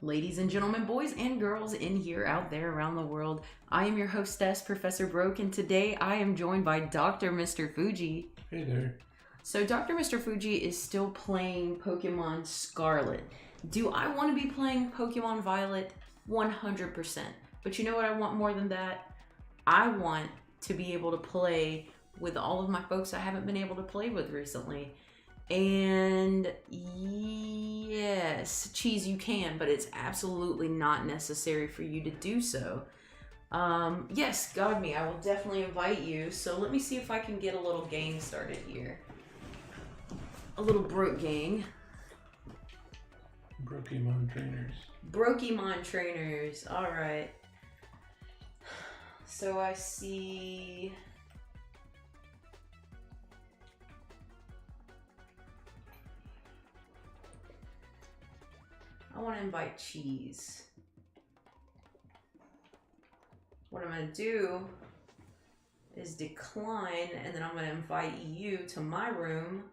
Ladies and gentlemen, boys and girls in here, out there, around the world, I am your hostess, Professor Broke, and today I am joined by Dr. Mr. Fuji. Hey there. So Dr. Mr. Fuji is still playing Pokemon Scarlet. Do I want to be playing Pokemon Violet? 100%. But you know what I want more than that? I want to be able to play with all of my folks I haven't been able to play with recently. And yes, Cheese, you can, but it's absolutely not necessary for you to do so. Yes, God me, I will definitely invite you. So let me see if I can get a little gang started here. A little Broke gang. Brokemon trainers. Brokemon trainers, alright. So I see... I want to invite Cheese. What I'm going to do is decline, and then I'm going to invite you to my room.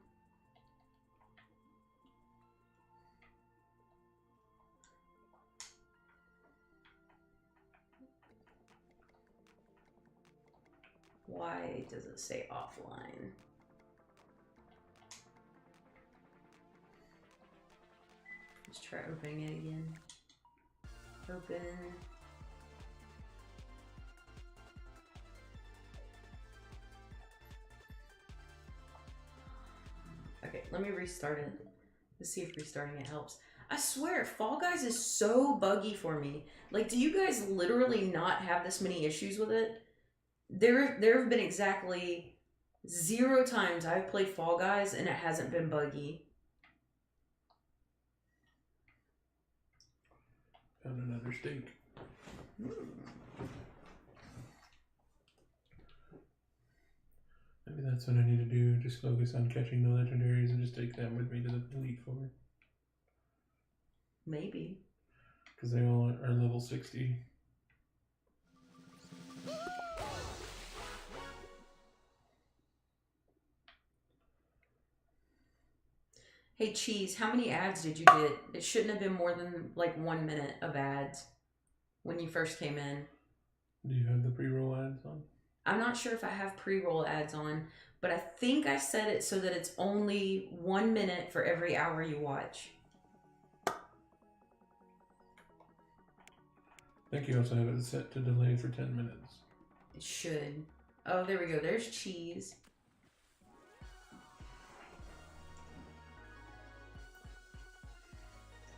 Why does it say offline? Let's try opening it again. Open. Okay, let me restart it. Let's see if restarting it helps. I swear, Fall Guys is so buggy for me. Like, do you guys literally not have this many issues with it? There have been exactly 0 times I've played Fall Guys and it hasn't been buggy. Found another steak. Maybe that's what I need to do. Just focus on catching the legendaries and just take them with me to the Elite Four. Maybe. Because they all are level 60. Hey Cheese, how many ads did you get? It shouldn't have been more than like 1 minute of ads when you first came in. Do you have the pre-roll ads on? I'm not sure if I have pre-roll ads on, but I think I set it so that it's only 1 minute for every hour you watch. I think you also have it set to delay for 10 minutes. It should. Oh, there we go. There's Cheese.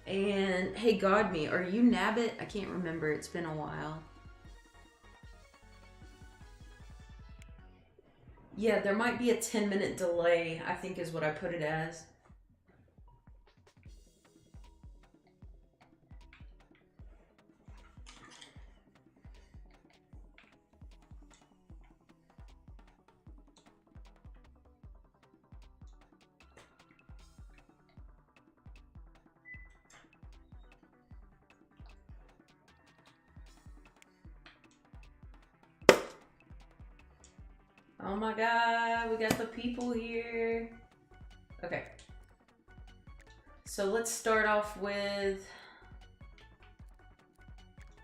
And hey, Godme, are you Nabbit? I can't remember. It's been a while. Yeah, there might be a 10-minute delay, I think is what I put it as. Oh my god, we got the people here. Okay. So let's start off with...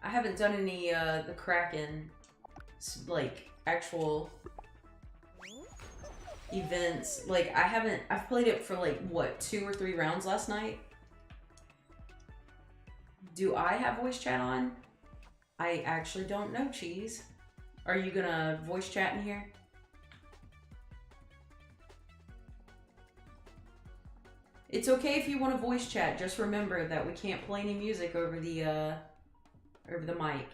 I haven't done any, the Kraken, like, actual events. Like, I've played it for like, what, 2 or 3 rounds last night? Do I have voice chat on? I actually don't know, Cheese. Are you gonna voice chat in here? It's okay if you want to voice chat. Just remember that we can't play any music over the mic.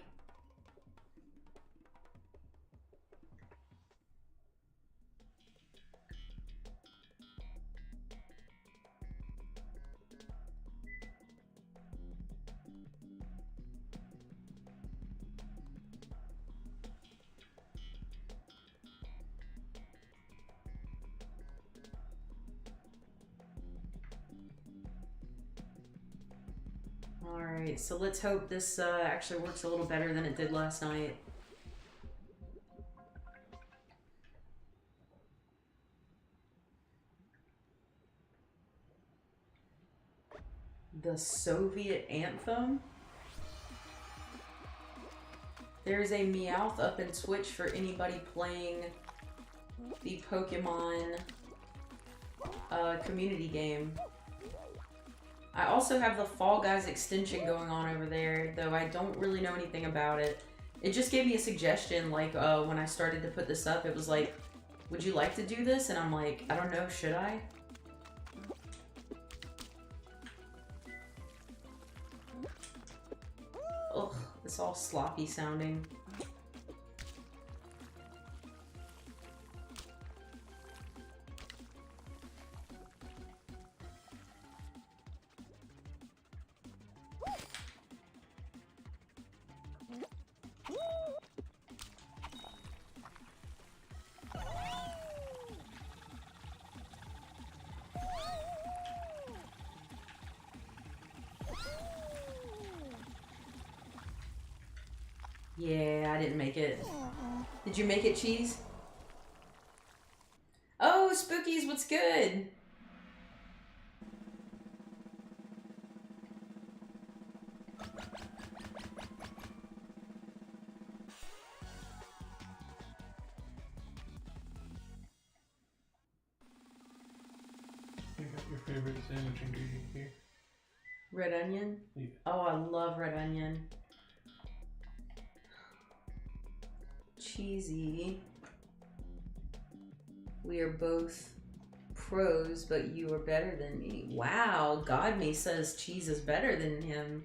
Alright, so let's hope this actually works a little better than it did last night. The Soviet anthem? There's a Meowth up in Twitch for anybody playing the Pokemon community game. I also have the Fall Guys extension going on over there, though I don't really know anything about it. It just gave me a suggestion, like, when I started to put this up, it was like, would you like to do this? And I'm like, I don't know, should I? Ugh, it's all sloppy sounding. Yeah, I didn't make it. Did you make it, Cheese? Oh, Spookies, what's good? You got your favorite sandwich ingredient here. Red onion? Yeah. Oh, I love red onion. Cheesy. We are both pros, but you are better than me. Wow, Godme says Cheese is better than him.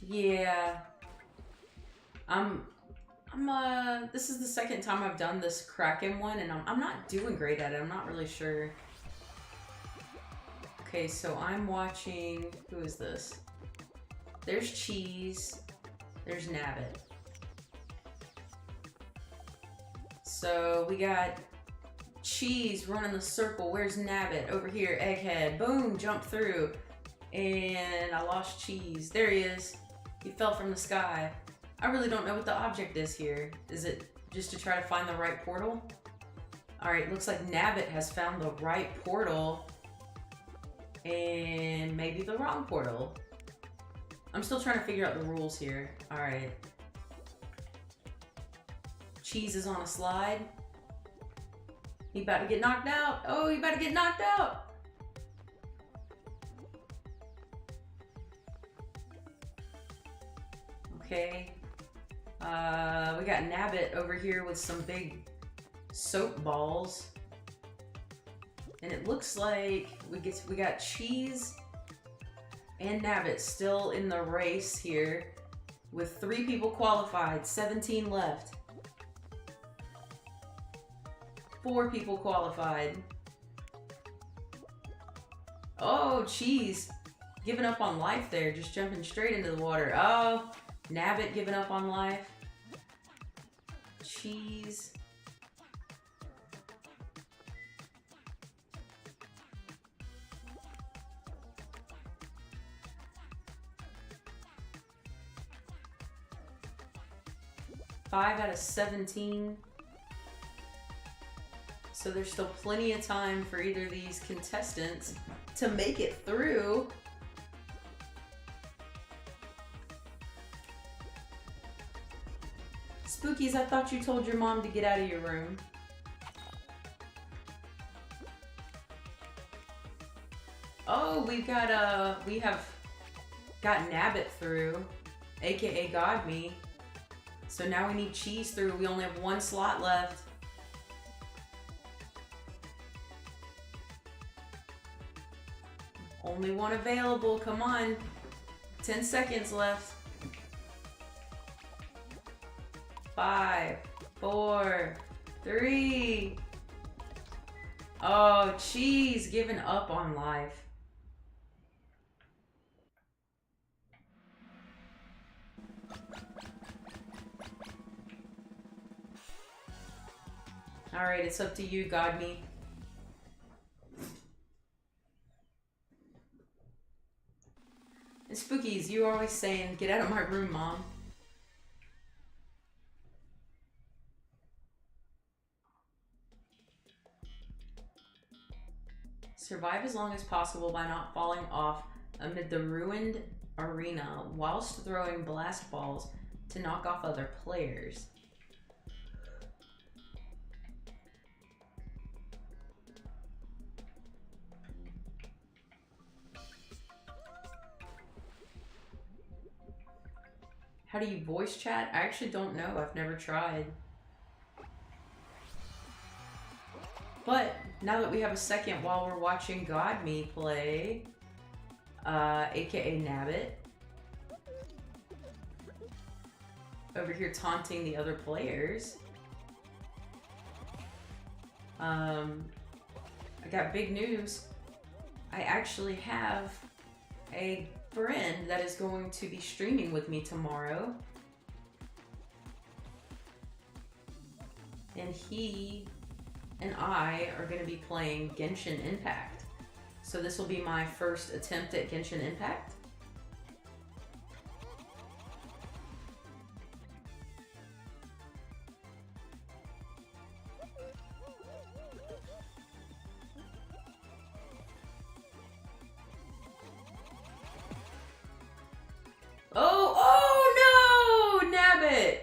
Yeah. This is the second time I've done this Kraken one, and I'm not doing great at it. I'm not really sure. Okay, so I'm watching, who is this? There's Cheese, there's Nabbit. So we got Cheese running the circle. Where's Nabbit? Over here, Egghead. Boom, jump through. And I lost Cheese. There he is. He fell from the sky. I really don't know what the object is here. Is it just to try to find the right portal? Alright, looks like Nabbit has found the right portal. And maybe the wrong portal. I'm still trying to figure out the rules here. Alright. Cheese is on a slide. He about to get knocked out. Oh, he about to get knocked out. Okay. We got Nabbit over here with some big soap balls. And it looks like we got Cheese and Nabbit still in the race here with 3 people qualified, 17 left. 4 people qualified. Oh, Cheese giving up on life there, just jumping straight into the water. Oh, Nabbit giving up on life. Cheese. Five out of 17. So there's still plenty of time for either of these contestants to make it through. Spookies, I thought you told your mom to get out of your room. Oh, we have got Nabbit through, aka Godme. So now we need Cheese through. We only have 1 slot left. Only one available, come on. 10 seconds left. 5, 4, 3. Oh, Cheese giving up on life. Alright, it's up to you, Godme. And Spookies, you always saying, get out of my room, Mom. Survive as long as possible by not falling off amid the ruined arena whilst throwing blast balls to knock off other players. How do you voice chat? I actually don't know. I've never tried. But now that we have a second while we're watching God Me play, aka Nabbit, over here taunting the other players. I got big news. I actually have a friend that is going to be streaming with me tomorrow. And he and I are going to be playing Genshin Impact. So this will be my first attempt at Genshin Impact. Oh no! Nabbit!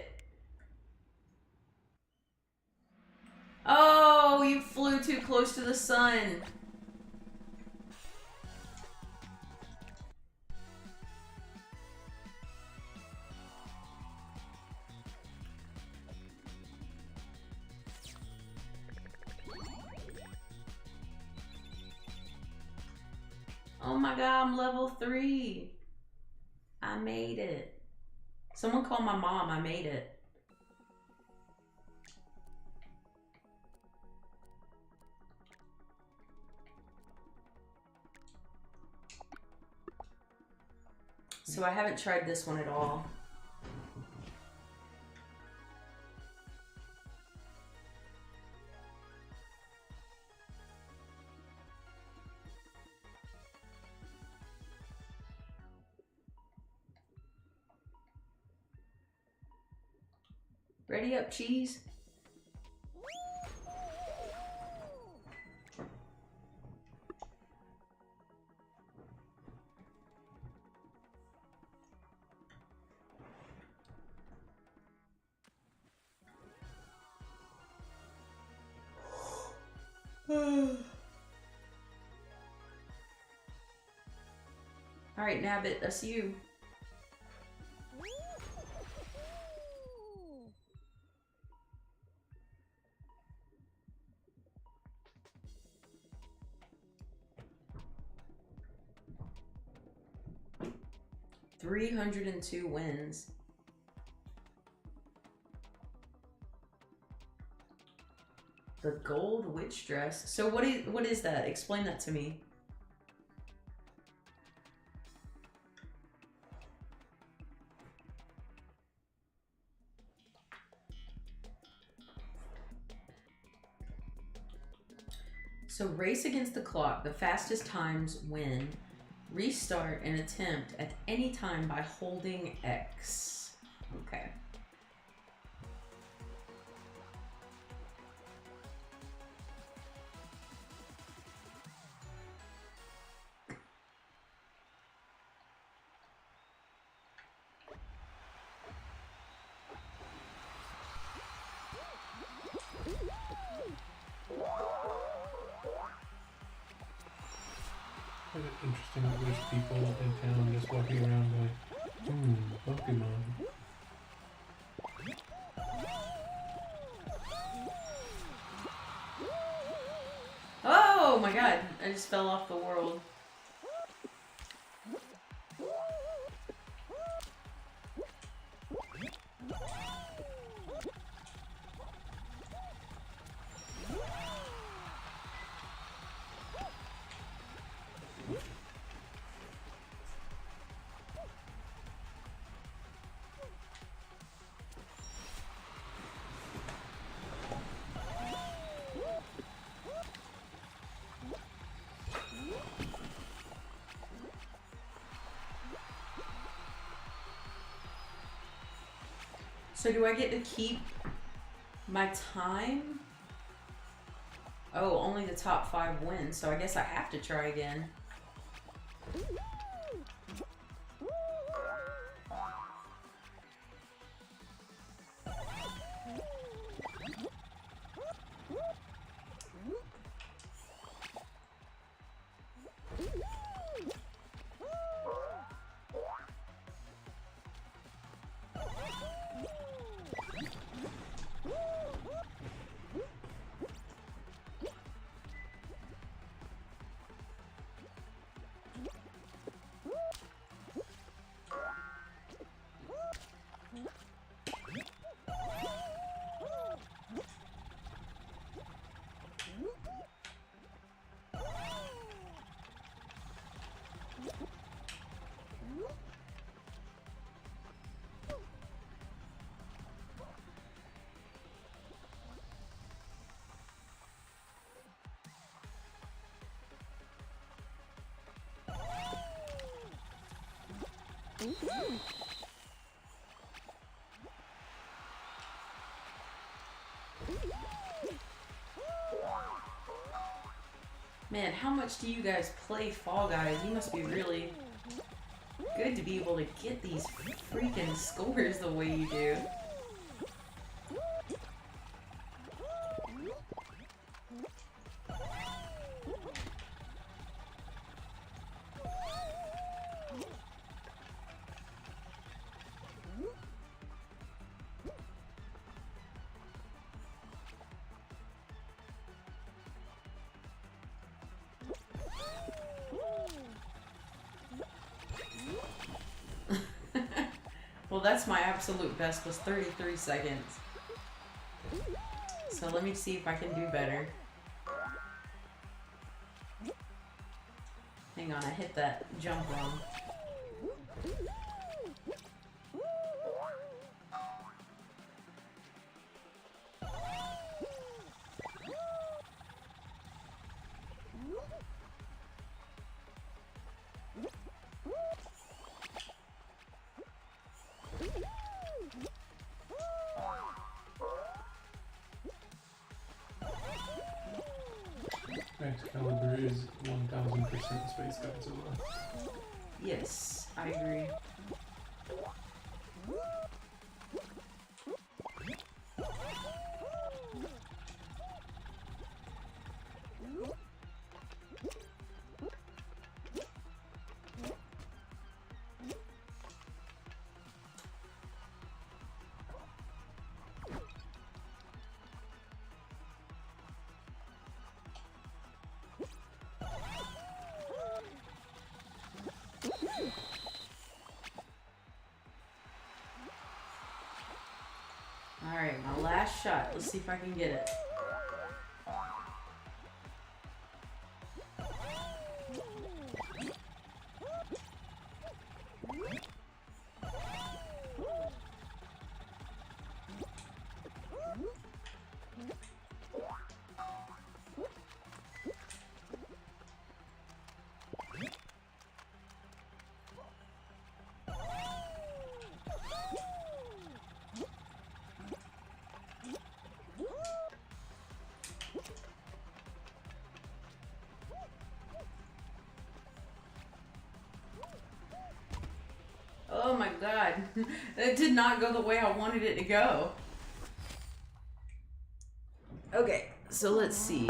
Oh, you flew too close to the sun. Oh my god, I'm level 3. I made it. Someone call my mom, I made it. So I haven't tried this one at all. Ready up, cheese? Alright, Nabbit, that's you. $302 wins. The gold witch dress. So what is that? Explain that to me. So race against the clock. The fastest times win. Restart an attempt at any time by holding X. Okay. Interesting that there's people in town just walking around going, Pokemon. Oh my god, I just fell off the world. So do I get to keep my time? Oh, only the top 5 win, so I guess I have to try again. Man, how much do you guys play Fall Guys? You must be really good to be able to get these freaking scores the way you do. Well, that's my absolute best, was 33 seconds. So let me see if I can do better. Hang on, I hit that jump wrong. Excalibur is 1000% Space Godzilla. Yes, I agree. Alright, my last shot. Let's see if I can get it. Oh my god. It did not go the way I wanted it to go. Okay, so let's see.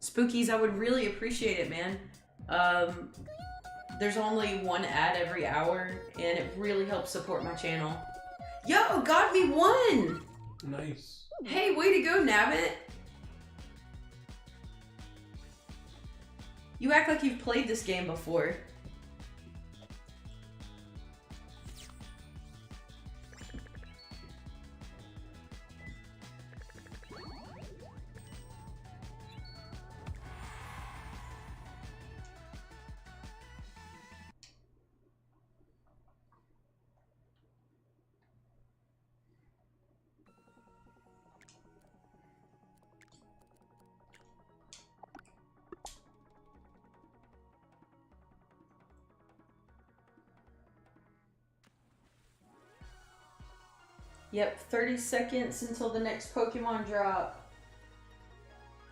Spookies, I would really appreciate it, man. There's only one ad every hour, and it really helps support my channel. Yo, got me one! Nice. Hey, way to go, Nabbit! You act like you've played this game before. Yep, 30 seconds until the next Pokemon drop.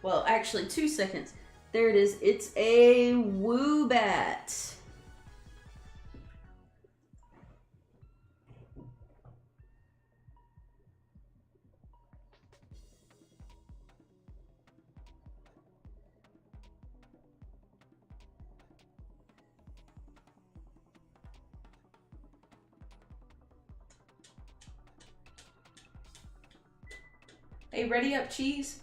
Well, actually 2 seconds. There it is. It's a Woobat. Hey, ready up, cheese?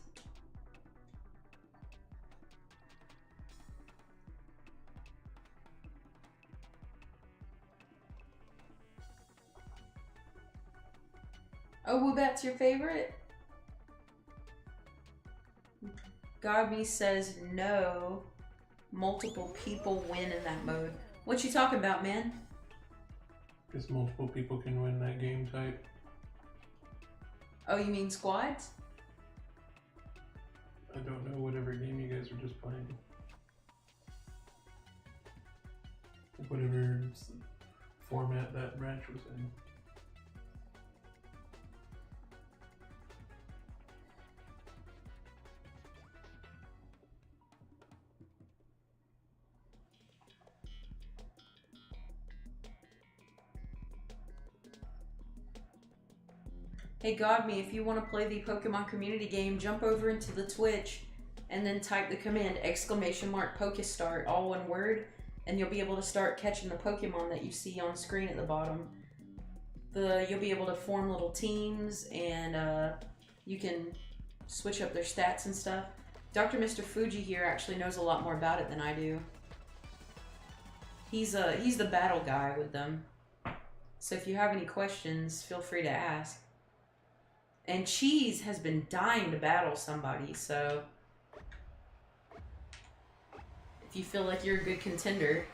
Oh, Woobat's your favorite? Gobby says no. Multiple people win in that mode. What you talking about, man? Because multiple people can win that game type. Oh, you mean squads? I don't know whatever game you guys are just playing. Whatever format that branch was in. Hey Godme, if you want to play the Pokemon community game, jump over into the Twitch and then type the command !Pokestart, all one word, and you'll be able to start catching the Pokemon that you see on screen at the bottom. You'll be able to form little teams, and you can switch up their stats and stuff. Dr. Mr. Fuji here actually knows a lot more about it than I do. He's the battle guy with them. So if you have any questions, feel free to ask. And Cheese has been dying to battle somebody, so if you feel like you're a good contender.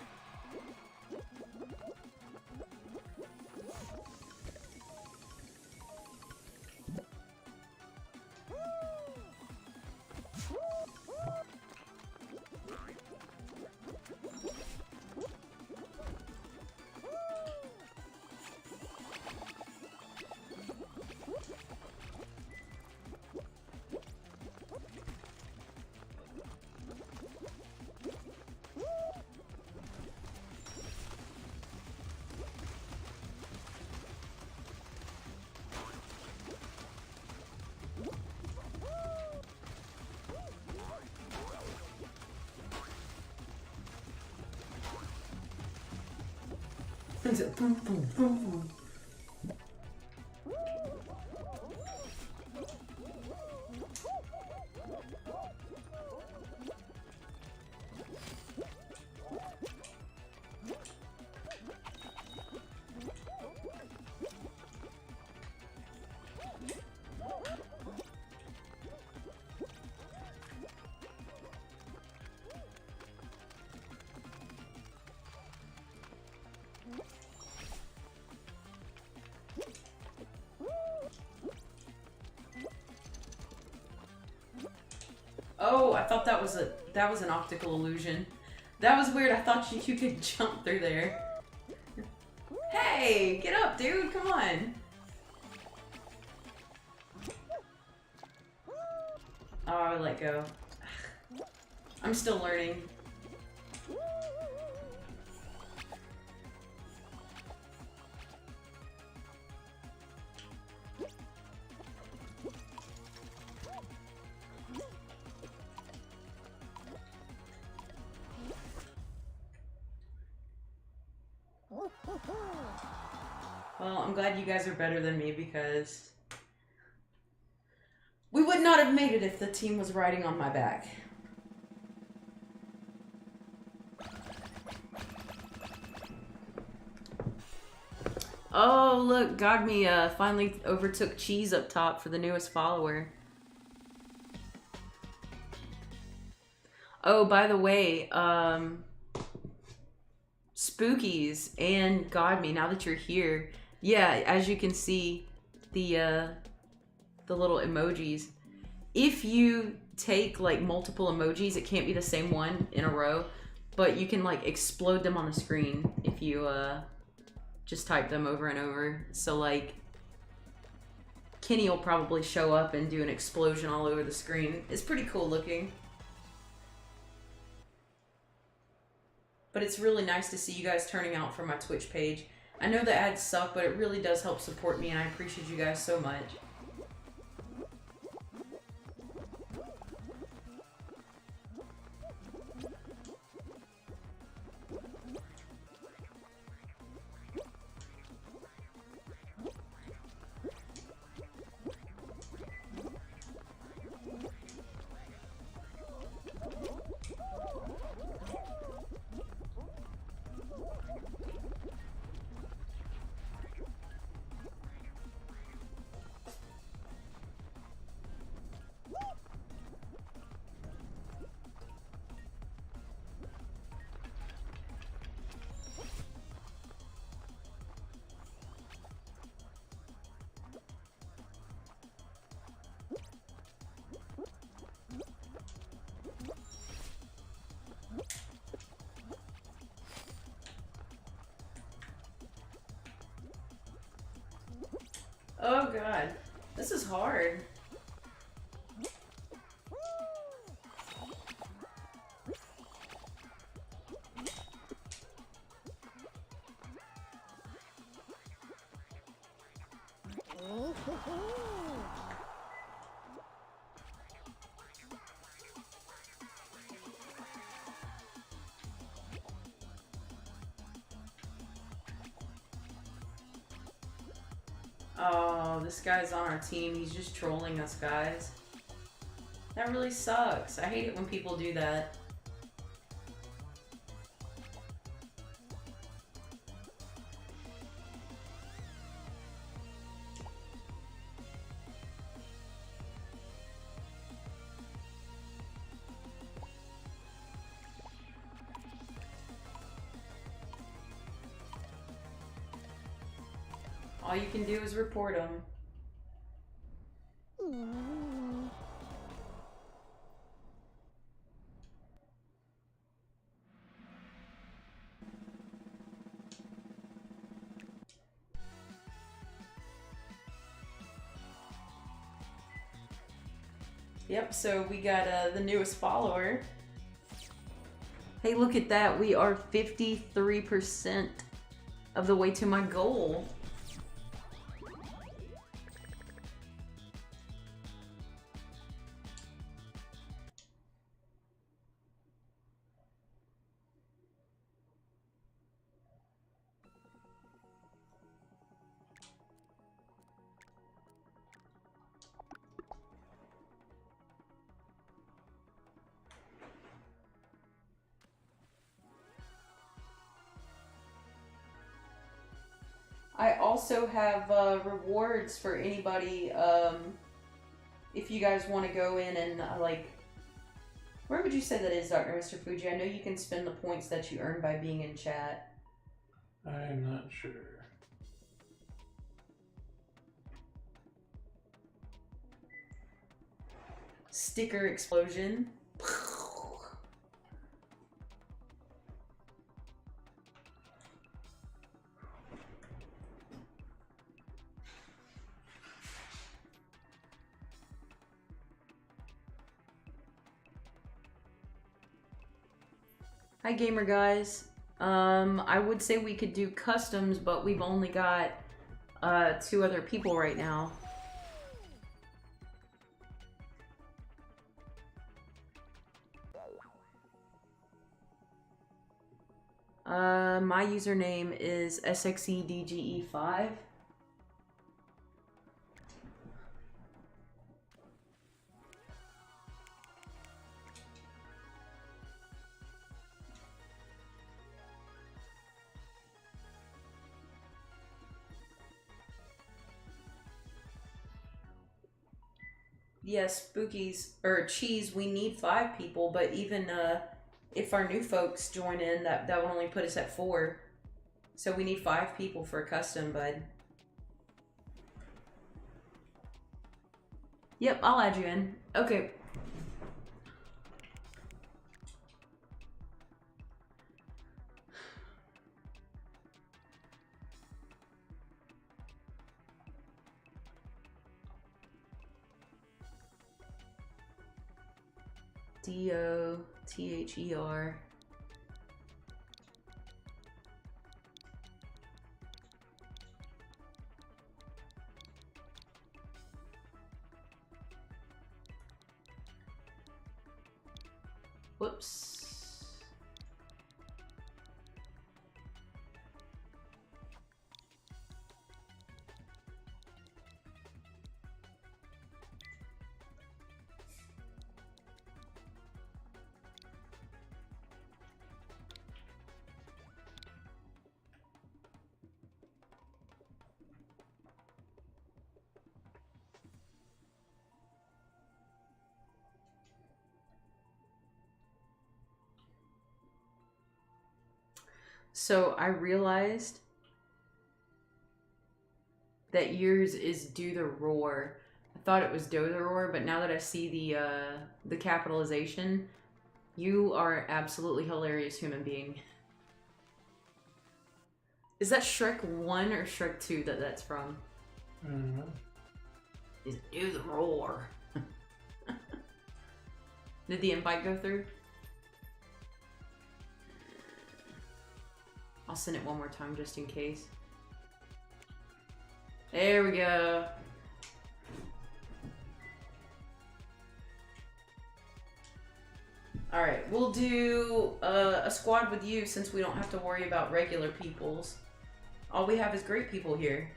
Boom, boom, boom. Oh, I thought that was an optical illusion. That was weird. I thought you could jump through there. Hey, get up, dude. Come on. Oh, I let go. I'm still learning. Well, I'm glad you guys are better than me because we would not have made it if the team was riding on my back. Oh, look, Godme finally overtook Cheese up top for the newest follower. Oh, by the way, Spookies and Godme, now that you're here, yeah, as you can see, the little emojis. If you take like multiple emojis, it can't be the same one in a row, but you can like explode them on the screen if you just type them over and over. So like Kenny will probably show up and do an explosion all over the screen. It's pretty cool looking. But it's really nice to see you guys turning out for my Twitch page. I know the ads suck, but it really does help support me, and I appreciate you guys so much. Oh god, this is hard. Oh, this guy's on our team. He's just trolling us, guys. That really sucks. I hate it when people do that. All you can do is report them. Yep, so we got the newest follower. Hey, look at that. We are 53% of the way to my goal. I also have rewards for anybody, if you guys want to go in and, like, where would you say that is, Dr. Mr. Fuji? I know you can spend the points that you earn by being in chat. I'm not sure. Sticker explosion. Hi gamer guys. I would say we could do customs, but we've only got 2 other people right now. My username is SXEDGE5. Yes, Spookies, or Cheese, we need 5 people, but even if our new folks join in, that would only put us at 4. So we need 5 people for a custom, bud. Yep, I'll add you in. Okay. D-O-T-H-E-R. Whoops. So I realized that yours is Do the Roar. I thought it was Do the Roar, but now that I see the capitalization, you are absolutely hilarious human being. Is that Shrek 1 or Shrek 2 that's from? I don't know. Is Do the Roar. Did the invite go through? I'll send it one more time just in case. There we go. Alright, we'll do a squad with you since we don't have to worry about regular peoples. All we have is great people here.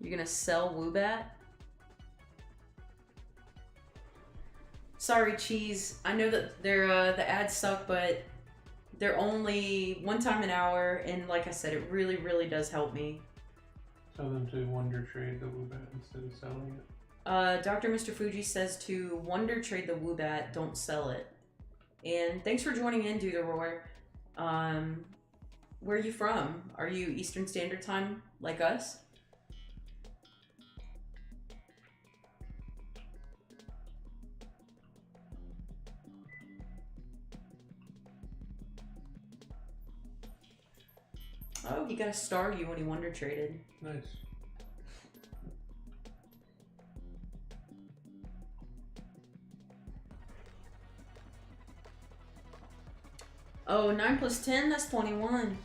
You're gonna sell Woobat? Sorry, Cheese. I know that they're the ads suck, but they're only one time an hour, and like I said, it really, really does help me. Tell them to wonder trade the Woobat instead of selling it. Dr. Mr. Fuji says to wonder trade the Woobat, don't sell it. And thanks for joining in, Do the Roar. Where are you from? Are you Eastern Standard Time like us? Oh, he got a star you when he wonder traded. Nice. Oh, 9 plus 10, that's 21.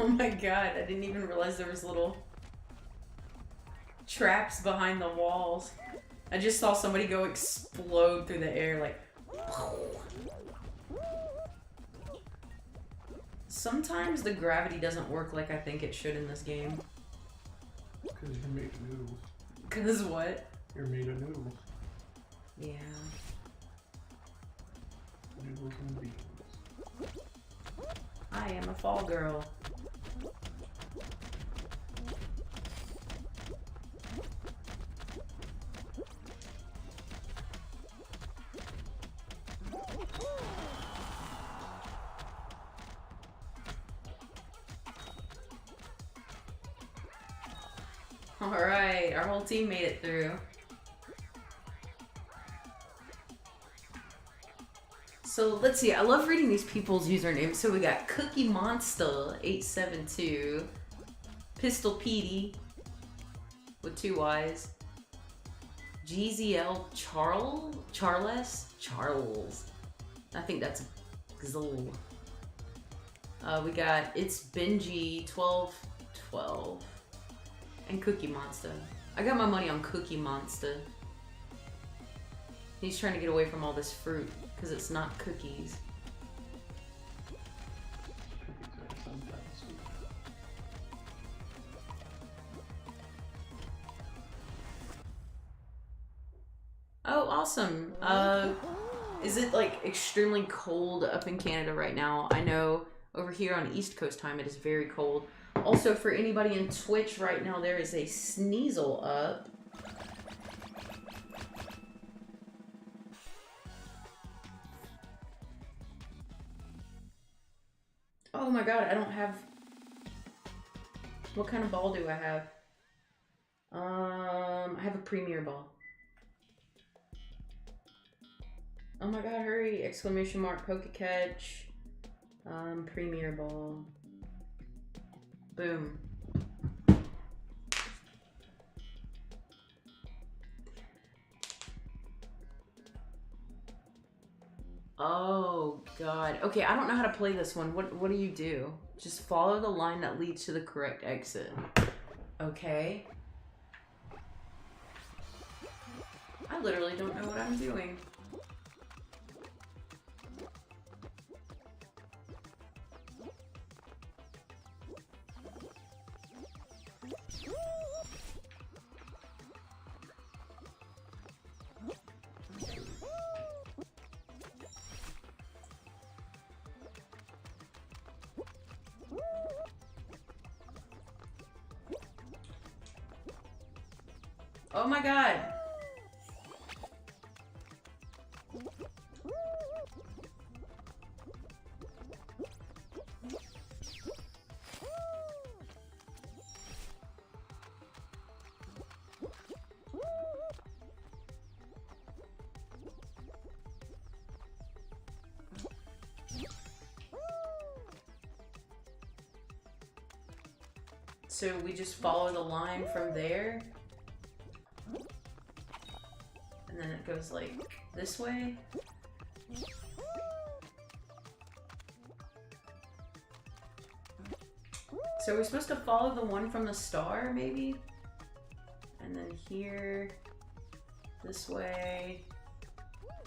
Oh my god, I didn't even realize there was little traps behind the walls. I just saw somebody go explode through the air like... Sometimes the gravity doesn't work like I think it should in this game. Because you're made of noodles. Cause what? You're made of noodles. Yeah. Noodles and beans. I am a fall girl. Alright, our whole team made it through. So let's see, I love reading these people's usernames. So we got Cookie Monster 872, Pistol Petey with 2 Y's, GZL Charles. I think that's Gzl. We got It's Benji 1212 and Cookie Monster. I got my money on Cookie Monster. He's trying to get away from all this fruit because it's not cookies. Cookies are sometimes sweet. Oh, awesome. Is it like extremely cold up in Canada right now? I know over here on East Coast time it is very cold. Also, for anybody in Twitch right now, there is a Sneasel up. Oh my god, I don't have... What kind of ball do I have? I have a Premier ball. Oh my god, hurry! Exclamation mark, Pokecatch. Premier ball. Boom. Oh god. Okay, I don't know how to play this one. What do you do? Just follow the line that leads to the correct exit. Okay. I literally don't know what I'm doing. Oh my god. So we just follow the line from there? And then it goes like this way? So we're supposed to follow the one from the star, maybe? And then here, this way,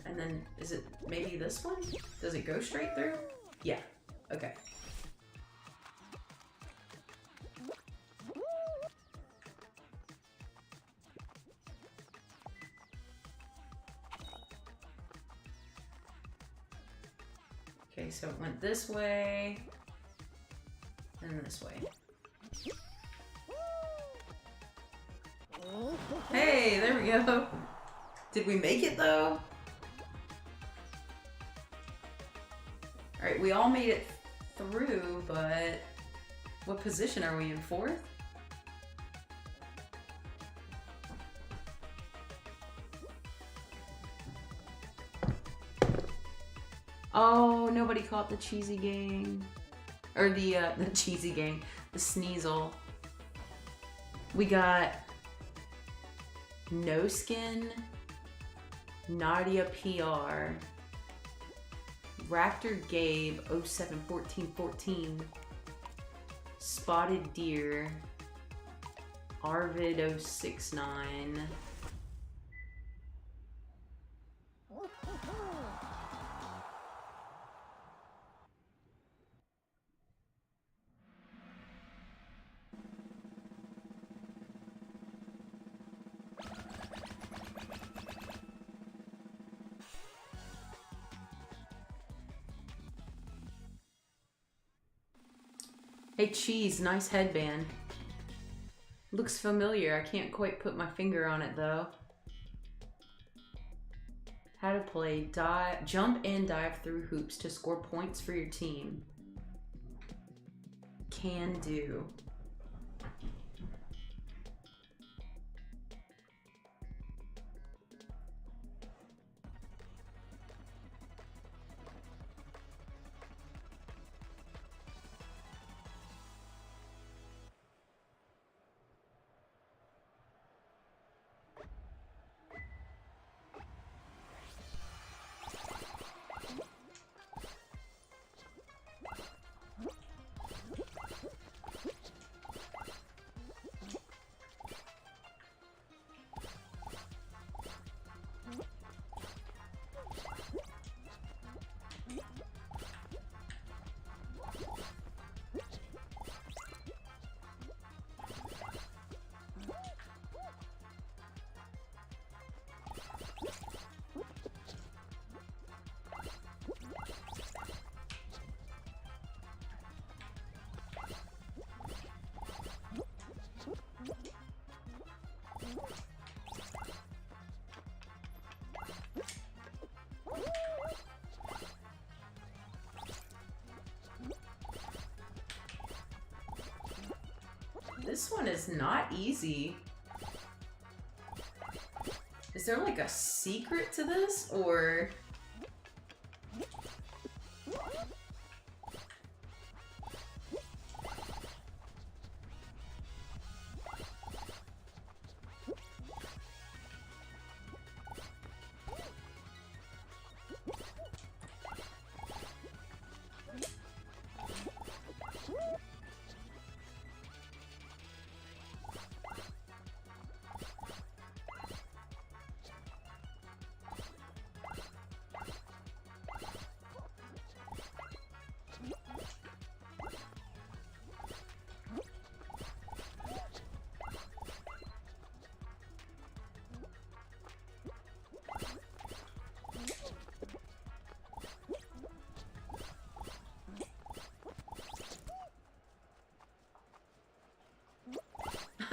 and then is it maybe this one? Does it go straight through? Yeah, okay. Okay, so it went this way, and this way. Hey, there we go. Did we make it though? Alright, we all made it through, but what position are we in? 4th? Oh, nobody caught the cheesy gang. Or the cheesy gang. The Sneasel. We got No Skin, Nadia PR, Raptor Gabe 071414, Spotted Deer, Arvid 069. Hey Cheese, nice headband. Looks familiar, I can't quite put my finger on it though. How to play, dive, jump and dive through hoops to score points for your team. Can do. This one is not easy. Is there like a secret to this, or...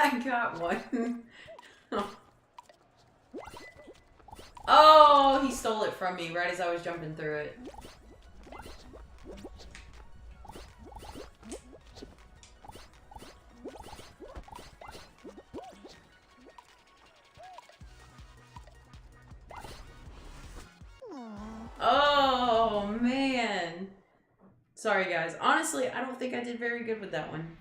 I got one. Oh, he stole it from me right as I was jumping through it. Oh, man. Sorry, guys. Honestly, I don't think I did very good with that one.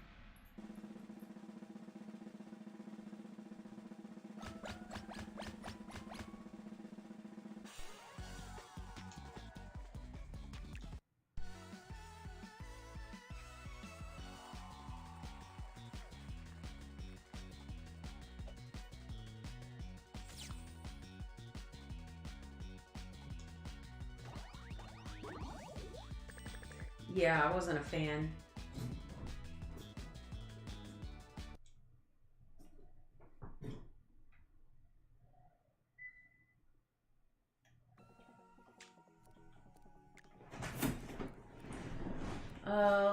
Yeah, I wasn't a fan.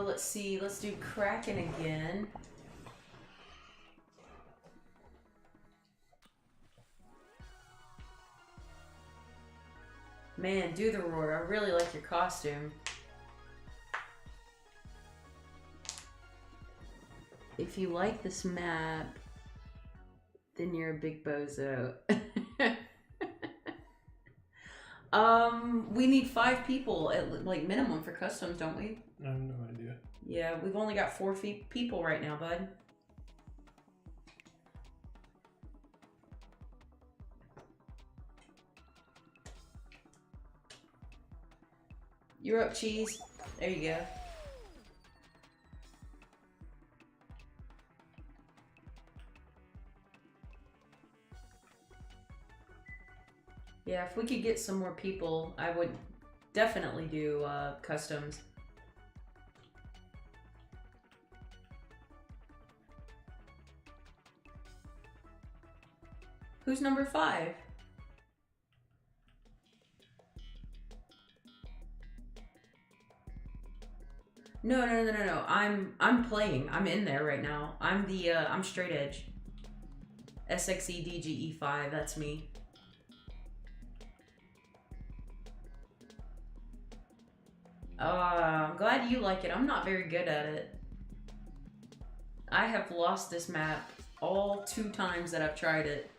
Let's see. Let's do Kraken again. Man, do the roar. I really like your costume. If you like this map, then you're a big bozo. We need 5 people at like minimum for customs, don't we? I have no idea. Yeah, we've only got 4 people right now, bud. You're up, Cheese. There you go. Yeah, if we could get some more people, I would definitely do customs. Who's number 5? No. I'm playing. I'm in there right now. I'm the I'm straight edge. SXEDGE5, that's me. I'm glad you like it. I'm not very good at it. I have lost this map all 2 times that I've tried it.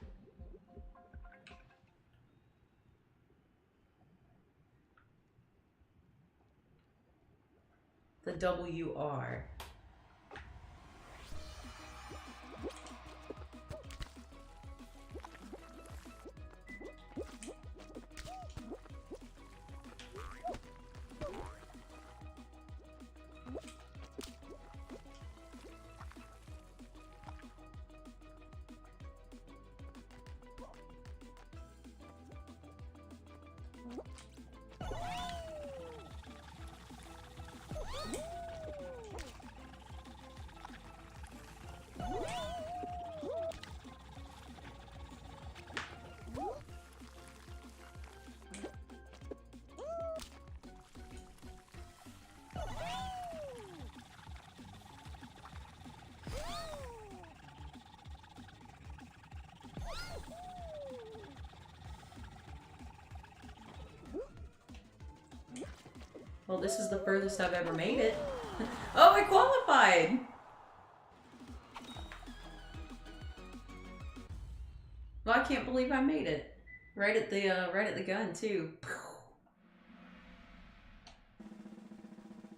The WR. Well, this is the furthest I've ever made it. Oh, I qualified! Well, I can't believe I made it. Right at the gun too.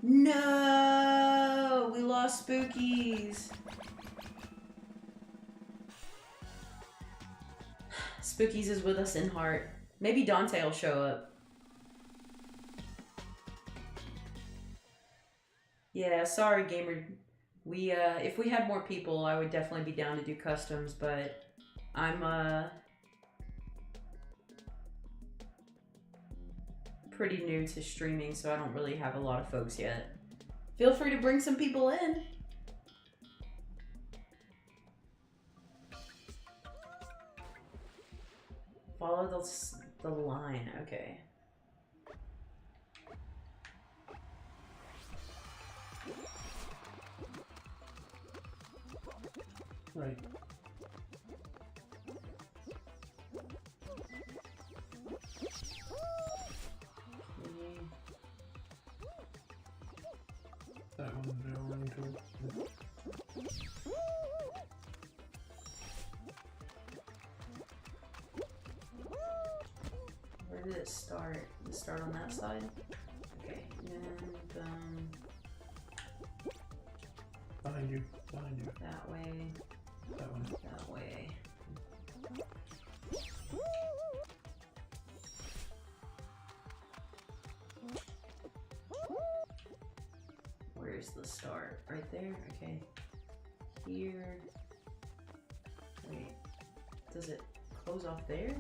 No, we lost Spookies. Spookies is with us in heart. Maybe Dante will show up. Yeah, sorry, gamer. We if we had more people, I would definitely be down to do customs, but I'm pretty new to streaming, so I don't really have a lot of folks yet. Feel free to bring some people in. Follow the line, okay. Right. That one's now into. Where did it start? Did it start on that side? Okay, and Behind you. Behind you. that way. That one. That way. Where's the start? Right there? Okay. Here. Wait. Does it close off there?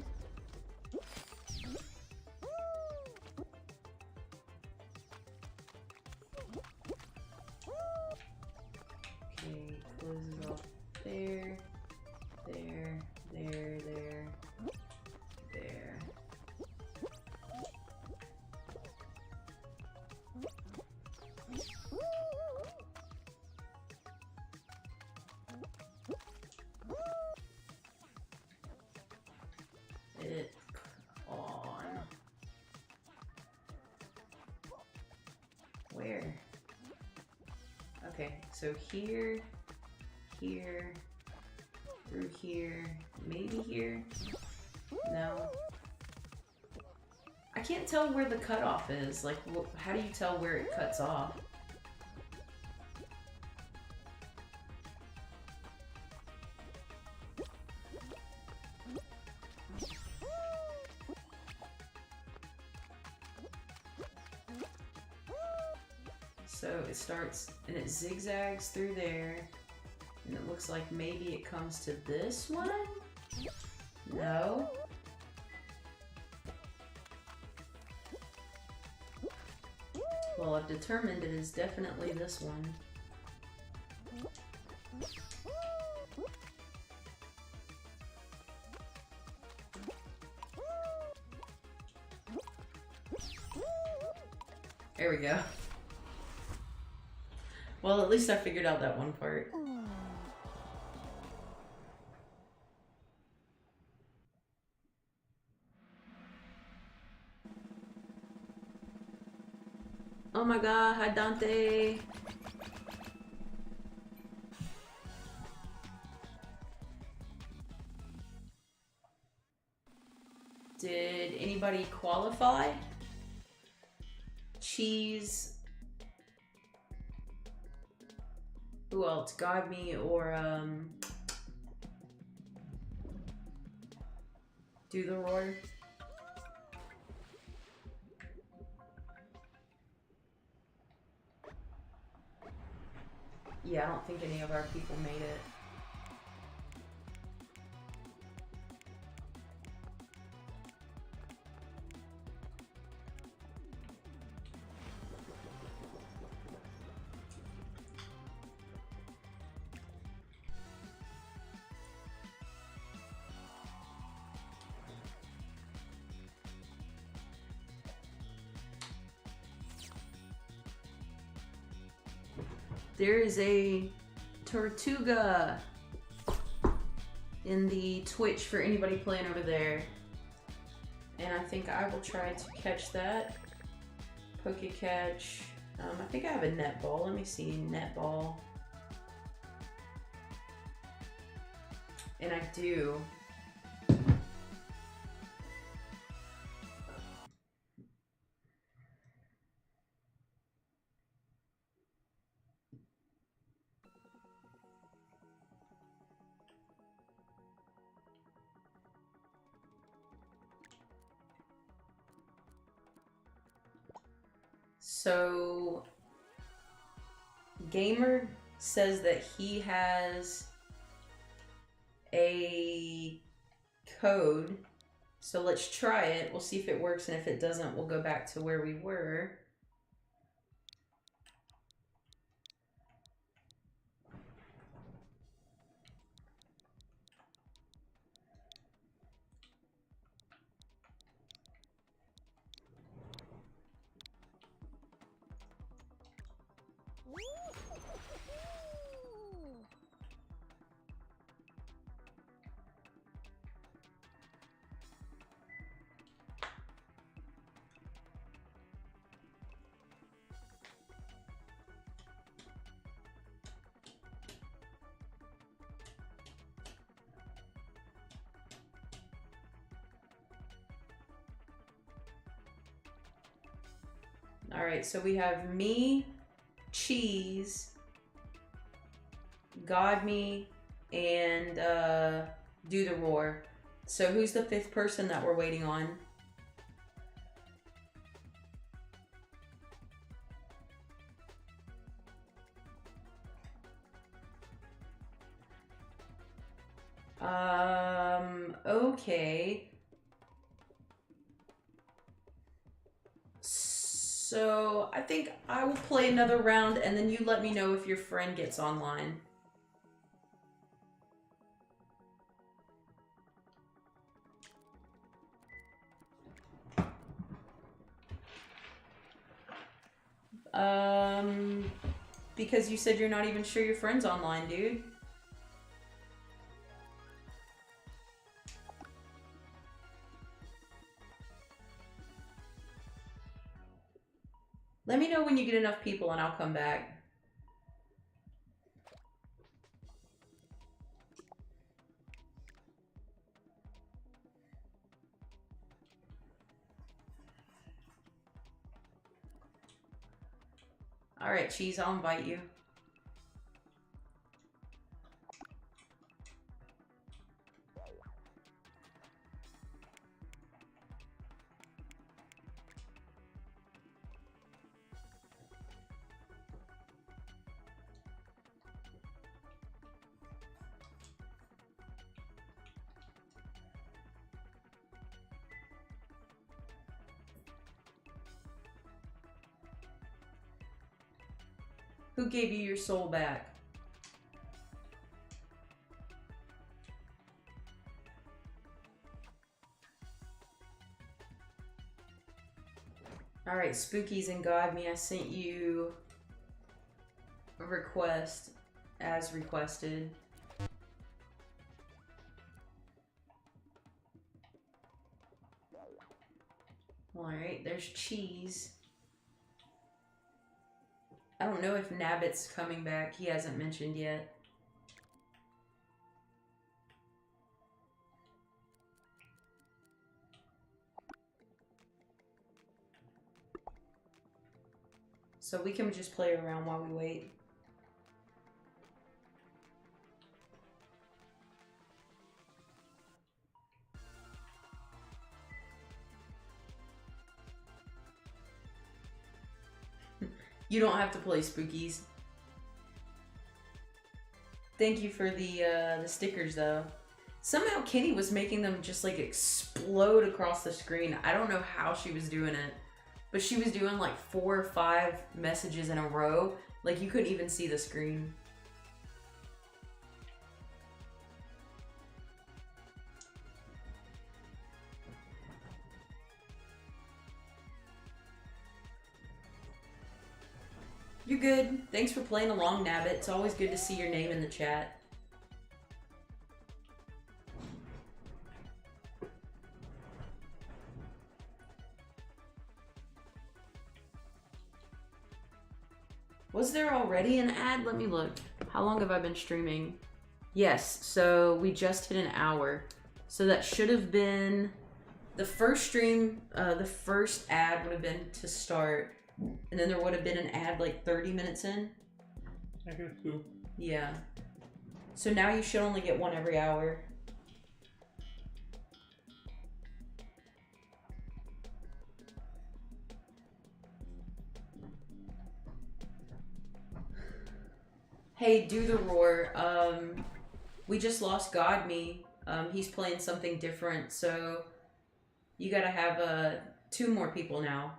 Okay, closes off there. There. There. There. There. It on. Where? Okay, so here, here, through here, maybe here? No. I can't tell where the cutoff is. Like, how do you tell where it cuts off? So it starts and it zigzags through there, and it looks like maybe it comes to this one? No? Well, I've determined it is definitely this one. There we go. Well, at least I figured out that one part. Oh my god, hi Dante. Did anybody qualify? Cheese. Who else? Guide me or do the roar. Yeah, I don't think any of our people made it. There is a Tortuga in the Twitch for anybody playing over there. And I think I will try to catch that. Poke catch. I think I have a netball. Let me see. Netball. And I do. So, Gamer says that he has a code. So let's try it. We'll see if it works, and if it doesn't, we'll go back to where we were. All right, so we have me, Cheese, God Me, and Do the Roar. So who's the 5th person that we're waiting on? Okay. So I think I will play another round, and then you let me know if your friend gets online. Because you said you're not even sure your friend's online, dude. Let me know when you get enough people and I'll come back. All right, Cheese, I'll invite you. Who gave you your soul back? Alright, Spookies and God Me, I sent you a request as requested. Alright, there's Cheese. I don't know if Nabbit's coming back. He hasn't mentioned yet. So we can just play around while we wait. You don't have to play Spookies. Thank you for the stickers, though. Somehow Kenny was making them just like explode across the screen. I don't know how she was doing it, but she was doing like 4 or 5 messages in a row. Like you couldn't even see the screen. You're good. Thanks for playing along, Nabbit. It's always good to see your name in the chat. Was there already an ad? Let me look. How long have I been streaming? Yes, so we just hit an hour. So that should have been the first stream, the first ad would have been to start. And then there would have been an ad like 30 minutes in. I guess so. Yeah. So now you should only get one every hour. Hey, do the roar. We just lost God Me. He's playing something different, so you gotta have 2 more people now.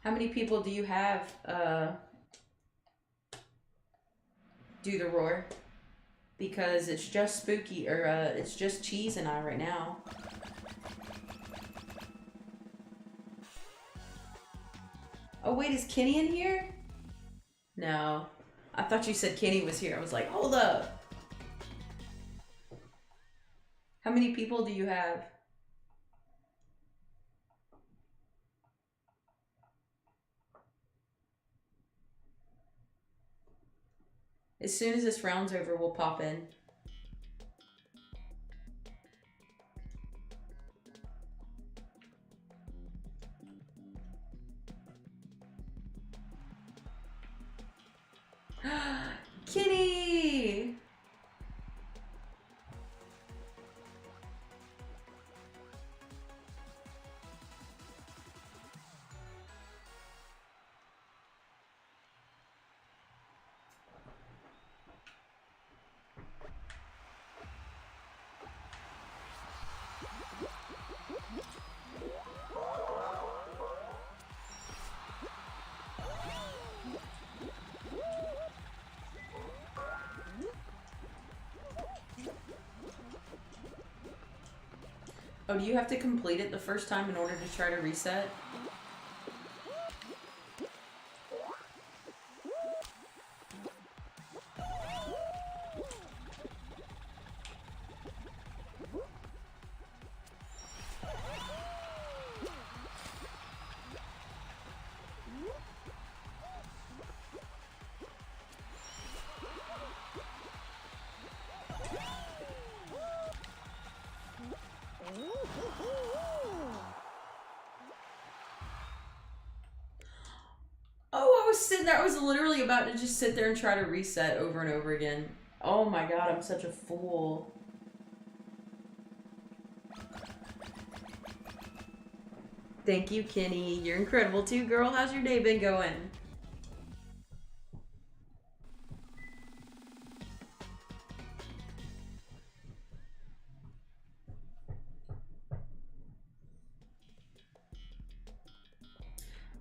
How many people do you have do the roar? Because it's just Spooky, or it's just Cheese and I right now. Oh wait, is Kenny in here? No. I thought you said Kenny was here. I was like, hold up. How many people do you have? As soon as this round's over, we'll pop in. Kitty! Oh, do you have to complete it the first time in order to try to reset? Oh, I was sitting there. I was literally about to just sit there and try to reset over and over again. Oh my god, I'm such a fool. Thank you, Kenny. You're incredible too, girl. How's your day been going?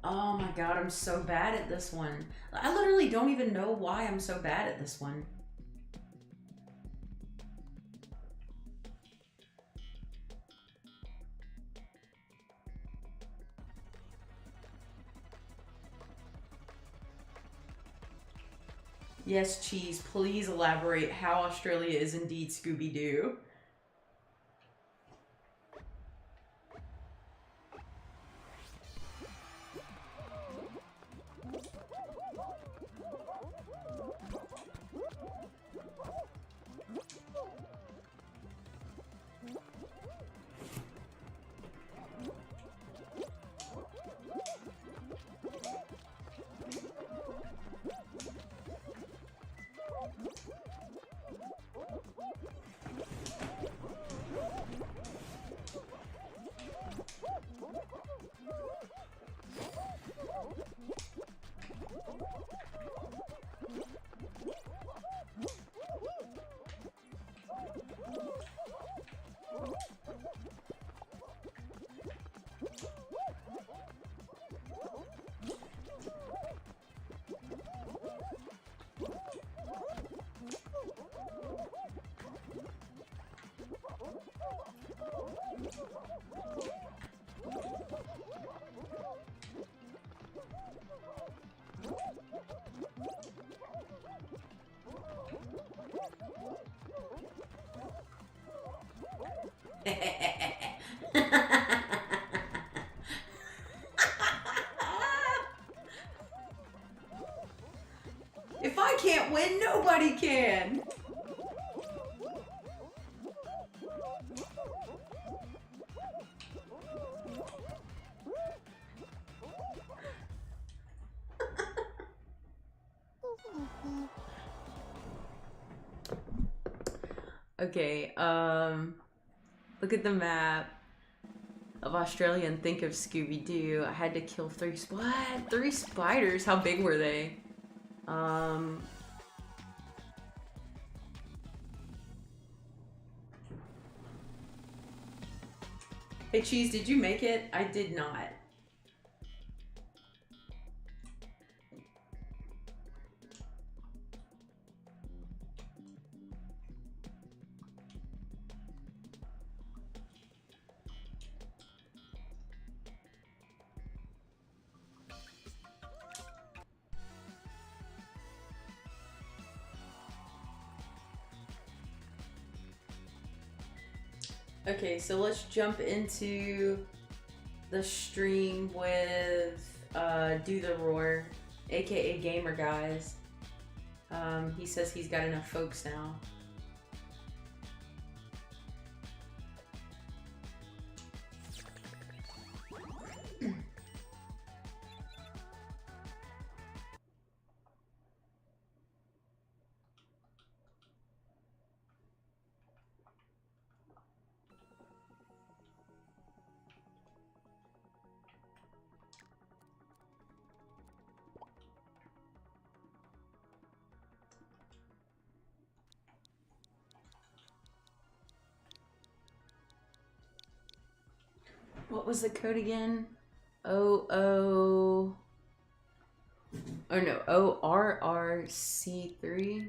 Oh my god, I'm so bad at this one. I literally don't even know why I'm so bad at this one. Yes, Cheese, please elaborate how Australia is indeed Scooby-Doo. If I can't win, nobody can. Okay, look at the map of Australia and think of Scooby-Doo. I had to kill 3 spiders? How big were they? Hey, Cheese, did you make it? I did not. Okay, so let's jump into the stream with Do the Roar, aka Gamer Guys. He says he's got enough folks now. What was the code again? ORRC3.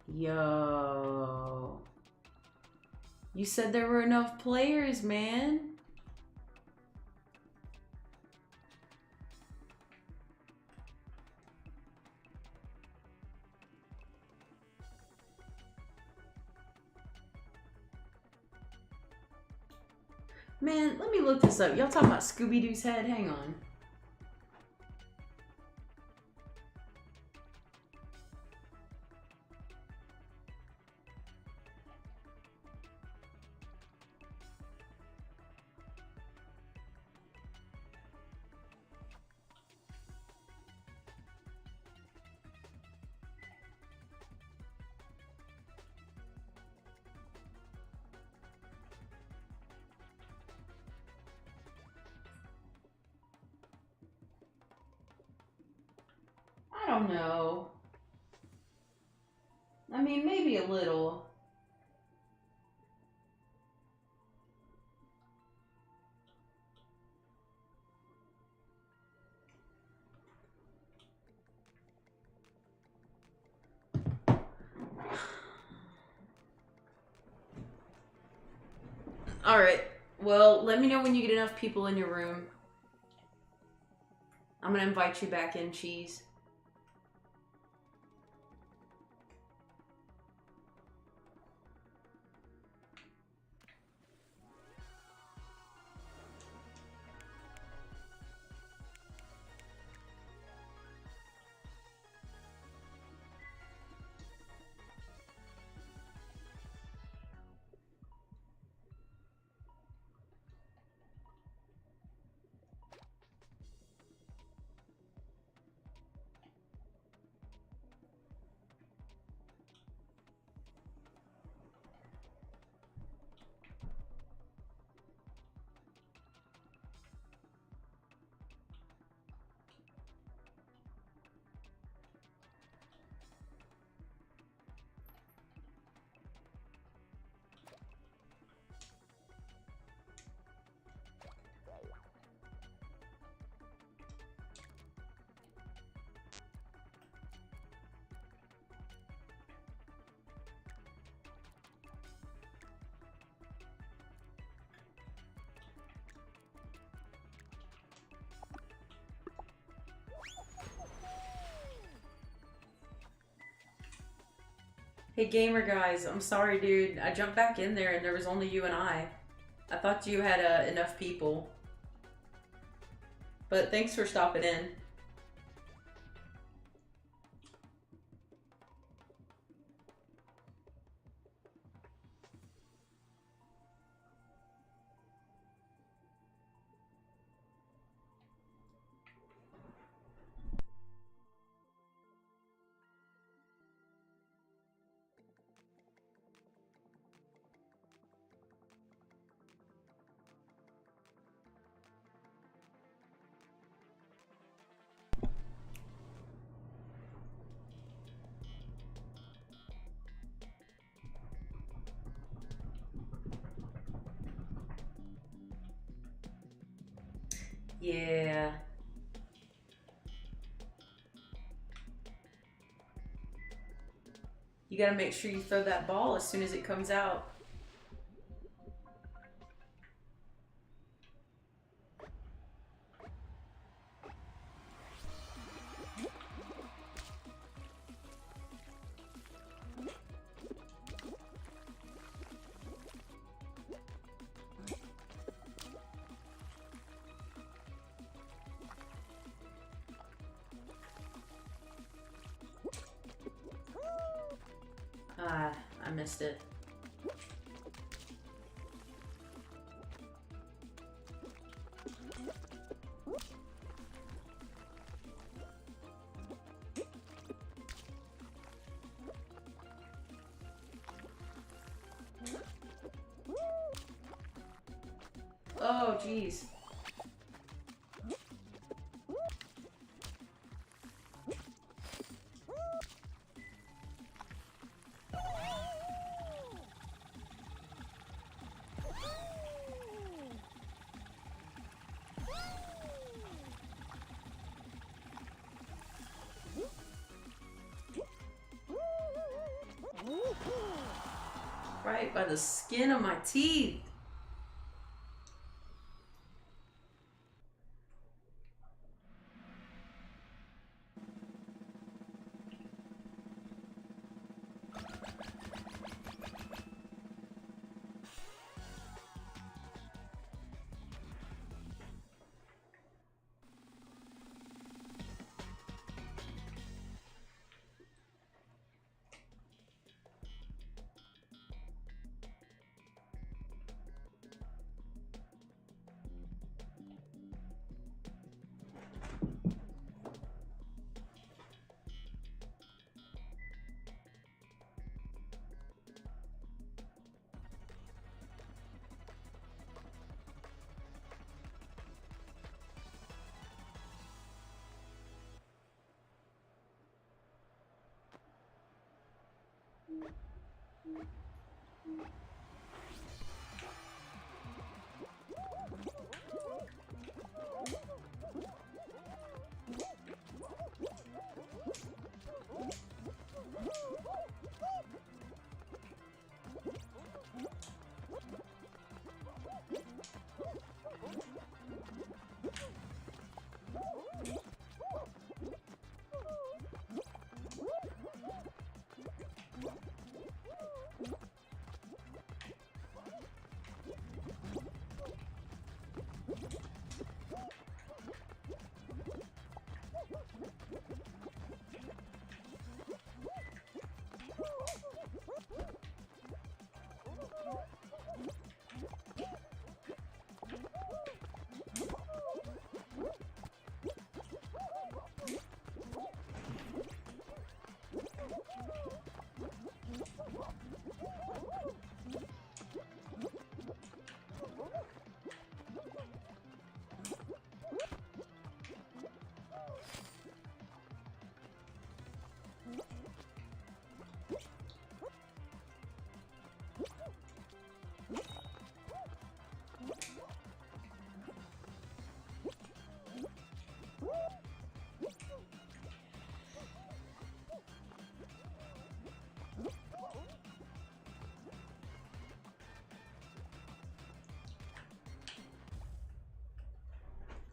Yo. You said there were enough players, man. Man, let me look this up. Y'all talking about Scooby-Doo's head? Hang on. I don't know. I mean, maybe a little. All right. Well, let me know when you get enough people in your room. I'm gonna invite you back in, Cheese. Hey gamer guys, I'm sorry dude. I jumped back in there and there was only you and I. I thought you had enough people. But thanks for stopping in. Yeah. You gotta make sure you throw that ball as soon as it comes out. Ah, I missed it. Oh, jeez. Right by the skin of my teeth.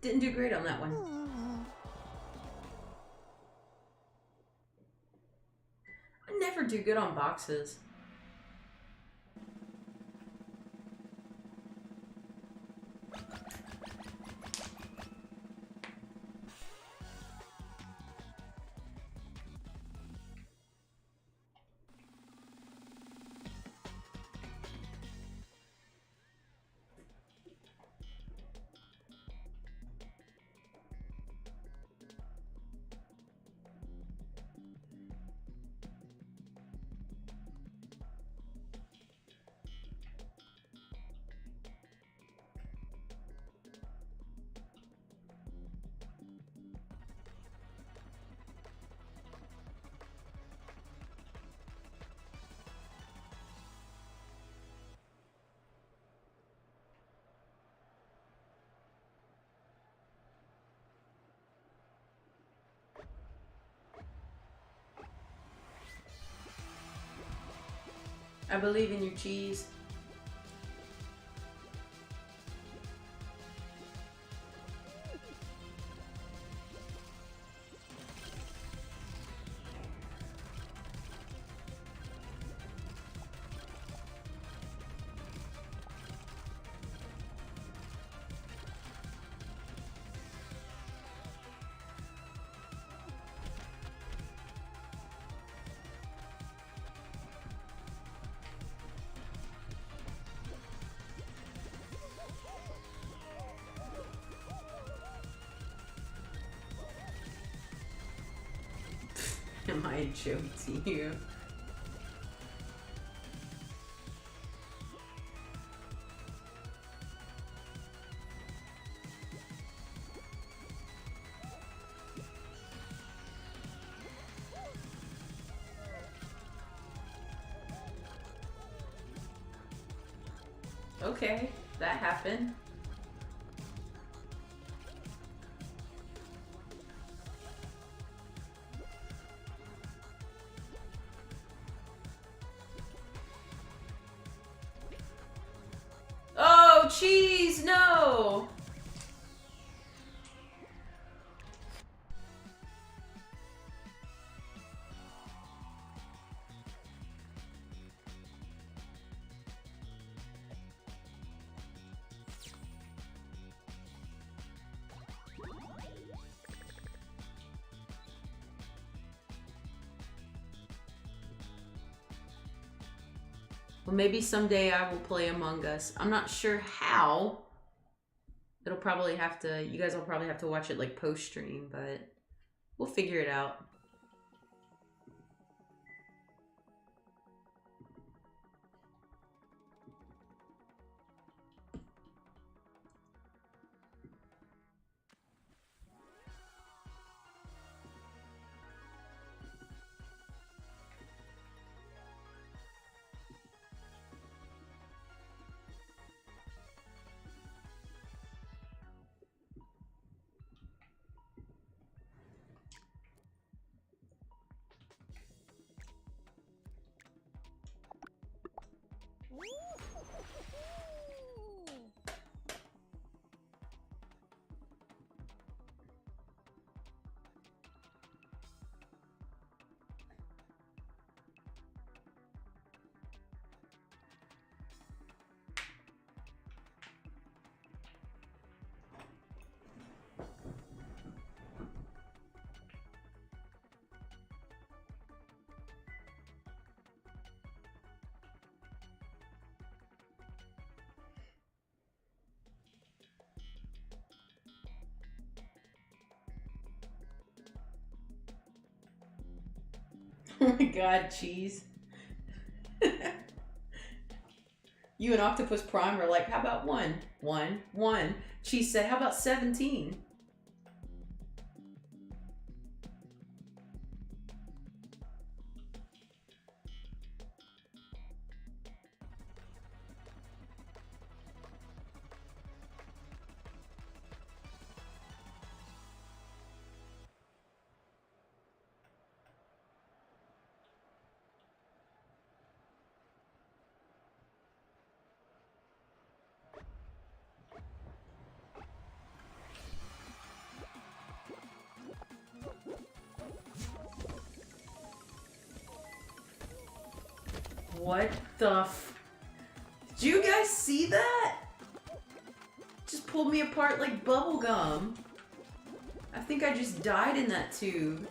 Didn't do great on that one. I never do good on boxes. I believe in you, cheese. Am I a joke to you? Okay, that happened. Oh, cheese, no! Well, maybe someday I will play Among Us. I'm not sure how. It'll probably have to, you guys will probably have to watch it like post-stream, but we'll figure it out. Oh my god, cheese. You and Octopus Prime are like, how about 1? 1, 1. Cheese said, how about 17? What the f... Did you guys see that? Just pulled me apart like bubble gum. I think I just died in that tube.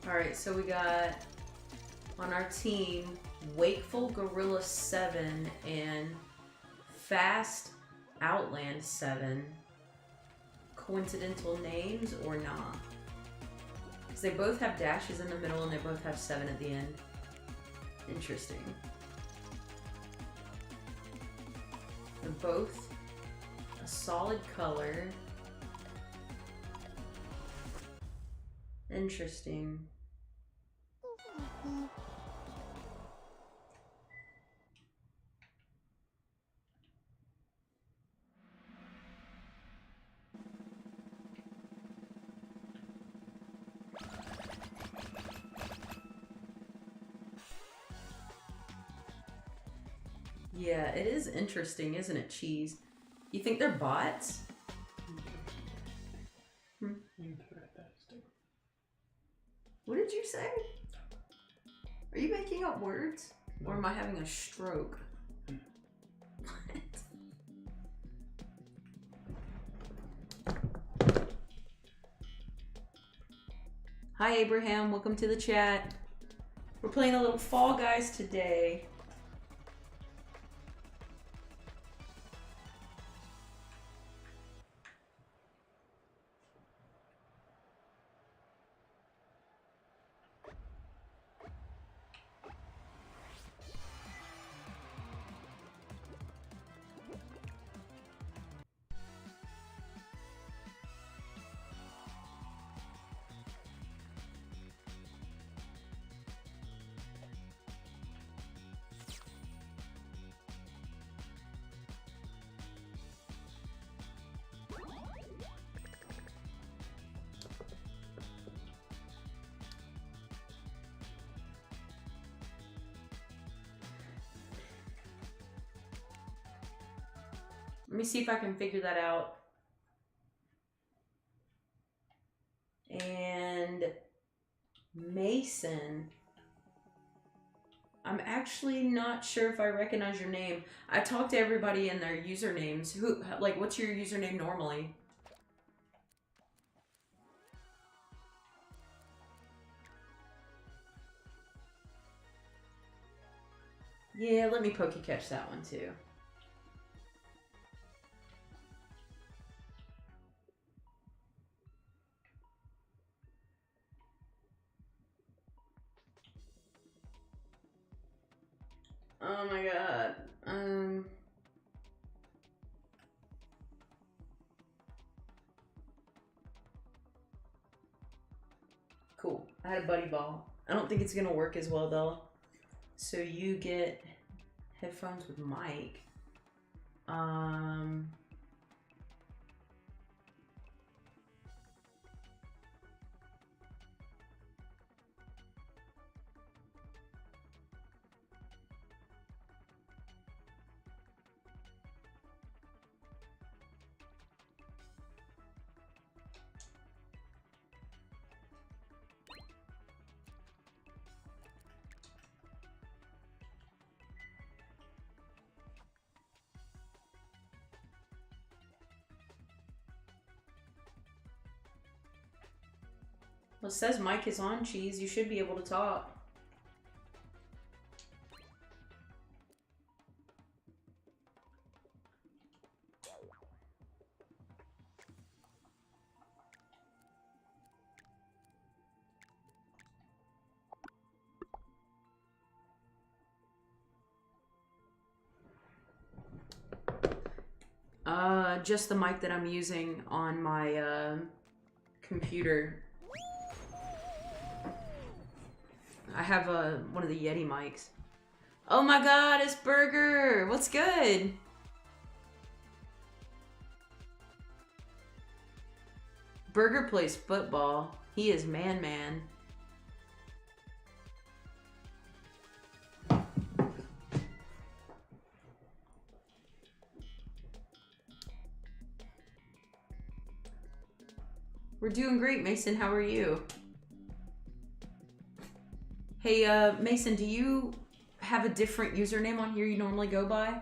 Alright, so we got on our team Wakeful Gorilla 7 and Fast Outland 7. Coincidental names or not? Because they both have dashes in the middle and they both have 7 at the end. Interesting. They're both a solid color. Interesting. Yeah, it is interesting, isn't it, Cheese? You think they're bots? What did you say? Are you making up words? Or am I having a stroke? What? Hi Abraham, welcome to the chat. We're playing a little Fall Guys today. Let me see if I can figure that out. And Mason. I'm actually not sure if I recognize your name. I talked to everybody in their usernames. Who, like, what's your username normally? Yeah, let me Poke Catch that one too. Oh my god. Cool. I had a buddy ball. I don't think it's gonna work as well though. So you get headphones with mic. Well, it says mic is on, Cheese. You should be able to talk. Just the mic that I'm using on my computer. I have one of the Yeti mics. Oh my god, it's Burger! What's good? Burger plays football. He is man. We're doing great, Mason. How are you? Hey, Mason, do you have a different username on here you normally go by?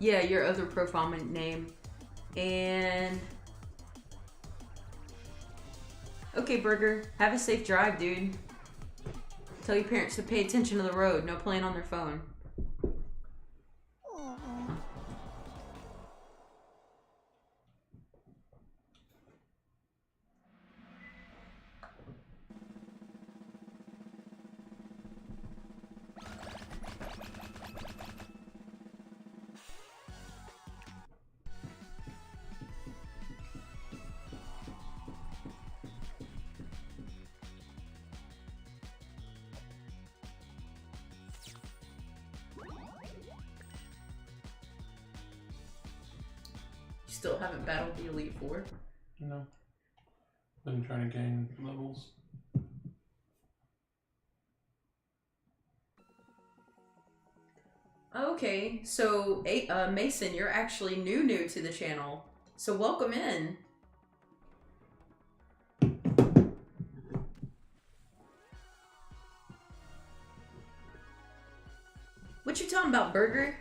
Yeah, your other profile name. And... Okay, Burger. Have a safe drive, dude. Tell your parents to pay attention to the road. No playing on their phone. Still haven't battled the Elite Four? No. Been trying to gain levels. Okay, so Mason, you're actually new to the channel. So welcome in. What you talking about, Burger?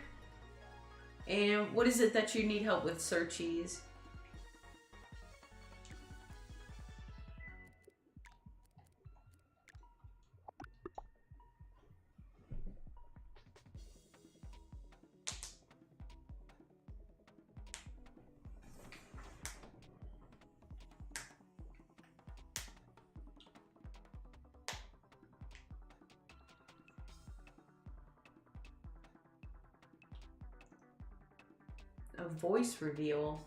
And what is it that you need help with, Sir Cheese? A voice reveal.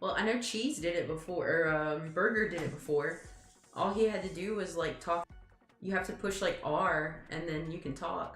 Well, I know Cheese did it before, or Burger did it before. All he had to do was like talk. You have to push like R and then you can talk.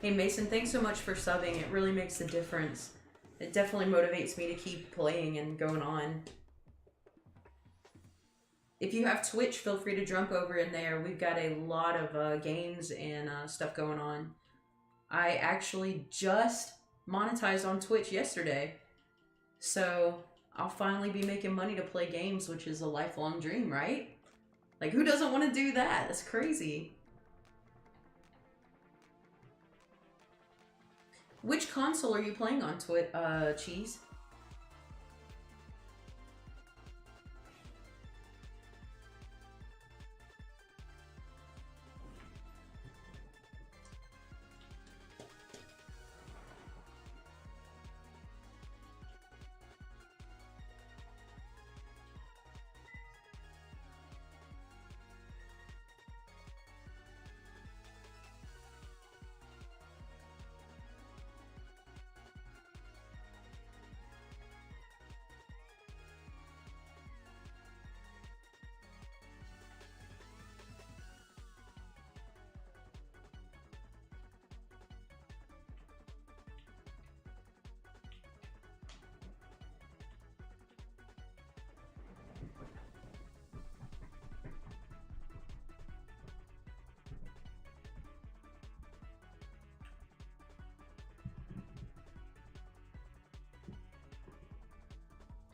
Hey Mason, thanks so much for subbing. It really makes a difference. It definitely motivates me to keep playing and going on. If you have Twitch, feel free to jump over in there. We've got a lot of games and stuff going on. I actually just monetized on Twitch yesterday. So I'll finally be making money to play games, which is a lifelong dream, right? Like, who doesn't want to do that? That's crazy. Which console are you playing on, Cheese?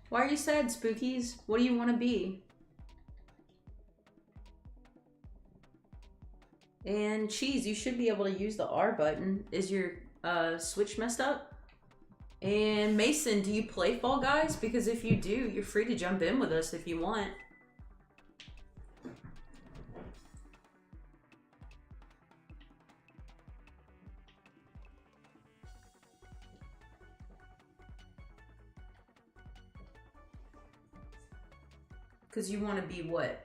Why are you sad, Spookies? What do you want to be? And Cheese, you should be able to use the R button. Is your Switch messed up? And Mason, do you play Fall Guys? Because if you do, you're free to jump in with us if you want. Because you want to be what?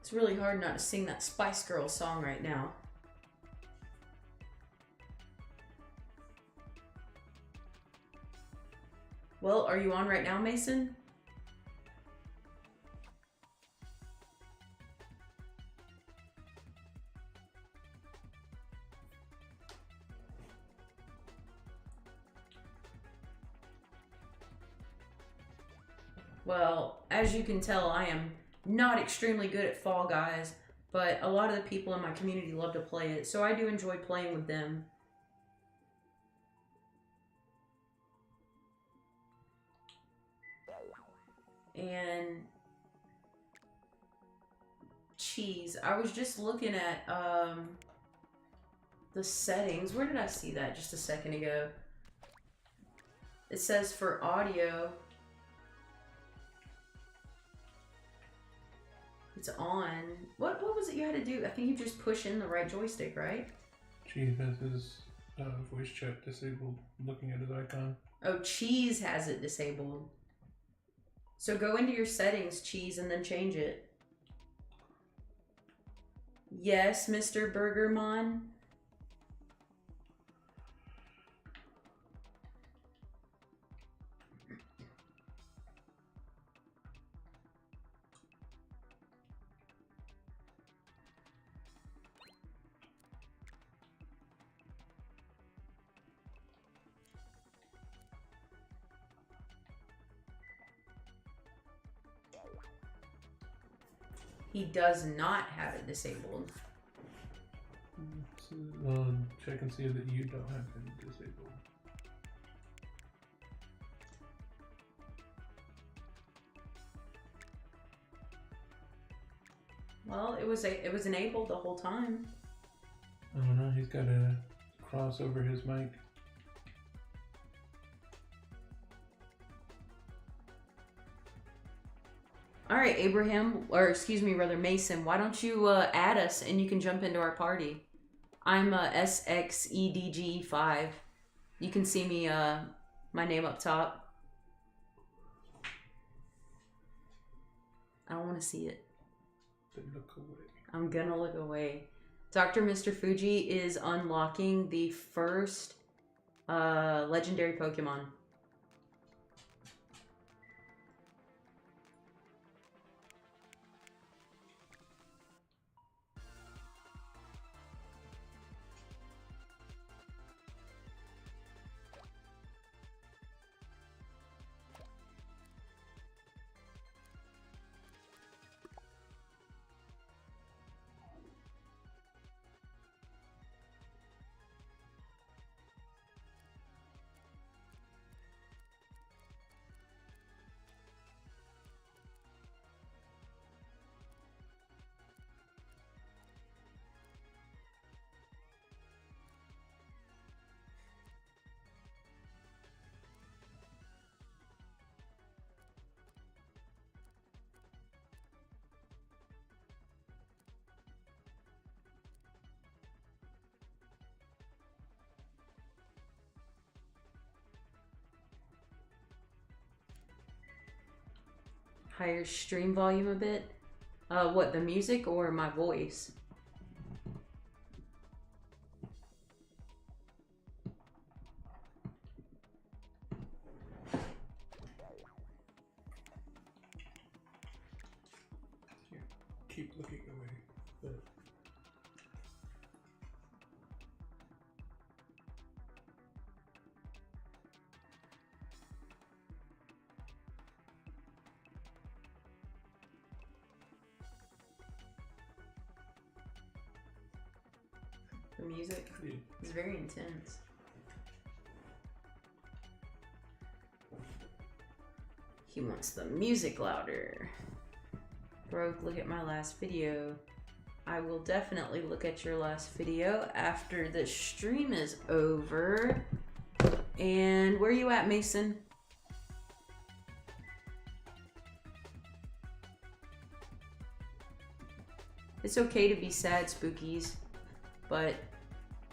It's really hard not to sing that Spice Girls song right now. Well, are you on right now, Mason? Well, as you can tell, I am not extremely good at Fall Guys, but a lot of the people in my community love to play it, so I do enjoy playing with them. And Cheese, I was just looking at the settings. Where did I see that just a second ago? It says for audio, it's on. What was it you had to do? I think you just push in the right joystick, right? Cheese has his voice chat disabled, looking at his icon. Oh, Cheese has it disabled. So go into your settings, Cheese, and then change it. Yes, Mr. Burgermon. He does not have it disabled. Check and see that you don't have it disabled. Well, it was enabled the whole time. I don't know. He's got a cross over his mic. All right, Abraham, or excuse me, rather Mason, why don't you add us and you can jump into our party? I'm SXEDG5. You can see me, my name up top. I don't want to see it. Then look away. I'm gonna look away. Dr. Mr. Fuji is unlocking the first legendary Pokemon. higher stream volume a bit. What, the music or my voice? Keep looking away. But The music is very intense. He wants the music louder. Broke, look at my last video. I will definitely look at your last video after the stream is over. And where are you at, Mason? It's okay to be sad, Spookies, but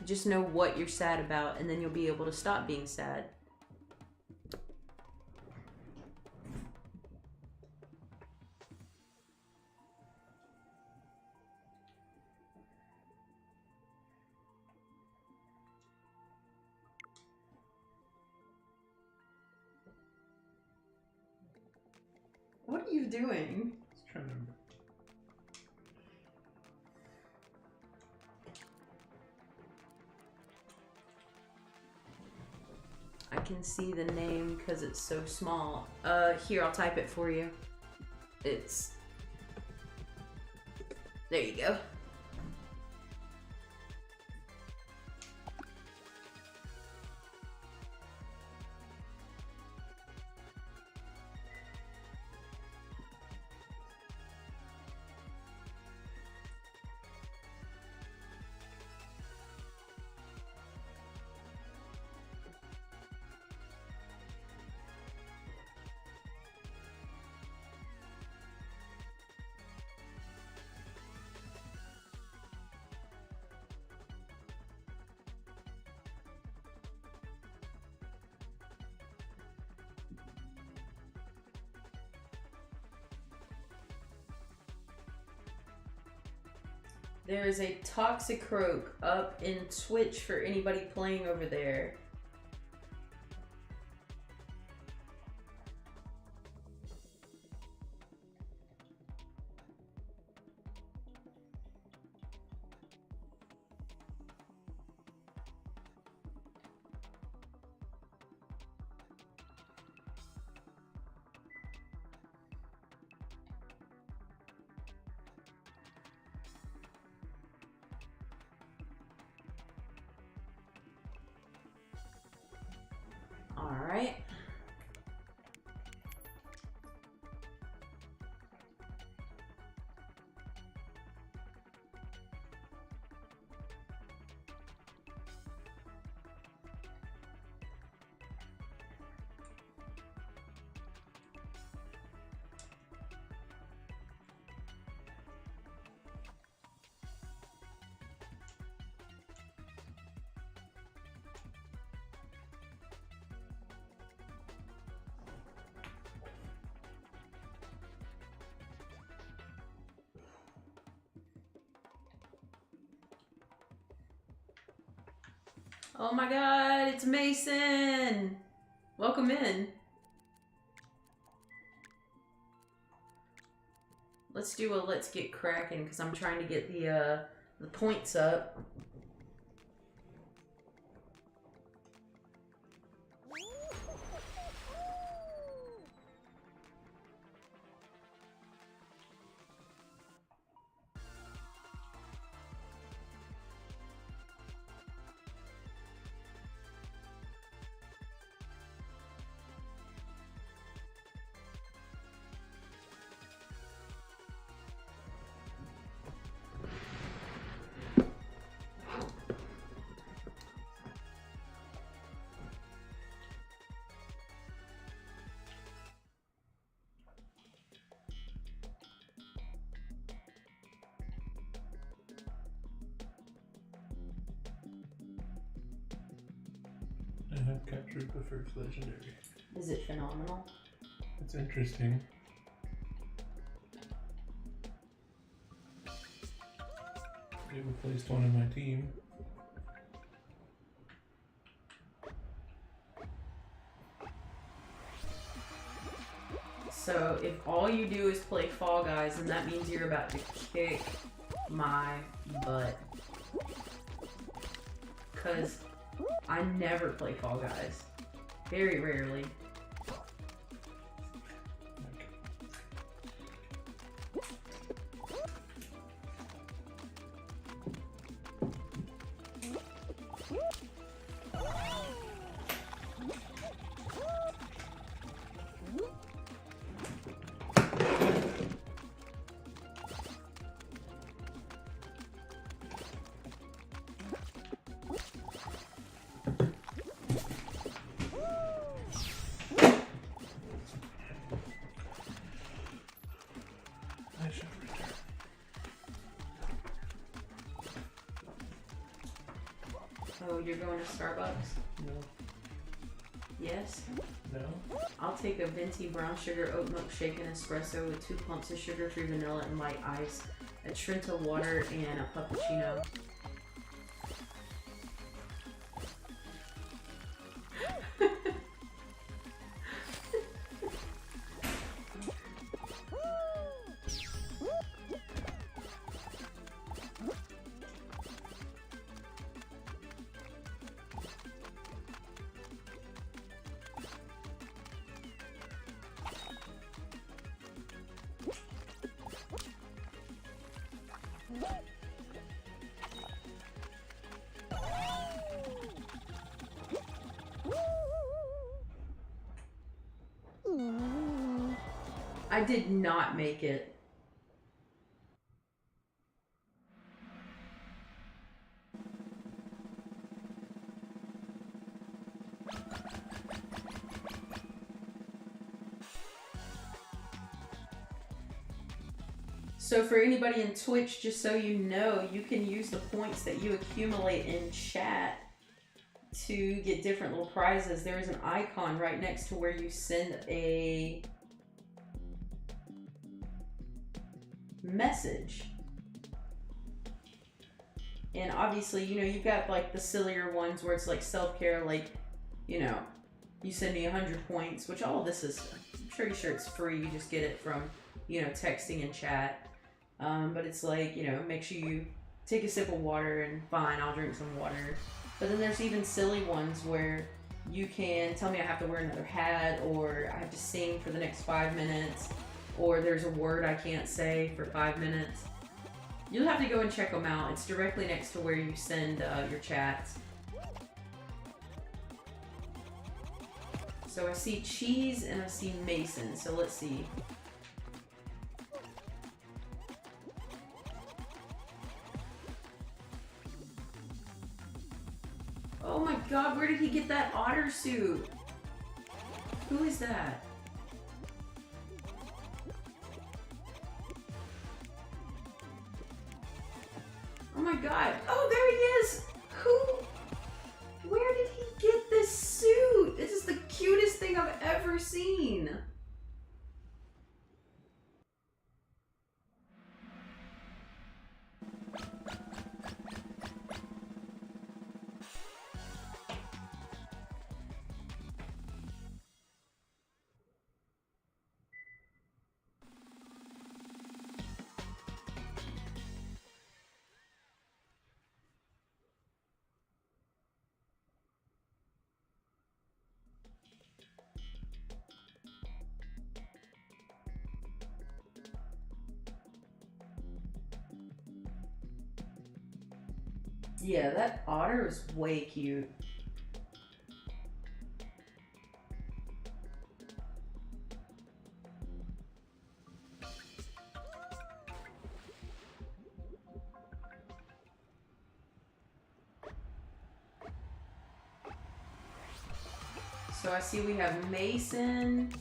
just know what you're sad about, and then you'll be able to stop being sad. What are you doing? just trying to remember. I can see the name because it's so small. Here, I'll type it for you. It's... There you go. There is a Toxic Croak up in Twitch for anybody playing over there. Alright. Oh my god, it's Mason! Welcome in. Let's do a let's get cracking because I'm trying to get the points up. I have captured the first legendary. Is it phenomenal? It's interesting. They replaced one in my team. So if all you do is play Fall Guys, then that means you're about to kick my butt. Because I never play Fall Guys. Very rarely. Oh, you're going to Starbucks? No. Yes? No? I'll take a venti brown sugar oat milk shaken espresso with 2 pumps of sugar-free vanilla and light ice, a Trenta water, and a puppuccino. I did not make it. So for anybody in Twitch, just so you know, you can use the points that you accumulate in chat to get different little prizes. There is an icon right next to where you send a message. And obviously, you know, you've got like the sillier ones where it's like self-care, like, you know, you send me 100 points, which all of this is, I'm pretty sure it's free. You just get it from, you know, texting and chat. But it's like, you know, make sure you take a sip of water and fine, I'll drink some water. But then there's even silly ones where you can tell me I have to wear another hat, or I have to sing for the next 5 minutes, or there's a word I can't say for 5 minutes. You'll have to go and check them out. It's directly next to where you send your chats. So I see Cheese and I see Mason, so let's see. Oh my god, where did he get that otter suit? Who is that? Oh my god. Oh, there he is! Who? Where did he get this suit? This is the cutest thing I've ever seen. Yeah, that otter is way cute. So I see we have Mason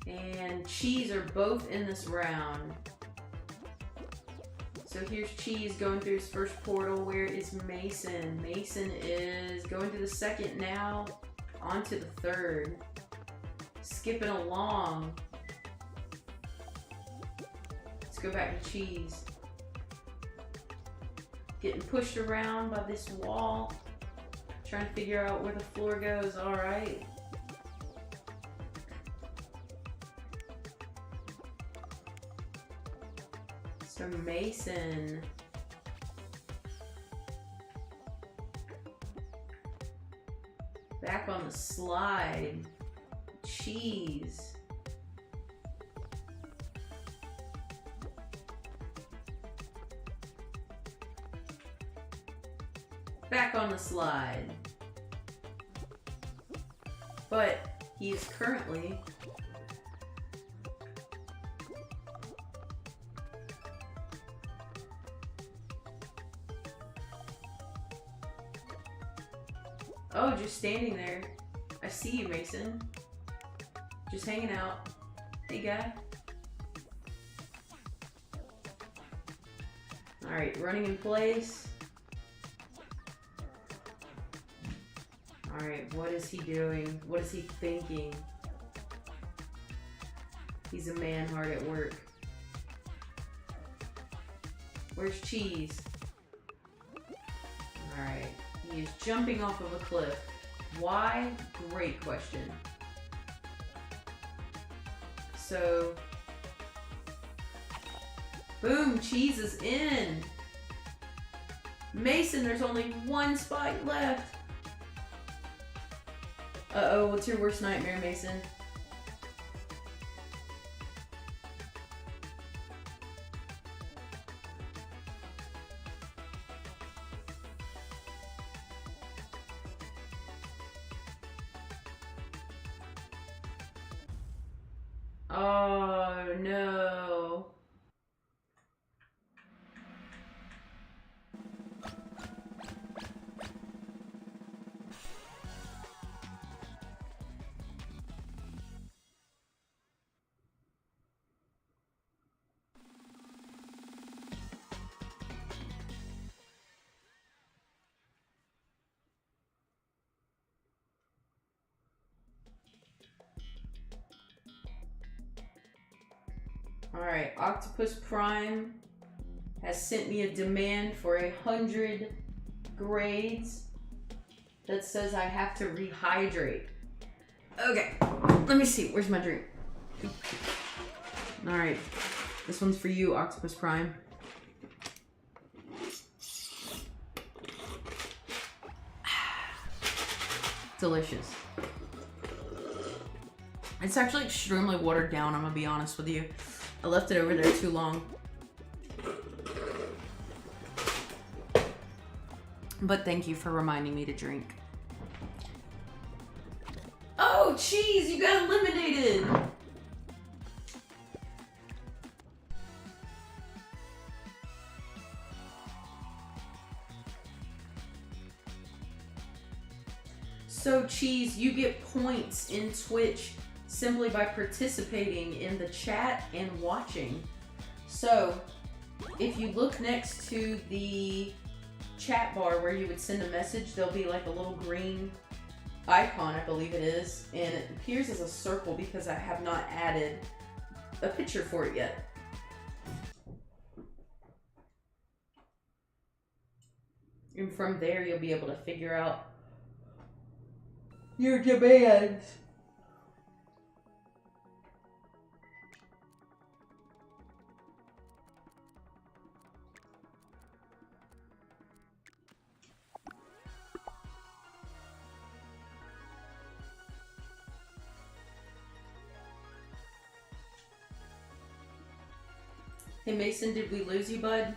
and Cheese are both in this round. So here's Cheese going through his first portal. Where is Mason? Mason is going to the second now, on to the third. Skipping along. Let's go back to Cheese. Getting pushed around by this wall. Trying to figure out where the floor goes. All right. Mr. Mason. Back on the slide. Cheese. Back on the slide. But he is currently just standing there. I see you, Mason. Just hanging out. Hey, guy. Alright, running in place. Alright, what is he doing? What is he thinking? He's a man hard at work. Where's Cheese? Alright, he is jumping off of a cliff. Why? Great question. So, boom, Cheese is in. Mason, there's only one spot left. Uh-oh, what's your worst nightmare, Mason? Oh, no. Alright, Octopus Prime has sent me a demand for 100 grades that says I have to rehydrate. Okay, let me see. Where's my drink? Alright, this one's for you, Octopus Prime. Delicious. It's actually extremely watered down, I'm gonna be honest with you. I left it over there too long. But thank you for reminding me to drink. Oh, Cheese, you got eliminated! So, Cheese, you get points in Twitch simply by participating in the chat and watching. So, if you look next to the chat bar where you would send a message, there'll be like a little green icon, I believe it is, and it appears as a circle because I have not added a picture for it yet. And from there, you'll be able to figure out your demands. Hey Mason, did we lose you, bud?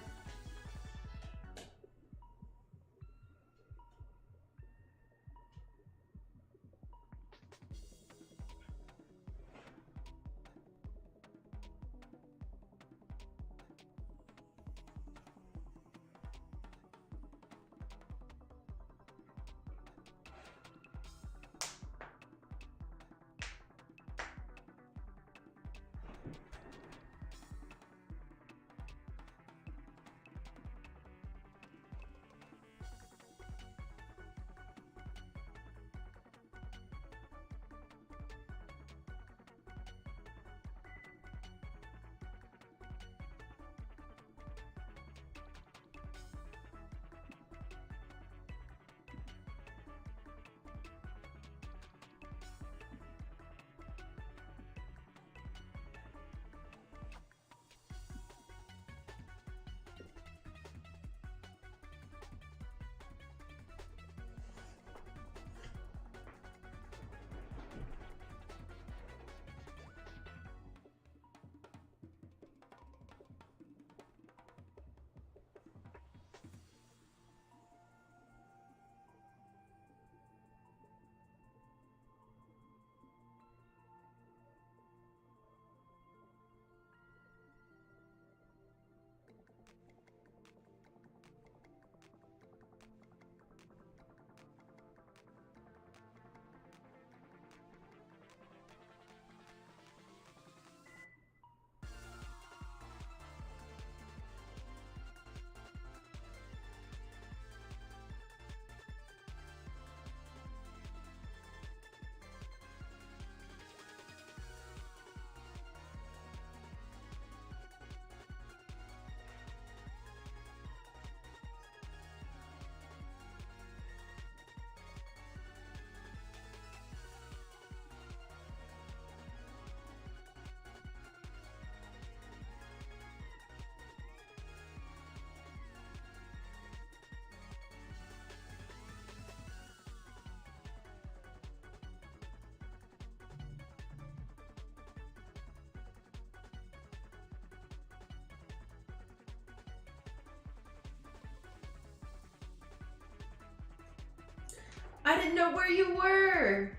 I didn't know where you were.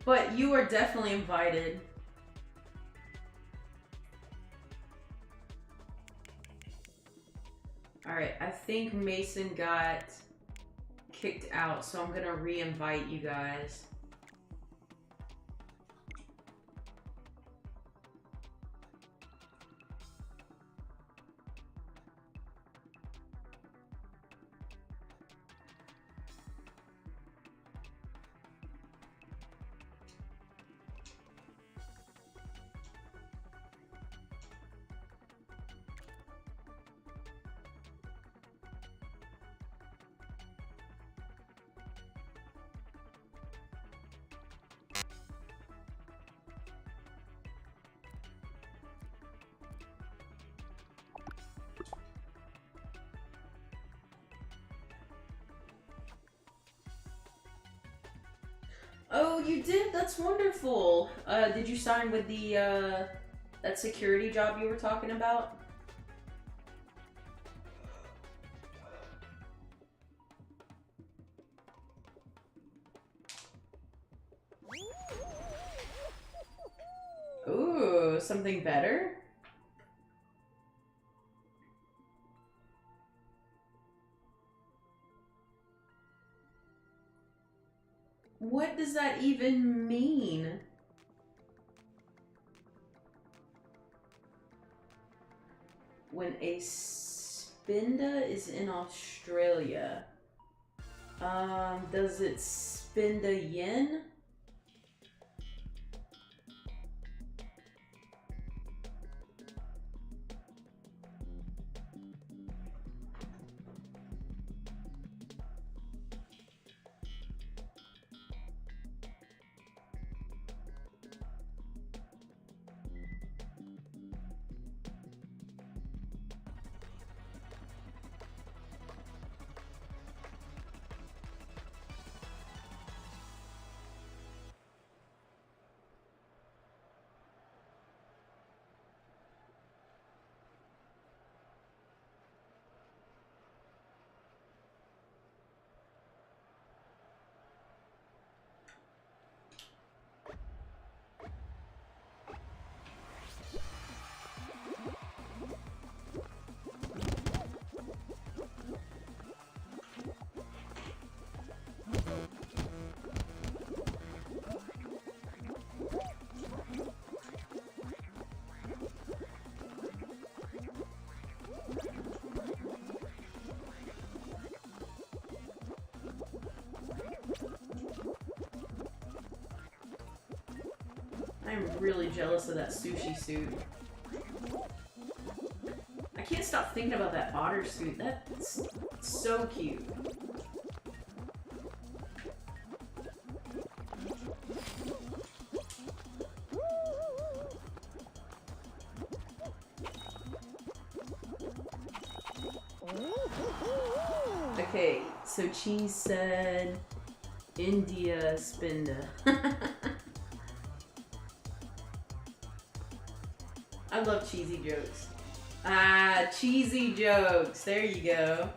But you are definitely invited. Alright, I think Mason got kicked out, so I'm gonna re-invite you guys. Oh, you did? That's wonderful. Did you sign with the, that security job you were talking about? Ooh, something better? What does that even mean? When a spinda is in Australia, does it spin a yen? I'm really jealous of that sushi suit. I can't stop thinking about that otter suit. That's so cute. Okay, so Cheese said India Spinda. I love cheesy jokes. Ah, cheesy jokes. There you go.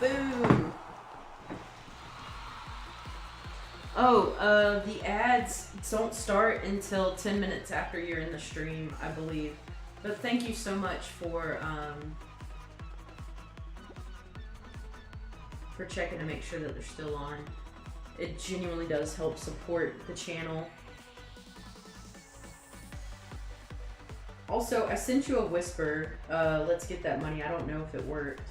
Boom. Oh, the ads don't start until 10 minutes after you're in the stream, I believe. But thank you so much for checking to make sure that they're still on. It genuinely does help support the channel. Also, I sent you a whisper. Let's get that money. I don't know if it worked.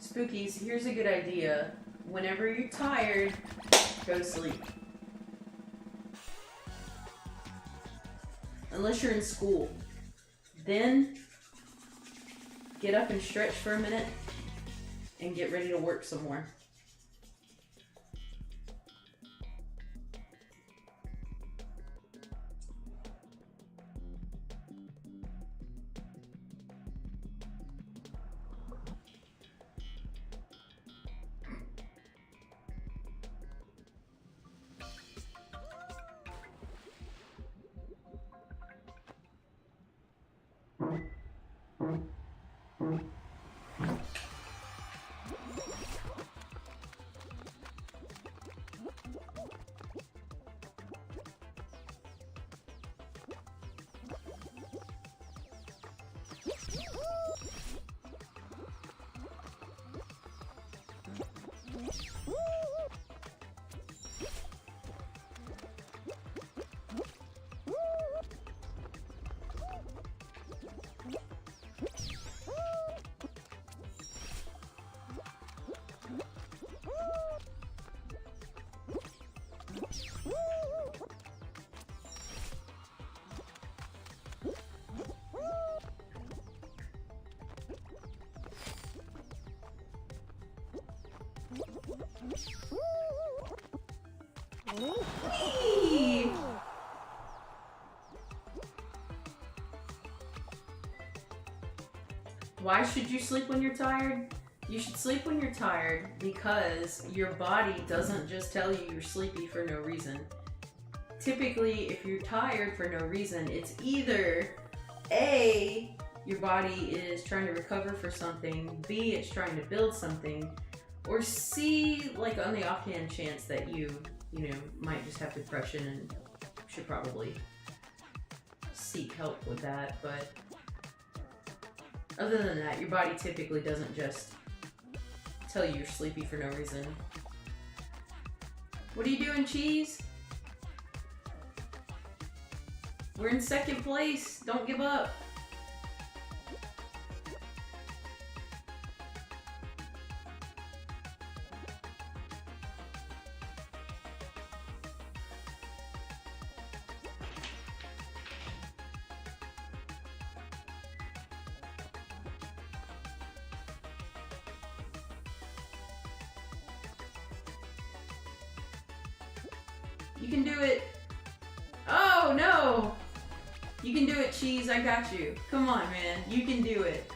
Spookies, here's a good idea. Whenever you're tired, go to sleep. Unless you're in school. Then, get up and stretch for a minute and get ready to work some more. Whee! Why should you sleep when you're tired? You should sleep when you're tired because your body doesn't just tell you you're sleepy for no reason. Typically, if you're tired for no reason, it's either A, your body is trying to recover for something, B, it's trying to build something, or C, like on the offhand chance that you might just have depression and should probably seek help with that. But other than that, your body typically doesn't just tell you you're sleepy for no reason. What are you doing, Cheese? We're in second place. Don't give up. You can do it. Oh, no. You can do it, Cheese. I got you. Come on, man. You can do it.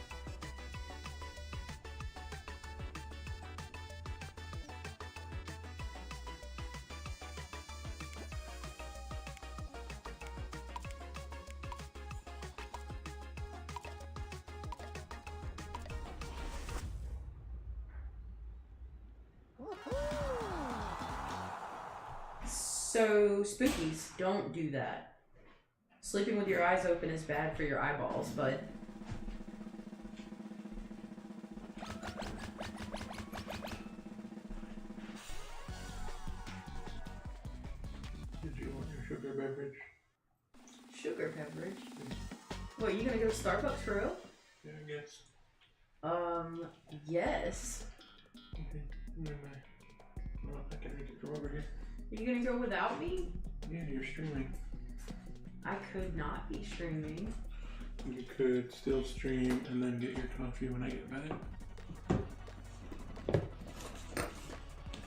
So, Spookies, don't do that. Sleeping with your eyes open is bad for your eyeballs, but... Did you want your sugar beverage? Sugar beverage? What, you gonna go to Starbucks for real? Yeah, I guess. Yes. Okay, never mind. Well, I can make it from over here. Are you gonna go without me? Yeah, you're streaming. I could not be streaming. You could still stream and then get your coffee when I get back.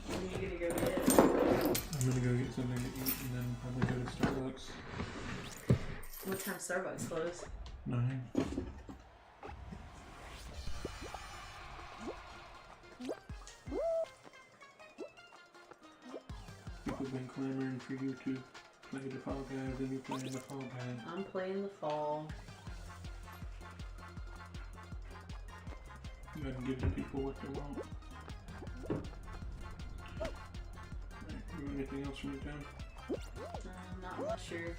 What are you gonna go get? I'm gonna go get something to eat and then probably go to Starbucks. What time Starbucks close? 9. People have been clamoring for you to play the Fall Guys, and you playing the Fall Guys. I'm playing the fall. You gotta give the people what they want. Right, you want anything else from the town? Not unless you're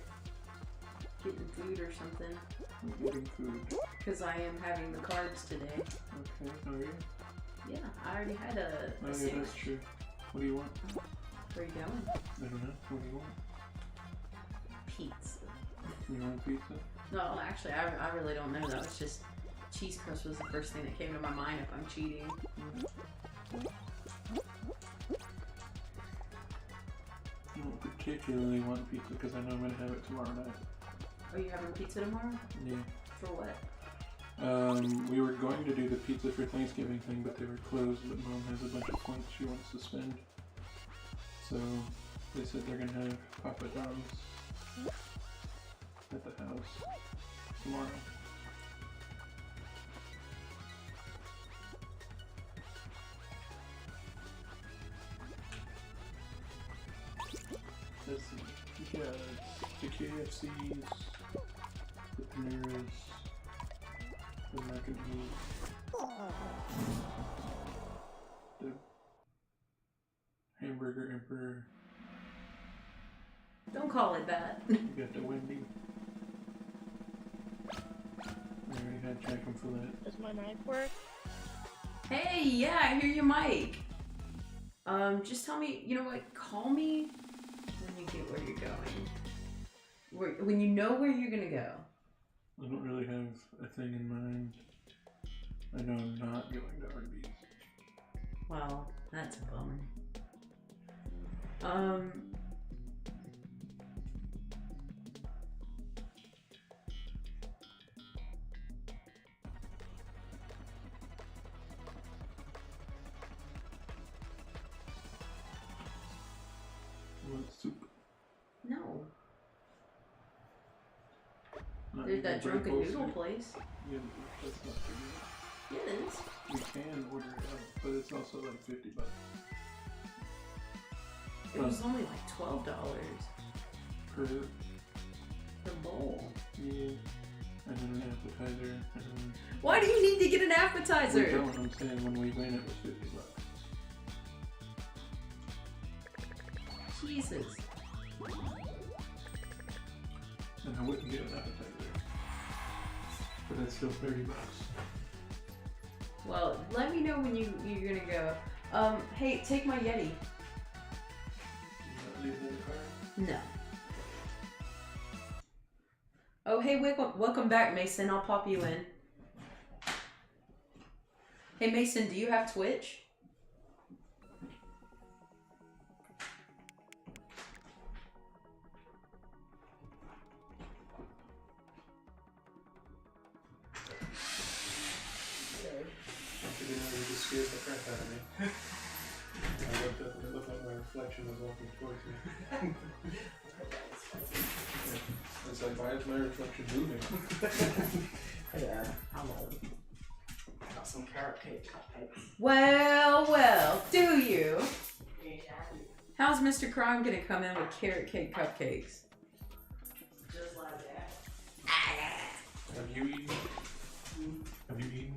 getting food or something. I'm getting food. Because I am having the cards today. Okay, oh yeah? Yeah, I already had a Oh yeah, sandwich. that's true. What do you want? Where are you going? I don't know. What do you want? Pizza. You want pizza? No, actually, I really don't know. That was just cheese crust was the first thing that came to my mind if I'm cheating. I don't particularly want pizza because I know I'm going to have it tomorrow night. Are you having pizza tomorrow? Yeah. For what? We were going to do the pizza for Thanksgiving thing, but they were closed, but Mom has a bunch of points she wants to spend. So they said they're going to have Papa John's at the house tomorrow. Let's see. Yeah, the KFC's, the Panera's, the mac and cheese, the Hamburger Emperor. Don't call it that. You got the Wendy. I already had Jack and Fillet. Does my mic work? Hey, yeah, I hear your mic. Just tell me, you know what, call me when you get where you're going. When you know where you're gonna go. I don't really have a thing in mind. I know I'm not going to Arby's. Well, that's a bummer. You want soup? No. Not There's even that drunken breakfast noodle soup? place. Yeah, but that's not too good. Yeah, it is. You can order it out, but it's also like $50. It was only like $12 Per, per bowl. yeah, and then an appetizer, and then... Why do you need to get an We appetizer? don't, I'm saying when we went it was $50. Jesus. And I wouldn't get an appetizer. But that's still $30. Well, let me know when you're gonna go. Hey, take my Yeti. You not leave it in the car? No. Oh, hey, welcome back, Mason. I'll pop you in. Hey, Mason, do you have Twitch? You know, you just scared the crap out of me. I looked up and it looked like my reflection was walking towards me. It's like, why is my reflection moving? Yeah, I'm old. Got some carrot cake cupcakes. Well, do you? Yeah. How's Mr. Crime gonna come in with carrot cake cupcakes? Just like that. Have you eaten? Have you eaten?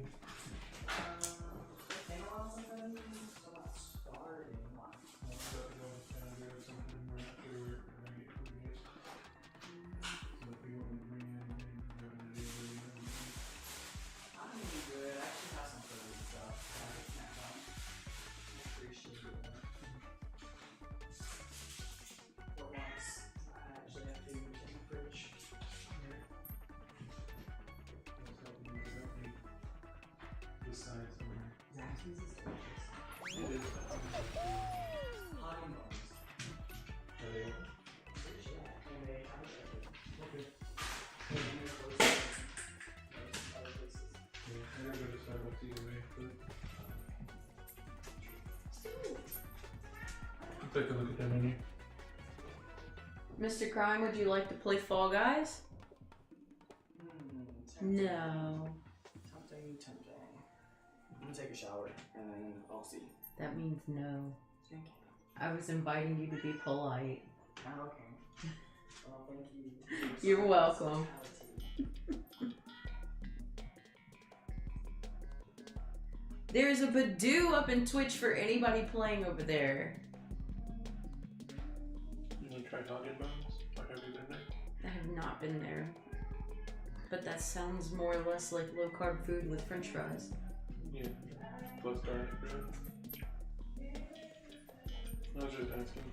Besides, it is. Are they open? Yeah, I gotta go to Starbucks either way, but take a look at that menu. Mr. Crime, would you like to play Fall Guys? No. Tempting. I'm gonna take a shower and then I'll see. That means no. Okay. I was inviting you to be polite. Oh, okay. Well, thank you. You're welcome. There's a Badoo up in Twitch for anybody playing over there. You tried Haagen Bones? Or have you been there? I have not been there. But that sounds more or less like low carb food with french fries. Yeah. Plus garlic bread. I was just asking.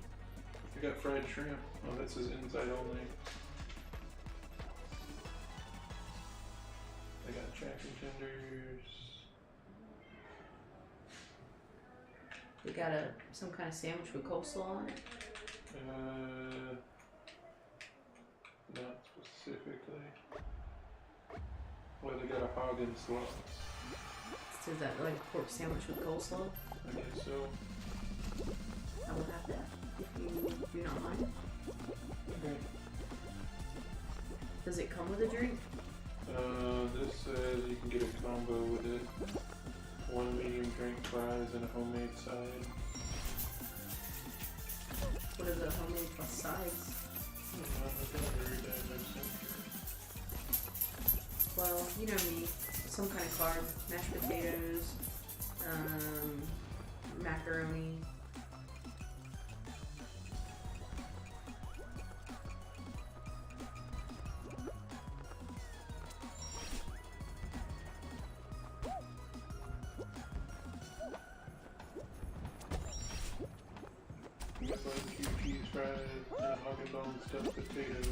I got fried shrimp. Oh, this is inside only. I got jack and tenders. We got some kind of sandwich with coleslaw on it. Not specifically. Well, they got a Haagen slaw. So is that like a pork sandwich with coleslaw? I guess so. I will have that if you do not mind. Okay. Does it come with a drink? This says you can get a combo with it. 1 medium drink, fries, and a homemade side. What are the homemade plus sides? Well, you know me. Some kind of carb, mashed potatoes, macaroni. Cheese fries and a Haagen Bones stuffed potato.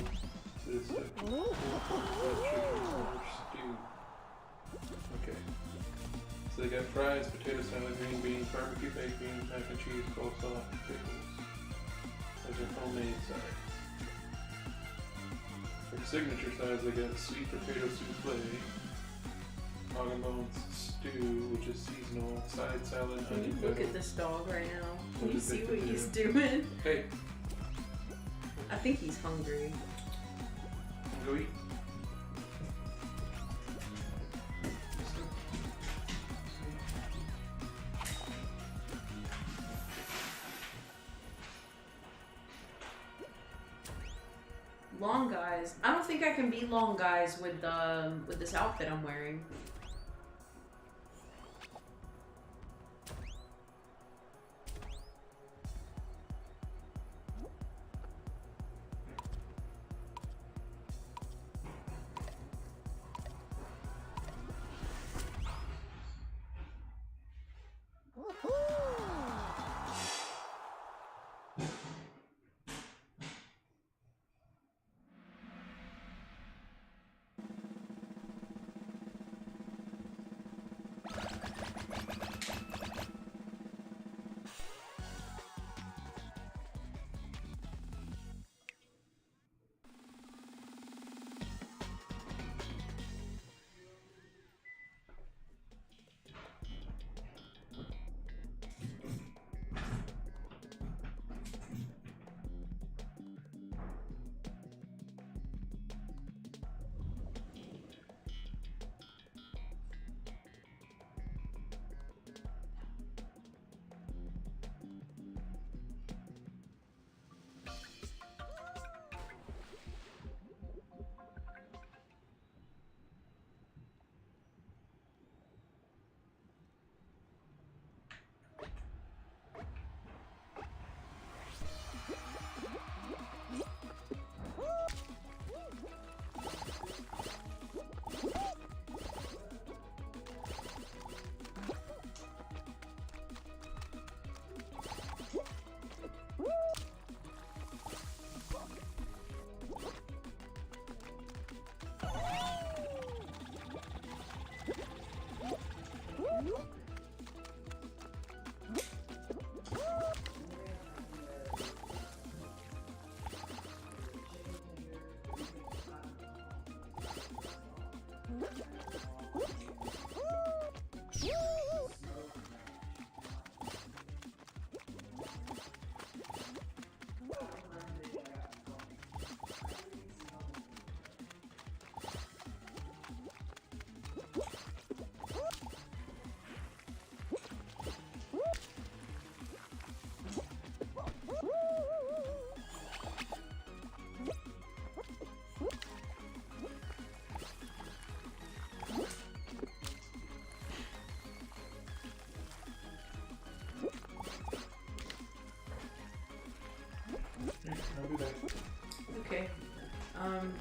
This is chicken stew. Okay. So they got fries, potato salad, green beans, barbecue baked beans, mac and cheese, coleslaw, and pickles. Those are homemade sides. For the signature sides, they got sweet potato souffle, Haagen Bones stew, which is seasonal, side salad, Can honey you look at this dog right now? Can you What is see it what to he's do? doing? Hey, I think he's hungry. go eat. Long guys. I don't think I can be long guys with this outfit I'm wearing.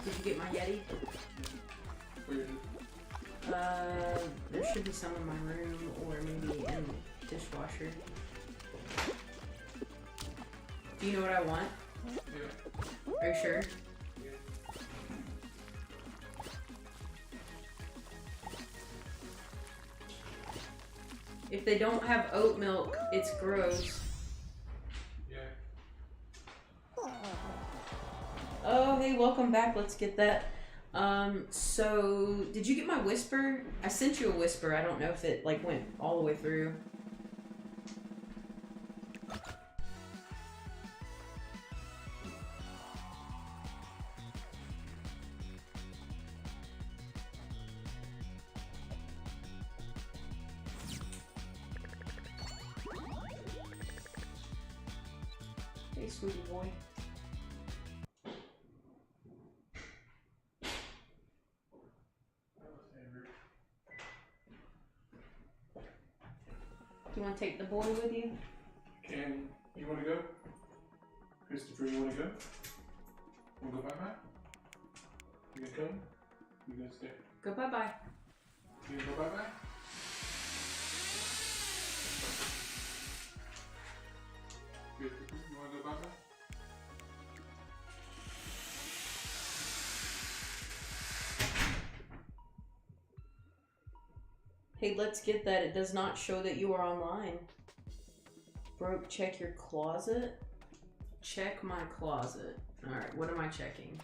Did you get my Yeti? Where is it? There should be some in my room or maybe in the dishwasher. Do you know what I want? Yeah. Are you sure? Yeah. If they don't have oat milk, it's gross. Yeah. Oh, hey, welcome back. Let's get that. So did you get my whisper? I sent you a whisper. I don't know if it like went all the way through. Hey, sweetie boy. Do you want to take the boy with you? Can you want to go? Christopher, you want to go? Want to go bye-bye? You gonna come? You gonna stay? Go bye-bye. You gonna go bye-bye? Christopher, you want to go bye-bye? Hey, let's get that. It does not show that you are online. Broke, check your closet. Check my closet. Alright, what am I checking?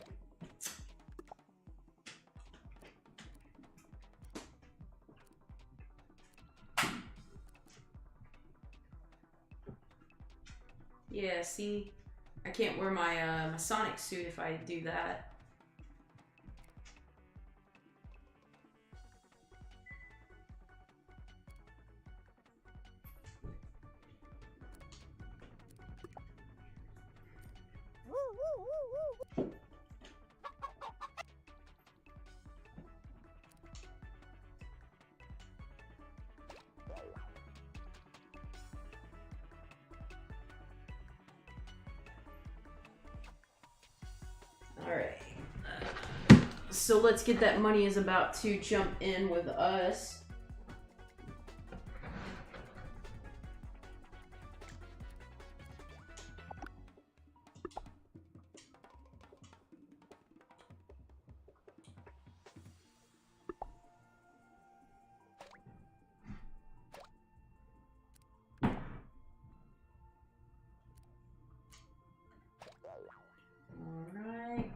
Yeah, see? I can't wear my, my Sonic suit if I do that. Alright. So let's get that money is about to jump in with us. Alright.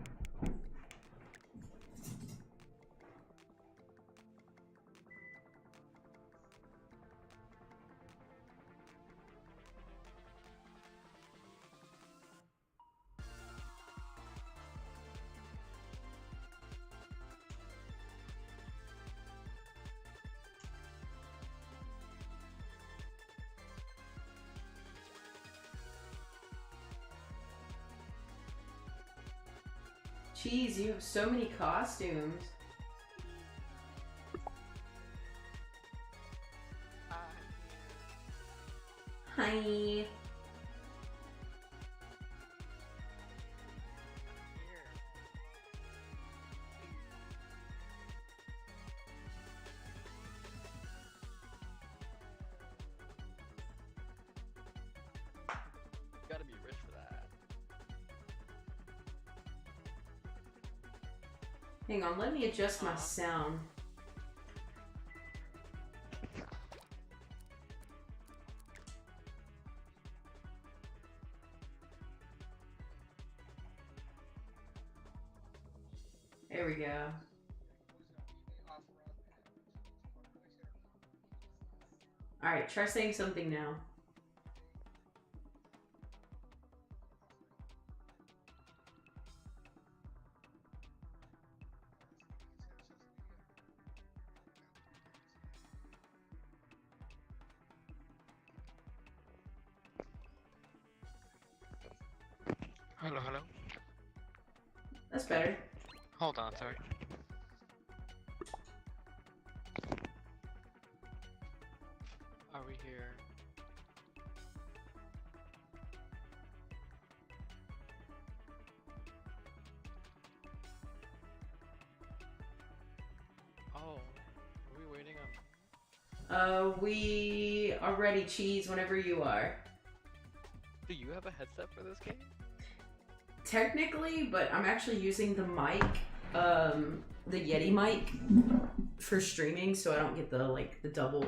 Jeez, you have so many costumes. Hi. Gotta be rich for that. Hang on, let me adjust my sound. There we go. Alright, try saying something now. Hello, hello. That's better. Hold on, sorry. Are we here? Oh, are we waiting on? We are ready, Cheese, whenever you are. Do you have a headset for this game? Technically, but I'm actually using the mic, the Yeti mic for streaming, so I don't get the double.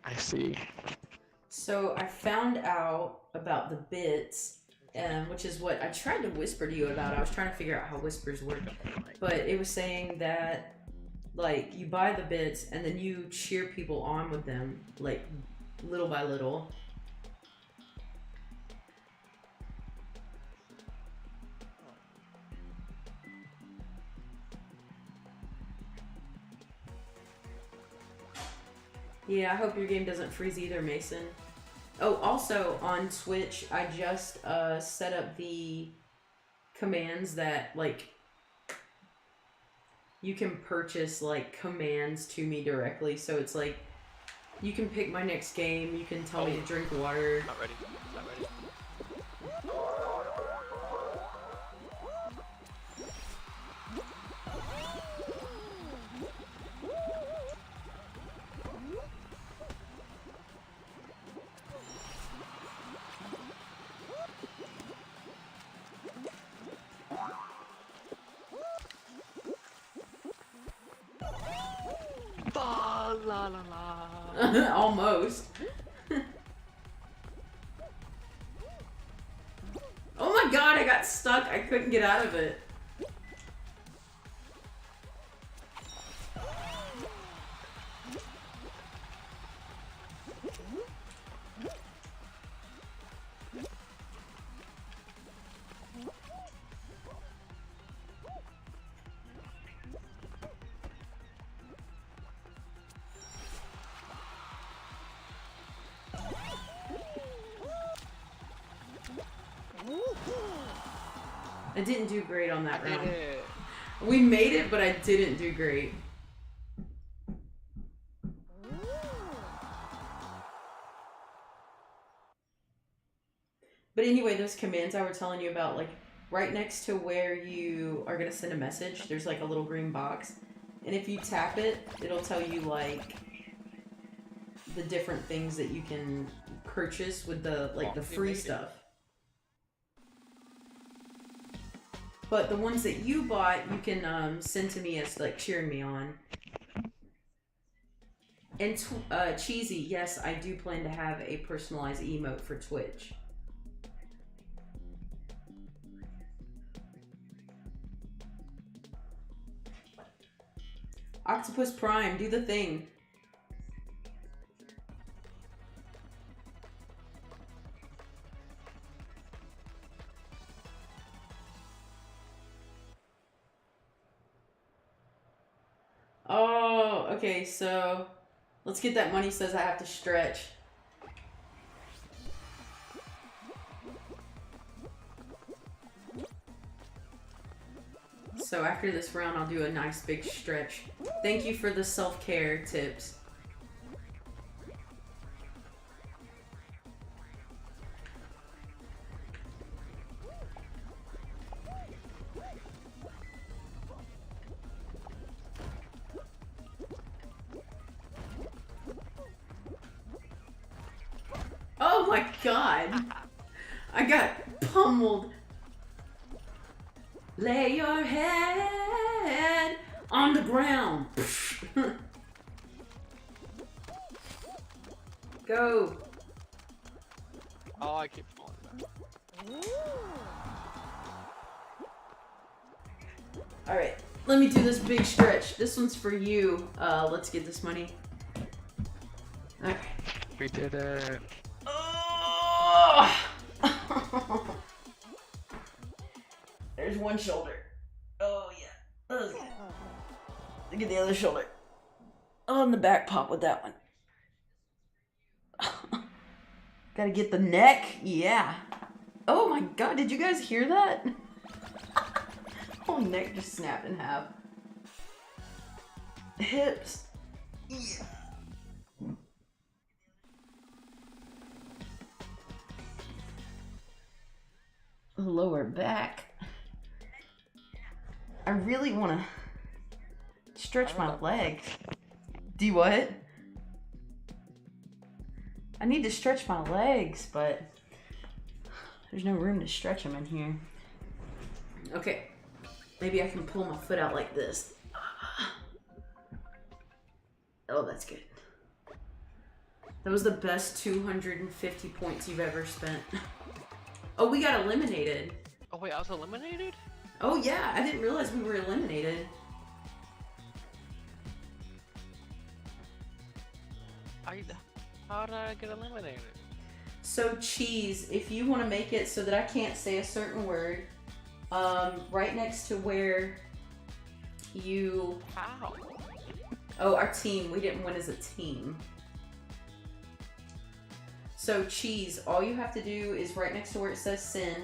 I see. So I found out about the bits, which is what I tried to whisper to you about. I was trying to figure out how whispers work, but it was saying that like you buy the bits and then you cheer people on with them, like little by little. Yeah, I hope your game doesn't freeze either, Mason. Oh, also on Twitch, I just set up the commands that like you can purchase like commands to me directly. So it's like you can pick my next game, you can tell me to drink water. Not ready. Not ready. La la la. Almost. Oh my god, I got stuck. I couldn't get out of it. I didn't do great on that round. We made it, but I didn't do great. But anyway, those commands I was telling you about, like, right next to where you are going to send a message, there's, like, a little green box. And if you tap it, it'll tell you, like, the different things that you can purchase with the, like, the free stuff. But the ones that you bought, you can send to me as, like, cheering me on. And Cheesy, yes, I do plan to have a personalized emote for Twitch. Octopus Prime, do the thing. Oh, okay, so let's get that money says I have to stretch. So after this round, I'll do a nice big stretch. Thank you for the self-care tips. Oh my god! I got pummeled. Lay your head on the ground. Go. Oh, I keep falling back. Alright, let me do this big stretch. This one's for you. Let's get this money. Okay. We did it. Oh! There's one shoulder. Oh yeah. Look at the other shoulder. On the back pop with that one. Gotta get the neck. Yeah. Oh my god, did you guys hear that? whole neck just snapped in half. Hips. Yeah. Lower back. I really want to stretch my legs. Do you what? I need to stretch my legs, but there's no room to stretch them in here. Okay, maybe I can pull my foot out like this. Oh, that's good. That was the best 250 points you've ever spent. Oh, we got eliminated. Oh wait, I was eliminated? Oh yeah, I didn't realize we were eliminated. How did I get eliminated? So Cheese, if you want to make it so that I can't say a certain word, right next to where you... How? Oh, our team. We didn't win as a team. So Cheese, all you have to do is right next to where it says send,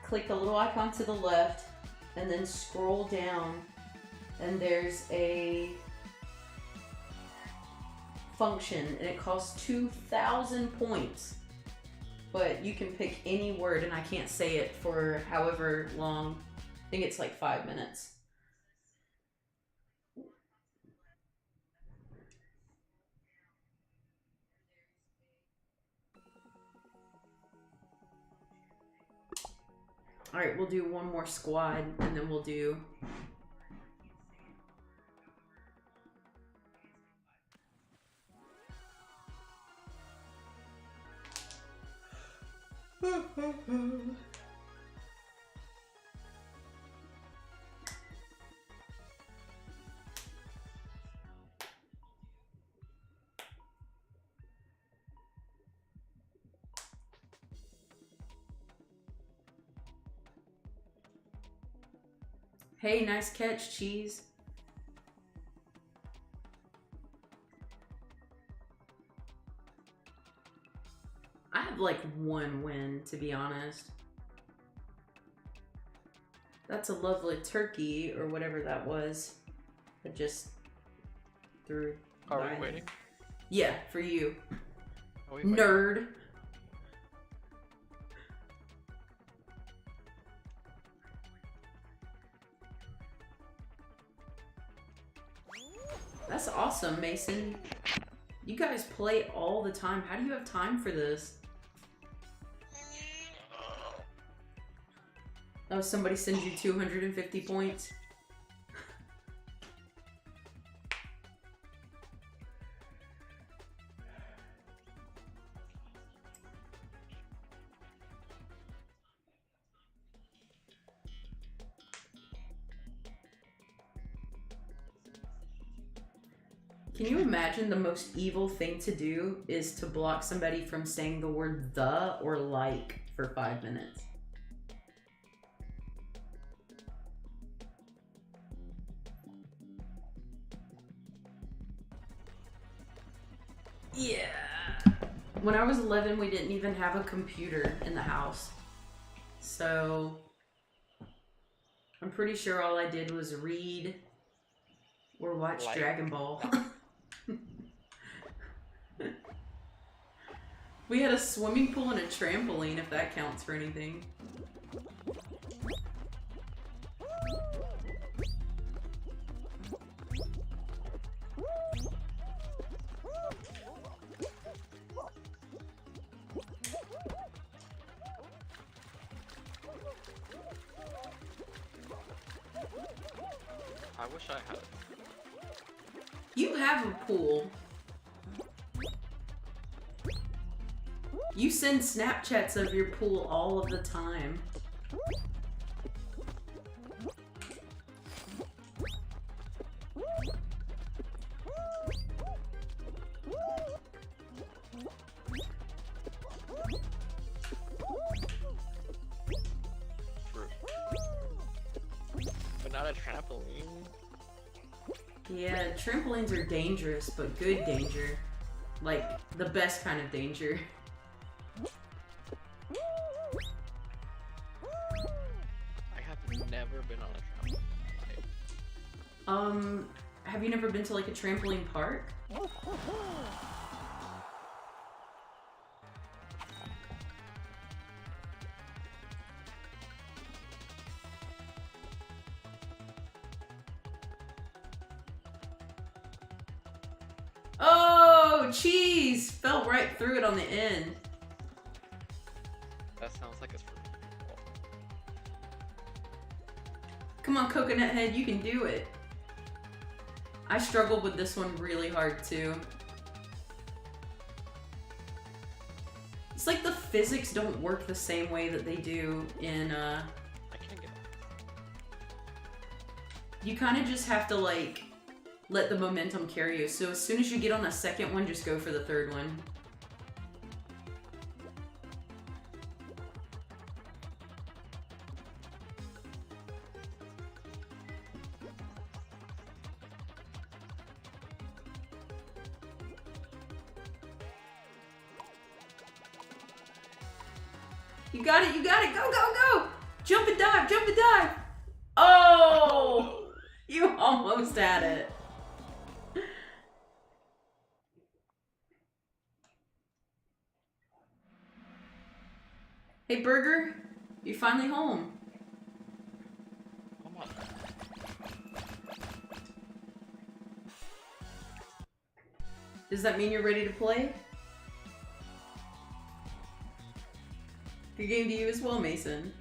click the little icon to the left, and then scroll down, and there's a function, and it costs 2,000 points. But you can pick any word, and I can't say it for however long. I think it's like 5 minutes. All right, we'll do one more squad, and then we'll do... Hey, nice catch, Cheese. I have like one win, to be honest. That's a lovely turkey, or whatever that was. I just threw. Are we waiting? Yeah, for you. Are we waiting? Nerd. That's awesome, Mason. You guys play all the time. How do you have time for this? Oh, somebody sends you 250 points. Can you imagine the most evil thing to do is to block somebody from saying the word the or like for 5 minutes? Yeah. When I was 11, we didn't even have a computer in the house. So I'm pretty sure all I did was read or watch Dragon Ball. We had a swimming pool and a trampoline, if that counts for anything. I wish I had. You have a pool. You send Snapchats of your pool all of the time. True. But not a trampoline. Yeah, trampolines are dangerous, but good danger. Like, the best kind of danger. I have never been on a Have you never been to like a trampoline park? Oh, cheese! Fell right through it on the end. That sounds like it's for Come on, Coconut Head, you can do it. I struggled with this one really hard too. It's like the physics don't work the same way that they do in, I can't get it. You kind of just have to like let the momentum carry you. So as soon as you get on a second one, just go for the third one. You got it, you got it. Go, go, go. Jump and dive, jump and dive. Oh, you almost had it. Hey, Burger, you're finally home. Come on. Does that mean you're ready to play? Good game to you as well, Mason.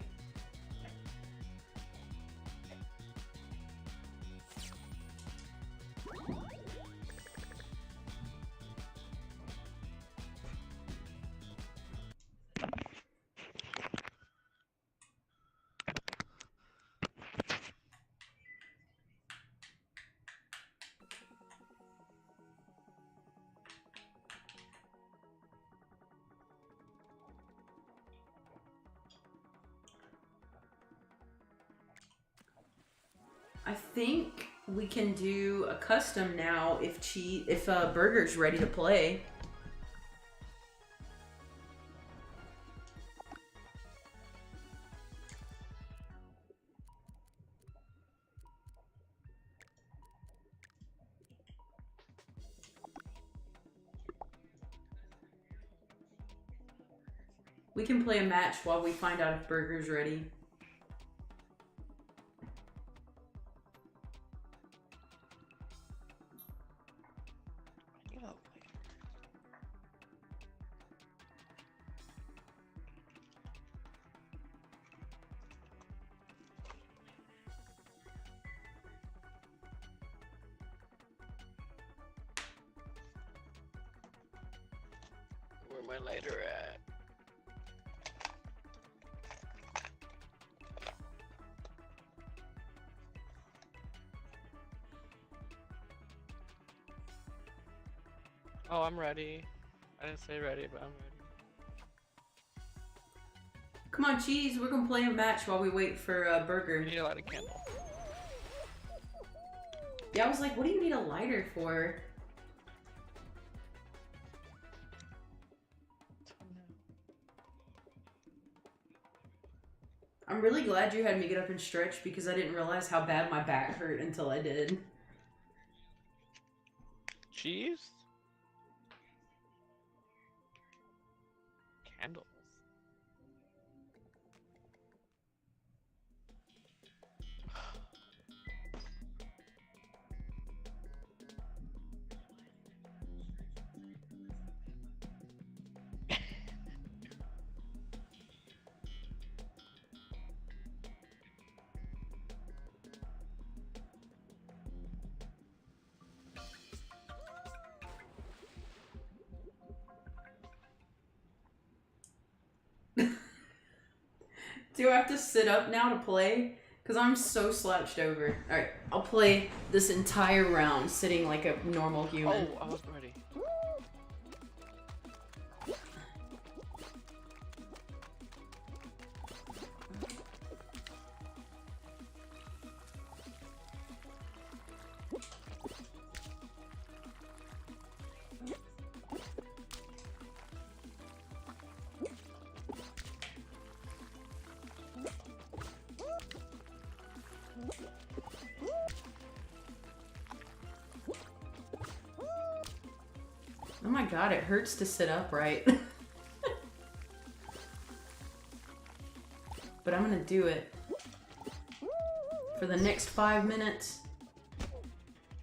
I think we can do a custom now if Burger's ready to play. We can play a match while we find out if Burger's ready. Where my lighter at? Oh, I'm ready. I didn't say ready, but I'm ready. Come on, Cheese, we're gonna play a match while we wait for Burger. You need a light a candle. Yeah, I was like, what do you need a lighter for? I'm really glad you had me get up and stretch because I didn't realize how bad my back hurt until I did. Cheese? Candles. Do I have to sit up now to play? Because I'm so slouched over. Alright, I'll play this entire round sitting like a normal human. Oh, I was ready. god, it hurts to sit upright. But I'm gonna do it. For the next 5 minutes,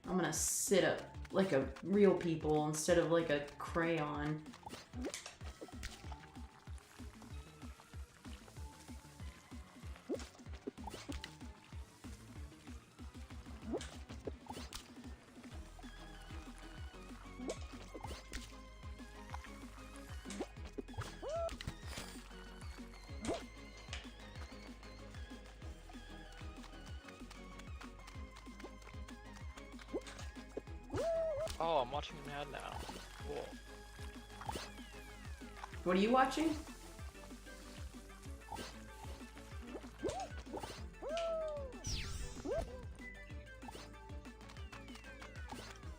I'm gonna sit up like a real people instead of like a crayon. Oh, I'm watching an ad now. Cool. What are you watching?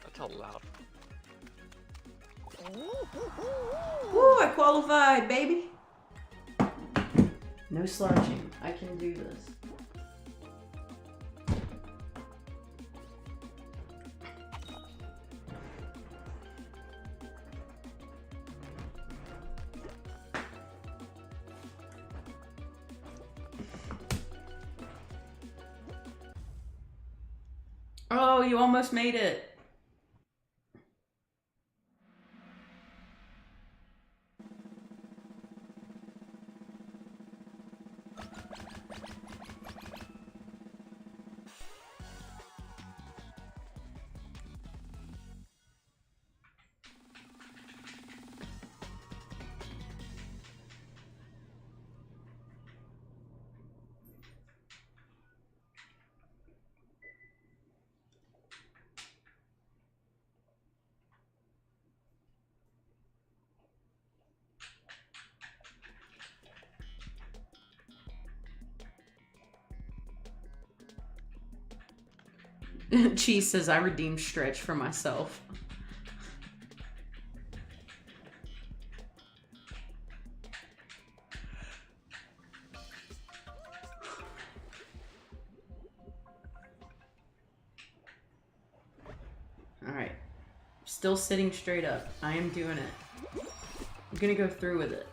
That's all loud. Woo, I qualified, baby! No slouching. I can do this. Oh, you almost made it. Cheese says I redeemed stretch for myself. Alright. Still sitting straight up. I am doing it. I'm gonna go through with it.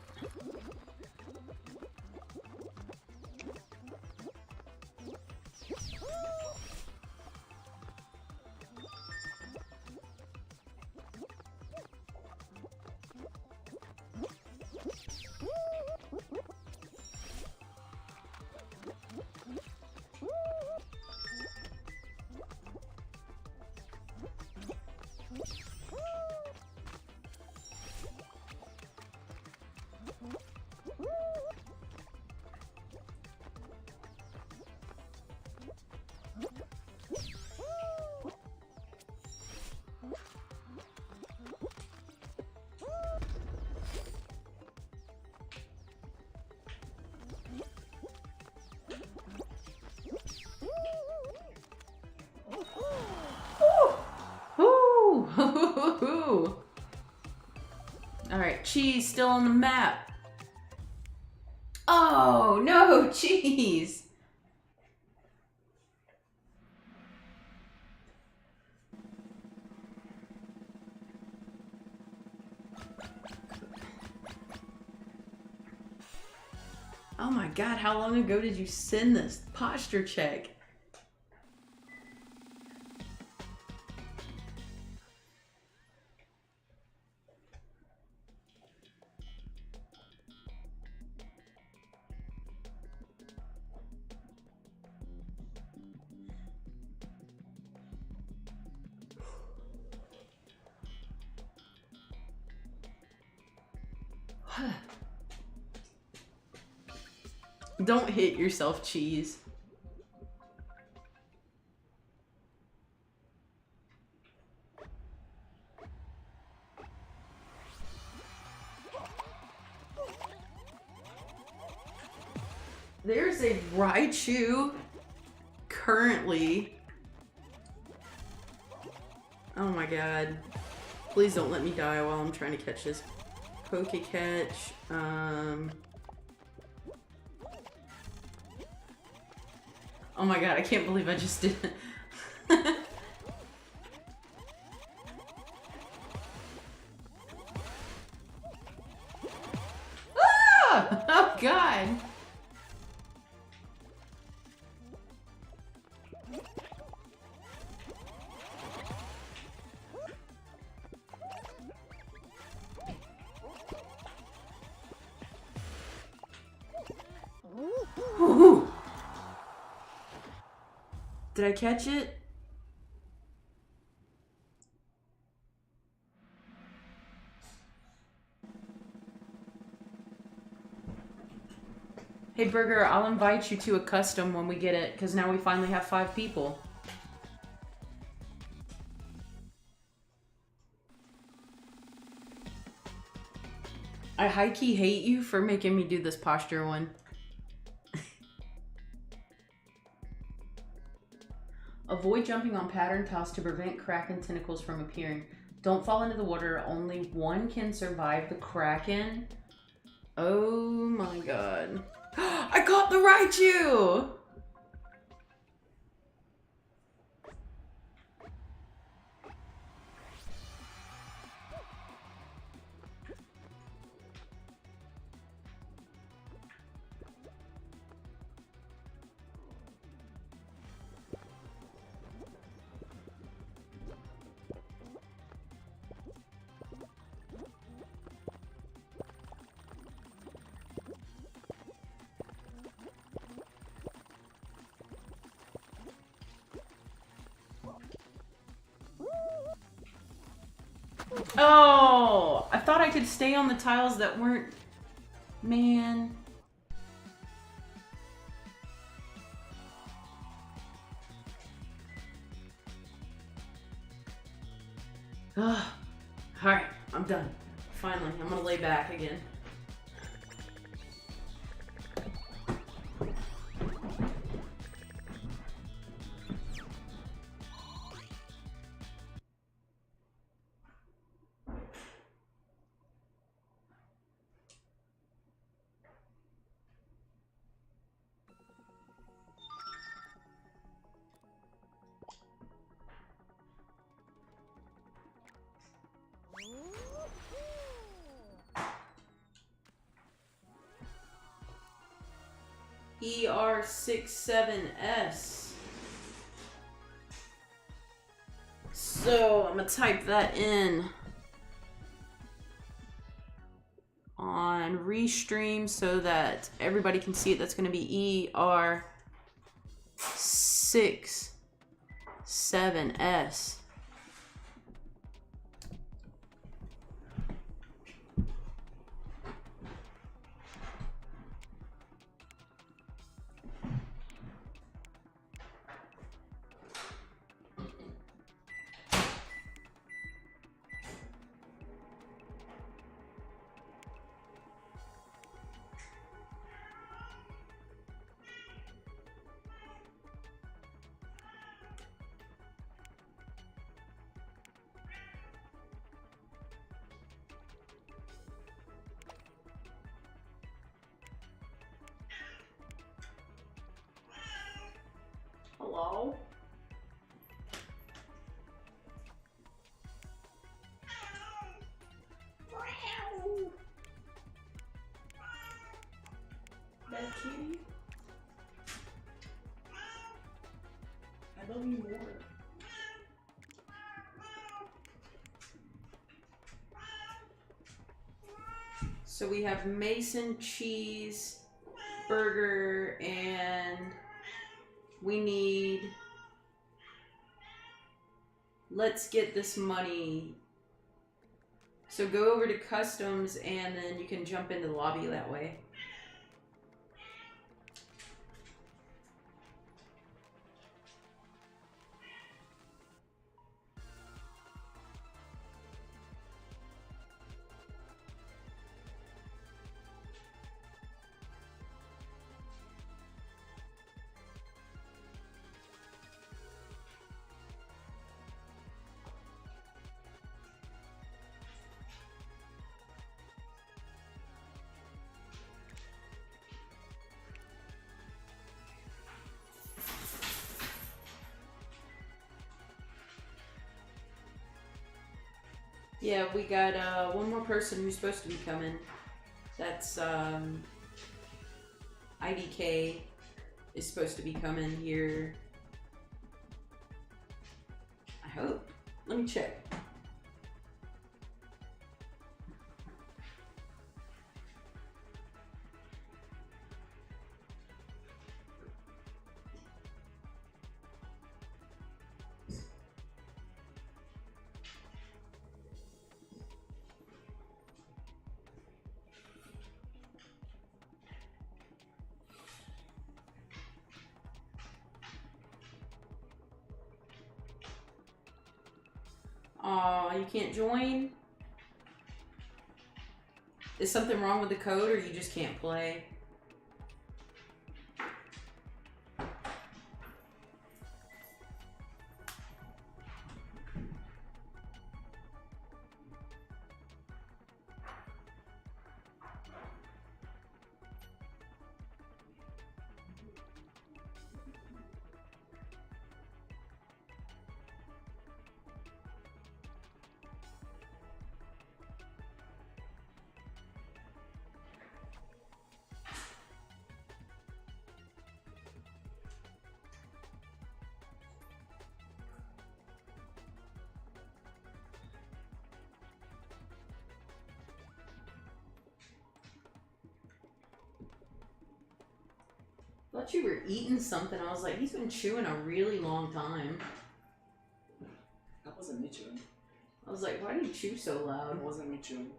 Alright, cheese still on the map. Oh, no, cheese. Oh my god, how long ago did you send this posture check? Don't hit yourself, cheese. There's a Raichu currently. Oh my god. Please don't let me die while I'm trying to catch this Pokecatch. Oh my god, I can't believe I just did it. god! Whew. Did I catch it? Hey Burger, I'll invite you to a custom when we get it, because now we finally have 5 people. I high-key hate you for making me do this posture one. Avoid jumping on pattern tiles to prevent Kraken tentacles from appearing. Don't fall into the water. Only one can survive the Kraken. Oh my god. I caught the Raichu! Oh, I thought I could stay on the tiles that weren't... Man. Alright, I'm done. Finally, I'm gonna lay back again. ER67S. So I'm gonna type that in on restream so that everybody can see it. That's gonna be ER67S. Hello? That kitty? I love you more. So we have Mason, cheese, burger, and we need... Let's get this money. So go over to customs and then you can jump into the lobby that way. Yeah, we got one more person who's supposed to be coming. That's IDK is supposed to be coming here. I hope. Let me check. Aw, you can't join? Is something wrong with the code or you just can't play? I thought you were eating something. I was like, he's been chewing a really long time. That wasn't me chewing. I was like, why do you chew so That loud? wasn't me chewing.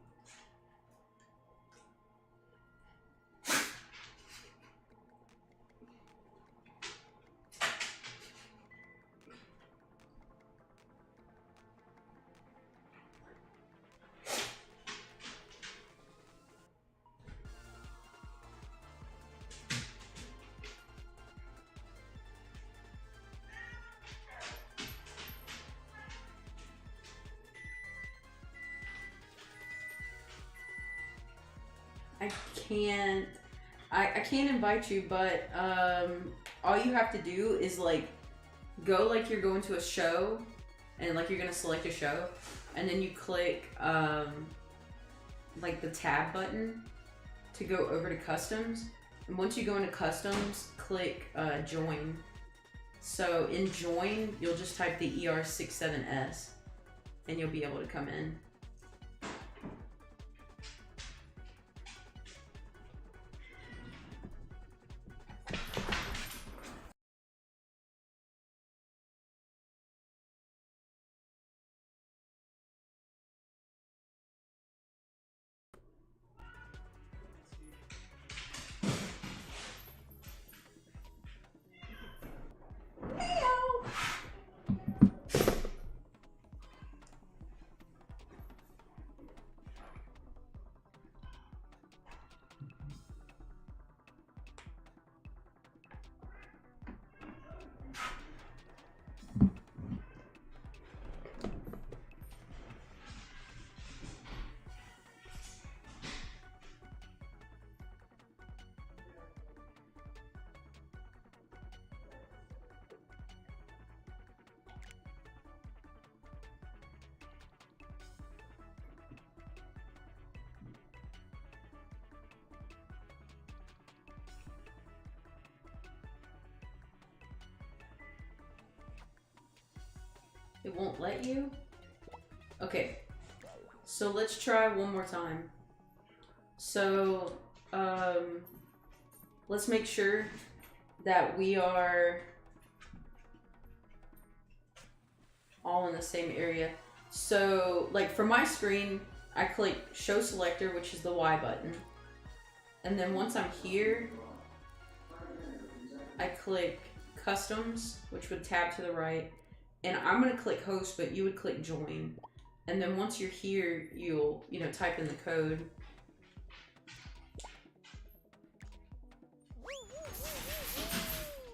I can't invite you, but all you have to do is like go like you're going to a show and like you're gonna select a show and then you click like the tab button to go over to customs, and once you go into customs click join. So in join you'll just type the ER67S and you'll be able to come in. It won't let you? Okay. So let's try one more time. So, let's make sure that we are all in the same area. So, like for my screen, I click show selector, which is the Y button. And then once I'm here, I click customs, which would tab to the right. And I'm gonna click host, but you would click join. And then once you're here, you'll, type in the code.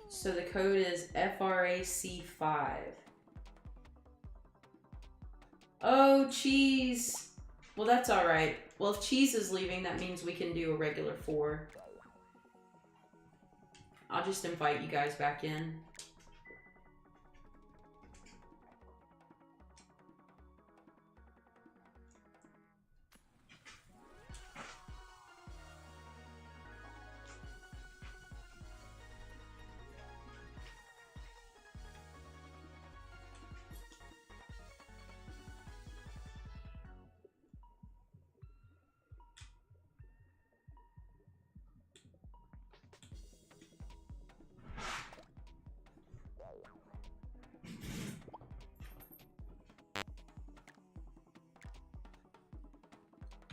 So the code is FRAC5. Oh, Cheese. Well, that's all right. Well, if Cheese is leaving, that means we can do a regular 4. I'll just invite you guys back in.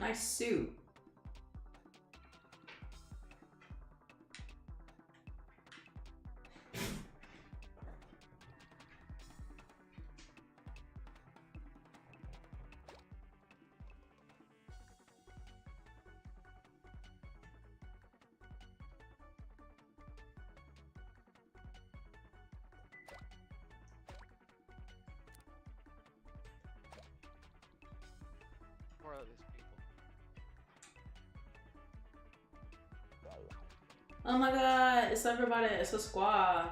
Nice suit. More of these people. Oh my god, it's everybody, it's a squad.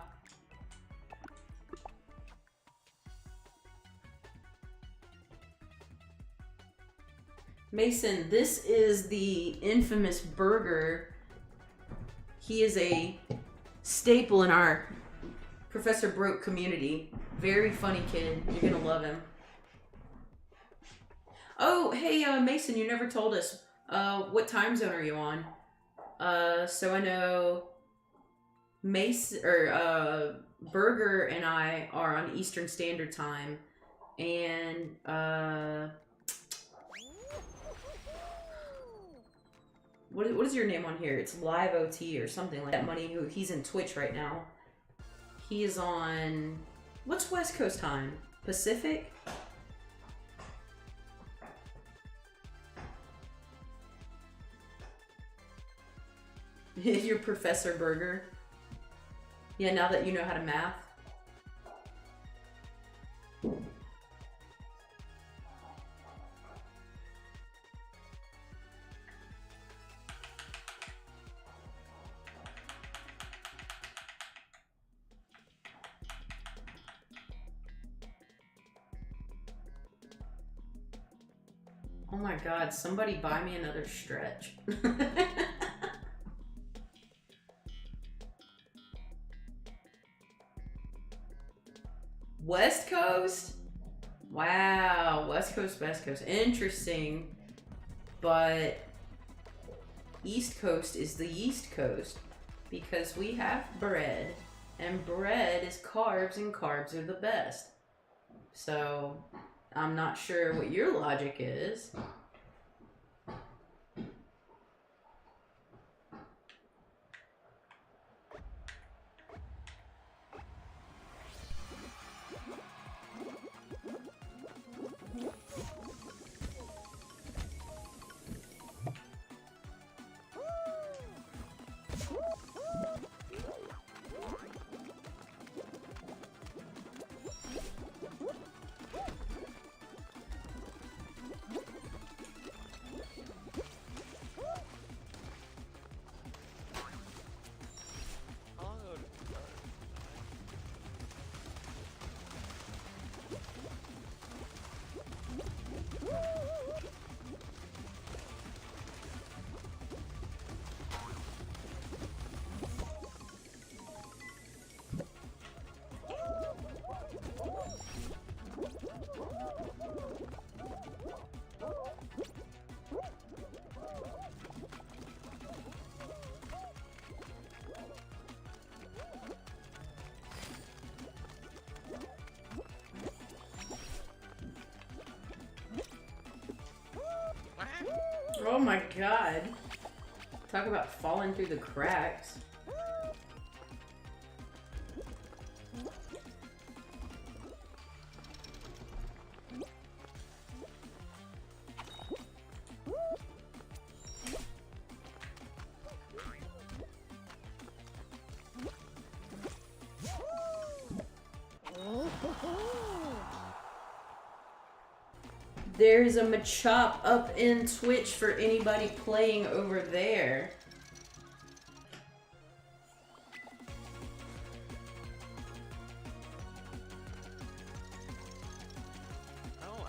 Mason, this is the infamous Burger. He is a staple in our Professor Broke community. Very funny kid. You're gonna love him. Oh, hey, Mason, you never told us. What time zone are you on? So I know Mason or Burger and I are on Eastern Standard Time, and what is your name on here? It's Live OT or something like that. Money, who he's in Twitch right now. He is on what's West Coast time? Pacific? You're Professor Burger. Yeah, now that you know how to math. Oh my god, somebody buy me another stretch. West Coast? Wow, West Coast, West Coast. Interesting. But East Coast is the East Coast because we have bread, and bread is carbs, and carbs are the best. So I'm not sure what your logic is. How long ago did we start? Oh my god. Talk about falling through the cracks. There's a Machop up in Twitch for anybody playing over there. Oh,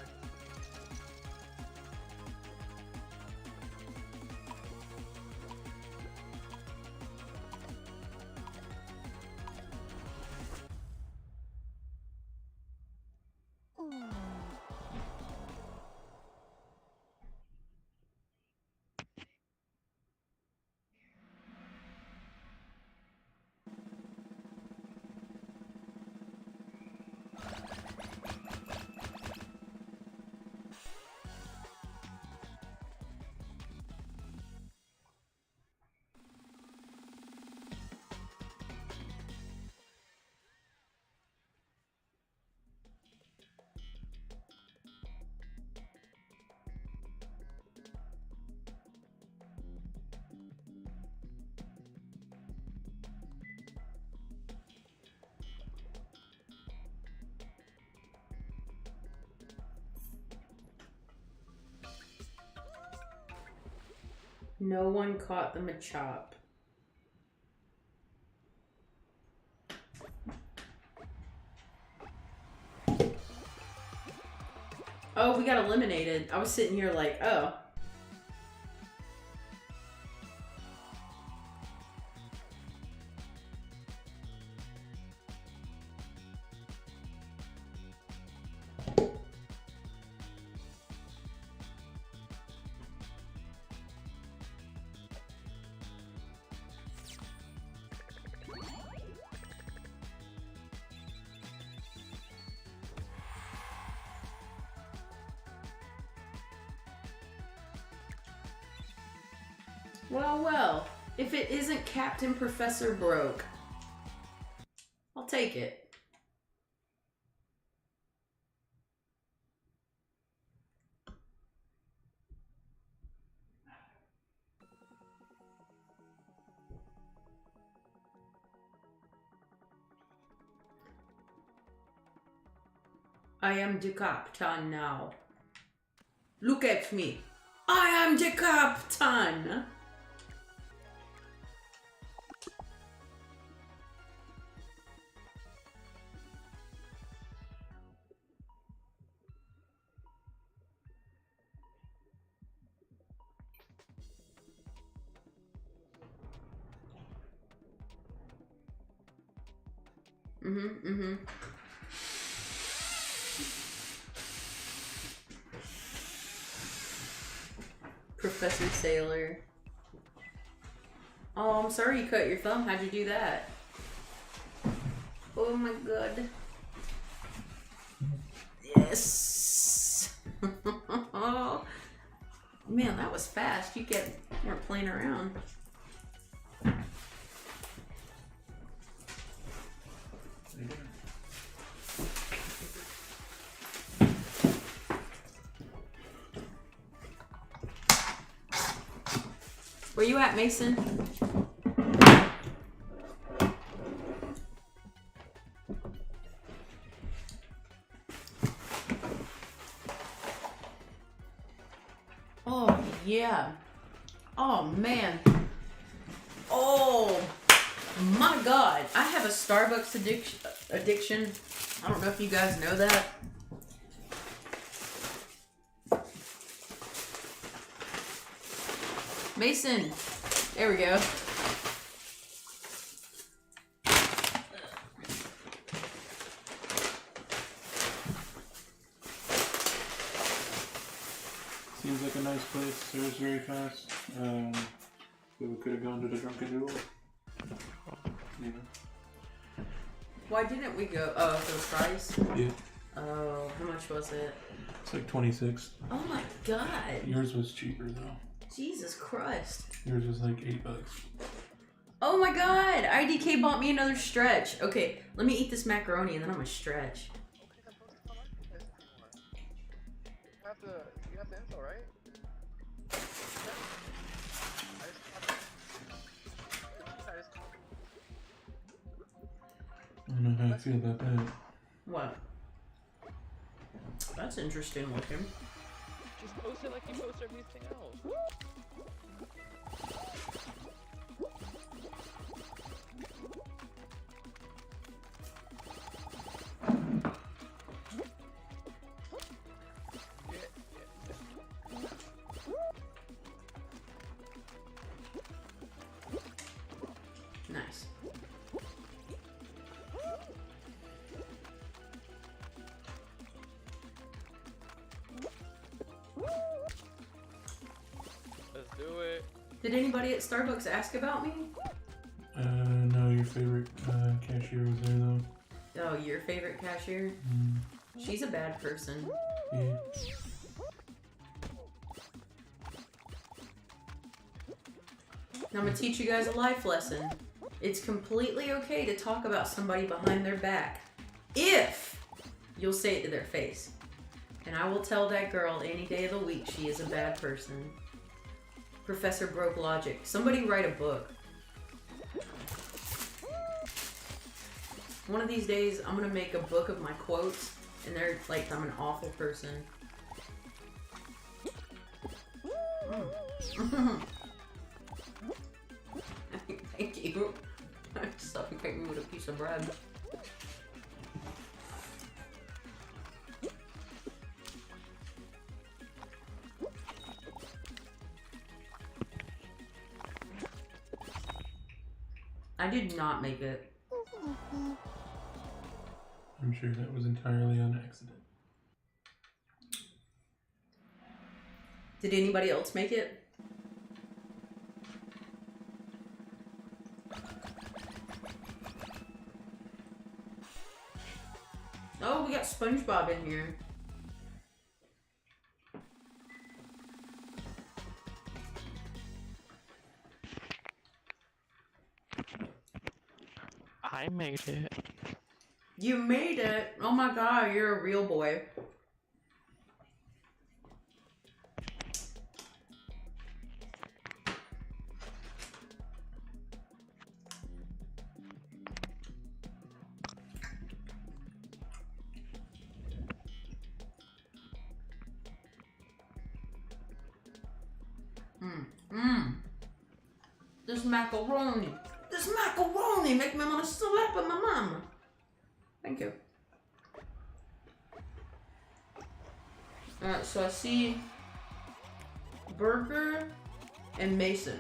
No one caught the Machop. Oh, we got eliminated. I was sitting here like, oh. Well, well, if it isn't Captain Professor Broke, I'll take it. I am the captain now. Look at me. I am the captain. Professor Sailor. Oh, I'm sorry you cut your thumb. How'd you do that? Oh my god. Yes. Man, that was fast. You weren't playing around. Where you at, Mason? Oh, yeah. Oh, man. Oh, my God. I have a Starbucks addiction. I don't know if you guys know that. Mason, there we go. Seems like a nice place. Serves very fast. But we could have gone to the Drunken Duel. You know. Why didn't we go? Oh, for the price? Yeah. Oh, how much was it? It's like 26. Oh my God. Yours was cheaper though. Jesus Christ. Yours was like $8. Oh my God. IDK bought me another stretch. Okay, let me eat this macaroni and then I'm gonna stretch. You have the info, right? I don't know how I feel about that. What? That's interesting looking. Just post it like you post everything else. Nice. Let's do it. Did anybody at Starbucks ask about me? No, your favorite cashier was there though. Oh, your favorite cashier? She's a bad person. Yeah. Now I'm gonna teach you guys a life lesson. It's completely okay to talk about somebody behind their back if you'll say it to their face. And I will tell that girl any day of the week she is a bad person. Professor Broke logic. Somebody write a book. One of these days, I'm gonna make a book of my quotes, and they're like, I'm an awful person. Suffocate me with a piece of bread. I did not make it. I'm sure that was entirely on accident. Did anybody else make it? Oh, we got SpongeBob in here. I made it. You made it! Oh my god, you're a real boy. This macaroni. This macaroni make me want to slap at my mama. Thank you. Alright, so I see Burger and Mason.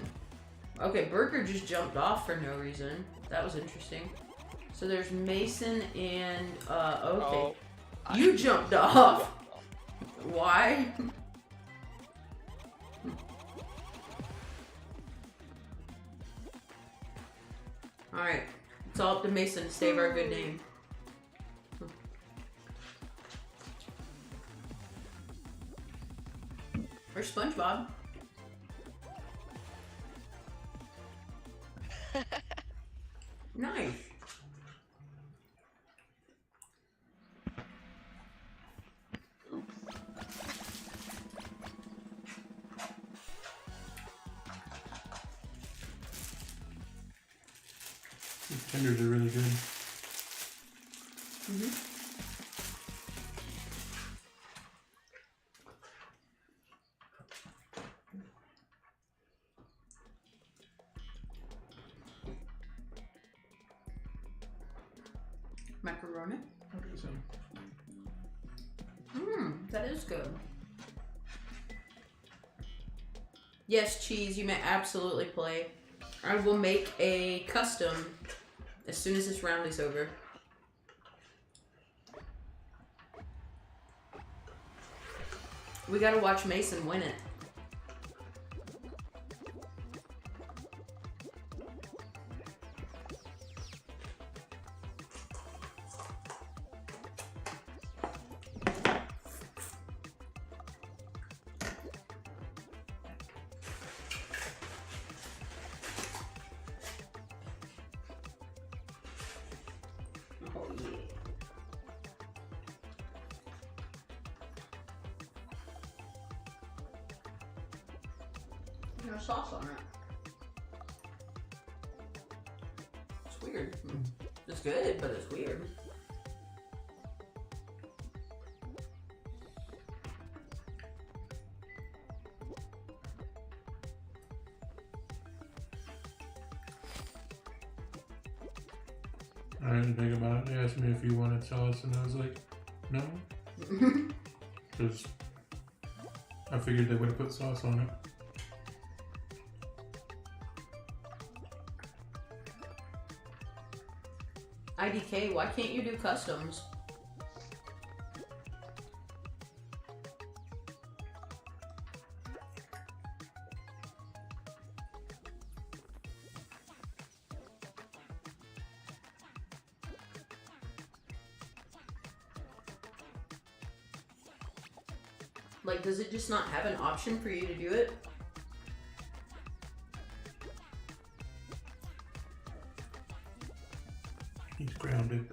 Okay, Burger just jumped off for no reason. That was interesting. So there's Mason and, okay. Oh, You jumped off. Why? Alright, it's all up to Mason to save our good name. Where's SpongeBob? Nice. These tenders are really good. Macaroni? I'll do some. That is good. Yes, Cheese, you may absolutely play. I will make a custom as soon as this round is over. We gotta watch Mason win it. Oh, yeah. No sauce on it. It's weird. It's good, but it's weird. I didn't think about it. They asked me if you wanted sauce, and I was like, no. Because I figured they would have put sauce on it. IDK, why can't you do customs? Like, does it just not have an option for you to do it? He's grounded.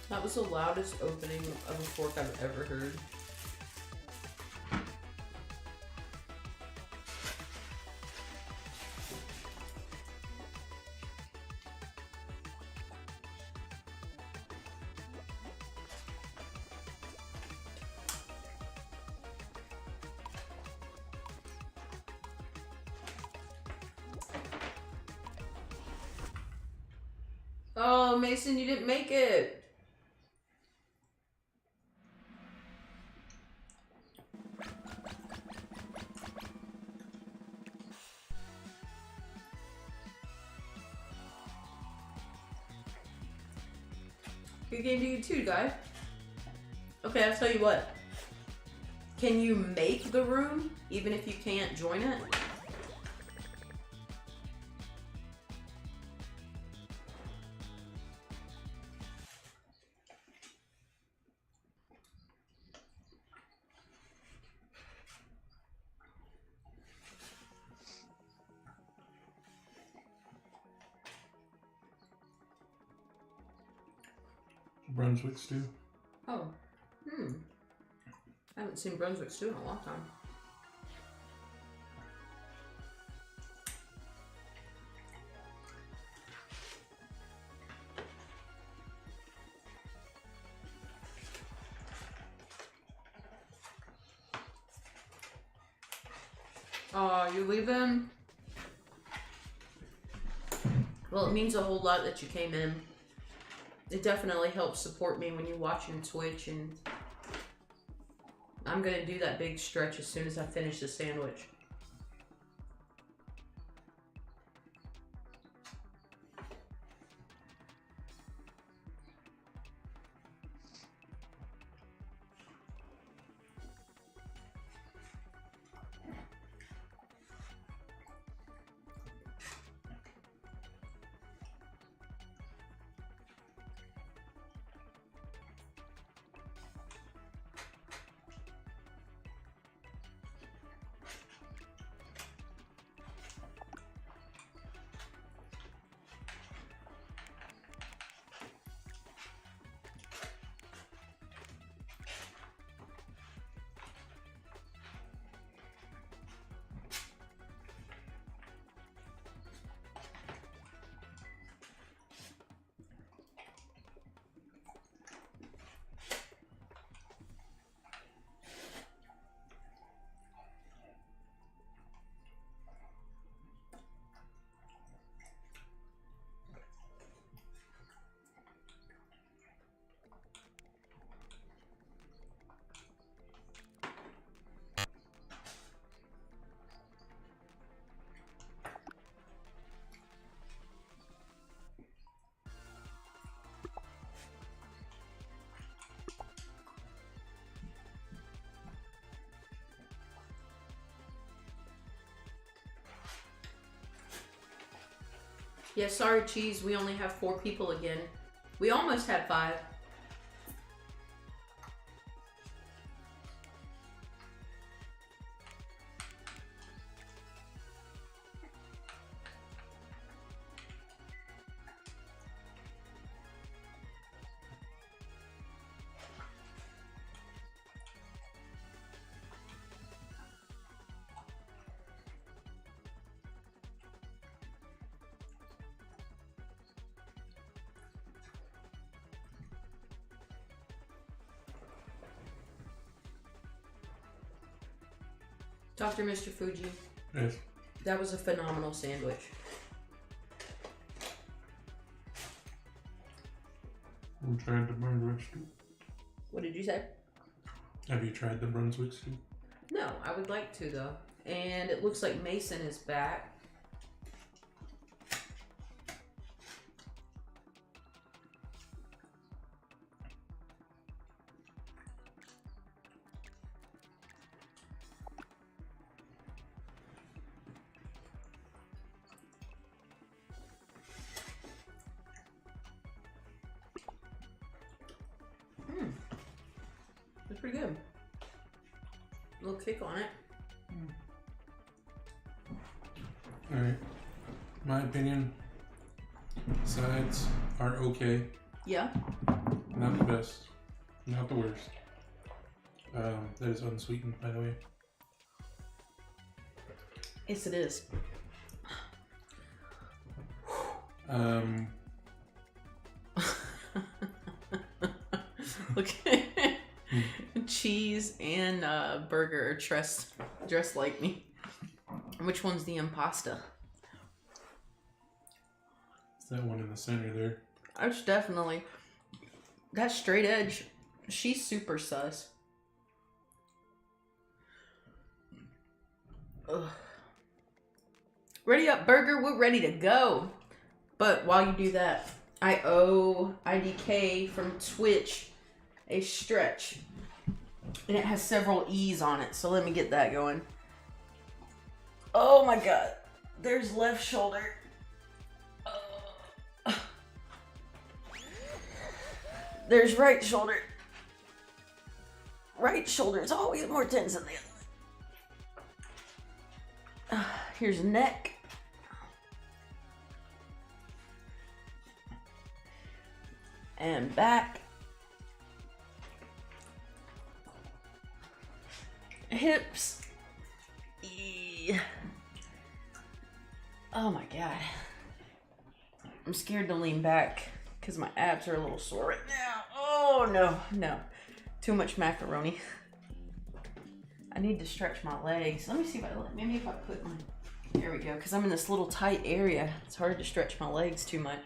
That was the loudest opening of a fork I've ever heard. Oh, Mason, you didn't make it. Good game to you too, guy. Okay, I'll tell you what. Can you make the room, even if you can't join it? Brunswick stew. Oh. I haven't seen Brunswick stew in a long time. Oh, you leaving? Well, it means a whole lot that you came in. It definitely helps support me when you're watching Twitch, and I'm gonna do that big stretch as soon as I finish the sandwich. Yeah, sorry, Cheese. We only have 4 people again. We almost had 5. Dr. Mr. Fuji. Yes. That was a phenomenal sandwich. We tried the Brunswick stew. What did you say? Have you tried the Brunswick stew? No, I would like to though. And it looks like Mason is back. It's pretty good. A little kick on it. Alright. My opinion, sides are okay. Yeah. Not the best. Not the worst. That is unsweetened, by the way. Yes, it is. Okay. Cheese and burger are dressed like me. Which one's the impasta? It's that one in the center there. That's definitely... That straight edge, she's super sus. Ugh. Ready up, burger. We're ready to go. But while you do that, I owe IDK from Twitch a stretch. And it has several E's on it. So let me get that going. Oh my god. There's left shoulder. There's right shoulder. Right shoulder is always more tense than the other. Here's neck. And back. Hips. Oh my god. I'm scared to lean back because my abs are a little sore right now. Oh no, no. Too much macaroni. I need to stretch my legs. Let me see if maybe if I put my, there we go, because I'm in this little tight area. It's hard to stretch my legs too much.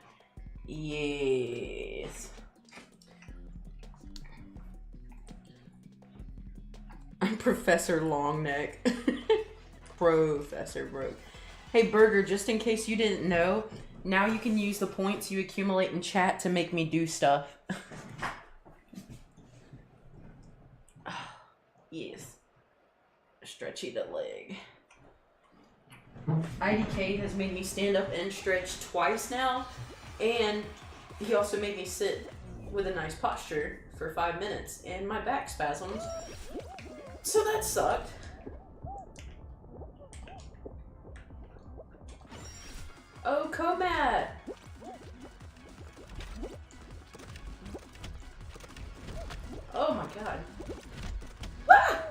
Yes. I'm Professor Longneck. ProfessorBroke. Hey Burger, just in case you didn't know, now you can use the points you accumulate in chat to make me do stuff. Yes. Stretchy the leg. IDK has made me stand up and stretch twice now, and he also made me sit with a nice posture for 5 minutes, and my back spasms. So that sucked. Oh, Comat! Oh my god. Ah!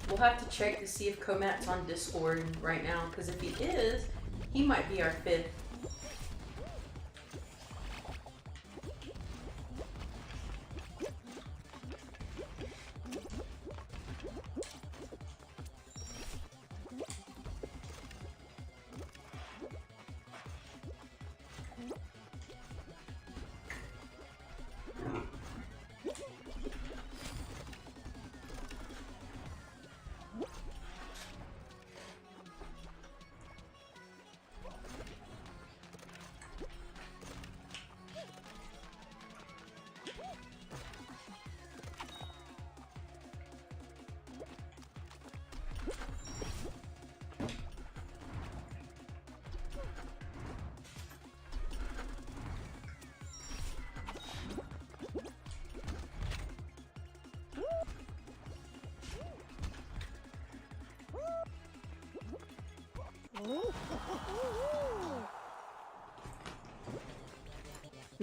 We'll have to check to see if Comat's on Discord right now, because if he is, he might be our 5th.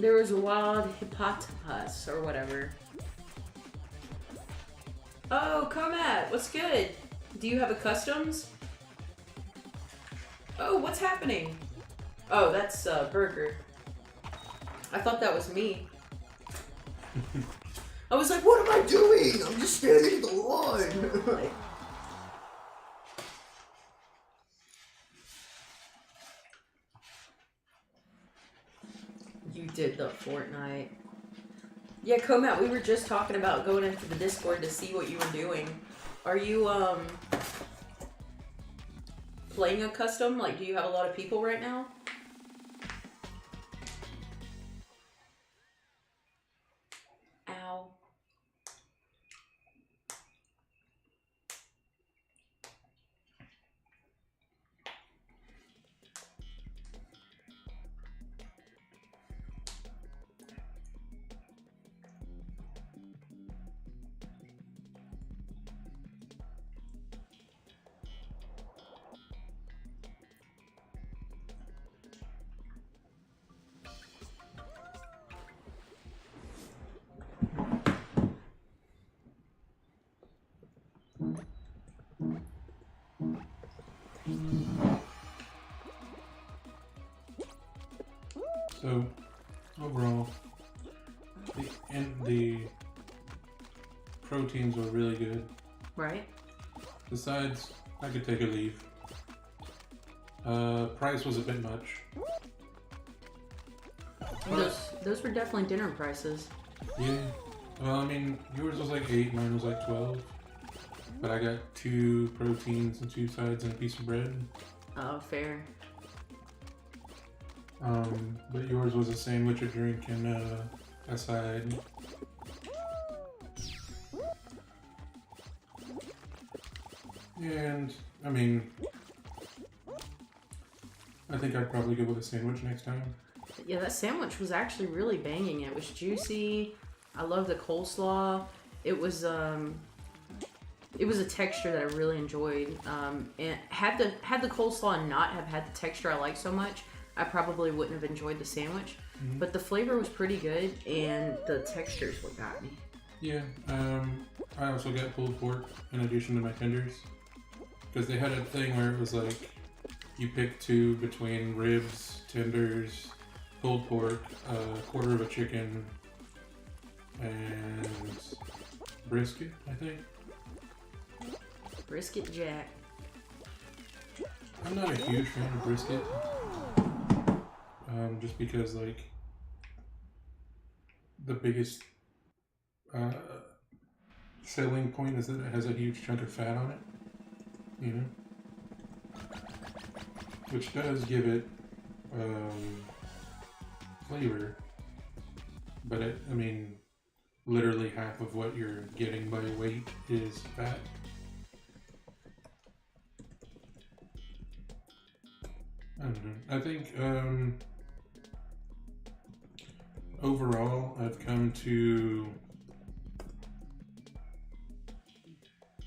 There was a wild hippopotamus or whatever. Oh, Comat, what's good? Do you have a customs? Oh, what's happening? Oh, that's Burger. I thought that was me. I was like, what am I doing? I'm just standing in the line. Like, you did the Fortnite. Yeah, Comat, we were just talking about going into the Discord to see what you were doing. Are you, playing a custom? Like, do you have a lot of people right now? Ow. So, overall, the proteins were really good. Right? The sides, I could take or leave. Price was a bit much. Those were definitely dinner prices. Yeah. Well, I mean, yours was like 8, mine was like 12. But I got 2 proteins and 2 sides and a piece of bread. Oh, fair. But yours was a sandwich, a drink, and a side. And, I mean, I think I'd probably go with a sandwich next time. Yeah, that sandwich was actually really banging. It was juicy. I love the coleslaw. It was a texture that I really enjoyed. And had the coleslaw not have had the texture I like so much, I probably wouldn't have enjoyed the sandwich. Mm-hmm. But the flavor was pretty good, and the texture's what got me. Yeah, I also got pulled pork in addition to my tenders. Because they had a thing where it was like, you pick 2 between ribs, tenders, pulled pork, a quarter of a chicken, and brisket, I think. Brisket Jack. I'm not a huge fan of brisket. Just because, like, the biggest selling point is that it has a huge chunk of fat on it, you know? Which does give it flavor, but I mean, literally half of what you're getting by weight is fat. I don't know. I think overall, I've come to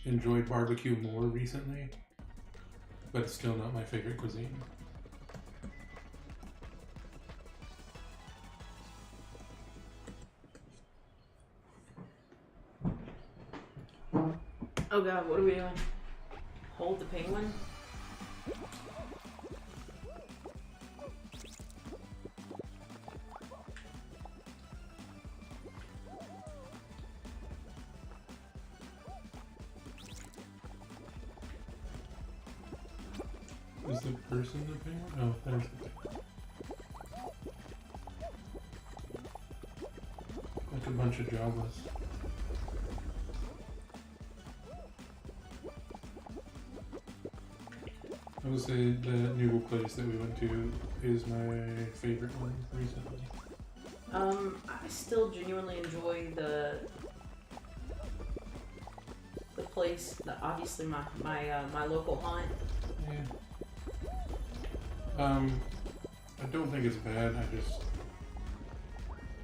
enjoy barbecue more recently, but it's still not my favorite cuisine. Oh god, what are we doing? Hold the penguin? Is the person the penguin? Oh, there's the penguin. Like a bunch of jobless. I would say the noodle place that we went to is my favorite one recently. I still genuinely enjoy the place, obviously my local haunt. Yeah. I don't think it's bad, I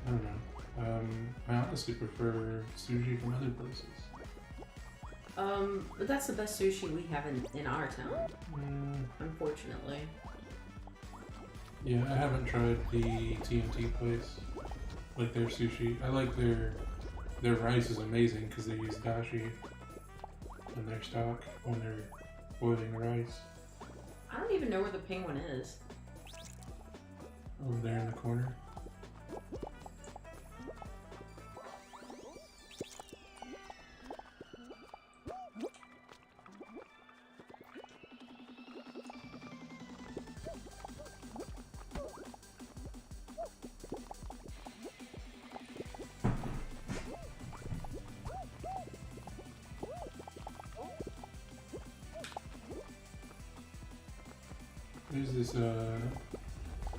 don't know. I honestly prefer sushi from other places. But that's the best sushi we have in our town, unfortunately. Yeah, I haven't tried the TNT place, like their sushi. I like their rice is amazing because they use dashi in their stock when they're boiling the rice. I don't even know where the penguin is. Over there in the corner. There's this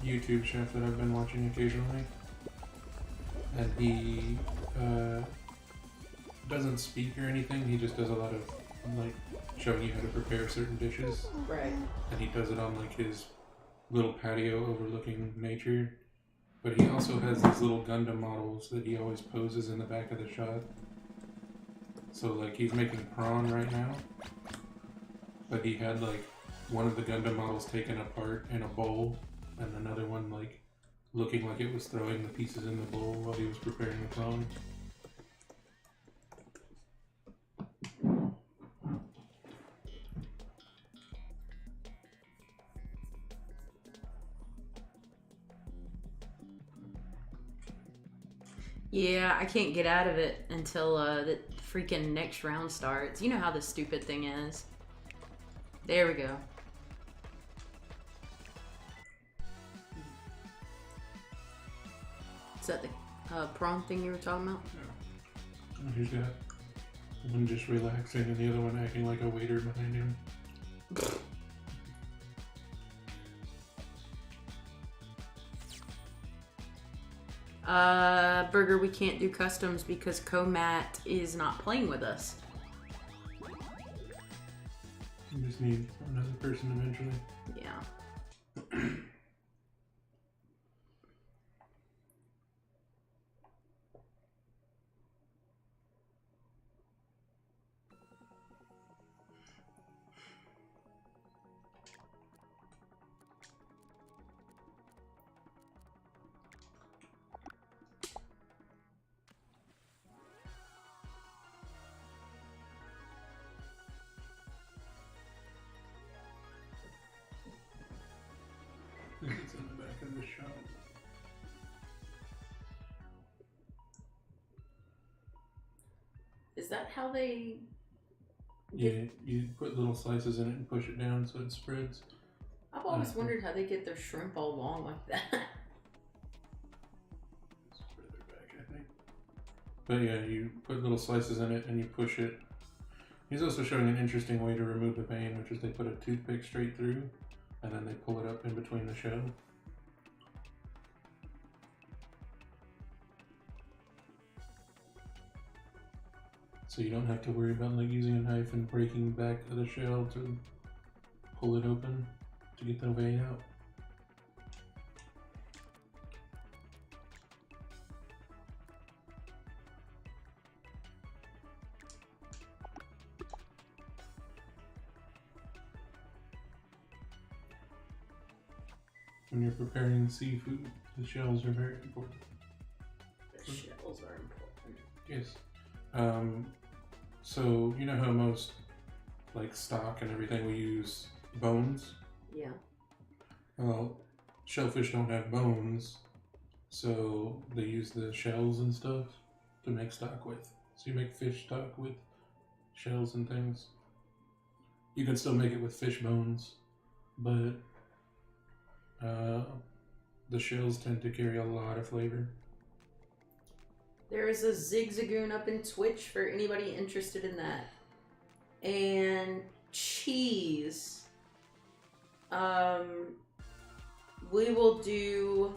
YouTube chef that I've been watching occasionally, and he doesn't speak or anything. He just does a lot of like showing you how to prepare certain dishes. Right. And he does it on like his little patio overlooking nature. But he also has these little Gundam models that he always poses in the back of the shot. So like he's making prawn right now, but he had like one of the Gundam models taken apart in a bowl, and another one like looking like it was throwing the pieces in the bowl while he was preparing the prawn. Yeah, I can't get out of it until the freaking next round starts. You know how this stupid thing is. There we go. Is that the prawn thing you were talking about? And he's got one just relaxing and the other one acting like a waiter behind him. Burger, we can't do customs because Comat is not playing with us. You just need another person eventually. Yeah. I think it's in the back of the shop. Is that how they... Yeah, you put little slices in it and push it down so it spreads. I've always wondered how they get their shrimp all long like that. It's further back, I think. But yeah, you put little slices in it and you push it. He's also showing an interesting way to remove the vein, which is they put a toothpick straight through and then they pull it up in between the shell. So you don't have to worry about like using a knife and breaking back of the shell to pull it open to get the vein out. When you're preparing seafood, the shells are very important. The shells are important. Yes. So you know how most like stock and everything we use bones? Yeah. Well, shellfish don't have bones, so they use the shells and stuff to make stock with. So you make fish stock with shells and things. You can still make it with fish bones, but the shells tend to carry a lot of flavor. There is a Zigzagoon up in Twitch for anybody interested in that. And cheese. We will do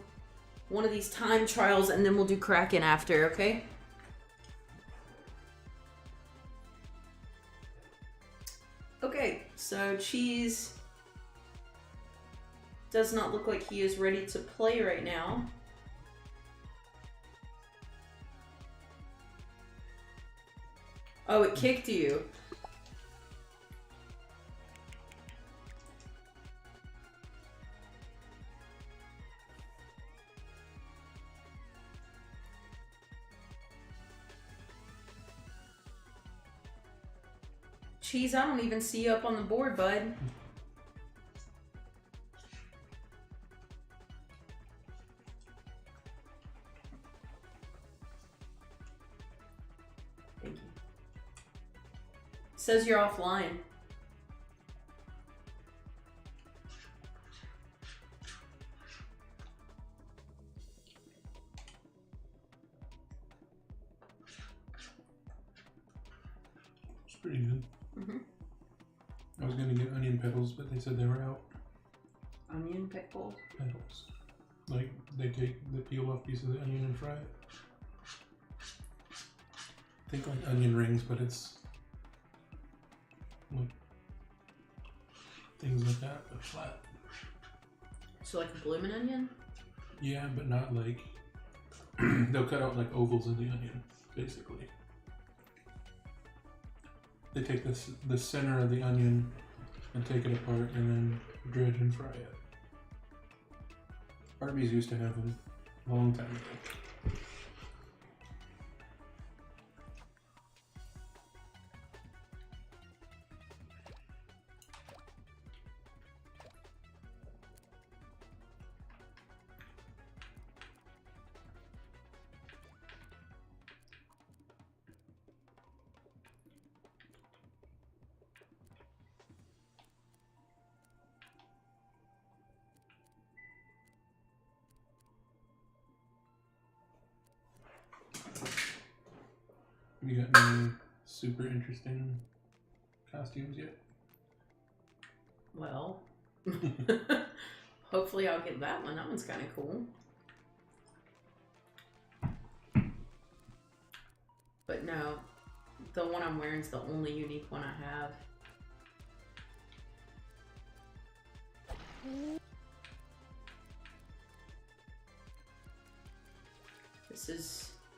one of these time trials and then we'll do Kraken after, okay? Okay, so Cheese does not look like he is ready to play right now. Oh, it kicked you. Cheese, I don't even see you up on the board, bud. Thank you. Says you're offline. It's pretty good. I was gonna get onion petals, but they said they were out. Onion pickles? Petals. Like, they take the peel off piece of the onion and fry it. Think like onion rings, but it's like things like that, but flat. So like a bloomin' onion? Yeah, but not like they'll cut out like ovals in the onion, basically. They take the center of the onion and take it apart and then dredge and fry it. Arby's used to have them a long time ago. Have you got any super interesting costumes yet? Well, hopefully I'll get that one. That one's kind of cool. But no, the one I'm wearing is the only unique one I have.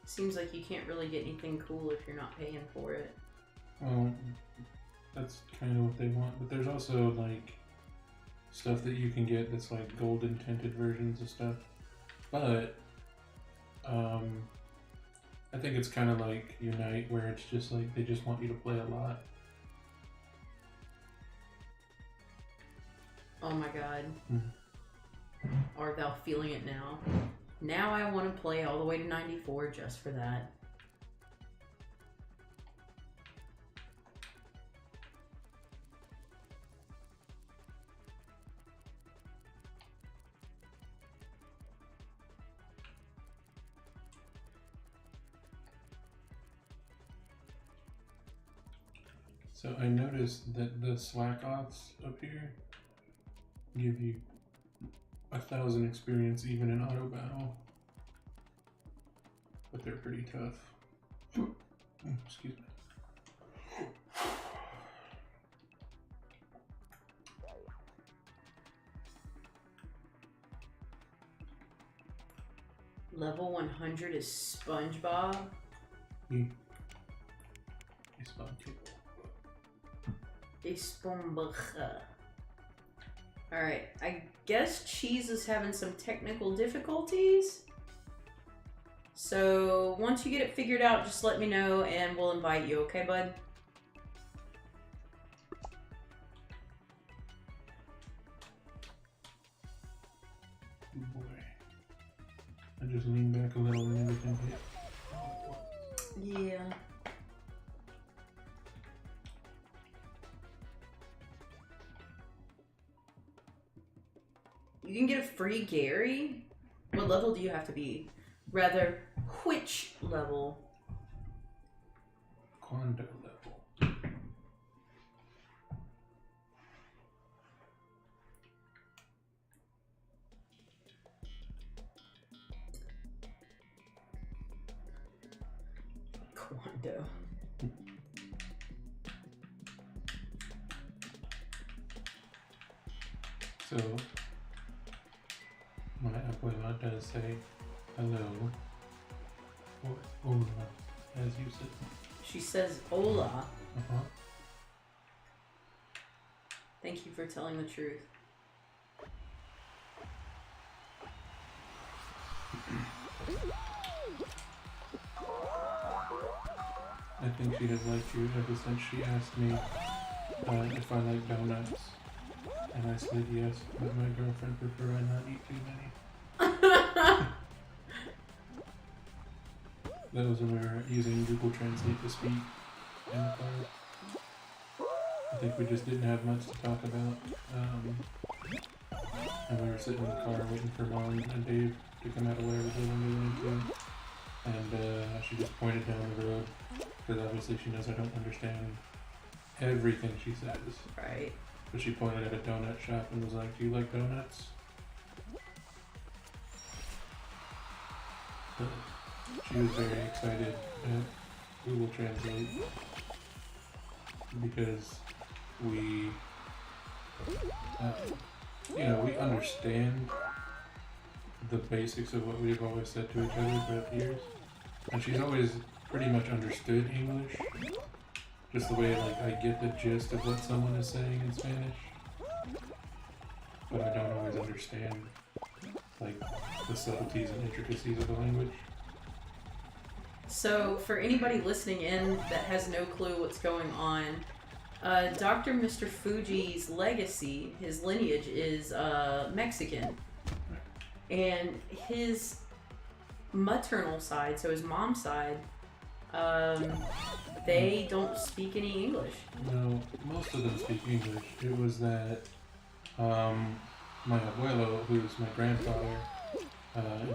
Seems like you can't really get anything cool if you're not paying for it. Well, that's kind of what they want, but there's also like stuff that you can get that's like golden tinted versions of stuff. But I think it's kind of like Unite, where it's just like they just want you to play a lot. Oh my god. Art thou feeling it now? Now I want to play all the way to 94 just for that. So I noticed that the slack offs up here give you 1,000 experience even in auto battle, but they're pretty tough. Excuse me. Level 100 is SpongeBob. SpongeBob. Alright, I guess Cheese is having some technical difficulties. So once you get it figured out, just let me know and we'll invite you, okay, bud? Boy. I just lean back a little and everything hit. Yeah. You can get a free Gary? What level do you have to be? Rather, which level? Quando level. Quando. So, my abuela does say hello, or hola, as you said. She says hola. Uh-huh. Thank you for telling the truth. I think she has liked you ever since she asked me if I like donuts. And I said yes, but my girlfriend prefer I not eat too many. That was when we were using Google Translate to speak in the car. I think we just didn't have much to talk about. And we were sitting in the car waiting for Mom and Dave to come out of whatever building we went into. And she just pointed down the road, because obviously she knows I don't understand everything she says. Right. But she pointed at a donut shop and was like, "Do you like donuts?" But she was very excited at Google Translate because we, we understand the basics of what we've always said to each other throughout the years. And she's always pretty much understood English. Just the way, like, I get the gist of what someone is saying in Spanish, but I don't always understand, like, the subtleties and intricacies of the language. So, for anybody listening in that has no clue what's going on, Dr. Mr. Fuji's legacy, his lineage, is Mexican. And his maternal side, so his mom's side, they don't speak any English. No, most of them speak English. It was that my abuelo, who's my grandfather,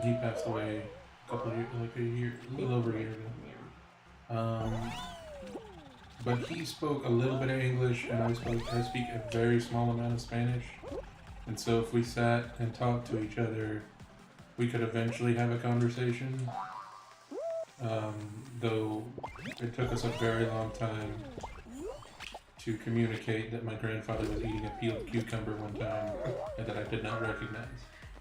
he passed away a little over a year ago. But he spoke a little bit of English, and I speak a very small amount of Spanish. And so if we sat and talked to each other, we could eventually have a conversation. Though it took us a very long time to communicate that my grandfather was eating a peeled cucumber one time and that I did not recognize.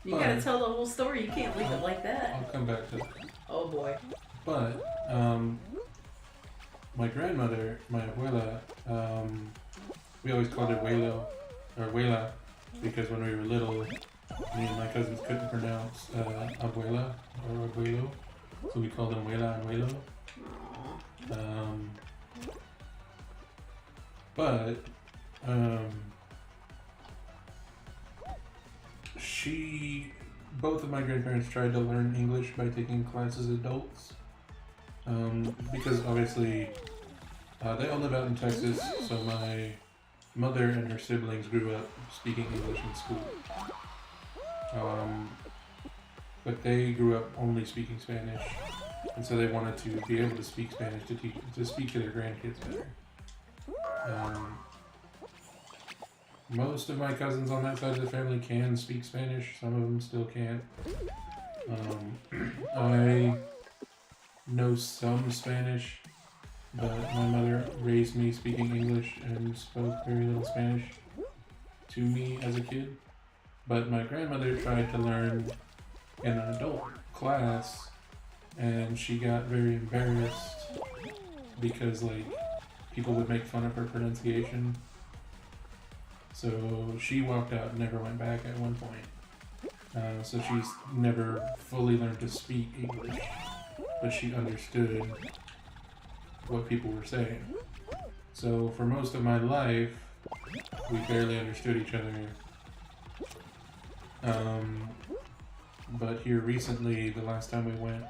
You gotta tell the whole story. You can't leave it like that. I'll come back to that. Oh boy. But my grandmother, my abuela, we always called her Abuelo or Abuela because when we were little, me and my cousins couldn't pronounce abuela or abuelo, so we called them Abuela and Abuelo. But both of my grandparents tried to learn English by taking classes as adults. Because obviously they all live out in Texas, so my mother and her siblings grew up speaking English in school. But they grew up only speaking Spanish, and so they wanted to be able to speak Spanish to speak to their grandkids better. Most of my cousins on that side of the family can speak Spanish, some of them still can't. I know some Spanish, but my mother raised me speaking English and spoke very little Spanish to me as a kid. But my grandmother tried to learn in an adult class, and she got very embarrassed because people would make fun of her pronunciation. So she walked out and never went back at one point. So she's never fully learned to speak English, but she understood what people were saying. So for most of my life, we barely understood each other. But here recently, the last time we went,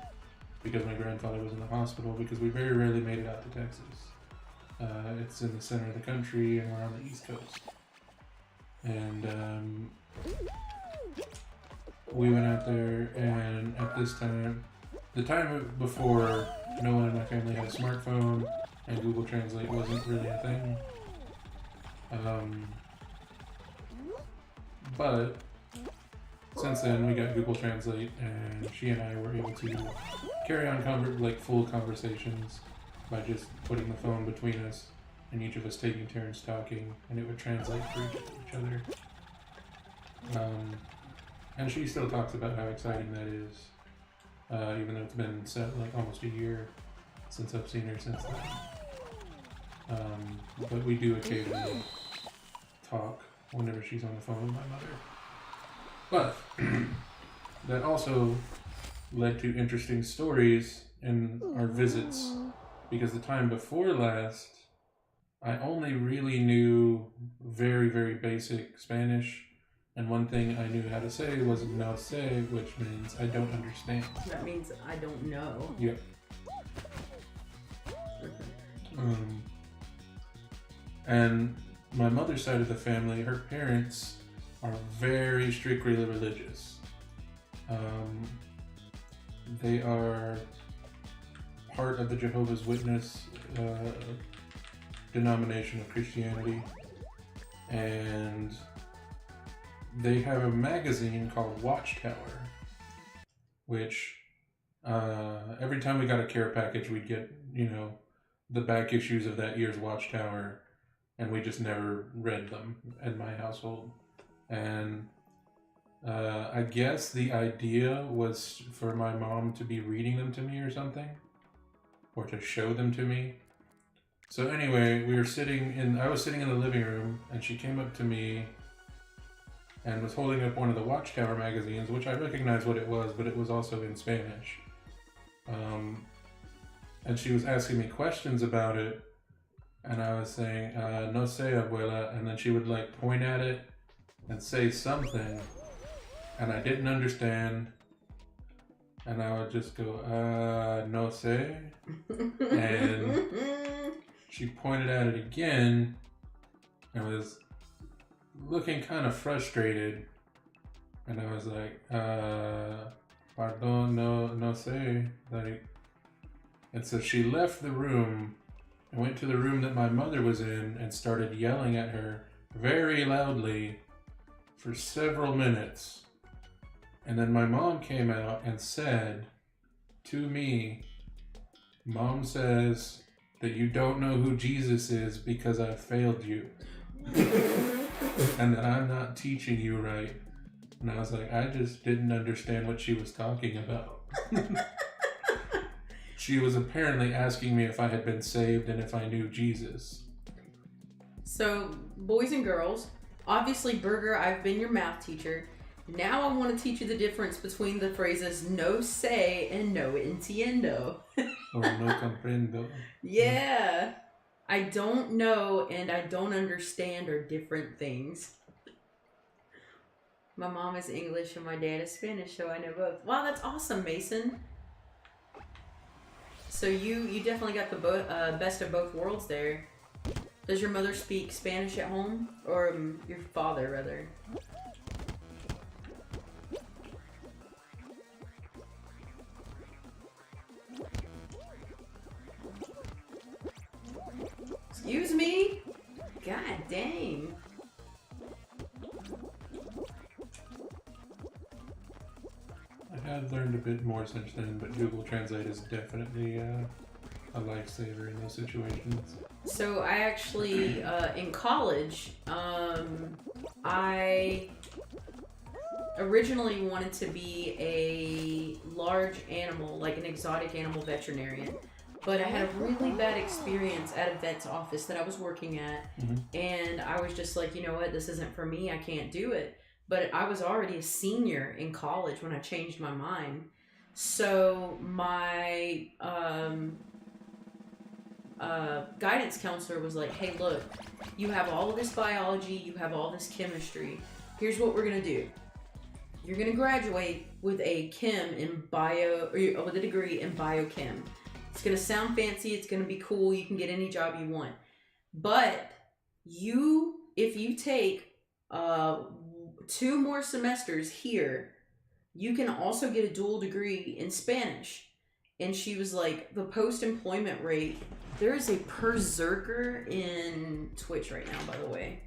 because my grandfather was in the hospital, because we very rarely made it out to Texas. It's in the center of the country and we're on the East Coast. And we went out there, and at this time, the time before no one in my family had a smartphone and Google Translate wasn't really a thing. But since then we got Google Translate, and she and I were able to carry on full conversations by just putting the phone between us and each of us taking turns talking, and it would translate for each other. And she still talks about how exciting that is, even though it's been almost a year since I've seen her since then. But we do occasionally talk whenever she's on the phone with my mother. But that also led to interesting stories in our visits, because the time before last, I only really knew very, very basic Spanish, and one thing I knew how to say was no sé, which means I don't understand. That means I don't know. Yep. And my mother's side of the family, her parents are very strictly religious. They are part of the Jehovah's Witness denomination of Christianity, and they have a magazine called Watchtower, which every time we got a care package, we'd get, the back issues of that year's Watchtower, and we just never read them in my household. And I guess the idea was for my mom to be reading them to me or something, or to show them to me. So anyway, I was sitting in the living room, and she came up to me and was holding up one of the Watchtower magazines, which I recognized what it was, but it was also in Spanish. And she was asking me questions about it, and I was saying, no sé, abuela, and then she would point at it and say something, and I didn't understand, and I would just go, no sé, and she pointed at it again and was looking kind of frustrated, and I was like, pardon, no sé, And so she left the room and went to the room that my mother was in and started yelling at her very loudly for several minutes. And then my mom came out and said to me, Mom says that you don't know who Jesus is because I failed you. And that I'm not teaching you right. And I was like, I just didn't understand what she was talking about. She was apparently asking me if I had been saved and if I knew Jesus. So, boys and girls, obviously, Burger, I've been your math teacher. Now I want to teach you the difference between the phrases no sé and no entiendo. Or no comprendo. Yeah. I don't know and I don't understand are different things. My mom is English and my dad is Spanish, so I know both. Wow, that's awesome, Mason. So you definitely got the best of both worlds there. Does your mother speak Spanish at home? Or your father, rather? Excuse me? God dang. I have learned a bit more since then, but Google Translate is definitely a lifesaver in those situations. So I actually, in college, I originally wanted to be a large animal, like an exotic animal veterinarian. But I had a really bad experience at a vet's office that I was working at. And I was just like, you know what, this isn't for me, I can't do it. But I was already a senior in college when I changed my mind. So my guidance counselor was like, hey, look, you have all of this biology, you have all this chemistry. Here's what we're going to do. You're going to graduate with a chem in bio, or with a degree in biochem. It's going to sound fancy, it's going to be cool, you can get any job you want. But if you take 2 more semesters here, you can also get a dual degree in Spanish. And she was like, the post-employment rate, there is a berserker in Twitch right now, by the way.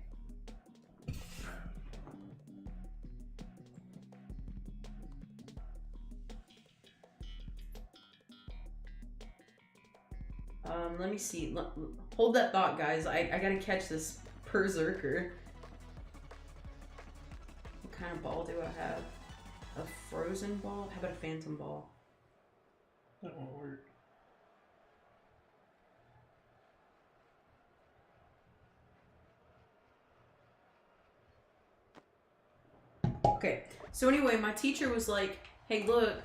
Let me see. Hold that thought, guys. I gotta catch this berserker. What kind of ball do I have? A frozen ball? How about a phantom ball? That won't work. Okay, so anyway, my teacher was like, hey, look,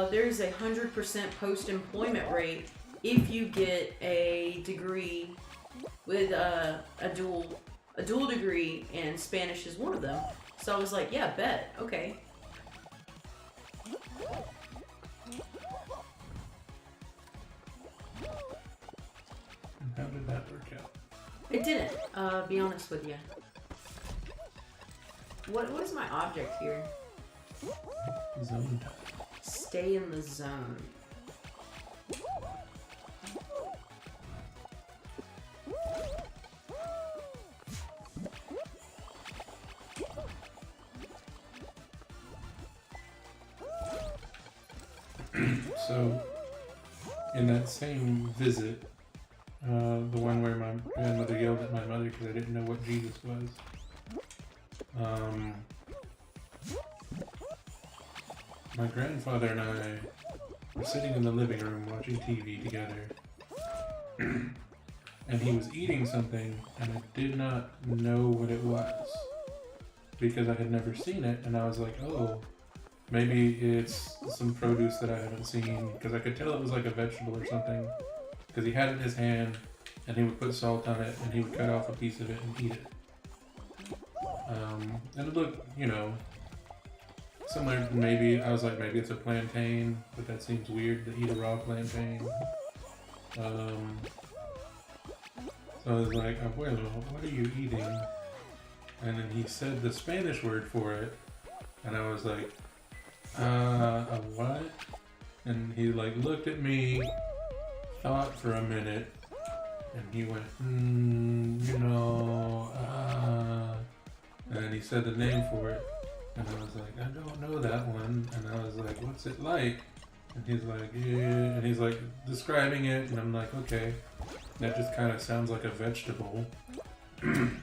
there's 100% post-employment rate if you get a degree with a dual degree, and Spanish is one of them. So I was like, yeah, bet, okay. How did that work out? It didn't, be honest with you. What is my object here? Zone time. Stay in the zone. So, in that same visit, the one where my grandmother yelled at my mother because I didn't know what Jesus was, my grandfather and I were sitting in the living room watching TV together, and he was eating something, and I did not know what it was because I had never seen it, and I was like, oh, maybe it's some produce that I haven't seen, because I could tell it was like a vegetable or something, because he had it in his hand, and he would put salt on it, and he would cut off a piece of it and eat it. And it looked, you know, similar, maybe, I was like, maybe it's a plantain, but that seems weird to eat a raw plantain. So I was like, Abuelo, what are you eating? And then he said the Spanish word for it, and I was like, a what? And he like looked at me, thought for a minute, and he went, and then he said the name for it, and I was like, I don't know that one, and I was like, what's it like? And he's like, yeah, and he's like describing it, and I'm like, okay, that just kind of sounds like a vegetable. And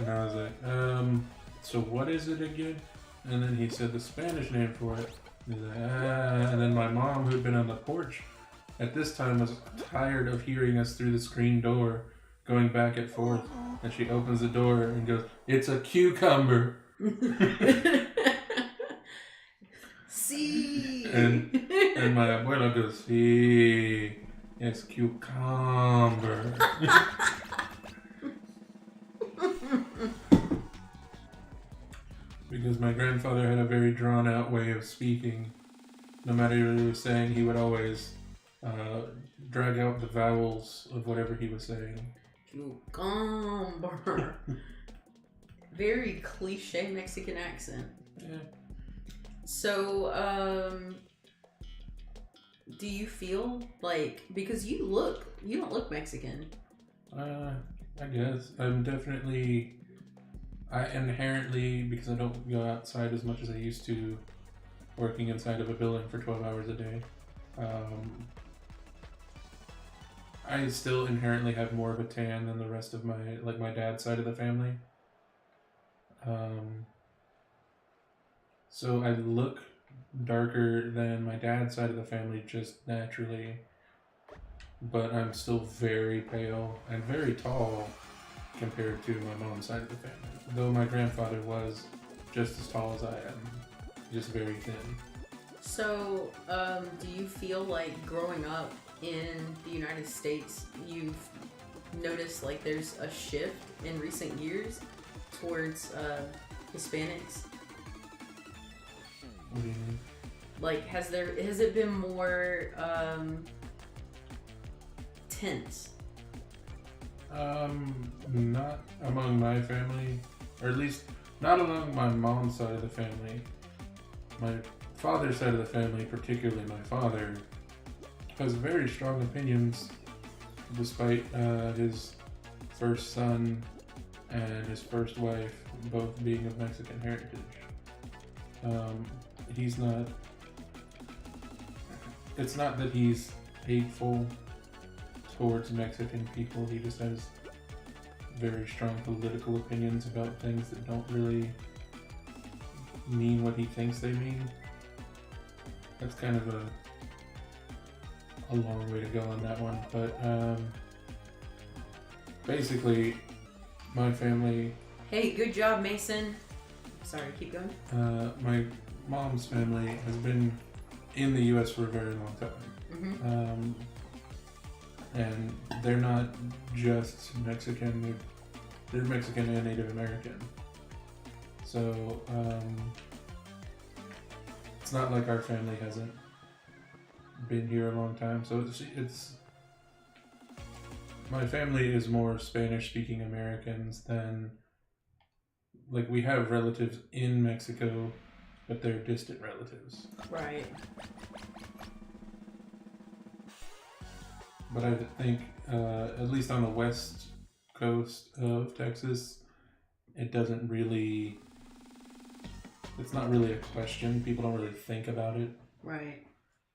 I was like, so what is it again? And then he said the Spanish name for it. He's like, and then my mom, who'd been on the porch at this time, was tired of hearing us through the screen door going back and forth, and she opens the door and goes, it's a cucumber. See. And my abuela goes, sí, it's cucumber. Because my grandfather had a very drawn out way of speaking. No matter what he was saying, he would always drag out the vowels of whatever he was saying. Cucumber. Very cliche Mexican accent. Yeah. So, do you feel like, because you don't look Mexican. I guess. I inherently, because I don't go outside as much as I used to, working inside of a building for 12 hours a day, I still inherently have more of a tan than the rest of my dad's side of the family. So I look darker than my dad's side of the family just naturally, but I'm still very pale and very tall compared to my mom's side of the family. Though my grandfather was just as tall as I am, just very thin. So, do you feel like growing up in the United States, you've noticed like there's a shift in recent years towards Hispanics? What do you mean? Like, has it been more tense? Not among my family, or at least not among my mom's side of the family. My father's side of the family, particularly my father, has very strong opinions, despite his first son and his first wife both being of Mexican heritage. He's not. It's not that he's hateful towards Mexican people. He just has very strong political opinions about things that don't really mean what he thinks they mean. That's kind of a long way to go on that one, but basically my family... Hey, good job, Mason. Sorry, keep going. My mom's family has been in the US for a very long time. Mm-hmm. And they're not just Mexican, they're Mexican and Native American. So, it's not like our family hasn't been here a long time. So it's my family is more Spanish-speaking Americans than, like, we have relatives in Mexico, but they're distant relatives. Right. But I think, at least on the west coast of Texas, it's not really a question. People don't really think about it. Right.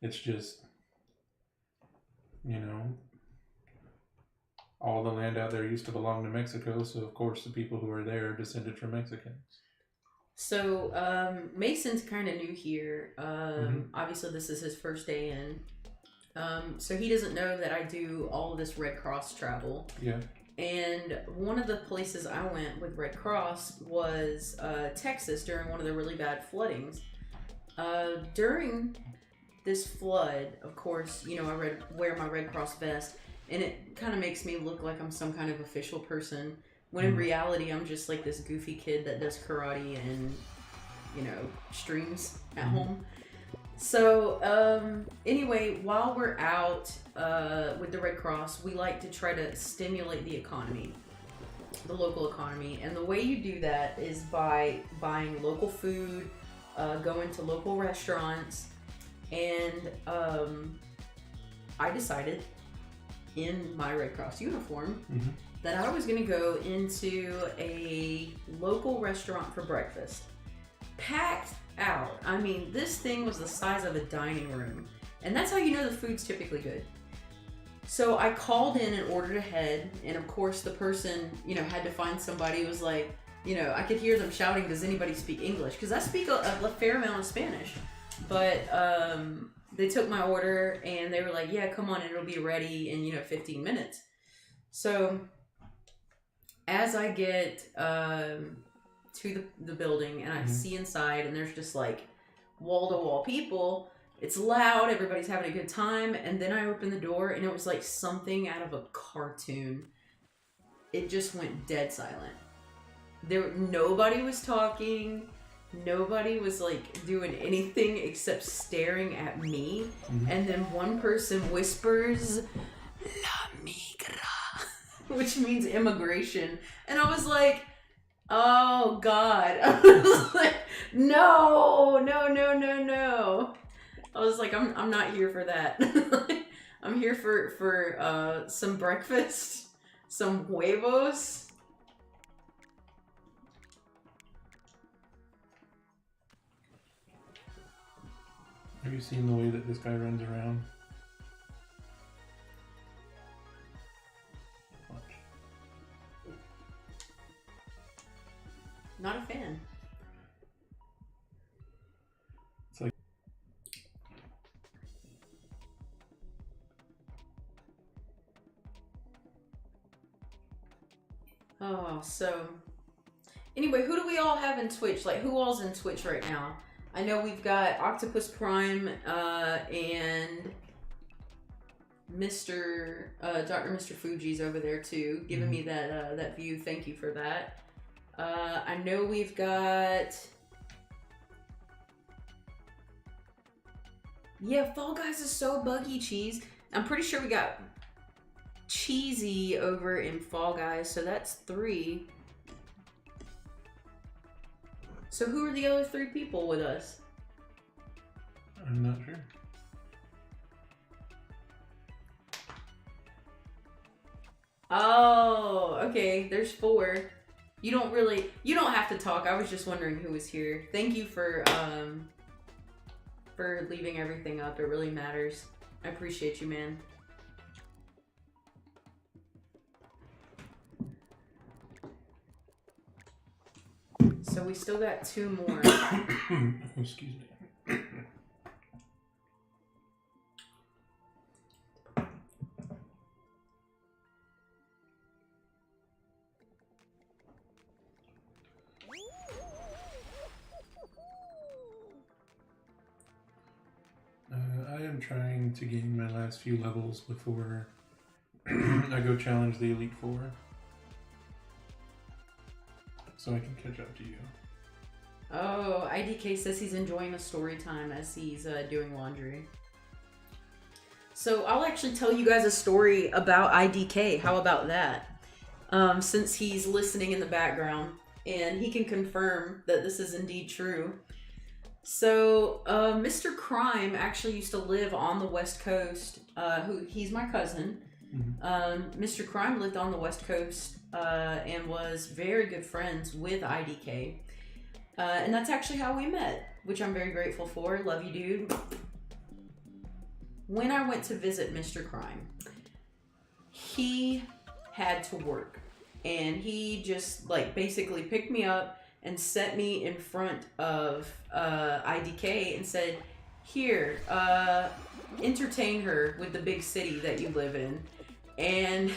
It's just, all the land out there used to belong to Mexico, so of course the people who are there are descended from Mexicans. So, Mason's kind of new here. Obviously this is his first day in. So he doesn't know that I do all of this Red Cross travel. Yeah. And one of the places I went with Red Cross was Texas during one of the really bad floodings. During this flood, of course, I wear my Red Cross vest, and it kind of makes me look like I'm some kind of official person, when in reality I'm just like this goofy kid that does karate and, streams at home. So, anyway, while we're out with the Red Cross, we like to try to stimulate the economy, the local economy. And the way you do that is by buying local food, going to local restaurants. And I decided in my Red Cross uniform Mm-hmm. that I was gonna go into a local restaurant for breakfast. Packed out. I mean, this thing was the size of a dining room. And that's how you know the food's typically good. So I called in and ordered ahead, and of course the person, you know, had to find somebody who was like, you know, I could hear them shouting, does anybody speak English? Because I speak a fair amount of Spanish. But they took my order and they were like, yeah, come on, it'll be ready in, 15 minutes. So as I get to the building and I see inside and there's just like wall-to-wall people, it's loud, everybody's having a good time, and then I opened the door and it was like something out of a cartoon. It just went dead silent. Nobody was talking, nobody was like doing anything except staring at me, and then one person whispers, La migra, which means immigration, and I was like, oh God. I was like, no. I was like, I'm not here for that. I'm here for some breakfast, some huevos. Have you seen the way that this guy runs around? Watch. Not a fan. It's like oh, so anyway, who do we all have in Twitch? Like, who all's in Twitch right now? I know we've got Octopus Prime and Dr. Mr. Fuji's over there too, giving me that view. Thank you for that. I know we've got, yeah, Fall Guys is so buggy, Cheese. I'm pretty sure we got Cheesy over in Fall Guys, so that's 3. So who are the other 3 people with us? I'm not sure. Oh, okay. There's 4. You don't have to talk. I was just wondering who was here. Thank you for leaving everything up. It really matters. I appreciate you, man. So we still got 2 more. Excuse me. I am trying to gain my last few levels before I go challenge the Elite Four, so I can catch up to you. Oh, IDK says he's enjoying a story time as he's doing laundry. So I'll actually tell you guys a story about IDK. How about that? Since he's listening in the background and he can confirm that this is indeed true. So Mr. Crime actually used to live on the West Coast. He's my cousin. Mr. Crime lived on the West Coast and was very good friends with IDK. And that's actually how we met, which I'm very grateful for. Love you, dude. When I went to visit Mr. Crime, he had to work. And he just like basically picked me up and set me in front of IDK and said, here, entertain her with the big city that you live in. And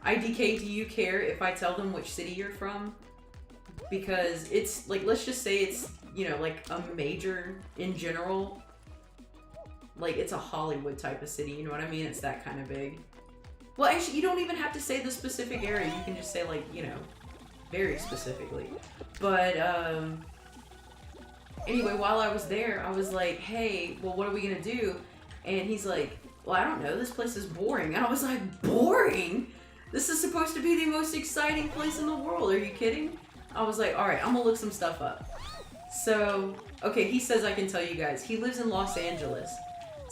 IDK, do you care if I tell them which city you're from? Because it's like, let's just say it's, like a major in general. Like it's a Hollywood type of city, you know what I mean? It's that kind of big. Well, actually, you don't even have to say the specific area. You can just say like, very specifically. But anyway, while I was there, I was like, hey, well, what are we gonna do? And he's like, well, I don't know, this place is boring. And I was like, boring? This is supposed to be the most exciting place in the world. Are you kidding? I was like, all right, I'm gonna look some stuff up. So, okay, he says I can tell you guys. He lives in Los Angeles.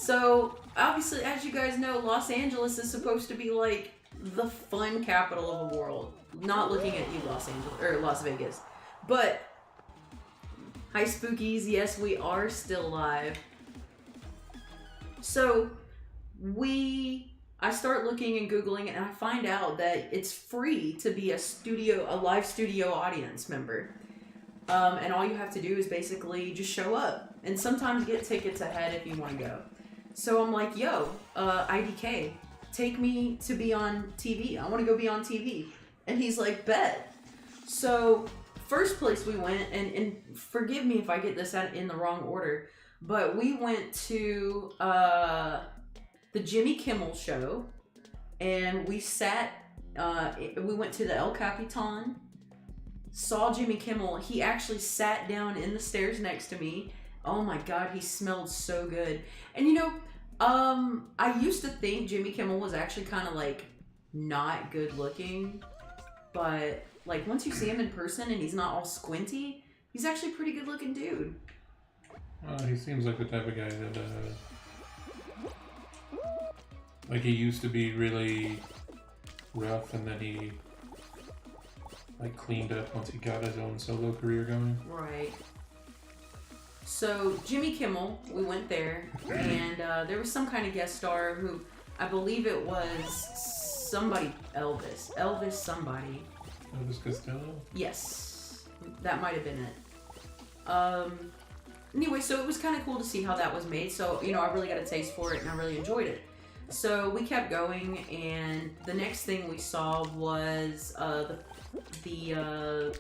So, obviously, as you guys know, Los Angeles is supposed to be like the fun capital of the world. Not looking at you, Los Angeles, or Las Vegas. But, hi Spookies, yes, we are still live. So, I start looking and Googling it, and I find out that it's free to be a live studio audience member. And all you have to do is basically just show up. And sometimes get tickets ahead if you want to go. So I'm like, yo, IDK, take me to be on TV. I want to go be on TV. And he's like, bet. So first place we went, and forgive me if I get this in the wrong order, but we went to the Jimmy Kimmel show, and we went to the El Capitan, saw Jimmy Kimmel. He actually sat down in the stairs next to me. Oh my God, he smelled so good. And you know, I used to think Jimmy Kimmel was actually kind of like not good looking, but like once you see him in person and he's not all squinty, he's actually a pretty good looking dude. He seems like the type of guy that, like he used to be really rough, and then he like cleaned up once he got his own solo career going. Right. So Jimmy Kimmel, we went there, and there was some kind of guest star who I believe it was somebody, Elvis somebody. Elvis Costello? Yes, that might have been it. Anyway, so it was kind of cool to see how that was made. So, you know, I really got a taste for it and I really enjoyed it. So we kept going, and the next thing we saw was the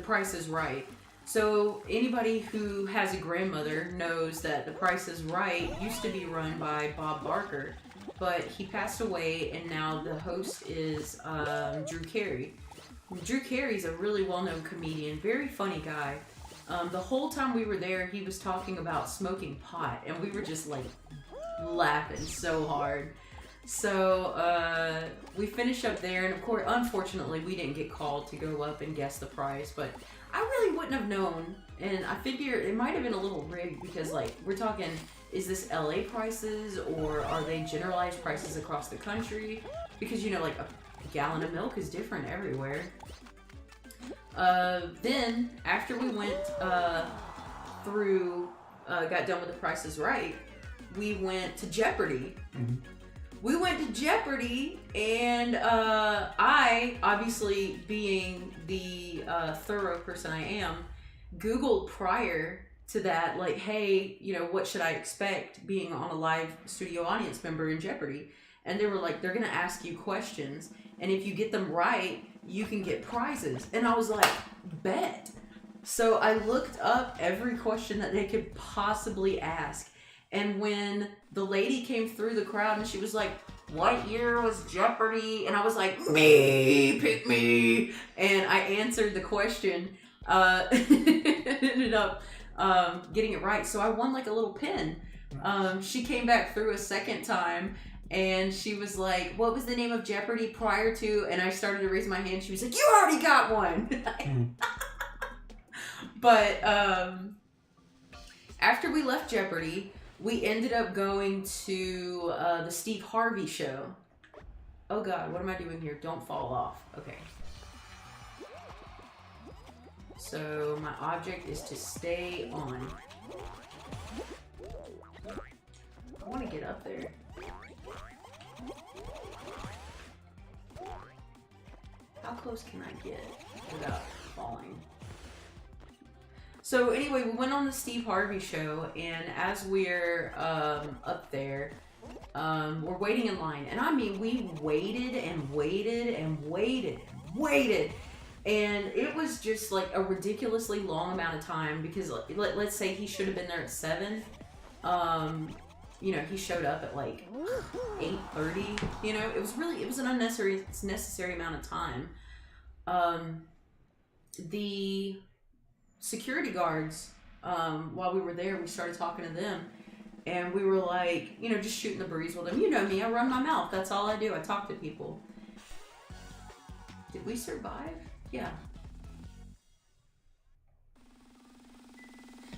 Price is Right. So anybody who has a grandmother knows that The Price is Right used to be run by Bob Barker, but he passed away, and now the host is Drew Carey. Drew Carey's a really well-known comedian, very funny guy. The whole time we were there, he was talking about smoking pot, and we were just like laughing so hard. So we finished up there, and of course, unfortunately, we didn't get called to go up and guess the price, but I really wouldn't have known, and I figure it might have been a little rigged because, like, we're talking, is this LA prices, or are they generalized prices across the country? Because, you know, like, a gallon of milk is different everywhere. Then, after we went got done with The Price is Right, we went to Jeopardy! Mm-hmm. We went to Jeopardy! And I, obviously being the thorough person I am, Googled prior to that, like, hey, you know, what should I expect being on a live studio audience member in Jeopardy! And they were like, they're gonna ask you questions, and if you get them right, you can get prizes. And I was like, bet. So I looked up every question that they could possibly ask. And when the lady came through the crowd and she was like, what year was Jeopardy? And I was like, me, pick me. And I answered the question, ended up getting it right. So I won like a little pin. She came back through a second time, and she was like, what was the name of Jeopardy prior to? And I started to raise my hand. She was like, you already got one. But after we left Jeopardy, we ended up going to the Steve Harvey show. Oh God, what am I doing here? Don't fall off. Okay. So my object is to stay on. I want to get up there. How close can I get without falling? So anyway, we went on the Steve Harvey show, and as we're up there, we're waiting in line. And I mean, we waited and waited and waited and waited. And it was just like a ridiculously long amount of time, because let's say he should have been there at 7. You know, he showed up at like 8:30. You know, it was an necessary amount of time. The security guards, while we were there, we started talking to them, and we were like, you know, just shooting the breeze with them. You know me, I run my mouth. That's all I do. I talk to people. Did we survive? Yeah.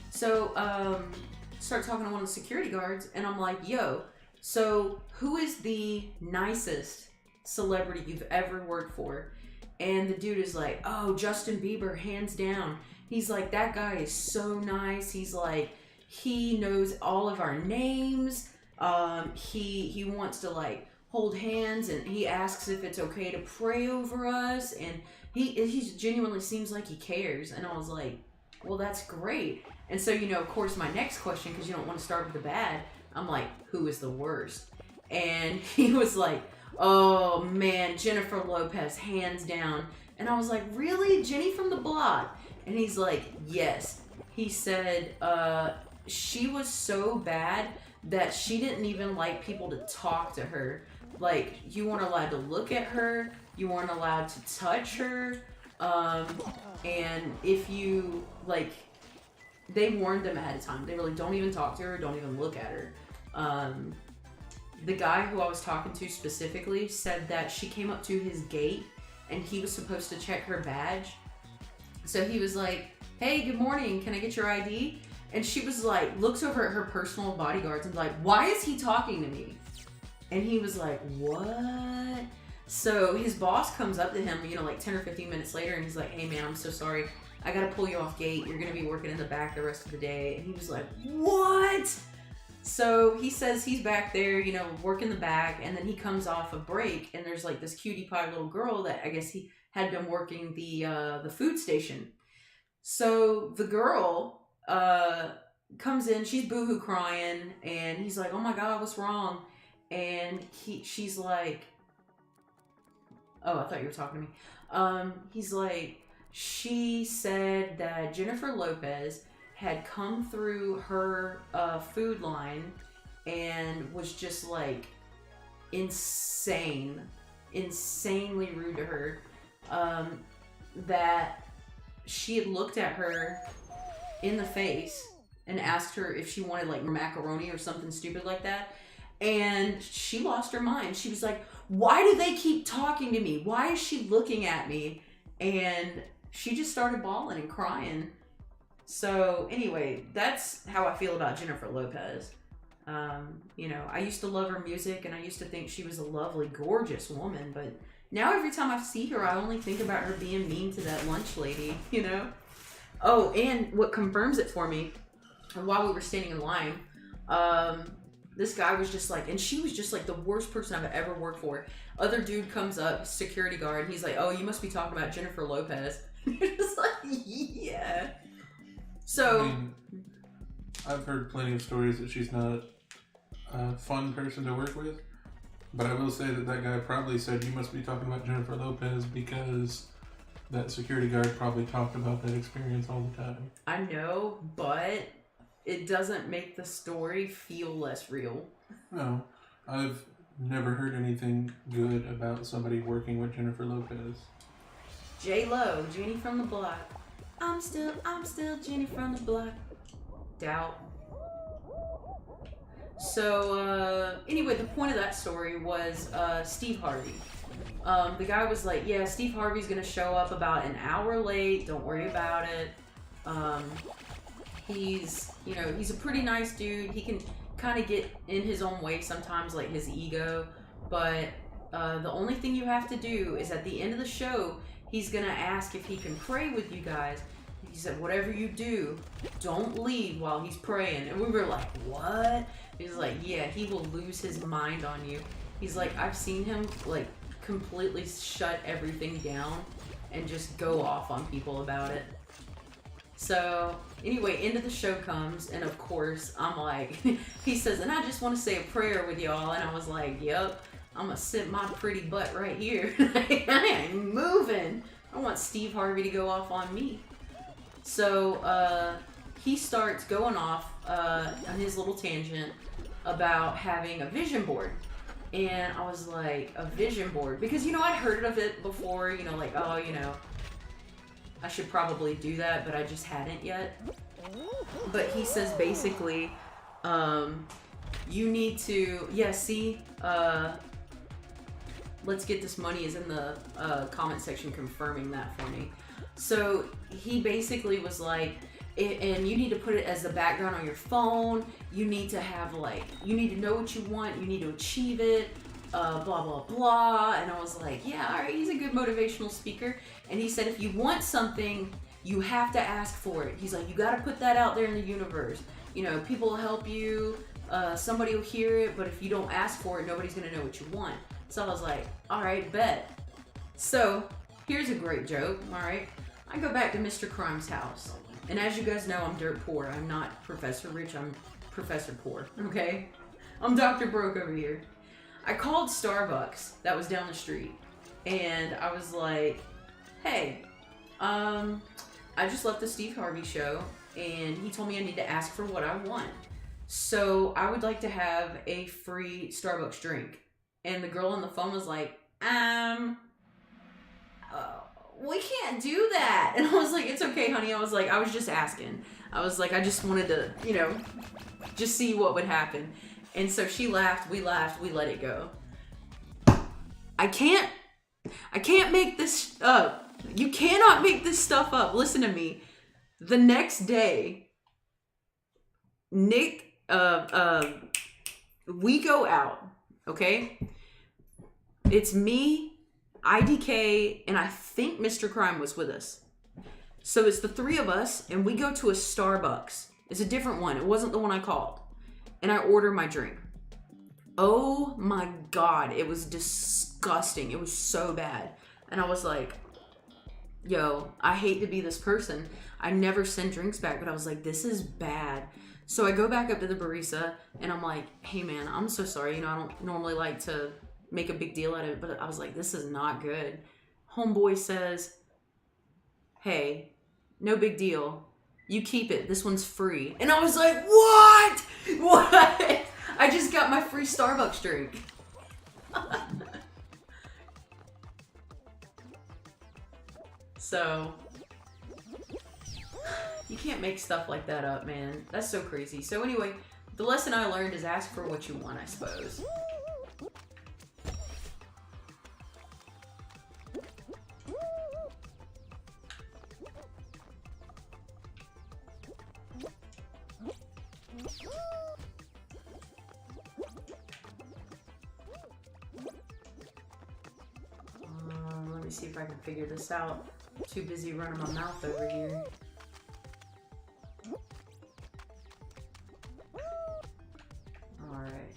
So, start talking to one of the security guards, and I'm like, yo, so who is the nicest celebrity you've ever worked for? And the dude is like, oh, Justin Bieber, hands down. He's like, that guy is so nice. He's like, he knows all of our names. He wants to like hold hands, and he asks if it's okay to pray over us, and he genuinely seems like he cares. And I was like, well, that's great. And so, you know, of course, my next question, because you don't want to start with the bad, I'm like, who is the worst? And he was like, oh man, Jennifer Lopez, hands down. And I was like, really? Jenny from the block? And he's like, yes. He said, she was so bad that she didn't even like people to talk to her. Like, you weren't allowed to look at her, you weren't allowed to touch her, and if you, like, they warned them ahead of time. They were like, don't even talk to her, don't even look at her. The guy who I was talking to specifically said that she came up to his gate and he was supposed to check her badge. So he was like, hey, good morning, can I get your ID? And she was like, looks over at her personal bodyguards and like, why is he talking to me? And he was like, what? So his boss comes up to him, you know, like 10 or 15 minutes later, and he's like, hey man, I'm so sorry. I gotta pull you off gate. You're gonna be working in the back the rest of the day. And he was like, what? So he says he's back there, you know, working the back, and then he comes off a break, and there's like this cutie pie little girl that I guess he had been working the food station. So the girl comes in, she's boohoo crying, and he's like, oh my God, what's wrong? And she's like, oh, I thought you were talking to me. He's like, she said that Jennifer Lopez had come through her food line and was just like insanely rude to her. That she had looked at her in the face and asked her if she wanted like macaroni or something stupid like that. And she lost her mind. She was like, why do they keep talking to me? Why is she looking at me? And she just started bawling and crying. So anyway, that's how I feel about Jennifer Lopez. You know, I used to love her music, and I used to think she was a lovely, gorgeous woman, but now every time I see her, I only think about her being mean to that lunch lady, you know? Oh, and what confirms it for me, while we were standing in line, this guy was just like, and she was just like the worst person I've ever worked for. Other dude comes up, security guard, and he's like, oh, you must be talking about Jennifer Lopez. You're just like, yeah. So, I mean, I've heard plenty of stories that she's not a fun person to work with, but I will say that that guy probably said, you must be talking about Jennifer Lopez, because that security guard probably talked about that experience all the time. I know, but it doesn't make the story feel less real. No, I've never heard anything good about somebody working with Jennifer Lopez. J-Lo, Jenny from the block. I'm still Jenny from the block. Doubt. So, anyway, the point of that story was Steve Harvey. The guy was like, yeah, Steve Harvey's gonna show up about an hour late, don't worry about it. He's a pretty nice dude. He can kind of get in his own way sometimes, like his ego, but the only thing you have to do is at the end of the show, he's gonna ask if he can pray with you guys. He said, whatever you do, don't leave while he's praying. And we were like, what? He's like, yeah, he will lose his mind on you. He's like, I've seen him like completely shut everything down and just go off on people about it. So anyway, end of the show comes, and of course I'm like, he says, and I just want to say a prayer with y'all. And I was like, yep, I'm gonna sit my pretty butt right here. I ain't moving. I want Steve Harvey to go off on me. So he starts going off on his little tangent about having a vision board. And I was like, a vision board? Because, you know, I'd heard of it before, you know, like, oh, you know, I should probably do that, but I just hadn't yet. But he says basically, you need to, yeah, see, Let's Get This Money is in the comment section confirming that for me. So he basically was like, and you need to put it as the background on your phone. You need to have like, you need to know what you want. You need to achieve it. Blah, blah, blah. And I was like, yeah, all right, he's a good motivational speaker. And he said, if you want something, you have to ask for it. He's like, you got to put that out there in the universe. You know, people will help you. Somebody will hear it. But if you don't ask for it, nobody's going to know what you want. So I was like, all right, bet. So here's a great joke, all right? I go back to Mr. Crime's house. And as you guys know, I'm dirt poor. I'm not Professor Rich. I'm Professor Poor, okay? I'm Dr. Broke over here. I called Starbucks that was down the street. And I was like, hey, I just left the Steve Harvey show. And he told me I need to ask for what I want. So I would like to have a free Starbucks drink. And the girl on the phone was like, we can't do that. And I was like, it's okay, honey. I was like, I was just asking. I was like, I just wanted to, you know, just see what would happen. And so she laughed, we let it go. I can't make this up. You cannot make this stuff up. Listen to me. The next day, Nick, we go out, okay? It's me, IDK, and I think Mr. Crime was with us. So it's the three of us, and we go to a Starbucks. It's a different one. It wasn't the one I called. And I order my drink. Oh my God, it was disgusting. It was so bad. And I was like, yo, I hate to be this person. I never send drinks back, but I was like, this is bad. So I go back up to the barista, and I'm like, hey man, I'm so sorry. You know, I don't normally like to make a big deal out of it, but I was like, this is not good. Homeboy says, hey, no big deal. You keep it. This one's free. And I was like, what? What? I just got my free Starbucks drink. So, you can't make stuff like that up, man. That's so crazy. So anyway, the lesson I learned is ask for what you want, I suppose. Let me see if I can figure this out. Too busy running my mouth over here. Alright.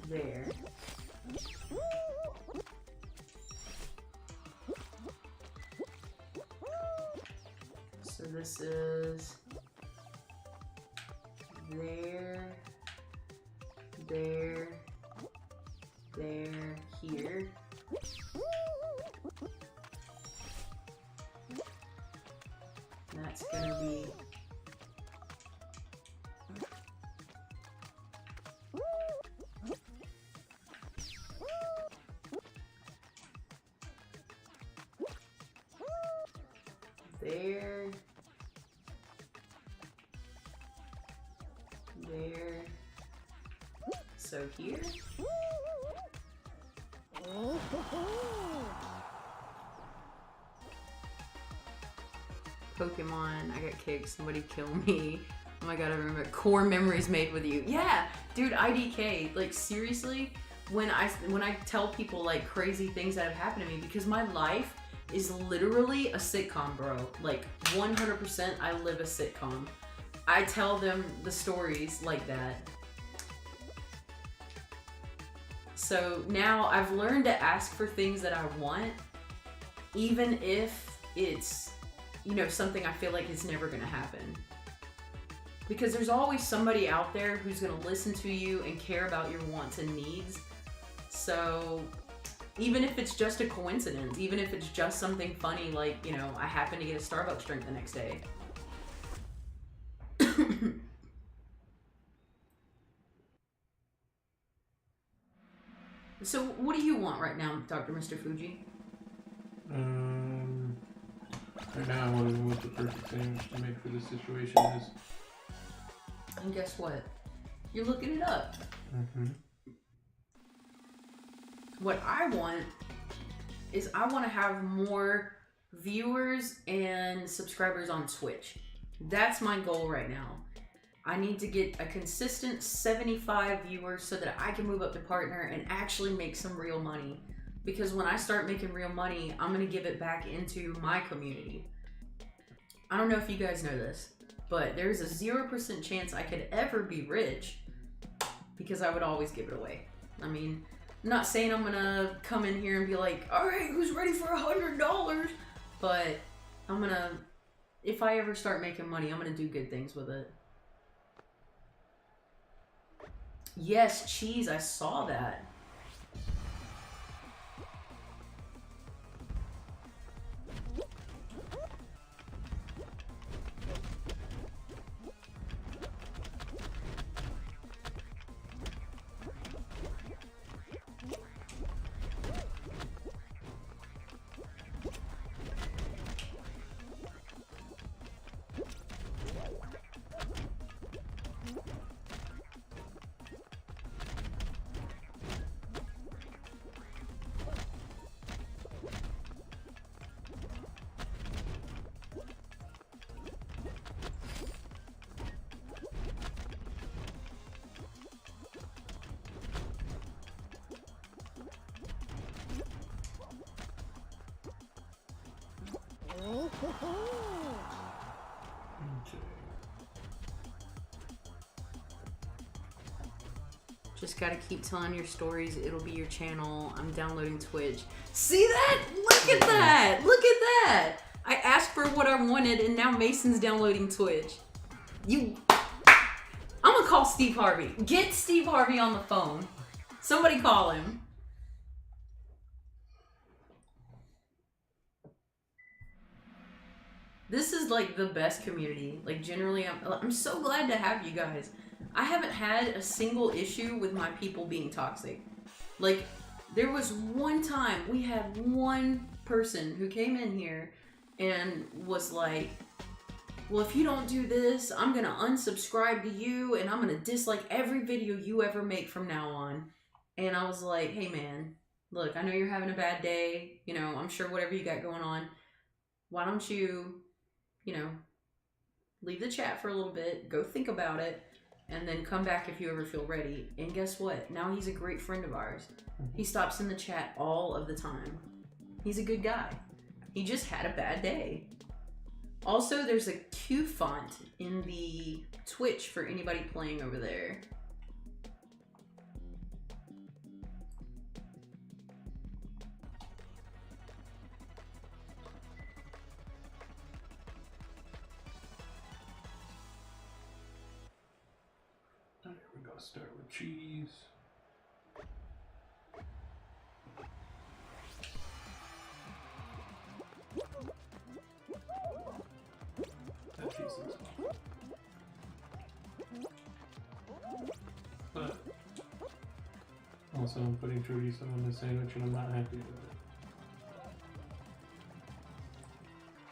There. So this is there, here. That's gonna be there. So here. Pokemon, I got kicked, somebody kill me. Oh my god, I remember. Core memories made with you. Yeah, dude, IDK, like seriously, when I tell people like crazy things that have happened to me, because my life is literally a sitcom, bro. Like 100% I live a sitcom. I tell them the stories like that. So now I've learned to ask for things that I want, even if it's, you know, something I feel like is never gonna happen. Because there's always somebody out there who's gonna listen to you and care about your wants and needs. So even if it's just a coincidence, even if it's just something funny, like, you know, I happen to get a Starbucks drink the next day. So what do you want right now, Dr. Mr. Fuji? Right now I want to know what the perfect sandwich to make for this situation is. And guess what? You're looking it up. Mm-hmm. What I want is I want to have more viewers and subscribers on Twitch. That's my goal right now. I need to get a consistent 75 viewers so that I can move up to partner and actually make some real money. Because when I start making real money, I'm going to give it back into my community. I don't know if you guys know this, but there's a 0% chance I could ever be rich because I would always give it away. I mean, I'm not saying I'm going to come in here and be like, all right, who's ready for $100? But I'm going to, if I ever start making money, I'm going to do good things with it. Yes, cheese, I saw that. Just gotta keep telling your stories. It'll be your channel. I'm downloading Twitch. See that? Look at that! Look at that! I asked for what I wanted and now Mason's downloading Twitch. I'm gonna call Steve Harvey. Get Steve Harvey on the phone. Somebody call him. This is like the best community. Like generally, I'm so glad to have you guys. I haven't had a single issue with my people being toxic. Like, there was one time we had one person who came in here and was like, well, if you don't do this, I'm gonna unsubscribe to you and I'm gonna dislike every video you ever make from now on. And I was like, hey man, look, I know you're having a bad day. You know, I'm sure whatever you got going on, why don't you, you know, leave the chat for a little bit, go think about it, and then come back if you ever feel ready. And guess what? Now he's a great friend of ours. He stops in the chat all of the time. He's a good guy. He just had a bad day. Also, there's a Q font in the Twitch for anybody playing over there. We're gonna start with cheese. That cheese looks awful. But also I'm putting chorizo in the sandwich and I'm not happy with it.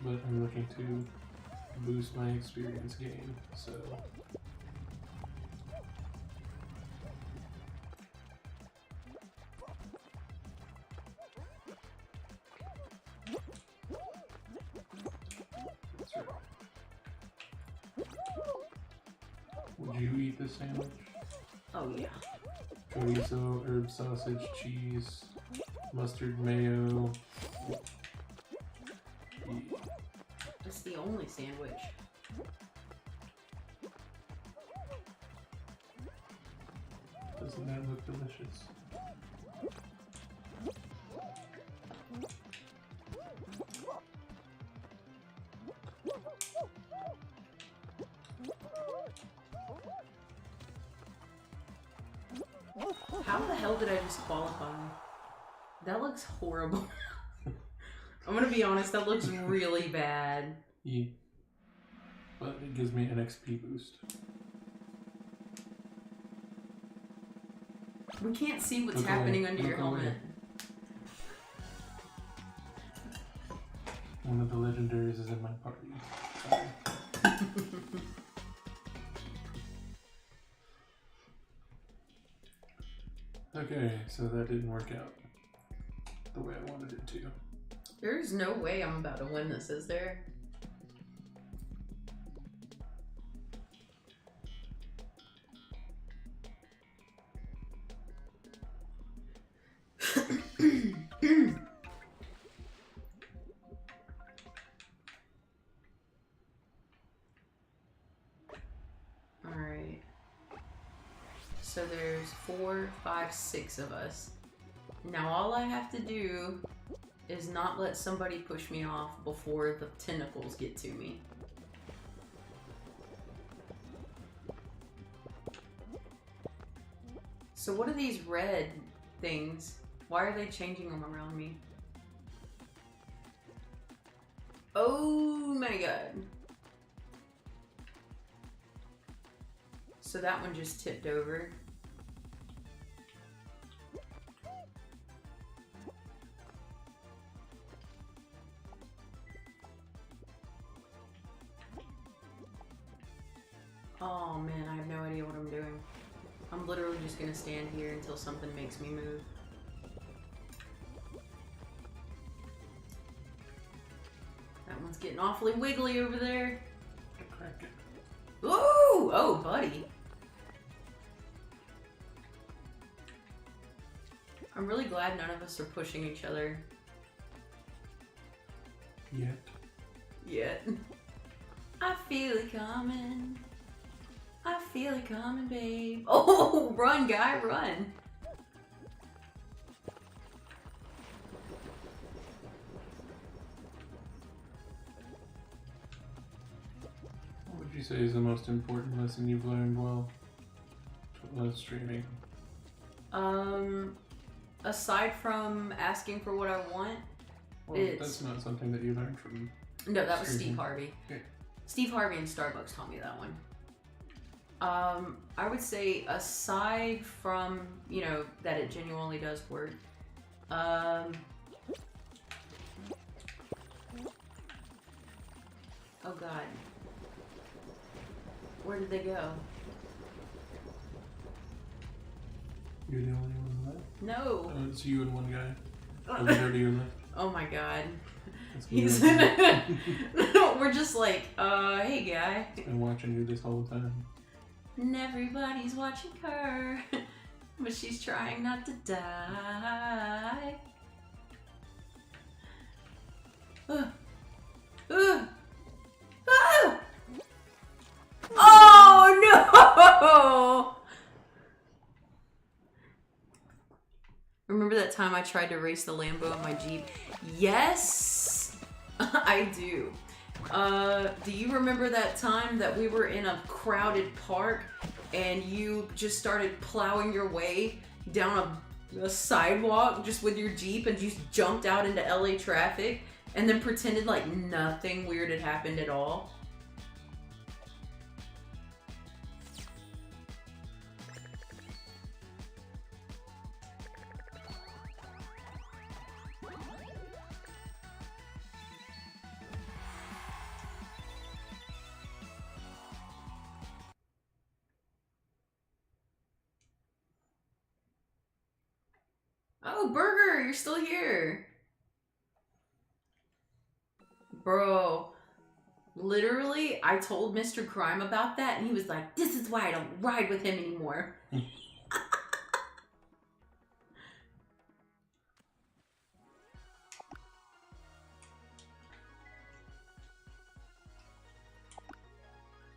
But I'm looking to boost my experience gain, so would you eat this sandwich? Oh yeah. Chorizo, herb sausage, cheese, mustard, mayo. That's the only sandwich. Doesn't that look delicious? How the hell did I just qualify? That looks horrible. I'm gonna be honest, that looks really bad. Yeah. But it gives me an XP boost. We can't see what's Look happening away. under your Look away. helmet. One of the legendaries is in my party. Sorry. Okay, so that didn't work out the way I wanted it to. There's no way I'm about to win this, is there? Alright. So there's 4, 5, 6 of us. Now all I have to do is not let somebody push me off before the tentacles get to me. So what are these red things? Why are they changing them around me? Oh my god. So that one just tipped over. Oh man, I have no idea what I'm doing. I'm literally just gonna stand here until something makes me move. That one's getting awfully wiggly over there. Ooh! Oh, buddy. I'm really glad none of us are pushing each other. Yet. I feel it coming. I feel it coming, babe. Oh, run, guy, run. What would you say is the most important lesson you've learned while streaming? Aside from asking for what I want, Well, that's not something that you learned from. No, that was streaming. Steve Harvey. Okay. Steve Harvey and Starbucks taught me that one. I would say aside from, you know, that it genuinely does work, oh god. Where did they go? You're the only one left? No. It's you and one guy. Over there to your left. Oh my god. That's He's me. We're just like, hey guy. Been watching you this whole time. And everybody's watching her, but she's trying not to die. Oh no! Remember that time I tried to race the Lambo in my Jeep? Yes, I do. Do you remember that time that we were in a crowded park and you just started plowing your way down a sidewalk just with your Jeep and you just jumped out into LA traffic and then pretended like nothing weird had happened at all? Oh, Burger, you're still here. Bro, literally, I told Mr. Crime about that, and he was like, this is why I don't ride with him anymore.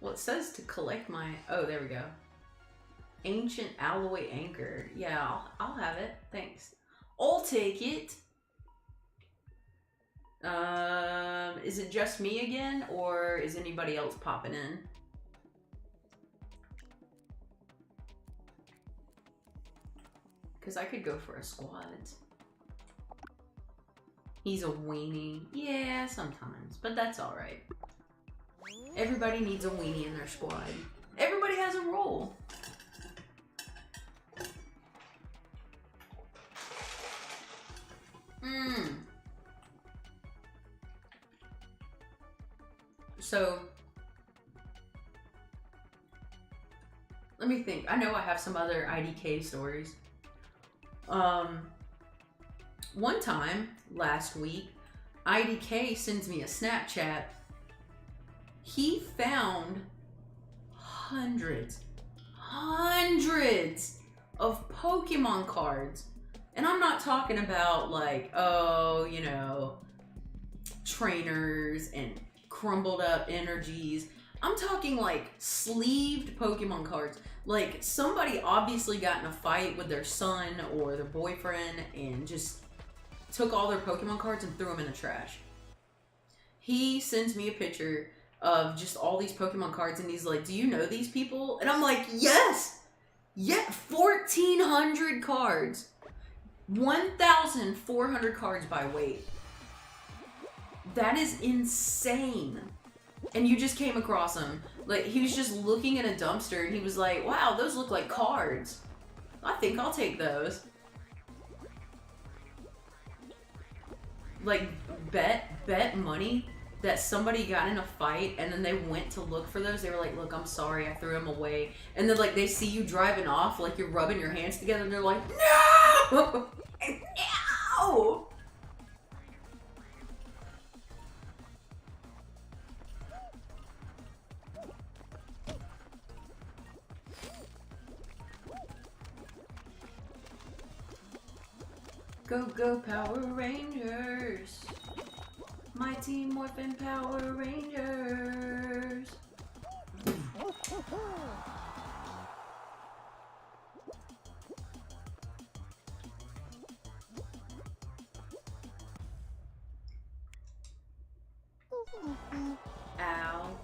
Well, it says to collect my... Oh, there we go. Ancient alloy anchor. Yeah, I'll have it. Thanks. I'll take it. Is it just me again, or is anybody else popping in? Because I could go for a squad. He's a weenie. Yeah, sometimes, but that's alright. Everybody needs a weenie in their squad. Everybody has a role. So, let me think. I know I have some other IDK stories. One time, last week, IDK sends me a Snapchat. He found hundreds of Pokemon cards. And I'm not talking about like, oh, you know, trainers and crumbled up energies. I'm talking like sleeved Pokemon cards. Like somebody obviously got in a fight with their son or their boyfriend and just took all their Pokemon cards and threw them in the trash. He sends me a picture of just all these Pokemon cards and he's like, do you know these people? And I'm like, yes! Yeah, 1,400 cards. 1,400 cards by weight. That is insane. And you just came across him. Like, he was just looking in a dumpster and he was like, wow, those look like cards. I think I'll take those. Like, bet money that somebody got in a fight and then they went to look for those. They were like, look, I'm sorry, I threw them away. And then, like, they see you driving off, like, you're rubbing your hands together and they're like, no! No! Go, go, Power Rangers. Mighty Morphin Power Rangers. Ow.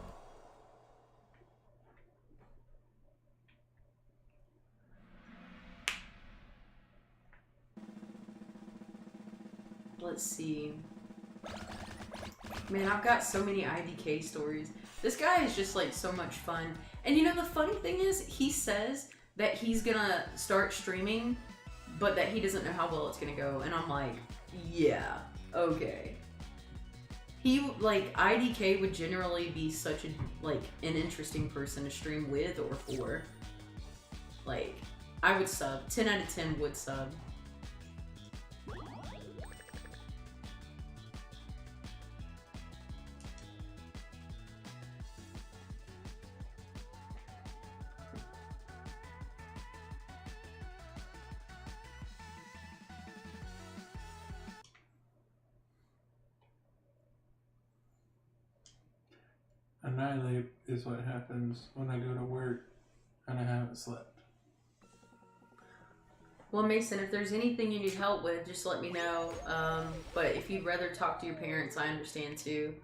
Let's see. Man, I've got so many IDK stories. This guy is just like so much fun. And you know, the funny thing is, he says that he's gonna start streaming, but that he doesn't know how well it's gonna go. And I'm like, yeah, okay. He, like, IDK would generally be such a, like, an interesting person to stream with or for. Like, I would sub. 10 out of 10 would sub. Annihilate is what happens when I go to work and I haven't slept. Well, Mason, if there's anything you need help with, just let me know. But if you'd rather talk to your parents, I understand too.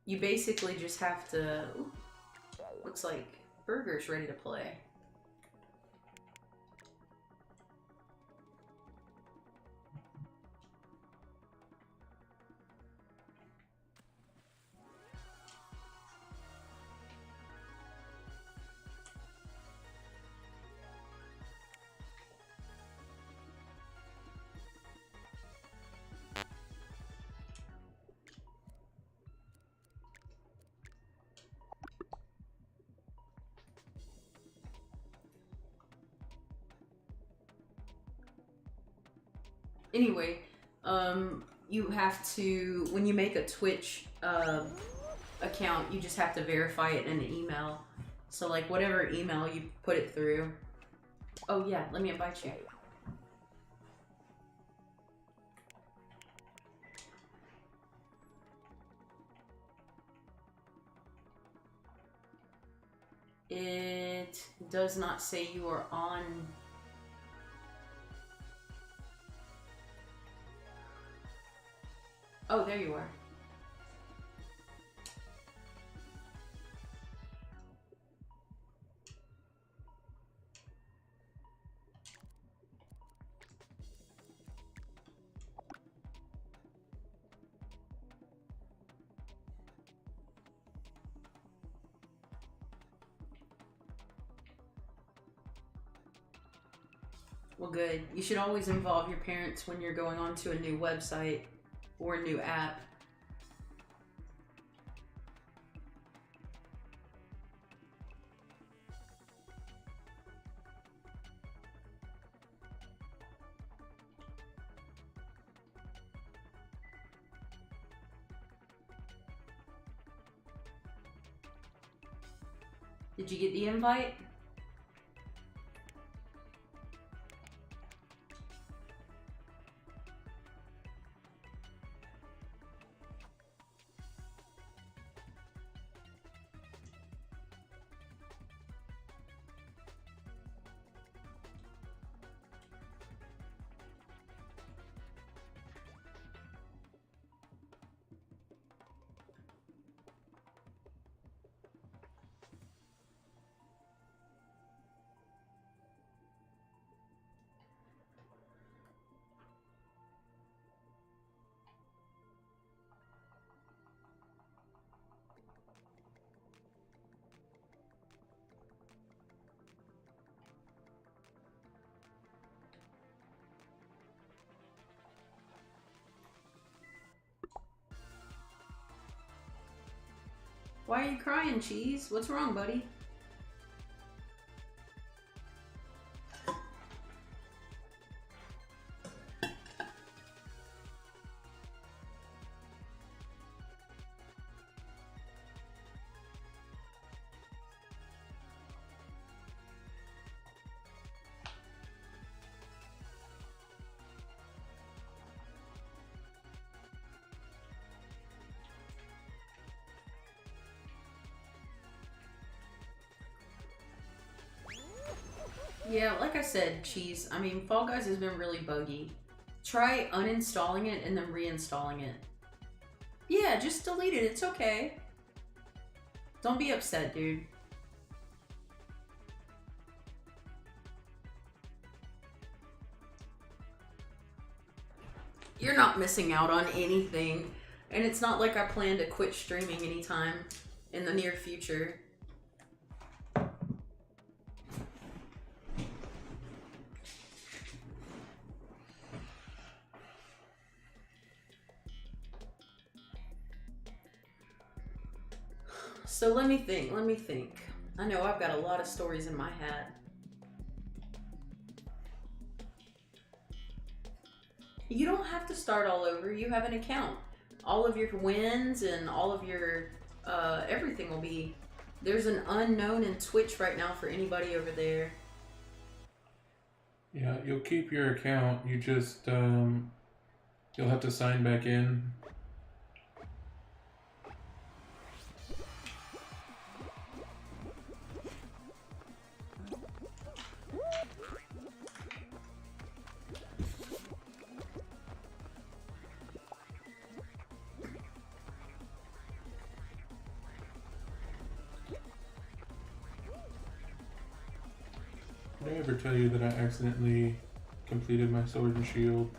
You basically just have to... Ooh, looks like Burger's ready to play. Anyway, you have to, when you make a Twitch account, you just have to verify it in an email. So, like, whatever email you put it through. Oh, yeah, let me invite you. It does not say you are on... Oh, there you are. Well, good. You should always involve your parents when you're going on to a new website or a new app. Did you get the invite? Why are you crying, Cheese? What's wrong, buddy? Yeah, like I said, Cheese, I mean, Fall Guys has been really buggy. Try uninstalling it and then reinstalling it. Yeah, just delete it. It's okay. Don't be upset, dude. You're not missing out on anything. And it's not like I plan to quit streaming anytime in the near future. So let me think. I know I've got a lot of stories in my head. You don't have to start all over. You have an account. All of your wins and all of your everything will be... There's an unknown in Twitch right now for anybody over there. Yeah, you'll keep your account. You just, you'll have to sign back in. Did I ever tell you that I accidentally completed my Sword and Shield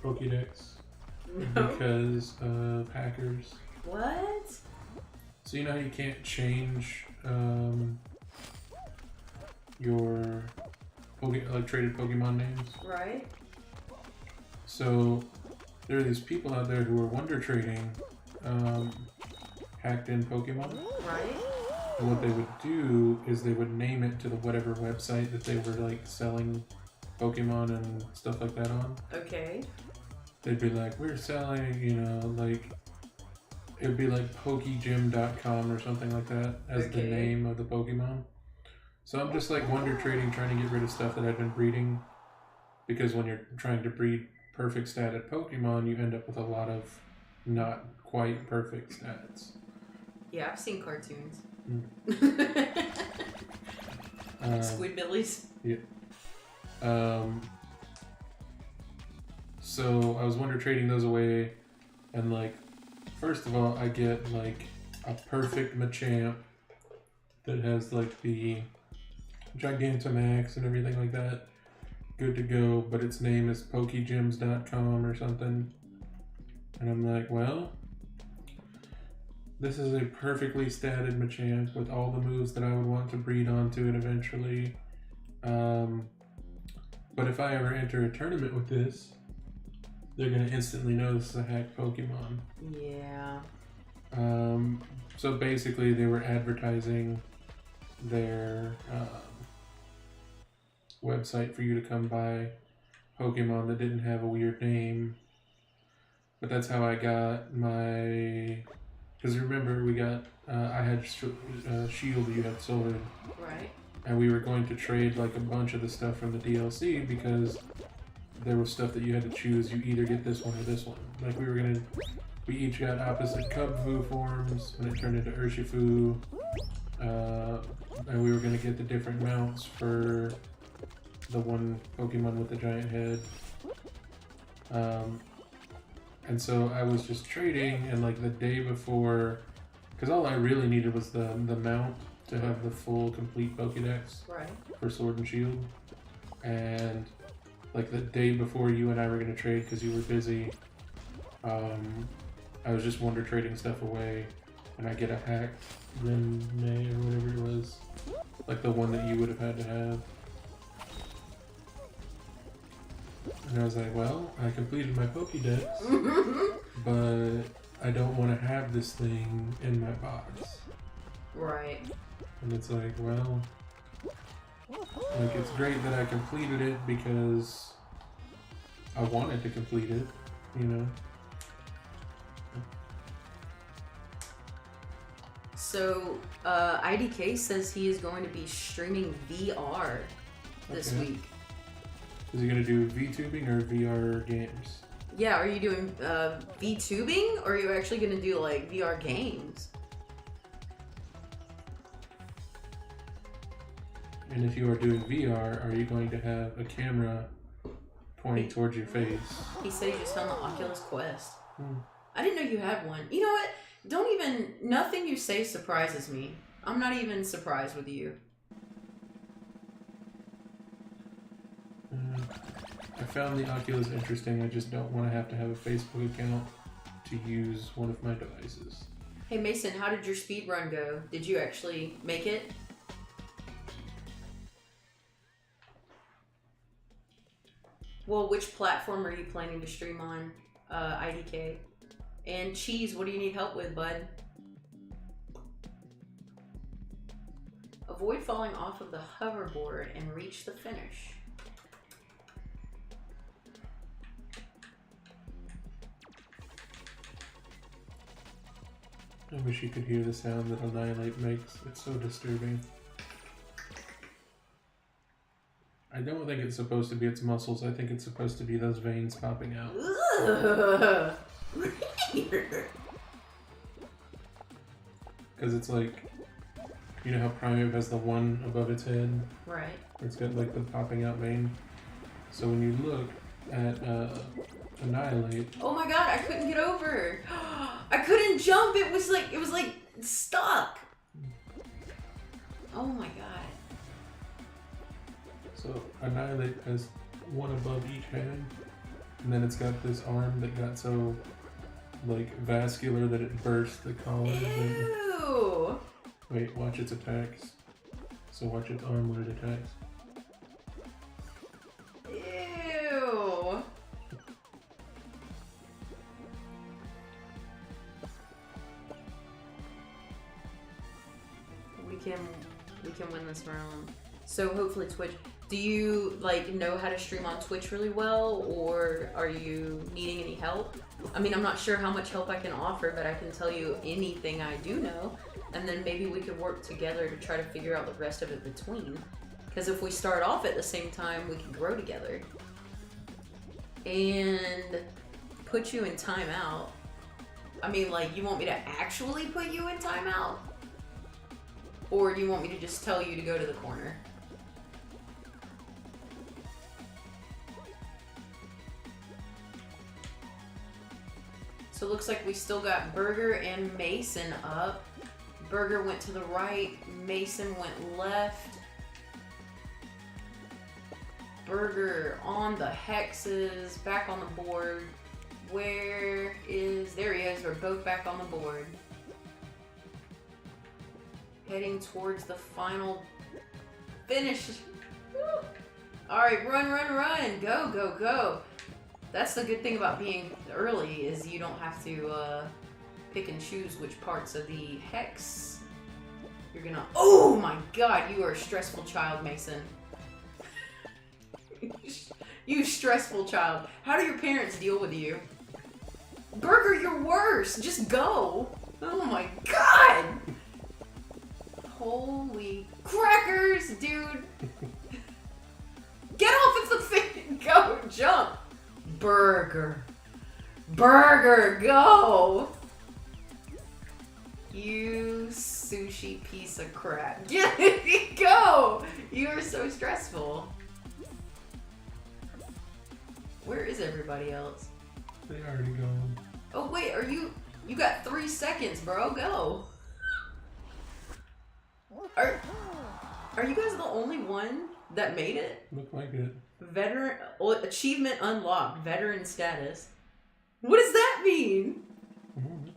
Pokédex because of hackers? What? So you know how you can't change your traded Pokemon names? Right. So there are these people out there who are wonder trading hacked in Pokemon. Right. And what they would do is they would name it to the whatever website that they were like selling Pokemon and stuff like that on. Okay. They'd be like, we're selling, you know, like, it would be like pokegym.com or something like that as the name of the Pokemon. So I'm just like wonder trading, trying to get rid of stuff that I've been breeding, because when you're trying to breed perfect statted Pokemon, you end up with a lot of not quite perfect stats. Yeah, I've seen cartoons. Squidbillies. Yeah. So I was wonder trading those away, and like, first of all, I get like a perfect Machamp that has like the Gigantamax and everything like that, good to go, but its name is PokeGyms.com or something. And I'm like, well, this is a perfectly statted Machamp with all the moves that I would want to breed onto it eventually. But if I ever enter a tournament with this, they're going to instantly know this is a hacked Pokemon. Yeah. So basically they were advertising their website for you to come buy Pokemon that didn't have a weird name. But that's how I got my Because remember, we got, I had Shield, you had Sword. Right. And we were going to trade like a bunch of the stuff from the DLC because there was stuff that you had to choose. You either get this one or this one. Like we each got opposite Cubfu forms when it turned into Urshifu. And we were gonna get the different mounts for the one Pokemon with the giant head. And so I was just trading, and like the day before, because all I really needed was the mount to have the full complete Pokédex Right. for Sword and Shield. And like the day before you and I were gonna trade because you were busy, I was just wonder trading stuff away, and I get a hacked Rim May or whatever it was, like the one that you would have had to have. And I was like, well, I completed my Pokédex, but I don't want to have this thing in my box. Right. And it's like, well, like it's great that I completed it because I wanted to complete it, you know? So, IDK says he is going to be streaming VR this Okay. week. Is he gonna do VTubing or VR games? Yeah, are you doing VTubing or are you actually going to do like VR games? And if you are doing VR, are you going to have a camera pointing towards your face? He said he just found the Oculus Quest. Hmm. I didn't know you had one. You know what? Nothing you say surprises me. I'm not even surprised with you. I found the Oculus interesting. I just don't want to have a Facebook account to use one of my devices. Hey Mason, how did your speed run go? Did you actually make it? Well, which platform are you planning to stream on, IDK? And Cheese, what do you need help with, bud? Avoid falling off of the hoverboard and reach the finish. I wish you could hear the sound that Annihilate makes. It's so disturbing. I don't think it's supposed to be its muscles. I think it's supposed to be those veins popping out. Ugh. Because it's like, you know how Primeape has the one above its head? Right. It's got like the popping out vein. So when you look at Annihilate, Oh my god, I couldn't get over. I couldn't jump. It was like stuck. Oh my god. so Annihilate has one above each hand, and then it's got this arm that got so like vascular that it burst the collar. Ew. Wait, watch its attacks. So watch its arm when it attacks. Ew. We can win this round. So hopefully Twitch. Do you like know how to stream on Twitch really well, or are you needing any help? I mean, I'm not sure how much help I can offer, but I can tell you anything I do know, and then maybe we could work together to try to figure out the rest of it between. Because if we start off at the same time, we can grow together. And put you in timeout. I mean, like, you want me to actually put you in timeout? Or do you want me to just tell you to go to the corner? So it looks like we still got Burger and Mason up. Burger went to the right, Mason went left. Burger on the hexes, back on the board. There he is, we're both back on the board. Heading towards the final finish. Alright, run, run, run, go, go, go. That's the good thing about being early, is you don't have to pick and choose which parts of the hex you're gonna... Oh my god, you are a stressful child, Mason. You stressful child. How do your parents deal with you? Burger, you're worse. Just go. Oh my god! Holy crackers, dude! Get off of the thing! Go! Jump! Burger. Burger, go! You sushi piece of crap. Get it! Go! You are so stressful. Where is everybody else? They already gone. Oh wait, are you... You got 3 seconds, bro. Go. Are you guys the only one that made it? Look like it. Veteran... Well, achievement unlocked. Veteran status. What does that mean? Mm-hmm.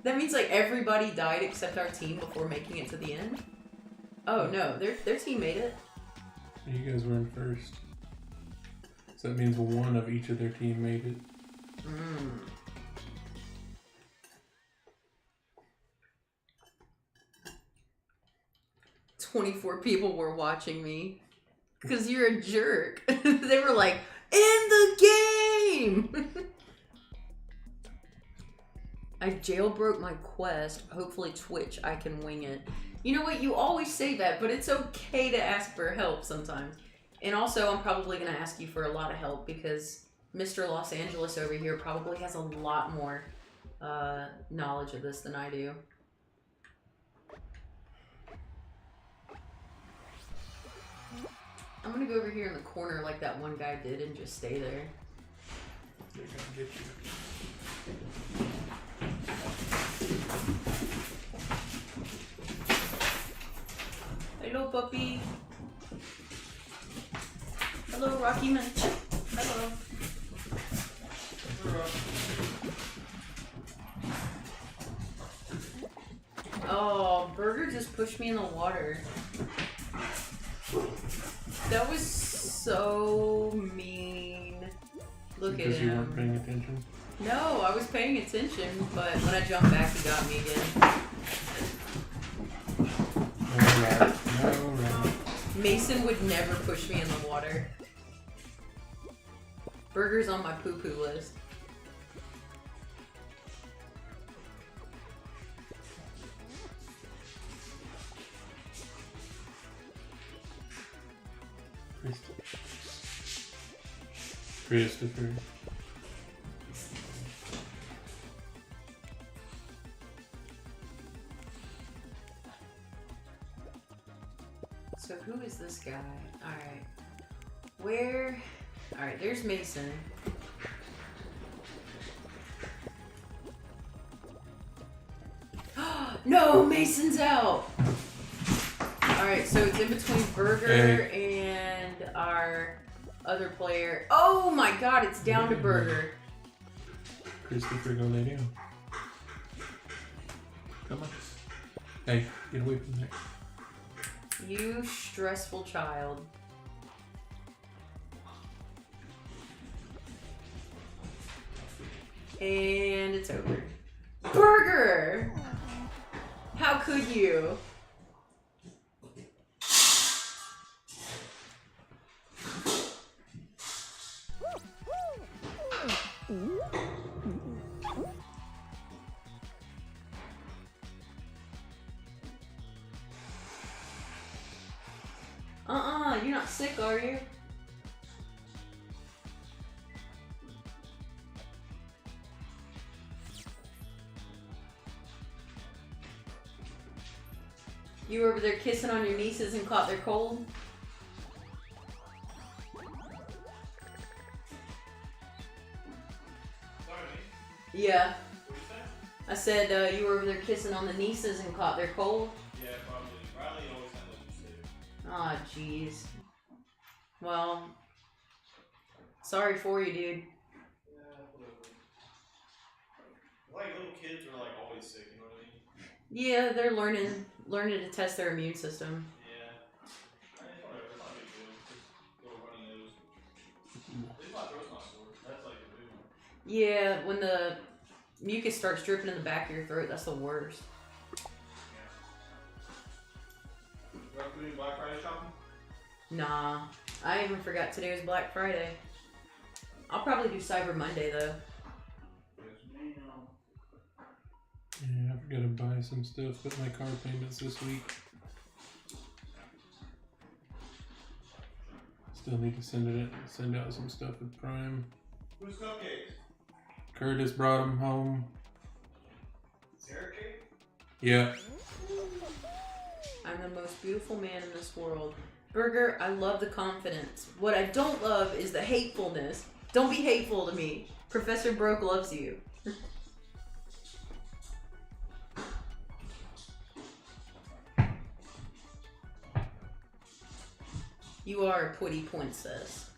That means like everybody died except our team before making it to the end? Oh no, their team made it. You guys were in first. So that means one of each of their team made it. 24 people were watching me. Because you're a jerk. They were like, in the game! I jailbroke my quest. Hopefully Twitch, I can wing it. You know what? You always say that, but it's okay to ask for help sometimes. And also, I'm probably going to ask you for a lot of help because Mr. Los Angeles over here probably has a lot more knowledge of this than I do. I'm going to go over here in the corner like that one guy did and just stay there. They're gonna get you. Hello, puppy. Hello, Rocky Munch. Hello. Oh, Burger just pushed me in the water. That was so mean. Look Because at you him. weren't paying attention? No, I was paying attention, but when I jumped back, he got me again. Alright. Mason would never push me in the water. Burger's on my poo-poo list. Christopher. So who is this guy? Alright. Where? Alright, there's Mason. No, Mason's out! Alright, so it's in between Burger and our other player. Oh my god, it's down to Burger. Christopher, go lay down. Come on. Hey, get away from there. You stressful child. And it's over. Burger! How could you? You're not sick, are you? You were over there kissing on your nieces and caught their cold? Sorry. Yeah. What you say? I said you were over there kissing on the nieces and caught their cold? Yeah, probably. Riley always had like you said. Aw, jeez. Well, sorry for you, dude. Yeah, whatever. Like little kids are like always sick, you know what I mean? Yeah, they're learning to test their immune system. Yeah. I mean, whatever, it's not a big deal. Just little runny nose. At least my throat's not sore. That's like the big one. Yeah, when the mucus starts dripping in the back of your throat, that's the worst. You want to do Black Friday shopping? Nah, I even forgot today was Black Friday. I'll probably do Cyber Monday though. Yes, ma'am. Yeah, I forgot to buy some stuff, but my car payments this week. Still need to send out some stuff with Prime. Who's cupcakes? Curtis brought them home. Sarah cake? Yeah. I'm the most beautiful man in this world. Burger, I love the confidence. What I don't love is the hatefulness. Don't be hateful to me. Professor Broke loves you. You are a pretty princess.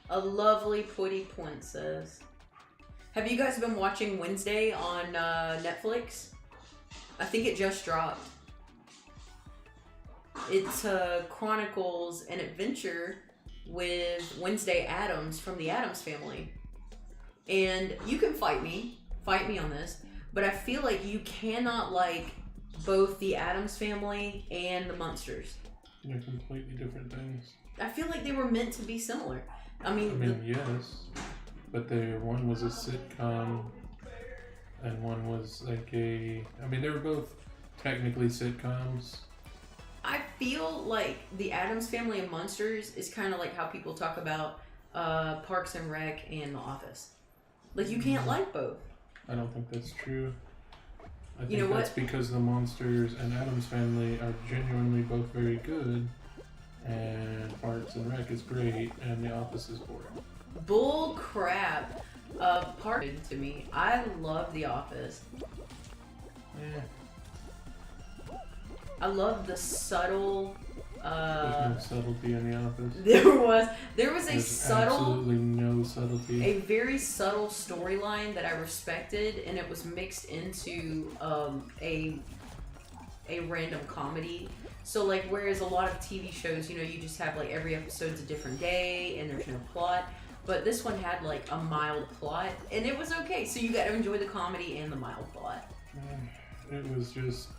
A lovely pretty princess. Have you guys been watching Wednesday on Netflix? I think it just dropped. It chronicles an adventure with Wednesday Addams from the Addams Family. And you can fight me on this, but I feel like you cannot like both the Addams Family and the Munsters. They're completely different things. I feel like they were meant to be similar. I mean yes, but one was a sitcom, and one was like they were both technically sitcoms. I feel like the Addams Family and Munsters is kind of like how people talk about Parks and Rec and The Office. Like, you can't like both. I don't think that's true. I think You know that's what? because the Monsters and Addams Family are genuinely both very good, and Parks and Rec is great, and The Office is boring. Bull crap. Parks to me. I love The Office. Eh, I love the subtle. there's no subtlety in The Office. There was a There's subtle. absolutely no subtlety. A very subtle storyline that I respected, and it was mixed into a random comedy. So like, whereas a lot of TV shows, you just have like every episode's a different day and there's no plot, but this one had like a mild plot, and it was okay. So you got to enjoy the comedy and the mild plot. It was just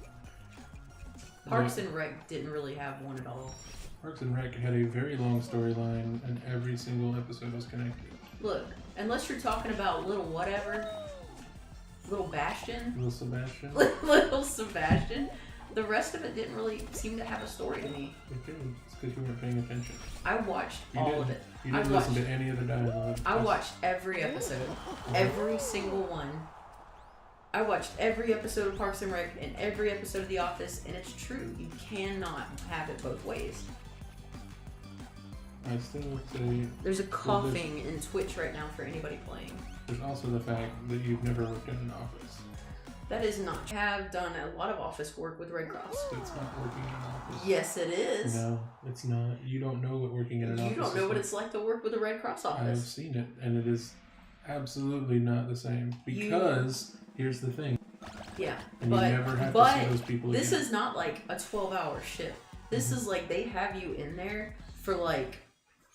Parks and Rec didn't really have one at all. Parks and Rec had a very long storyline, and every single episode was connected. Look, unless you're talking about Little Bastion, Little Sebastian. Little Sebastian, the rest of it didn't really seem to have a story to me. It did. It's because you weren't paying attention. I watched You all didn't. of it. You didn't listen to any of the dialogue. I watched every episode. Every single one. I watched every episode of Parks and Rec and every episode of The Office, and it's true. You cannot have it both ways. I still would say There's a coughing in Twitch right now for anybody playing. there's also the fact that you've never worked in an office. That is not. I have done a lot of office work with Red Cross. It's not working in an office. Yes, it is. No, it's not. You don't know what working in an office You don't is know what like. it's like to work with a Red Cross I've office. seen it, and it is absolutely not the same. Because here's the thing. Yeah, And you never have to but see those people this again. is not like a 12-hour shift. This is like they have you in there for like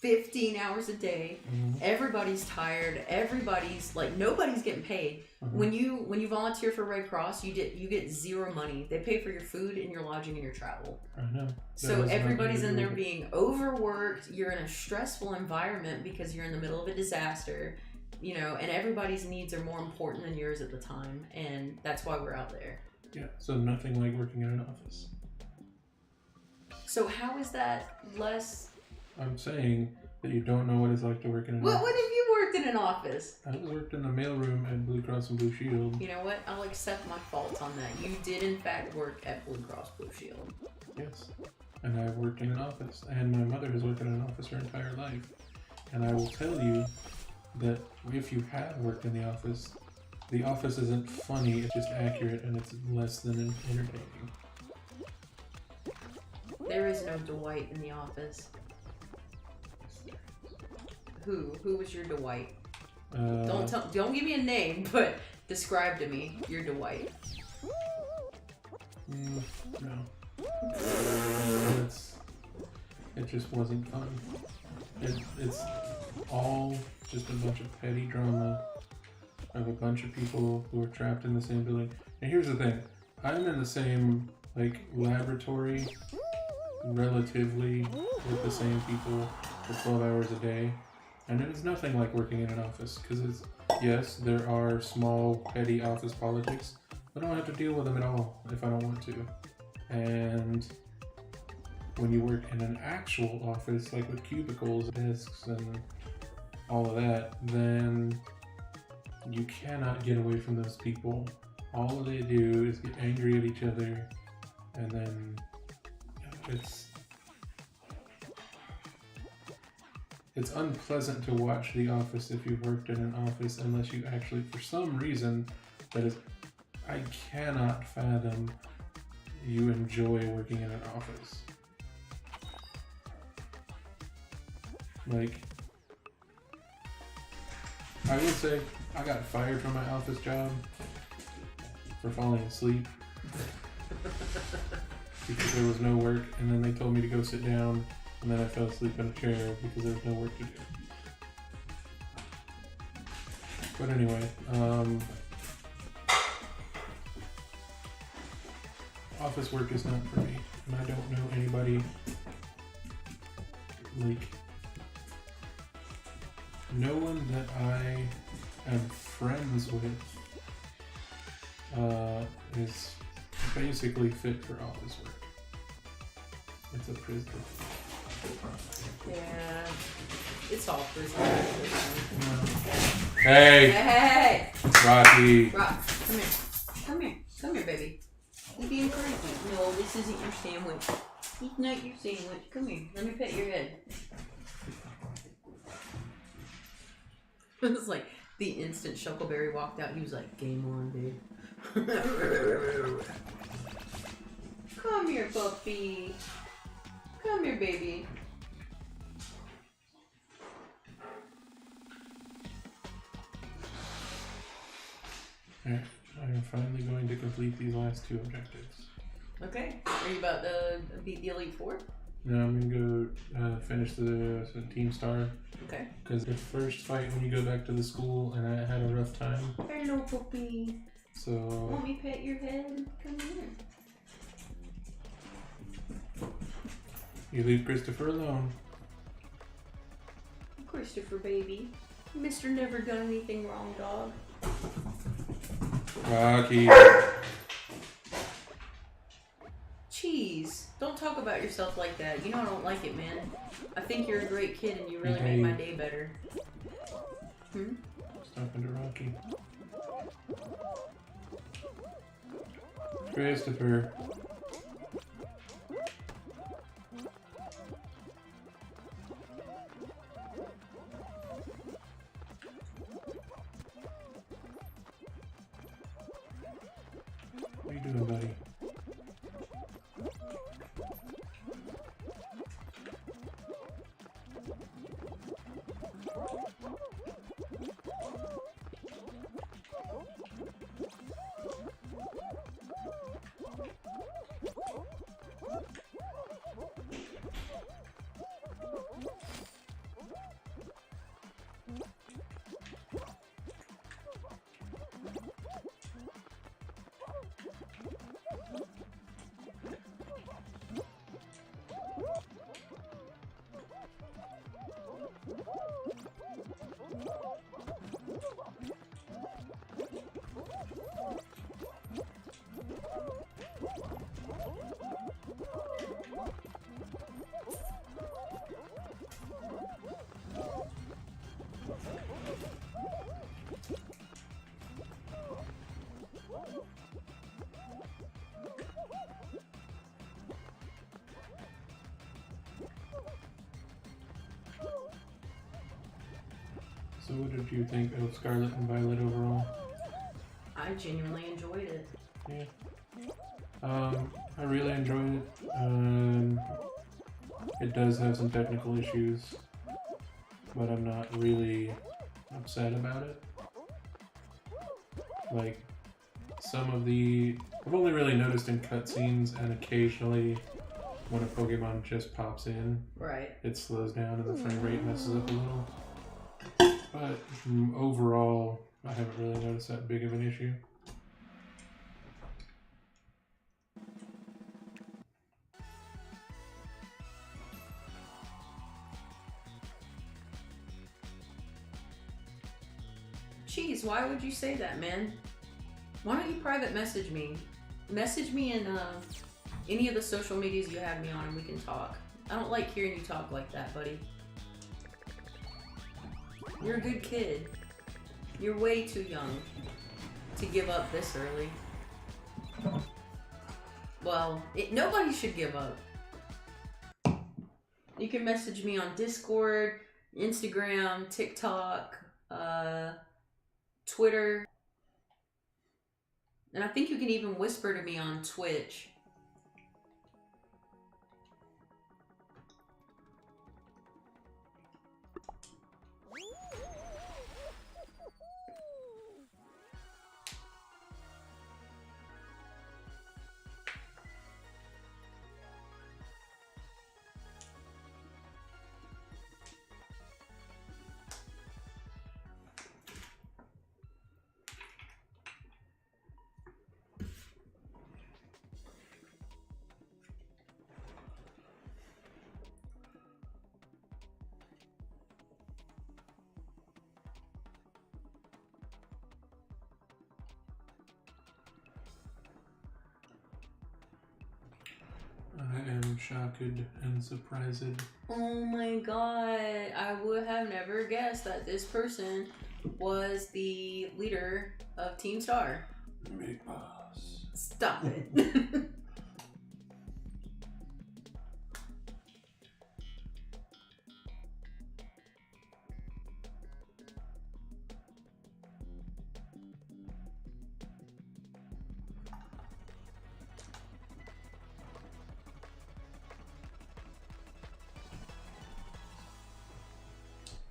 15 hours a day. Mhm. Everybody's tired. Everybody's like, nobody's getting paid. Mhm. When you volunteer for Red Cross, you get zero money. They pay for your food and your lodging and your travel. I know. So That has everybody's nothing to in do there with it. being overworked. You're in a stressful environment because you're in the middle of a disaster, and everybody's needs are more important than yours at the time, and that's why we're out there. Yeah, so nothing like working in an office. So how is that less? I'm saying that you don't know what it's like to work in an What office. have you worked in an office? I worked in the mailroom at Blue Cross and Blue Shield. You know what? I'll accept my faults on that. You did in fact work at Blue Cross Blue Shield. Yes. And I've worked in an office. And my mother has worked in an office her entire life. And I will tell you that if you have worked in the office isn't funny, it's just accurate, and it's less than entertaining. There is no Dwight in the office. Who was your Dwight? Don't give me a name, but describe to me your Dwight. No. It just wasn't fun. It's all just a bunch of petty drama of a bunch of people who are trapped in the same building. And here's the thing. I'm in the same, laboratory, relatively, with the same people for 12 hours a day. And it is nothing like working in an office, because yes, there are small, petty office politics, I don't have to deal with them at all if I don't want to. And when you work in an actual office, like with cubicles, desks, and all of that, then you cannot get away from those people. All they do is get angry at each other, and then it's unpleasant to watch The Office if you've worked in an office, unless you actually, for some reason, I cannot fathom you enjoy working in an office. Like, I will say, I got fired from my office job for falling asleep because there was no work, and then they told me to go sit down, and then I fell asleep in a chair because there was no work to do. But anyway, office work is not for me, and I don't know anybody, like, no one that I am friends with is basically fit for office work. It's a prison. Yeah, it's all prison. Hey! Hey! Rocky! Rock, come here. Come here. Come here, baby. You being crazy. No, this isn't your sandwich. It's not your sandwich. Come here. Let me pet your head. It was like the instant Shuckleberry walked out, he was like, game on, dude. Come here, puppy. Come here, baby. Alright, I am finally going to complete these last two objectives. Okay. Are you about to beat the Elite Four? Now I'm gonna go finish the Team Star. Okay. Because the first fight when you go back to the school, and I had a rough time. Hello, puppy. So. Want me to pet your head? Come here. You leave Christopher alone. Christopher, baby. Mr. Never done anything wrong, dog. Rocky. Jeez. Don't talk about yourself like that. You know I don't like it, man. I think you're a great kid and you really made my day better. Hmm? Talking to Rocky. Christopher. What are you doing, buddy? So what did you think of Scarlet and Violet overall? I genuinely enjoyed it. Yeah. I really enjoyed it. It does have some technical issues, but I'm not really upset about it. Like, some of the... I've only really noticed in cutscenes and occasionally when a Pokemon just pops in, Right. it slows down and the frame rate messes up a little. But overall, I haven't really noticed that big of an issue. Jeez, why would you say that, man? Why don't you private message me? Message me in any of the social medias you have me on and we can talk. I don't like hearing you talk like that, buddy. You're a good kid. You're way too young to give up this early. Well, nobody should give up. You can message me on Discord, Instagram, TikTok, Twitter. And I think you can even whisper to me on Twitch. I am shocked and surprised. Oh my god, I would have never guessed that this person was the leader of Team Star. Big boss. Stop it.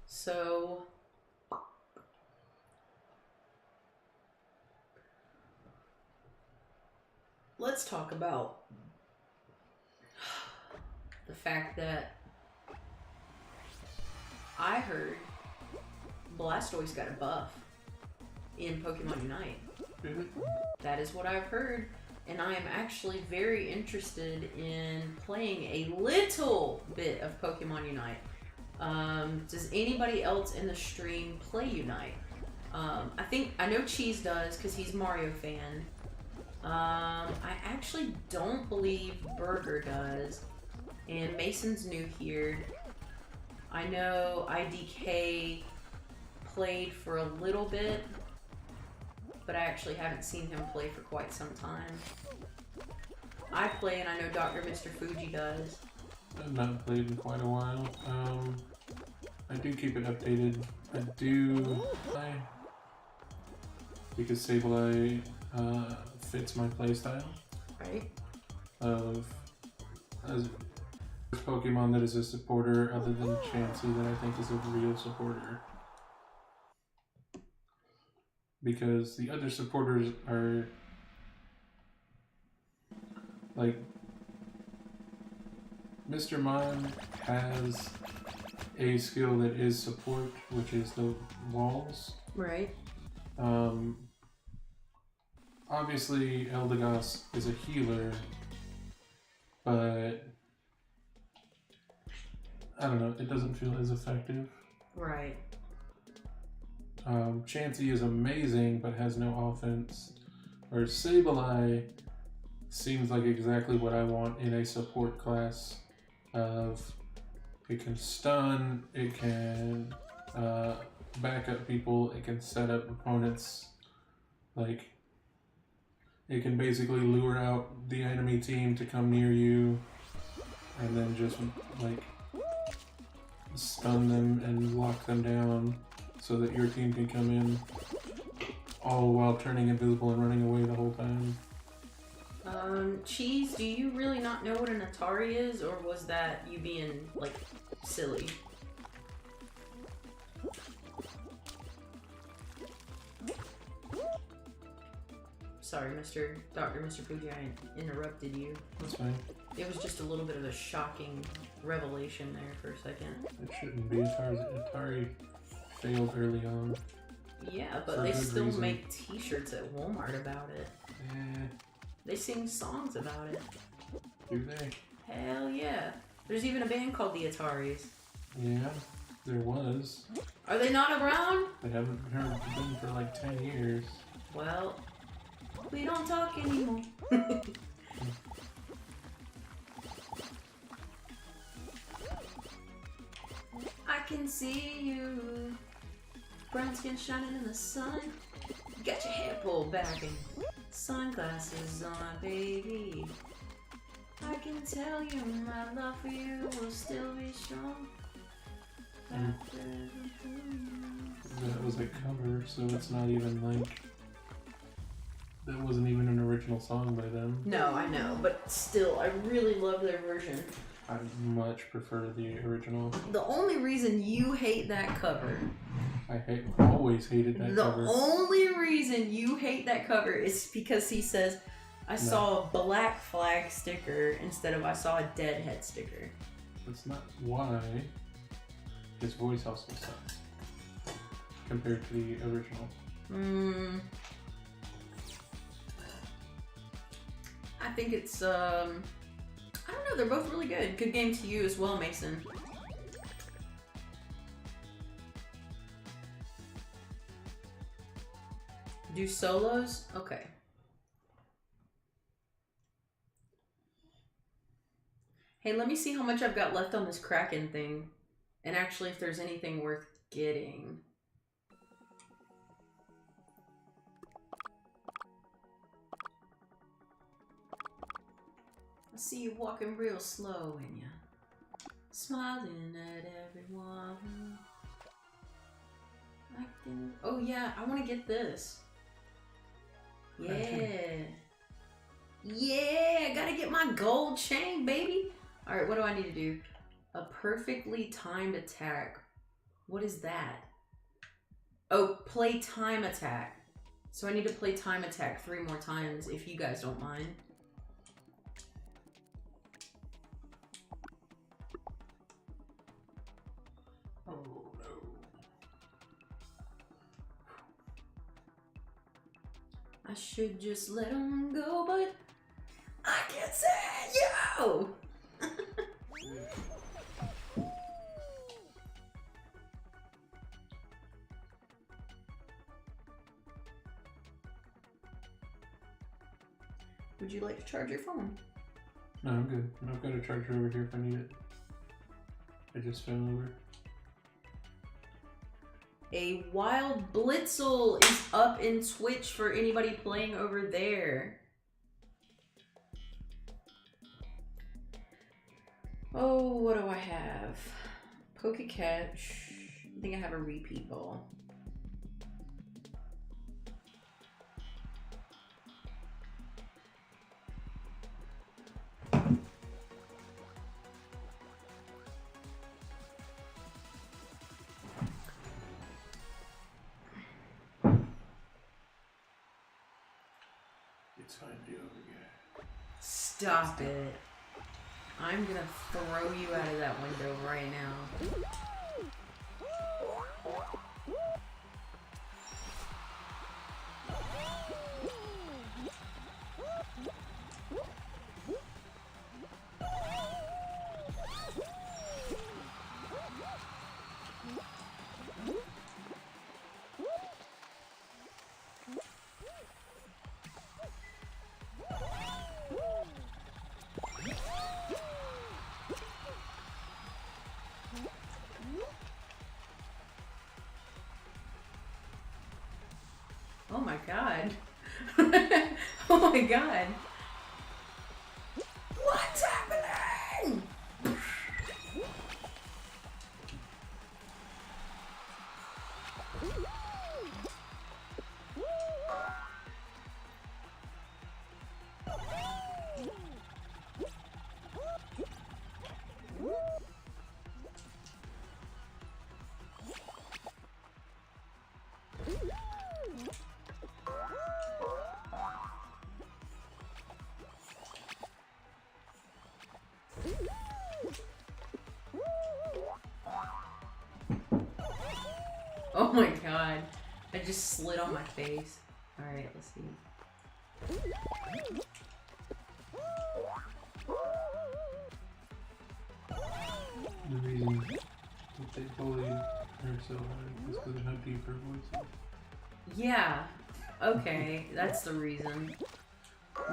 So, let's talk about the fact that I heard Blastoise got a buff in Pokemon Unite. Really? That is what I've heard, and I am actually very interested in playing a little bit of Pokemon Unite. Does anybody else in the stream play Unite? I know Cheese does because he's a Mario fan. I actually don't believe Burger does, and Mason's new here. I know IDK played for a little bit, but I actually haven't seen him play for quite some time. I play, and I know Dr. Mr. Fuji does. I've not played in quite a while. I do keep it updated. I do play because Sableye fits my playstyle. Right? As Pokemon that is a supporter other than Chansey that I think is a real supporter. Because the other supporters are like Mr. Mime has a skill that is support, which is the walls. Right. Obviously Eldegoss is a healer, but I don't know, it doesn't feel as effective. Right. Chansey is amazing, but has no offense. Whereas Sableye seems like exactly what I want in a support class. It can stun, it can back up people, it can set up opponents. Like, it can basically lure out the enemy team to come near you, and then just like stun them and lock them down so that your team can come in, all while turning invisible and running away the whole time. Cheese, do you really not know what an Atari is, or was that you being, like, silly? Sorry, Dr. Mr. Fuji, I interrupted you. That's fine. It was just a little bit of a shocking revelation there for a second. It shouldn't be. Atari failed early on. Yeah, but For they good still reason. make t-shirts at Walmart about it. They sing songs about it. Do they? Hell yeah. There's even a band called the Ataris. Yeah, there was. Are they not around? They haven't been for like 10 years. Well, We don't talk anymore. I can see you. Brown skin shining in the sun. You got your hair pulled back and sunglasses on, baby. I can tell you my love for you will still be strong. That was a cover, so it's not even like... That wasn't even an original song by them. No, I know, but still, I really love their version. I much prefer the original. The only reason you hate that cover... always hated that cover. The only reason you hate that cover is because he says, I saw a black flag sticker instead of I saw a deadhead sticker. That's not why. His voice also sucks compared to the original. I think it's, I don't know, they're both really good. Good game to you as well, Mason. Do solos? Okay. Hey, let me see how much I've got left on this Kraken thing. And actually, if there's anything worth getting. I see you walking real slow and you smiling at everyone. Oh yeah, I want to get this. Yeah. Yeah, I gotta get my gold chain, baby. Alright, what do I need to do? A perfectly timed attack. What is that? Oh, play time attack. So I need to play time attack 3 more times if you guys don't mind. Oh no. I should just let him go, but I can't say yo! Would you like to charge your phone? No, I'm good. I've got a charger over here if I need it. I just fell over. A Wild Blitzel is up in Twitch for anybody playing over there. Oh, what do I have? Poke Catch. I think I have a repeat ball. It's fine, do over. Stop it. I'm gonna throw you out of that window right now. Oh my god. Oh my god. What's happening? Oh my god. I just slid on my face. Alright, let's see. The reason that they bullied her so hard is because of how deep her voice is. Yeah. Okay, that's the reason.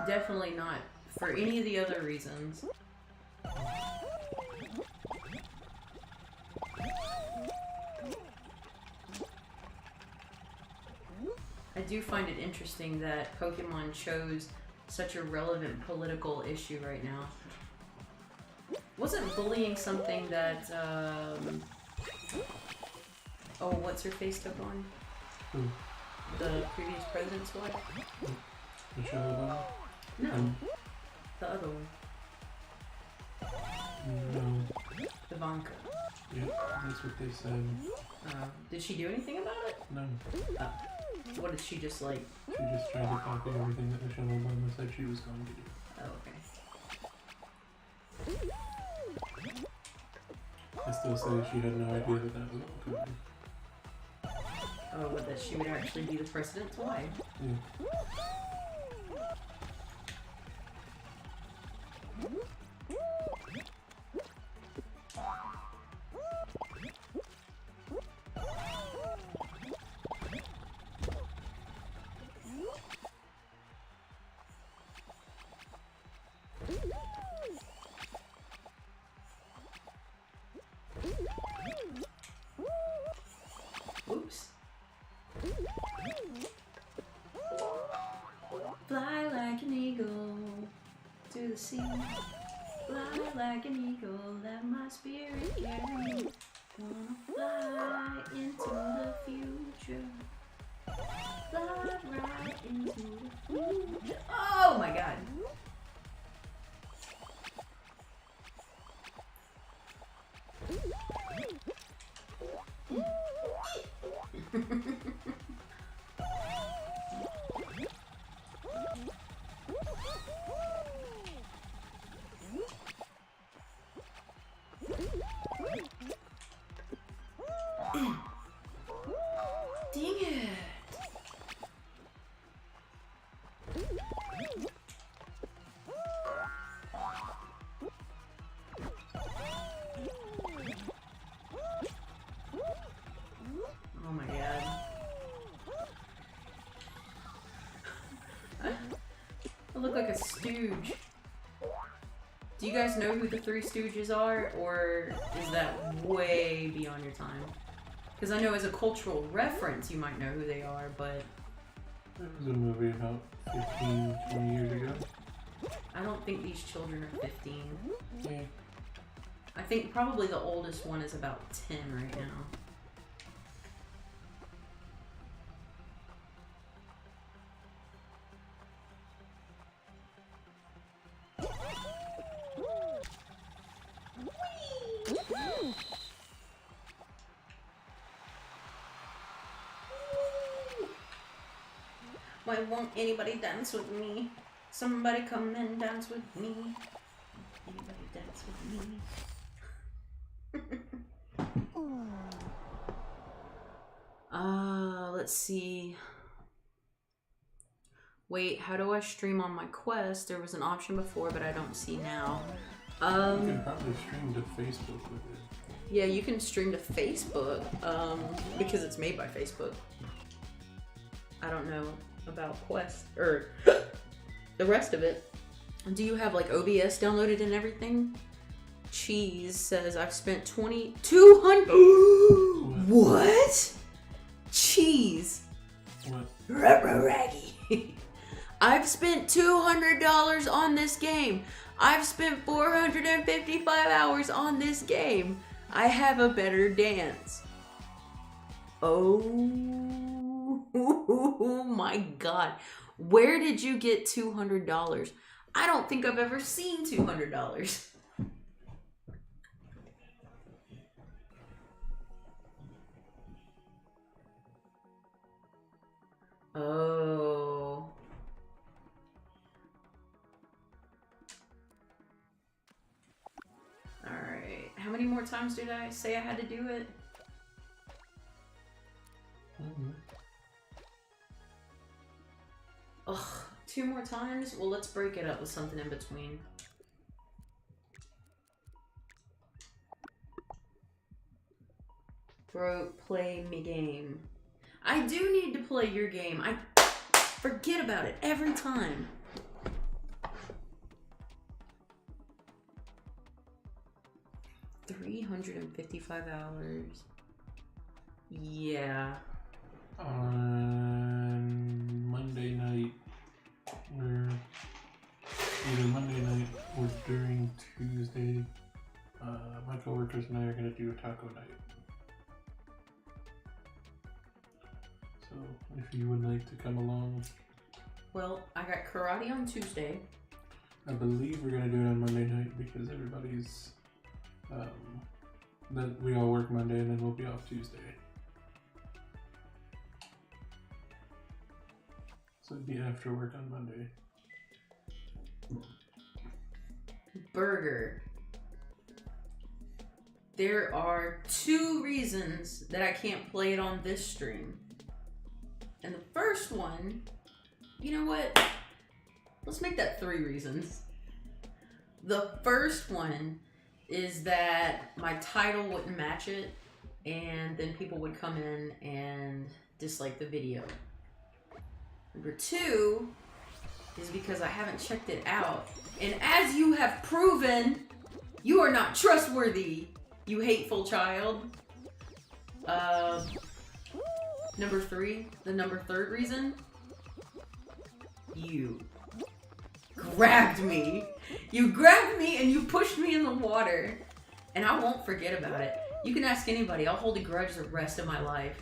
Definitely not for any of the other reasons. I do find it interesting that Pokemon chose such a relevant political issue right now. Wasn't bullying something that, oh, what's her face took on? Who? The previous president's wife? Michelle Obama? No. The other one. No. Ivanka. Yeah, that's what they said. Did she do anything about it? No. What did she just like? She just tried to copy everything that Michelle Obama said she was going to do. Oh, okay. I still say she had no idea that that was all coming. Oh, but that she would actually be the president's wife. Yeah. Oops. Fly like an eagle to the sea. Fly like an eagle, let my spirit carry me. Wanna fly into the future. Fly right into the future. Oh my god. Dang it. Oh my god. I look like a stooge. Do you guys know who the Three Stooges are, or is that way beyond your time? Because I know as a cultural reference you might know who they are, but... There was a movie about 15, 20 years ago. I don't think these children are 15. Yeah. I think probably the oldest one is about 10 right now. Why won't anybody dance with me? Somebody come and dance with me. Anybody dance with me? Let's see. Wait, how do I stream on my Quest? There was an option before, but I don't see now. You can probably stream to Facebook with it. Yeah, you can stream to Facebook, because it's made by Facebook. I don't know about Quest, or the rest of it. Do you have like OBS downloaded and everything? Cheese says I've spent 200. What? Cheese. What? Raggy. I've spent $200 on this game. I've spent 455 hours on this game. I have a better dance. Oh my god. Where did you get $200? I don't think I've ever seen $200. Oh. Alright. How many more times did I say I had to do it? Ugh, 2 more times? Well, let's break it up with something in between. Broke, play me game. I do need to play your game. Forget about it every time. $355. Yeah. On Monday night, or either Monday night or during Tuesday, my coworkers and I are going to do a taco night. So if you would like to come along, Well, I got karate on Tuesday. I believe we're going to do it on Monday night because everybody's, that we all work Monday and then we'll be off Tuesday. So it'd be after work on Monday. Burger. There are 2 reasons that I can't play it on this stream. And the first one, you know what? Let's make that 3 reasons. The first one is that my title wouldn't match it, and then people would come in and dislike the video. Number 2 is because I haven't checked it out. And as you have proven, you are not trustworthy, you hateful child. Number 3, the number 3rd reason, you grabbed me. You grabbed me and you pushed me in the water. And I won't forget about it. You can ask anybody, I'll hold a grudge the rest of my life.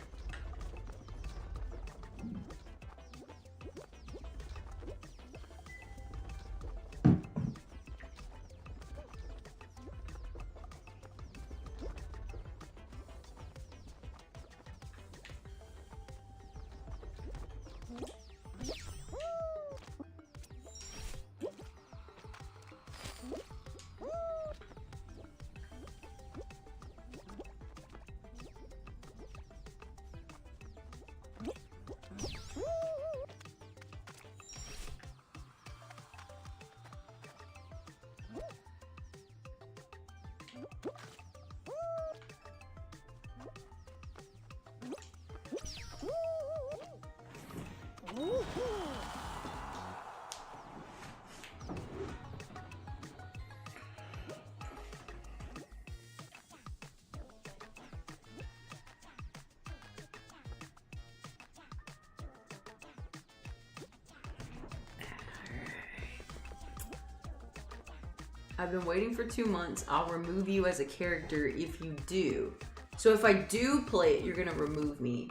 I've been waiting for 2 months. I'll remove you as a character if you do. So if I do play it, you're gonna remove me.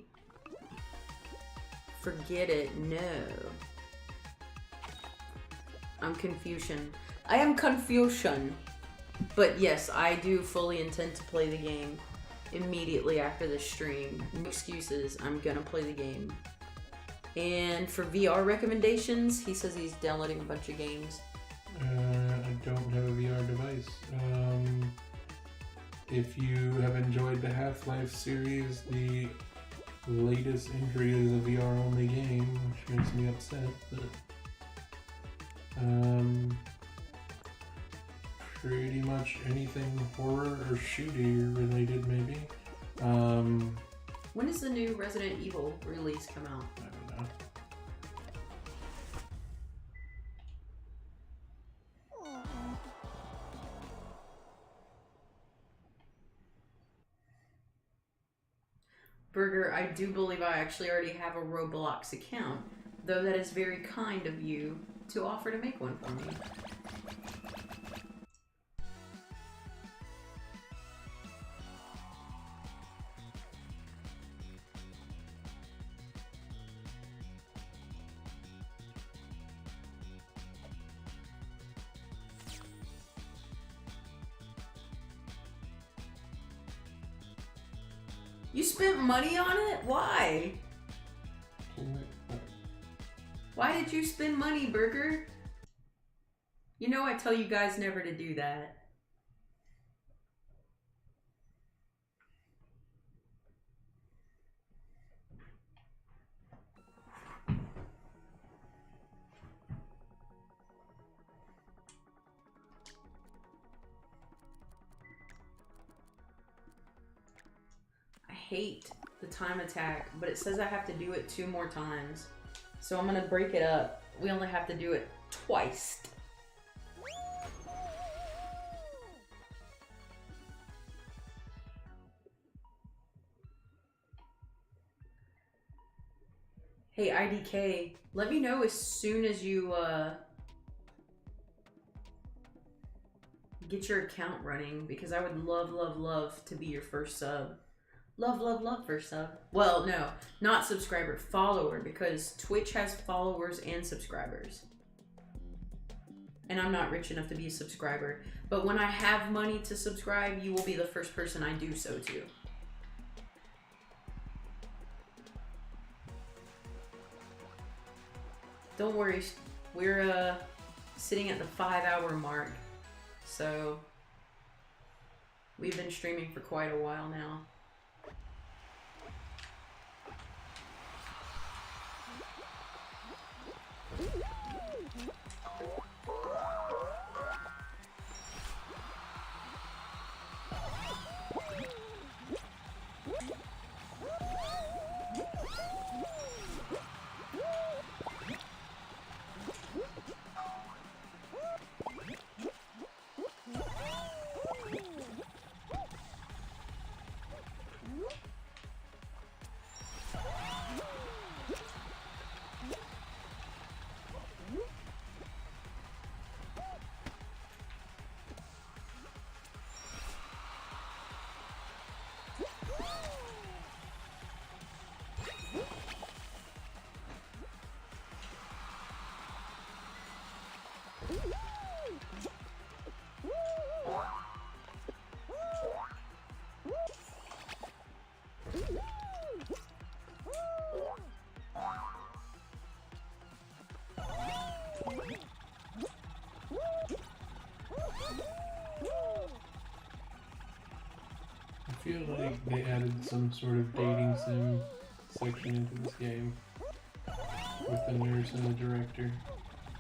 Forget it, no. I'm Confucian. I am Confucian. But yes, I do fully intend to play the game immediately after the stream. No excuses, I'm gonna play the game. And for VR recommendations, he says he's downloading a bunch of games. I don't have a VR device. If you have enjoyed the Half-Life series, the latest entry is a VR-only game, which makes me upset, but pretty much anything horror or shooter related, maybe. When does the new Resident Evil release come out? I don't know. Burger, I do believe I actually already have a Roblox account, though that is very kind of you to offer to make one for me. You spent money on it? Why? Why did you spend money, Burger? You know I tell you guys never to do that. I hate the time attack, but it says I have to do it 2 more times. So I'm gonna break it up. We only have to do it twice. Hey, IDK, let me know as soon as you get your account running, because I would love, love, love to be your first sub. Love, love, love first sub. Well, no, not subscriber, follower, because Twitch has followers and subscribers. And I'm not rich enough to be a subscriber. But when I have money to subscribe, you will be the first person I do so to. Don't worry, we're sitting at the 5-hour mark. So we've been streaming for quite a while now. I feel like they added some sort of dating sim section into this game with the nurse and the director.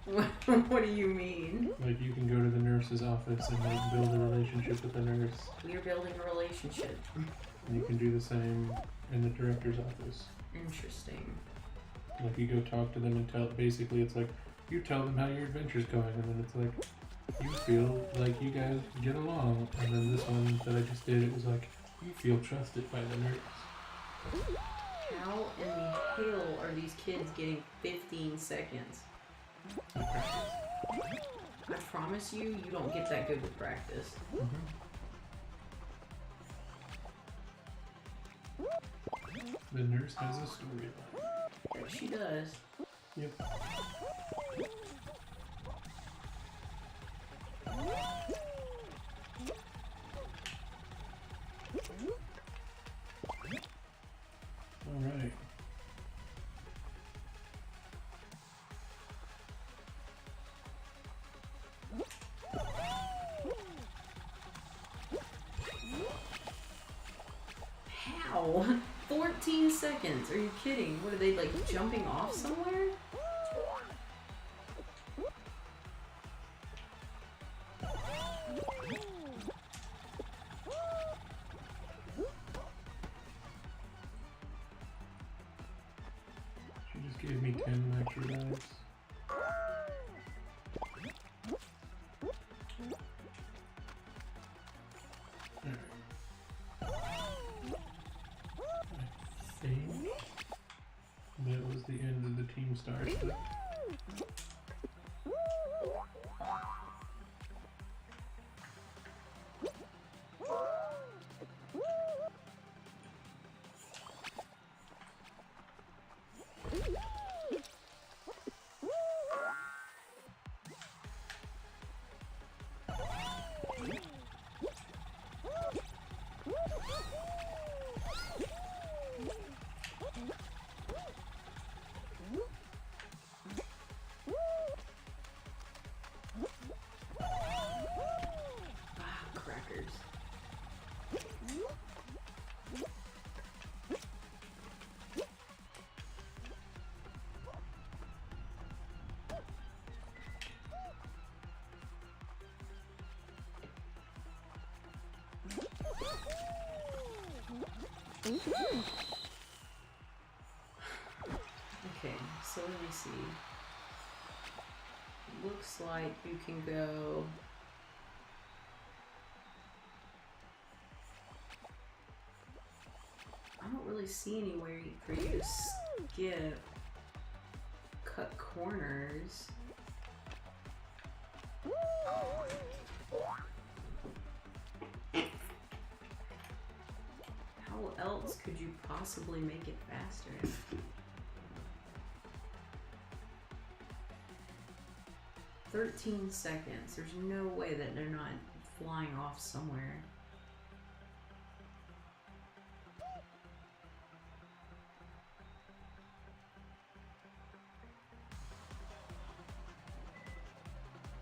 What do you mean? Like, you can go to the nurse's office and like build a relationship with the nurse. We're building a relationship. And you can do the same in the director's office. Interesting. Like, you go talk to them and tell, basically it's like, you tell them how your adventure's going, and then it's like, you feel like you guys get along. And then this one that I just did, it was like, you feel trusted by the nurse. How in the hell are these kids getting 15 seconds? I promise you, you don't get that good with practice. The nurse has a storyline. Yes, she does. Yep. Alright. How? 14 seconds? Are you kidding? What are they, like, jumping off somewhere? She just gave me 10 extra lives. I think that was the end of the team star stuff. Crackers. Okay, so let me see. Looks like you can go. I don't really see anywhere for you to skip. Cut corners. How else could you possibly make it faster? 13 seconds. There's no way that they're not flying off somewhere.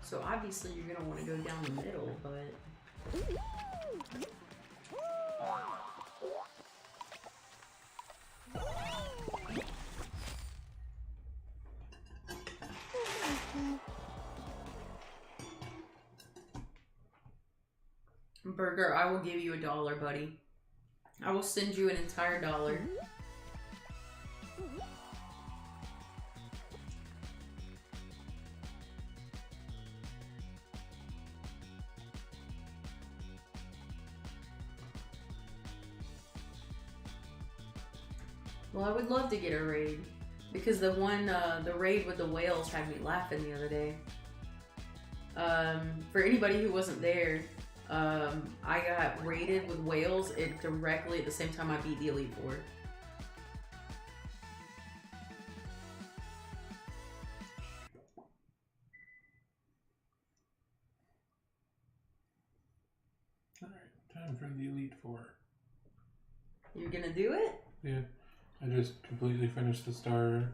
So obviously you're gonna want to go down the middle, but Burger, I will give you $1, buddy. I will send you an entire $1. Well, I would love to get a raid, because the one, the raid with the whales had me laughing the other day. For anybody who wasn't there, I got raided with whales directly at the same time I beat the Elite Four. Alright, time for the Elite Four. You're gonna do it? Yeah. I just completely finished the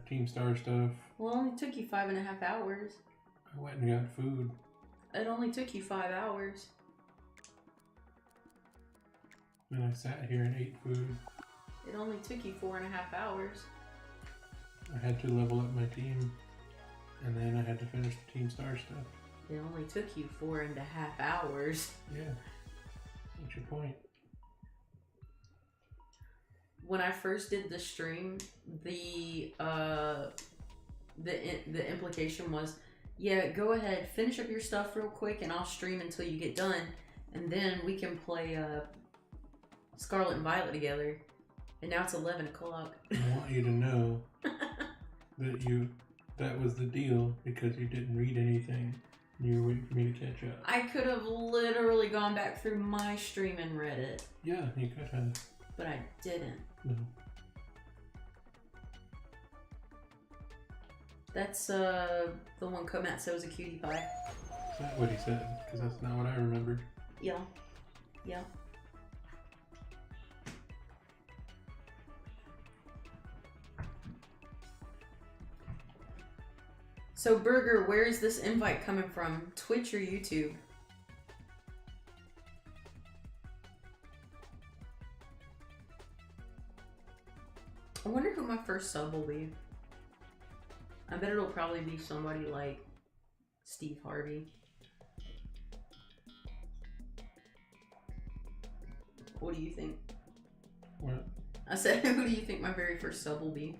Team Star stuff. Well, it only took you 5.5 hours. I went and got food. It only took you 5 hours. And I sat here and ate food. It only took you 4.5 hours. I had to level up my team. And then I had to finish the Team Star stuff. It only took you 4.5 hours. Yeah. What's your point? When I first did the stream, the implication was, yeah, go ahead, finish up your stuff real quick, and I'll stream until you get done, and then we can play Scarlet and Violet together. And now it's 11 o'clock. I want you to know that was the deal, because you didn't read anything. You were waiting for me to catch up. I could have literally gone back through my stream and read it. Yeah, you could have. But I didn't. No. That's the one Komatsu was a cutie pie. Is that what he said? Because that's not what I remembered. Yeah. Yeah. So Burger, where is this invite coming from? Twitch or YouTube? I wonder who my first sub will be. I bet it'll probably be somebody like Steve Harvey. What do you think? What? I said, who do you think my very first sub will be?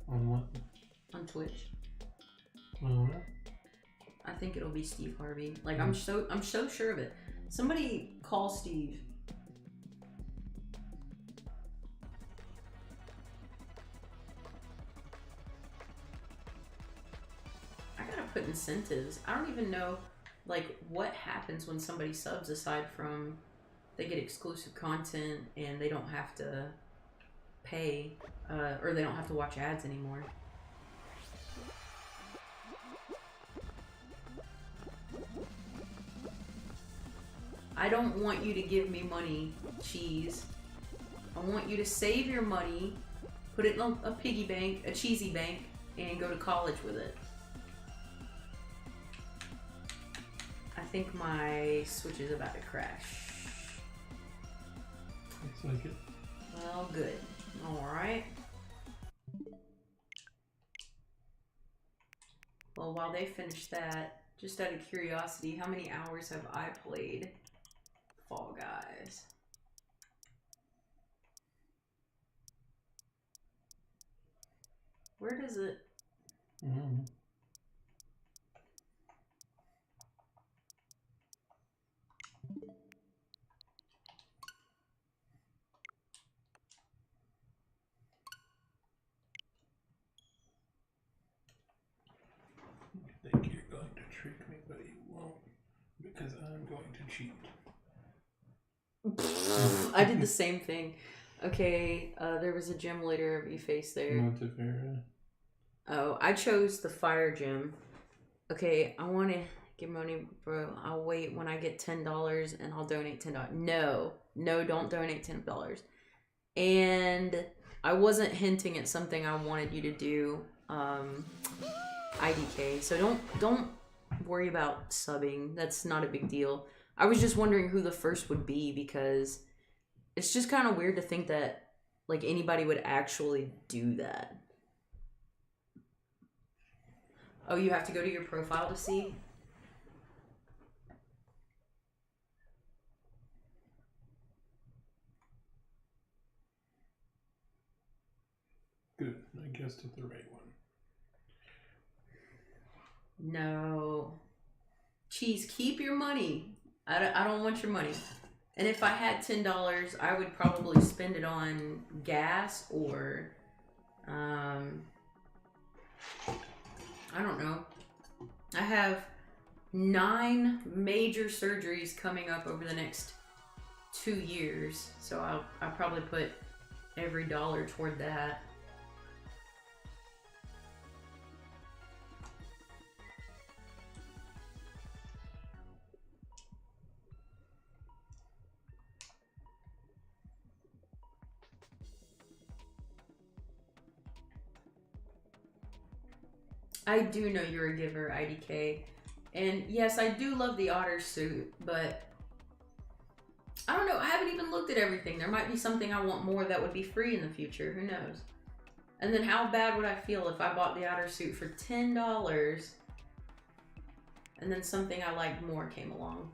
On what? On Twitch. Well, I think it'll be Steve Harvey. Like, I'm so sure of it. Somebody call Steve. I gotta put incentives. I don't even know, like, what happens when somebody subs aside from they get exclusive content and they don't have to pay, or they don't have to watch ads anymore. I don't want you to give me money, cheese. I want you to save your money, put it in a piggy bank, a cheesy bank, and go to college with it. I think my Switch is about to crash. looks like it. Well, good. Alright. Well, while they finish that, just out of curiosity, how many hours have I played Fall Guys? Where does it? Mm-hmm. You think you're going to trick me, but you won't, because I'm going to cheat. I did the same thing. Okay, there was a gym later of E-Face there. Montevera. Oh, I chose the fire gym. Okay, I want to give money, bro. I'll wait when I get $10 and I'll donate $10. No, don't donate $10. And I wasn't hinting at something I wanted you to do, IDK. So don't worry about subbing. That's not a big deal. I was just wondering who the first would be, because it's just kind of weird to think that like anybody would actually do that. Oh, you have to go to your profile to see? Good. I guessed it the right one. No. Cheese, keep your money. I don't want your money. And if I had $10, I would probably spend it on gas or, I don't know. I have 9 major surgeries coming up over the next 2 years. So I'll probably put every dollar toward that. I do know you're a giver, IDK. And yes, I do love the otter suit, but I don't know. I haven't even looked at everything. There might be something I want more that would be free in the future. Who knows? And then how bad would I feel if I bought the otter suit for $10 and then something I liked more came along?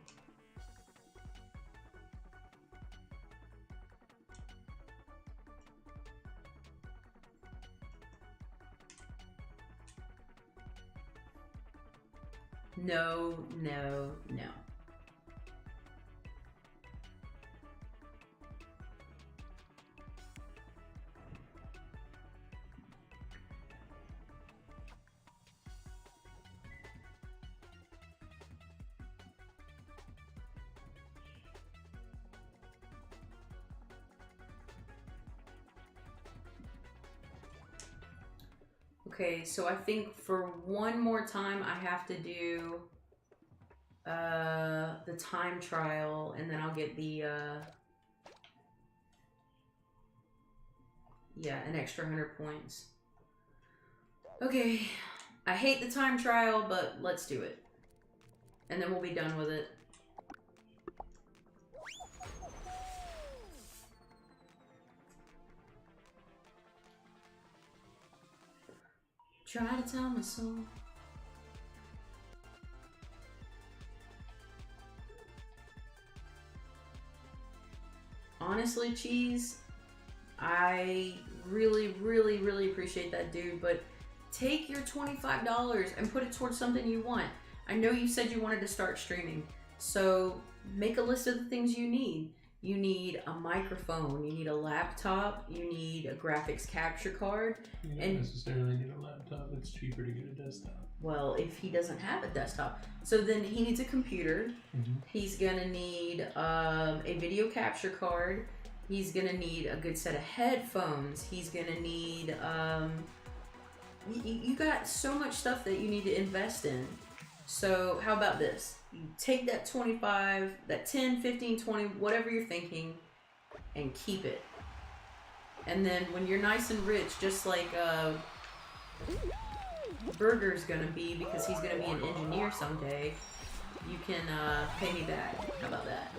No, no, no. Okay, so I think for one more time I have to do the time trial, and then I'll get the yeah, an extra 100 points. Okay, I hate the time trial, but let's do it. And then we'll be done with it. Try to tell my soul. Honestly, Cheese, I really, really, really appreciate that, dude, but take your $25 and put it towards something you want. I know you said you wanted to start streaming, so make a list of the things you need. You need a microphone, you need a laptop, you need a graphics capture card. You don't necessarily need a laptop, it's cheaper to get a desktop. Well, if he doesn't have a desktop, so then he needs a computer. Mm-hmm. He's gonna need a video capture card. He's gonna need a good set of headphones. He's gonna need you got so much stuff that you need to invest in. So how about this? You take that 25, that 10, 15, 20, whatever you're thinking, and keep it. And then when you're nice and rich, just like Burger's gonna be, because he's gonna be an engineer someday, you can pay me back. How about that?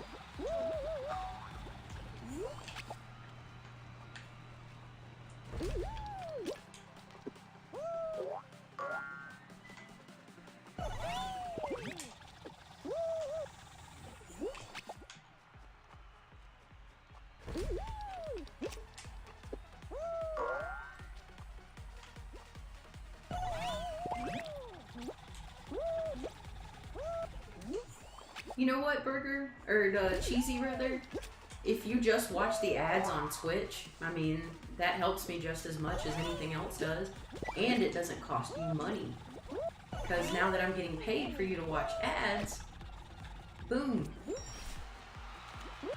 You know what, Burger? Or Cheesy, rather? If you just watch the ads on Twitch, I mean, that helps me just as much as anything else does. And it doesn't cost you money. Because now that I'm getting paid for you to watch ads, boom.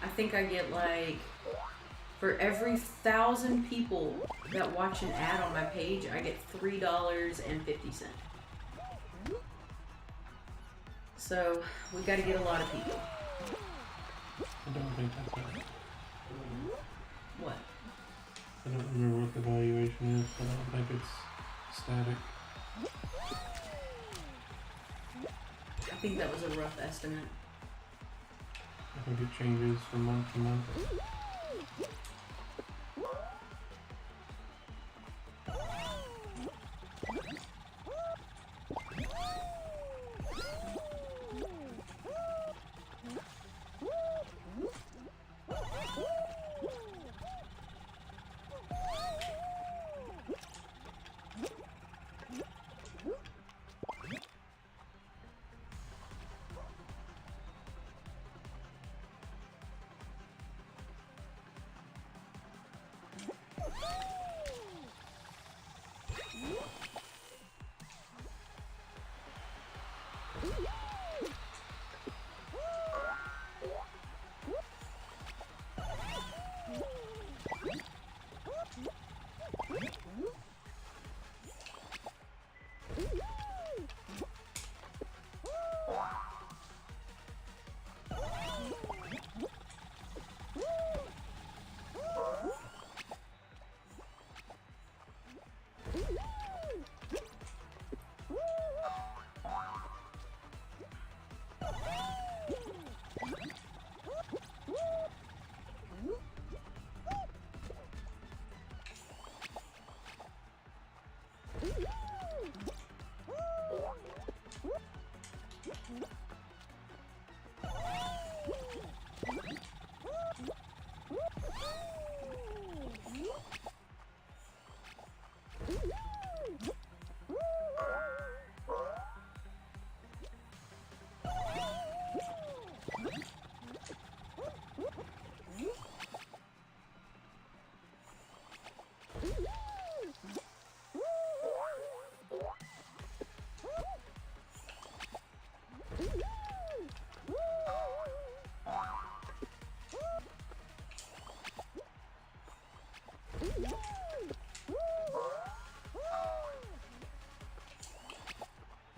I think I get like, for every 1,000 people that watch an ad on my page, I get $3.50. So, we gotta get a lot of people. I don't think that's right. What? I don't remember what the valuation is, but I don't think it's static. I think that was a rough estimate. I think it changes from month to month.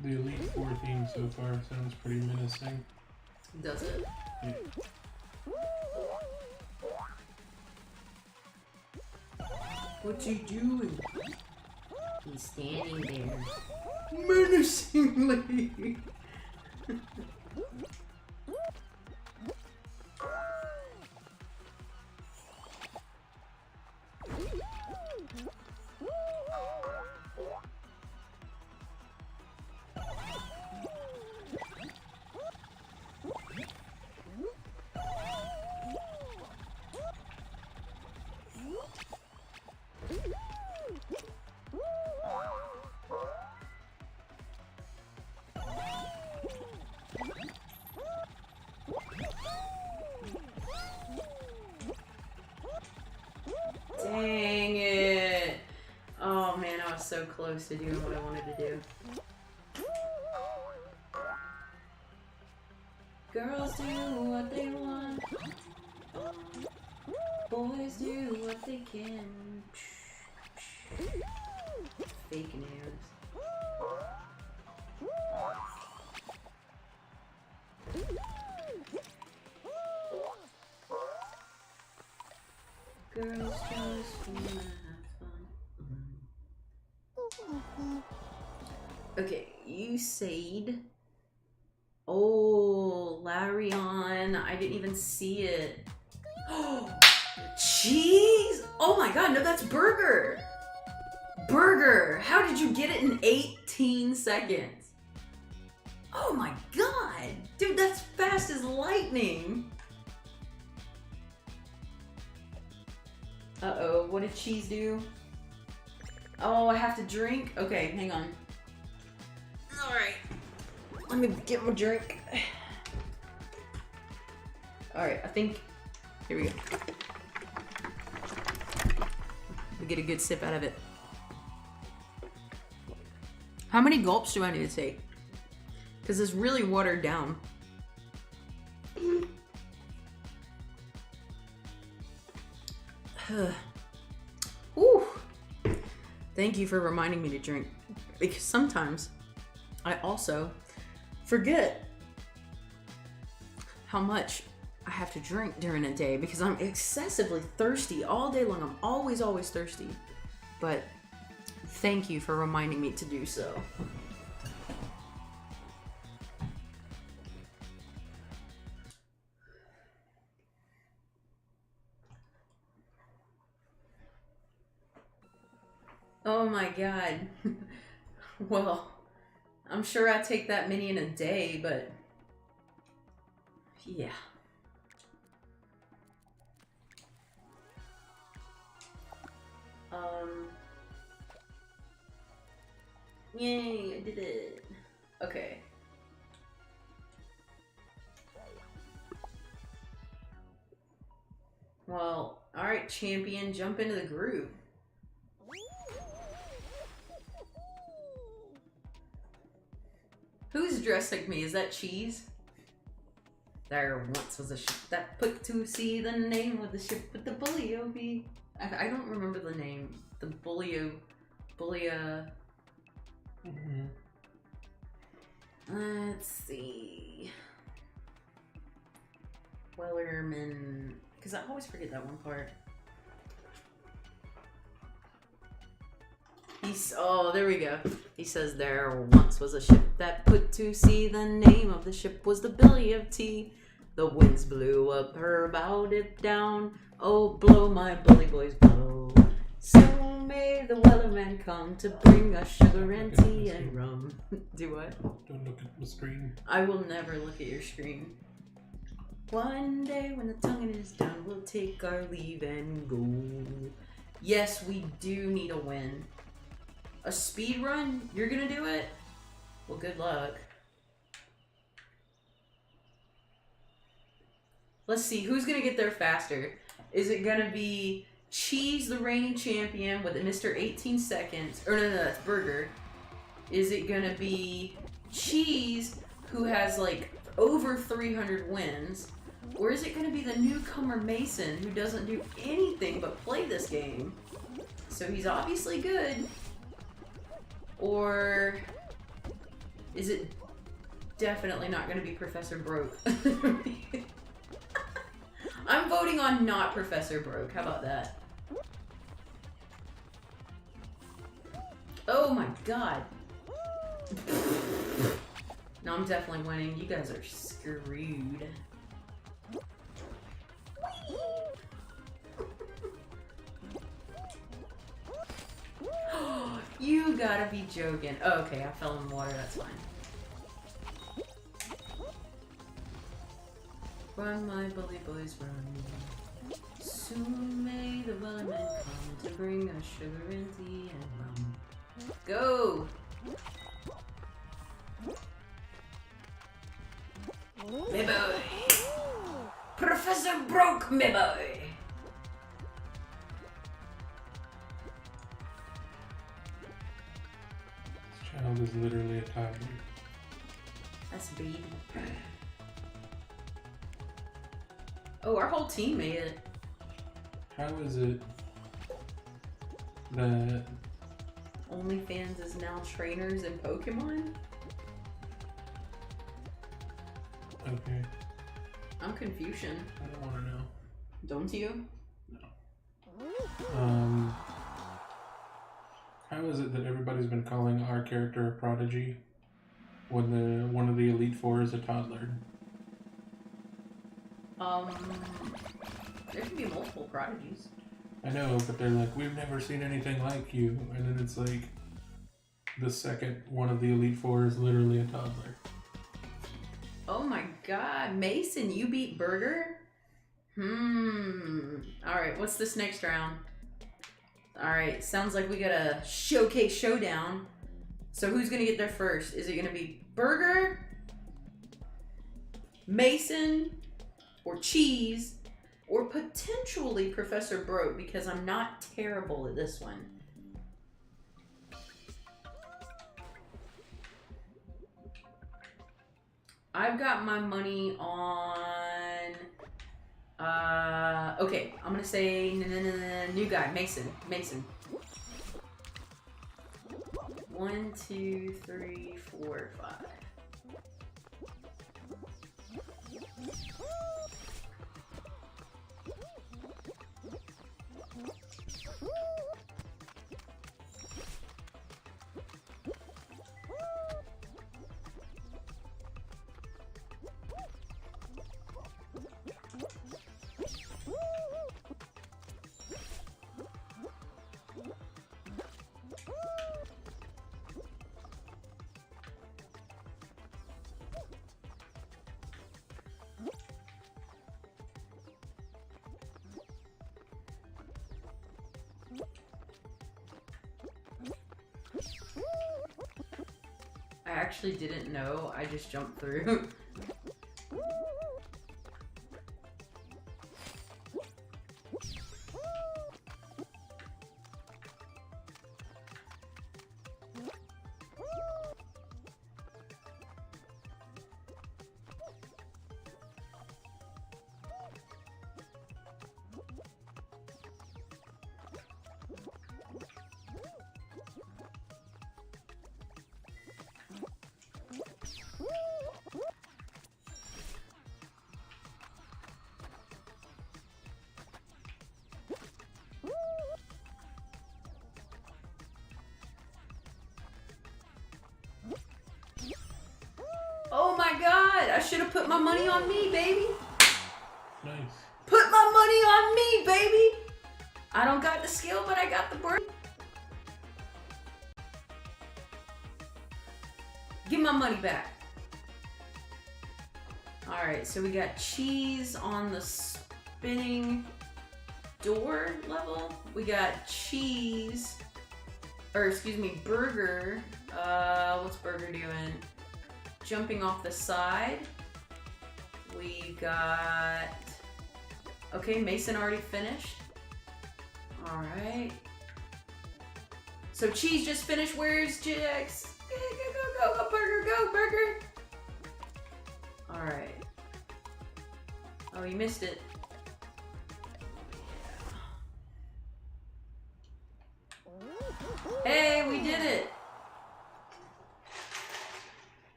The Elite Four theme so far sounds pretty menacing. Does it? Yeah. What's he doing? He's standing there. Menacingly! Dang it! Oh man, I was so close to doing what I wanted to do. Girls do what they want. Boys do what they can. Fake nails. Girls just wanna have fun. Okay, you said. Oh, Larion. I didn't even see it. Oh, cheese! Oh my god, no, that's Burger! Burger! How did you get it in 18 seconds? Oh my god! Dude, that's fast as lightning! Uh-oh, what did Cheese do? Oh, I have to drink? Okay, hang on. Alright. Let me get my drink. Alright, I think... Here we go. We get a good sip out of it. How many gulps do I need to take? Because it's really watered down. Whew. Thank you for reminding me to drink. Because sometimes I also forget how much I have to drink during a day because I'm excessively thirsty all day long. I'm always thirsty. But thank you for reminding me to do so. Oh my god. Well, I'm sure I take that many in a day, but yeah. Yay, I did it. Okay. Well, alright, champion, jump into the group. Who's dressed like me? Is that Cheese? There once was a ship that put to sea. The name of the ship with the bully OB. I don't remember the name. The bully. Let's see. Wellerman. Because I always forget that one part. Oh, there we go. He says there once was a ship that put to sea. The name of the ship was the Billy of Tea. The winds blew up her bow, dipped down. Oh, blow, my bully boys, blow. Soon may the Wellerman come to bring us sugar and tea and rum. Do what? Don't look at the screen. I will never look at your screen. One day when the tonguing is done, we'll take our leave and go. Yes, we do need a win. A speed run? You're gonna do it? Well, good luck. Let's see, who's gonna get there faster? Is it gonna be Cheese, the reigning champion, with Mr. 18 seconds? Or no, that's Burger. Is it gonna be Cheese, who has like over 300 wins? Or is it gonna be the newcomer Mason, who doesn't do anything but play this game? So he's obviously good. Or is it definitely not going to be ProfessorBroke? I'm voting on not ProfessorBroke. How about that? Oh my god. No, I'm definitely winning. You guys are screwed. You gotta be joking. Oh, okay, I fell in water, that's fine. Run, my bully boys, run. Soon may the Wellerman come to bring us sugar and tea and rum. Go! Me boy! ProfessorBroke, me boy! Child is literally a toddler. That's a baby. Oh, our whole team made it. How is it that OnlyFans is now trainers in Pokemon? okay? I'm Confucian. I don't want to know. Don't you? No. How is it that everybody's been calling our character a prodigy when one of the Elite Four is a toddler? There can be multiple prodigies. I know, but they're like, we've never seen anything like you, and then it's like the second one of the Elite Four is literally a toddler. Oh my god, Mason, you beat Burger? Alright, what's this next round? Alright, sounds like we got a showcase showdown. So who's gonna get there first? Is it gonna be Burger, Mason, or Cheese, or potentially Professor Broke, because I'm not terrible at this one. I've got my money on, okay, I'm gonna say new guy, Mason. 1, 2, 3, 4, 5. I actually didn't know, I just jumped through. Oh my god, I should have put my money on me, baby. Nice. Put my money on me, baby. I don't got the skill, but I got the brain. Give my money back. Alright, so we got Cheese on the spinning door level. We got Cheese, or excuse me, Burger. What's Burger doing? Jumping off the side. We got, okay, Mason already finished. All right. So Cheese just finished. Where's Jax? Go, Burger, go, Burger. All right. Oh, you missed it. Hey, we did it.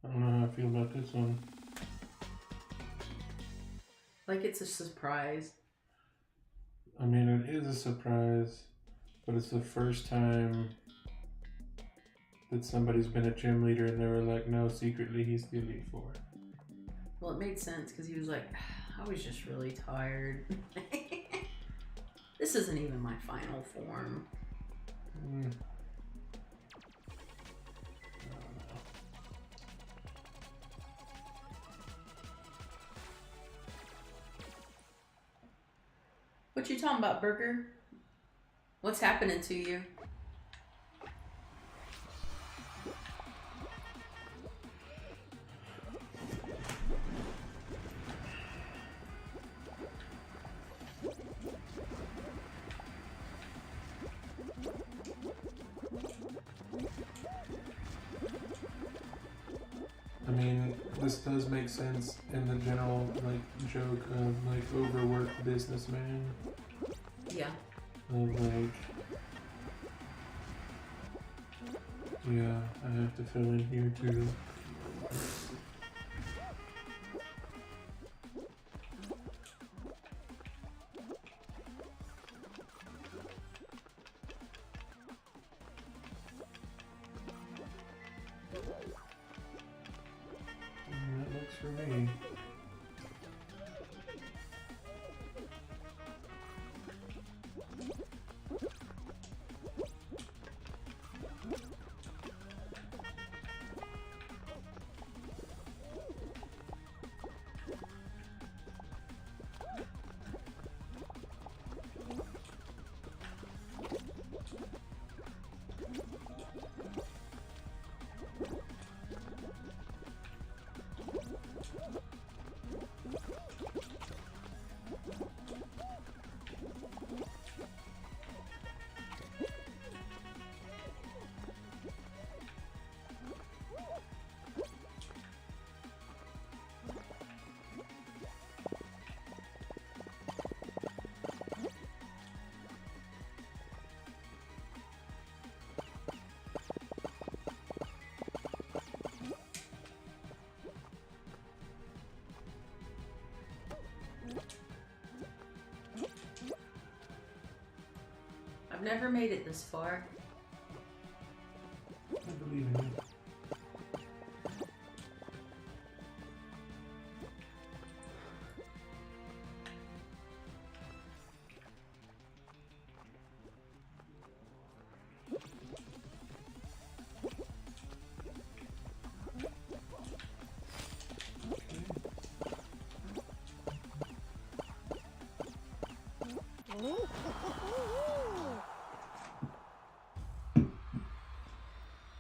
I don't know how I feel about this one. Like it's a surprise. I mean, it is a surprise, but it's the first time that somebody's been a gym leader and they were like, no, secretly he's the Elite Four. Well, it made sense because he was like, I was just really tired. This isn't even my final form. I don't know. What you talking about, Burger? What's happening to you? I mean, this does make sense in the general, like, joke of, like, overworked businessman. Yeah. Of, like, yeah, I have to fill in here too. That looks for me. I've never made it this far. I believe in you.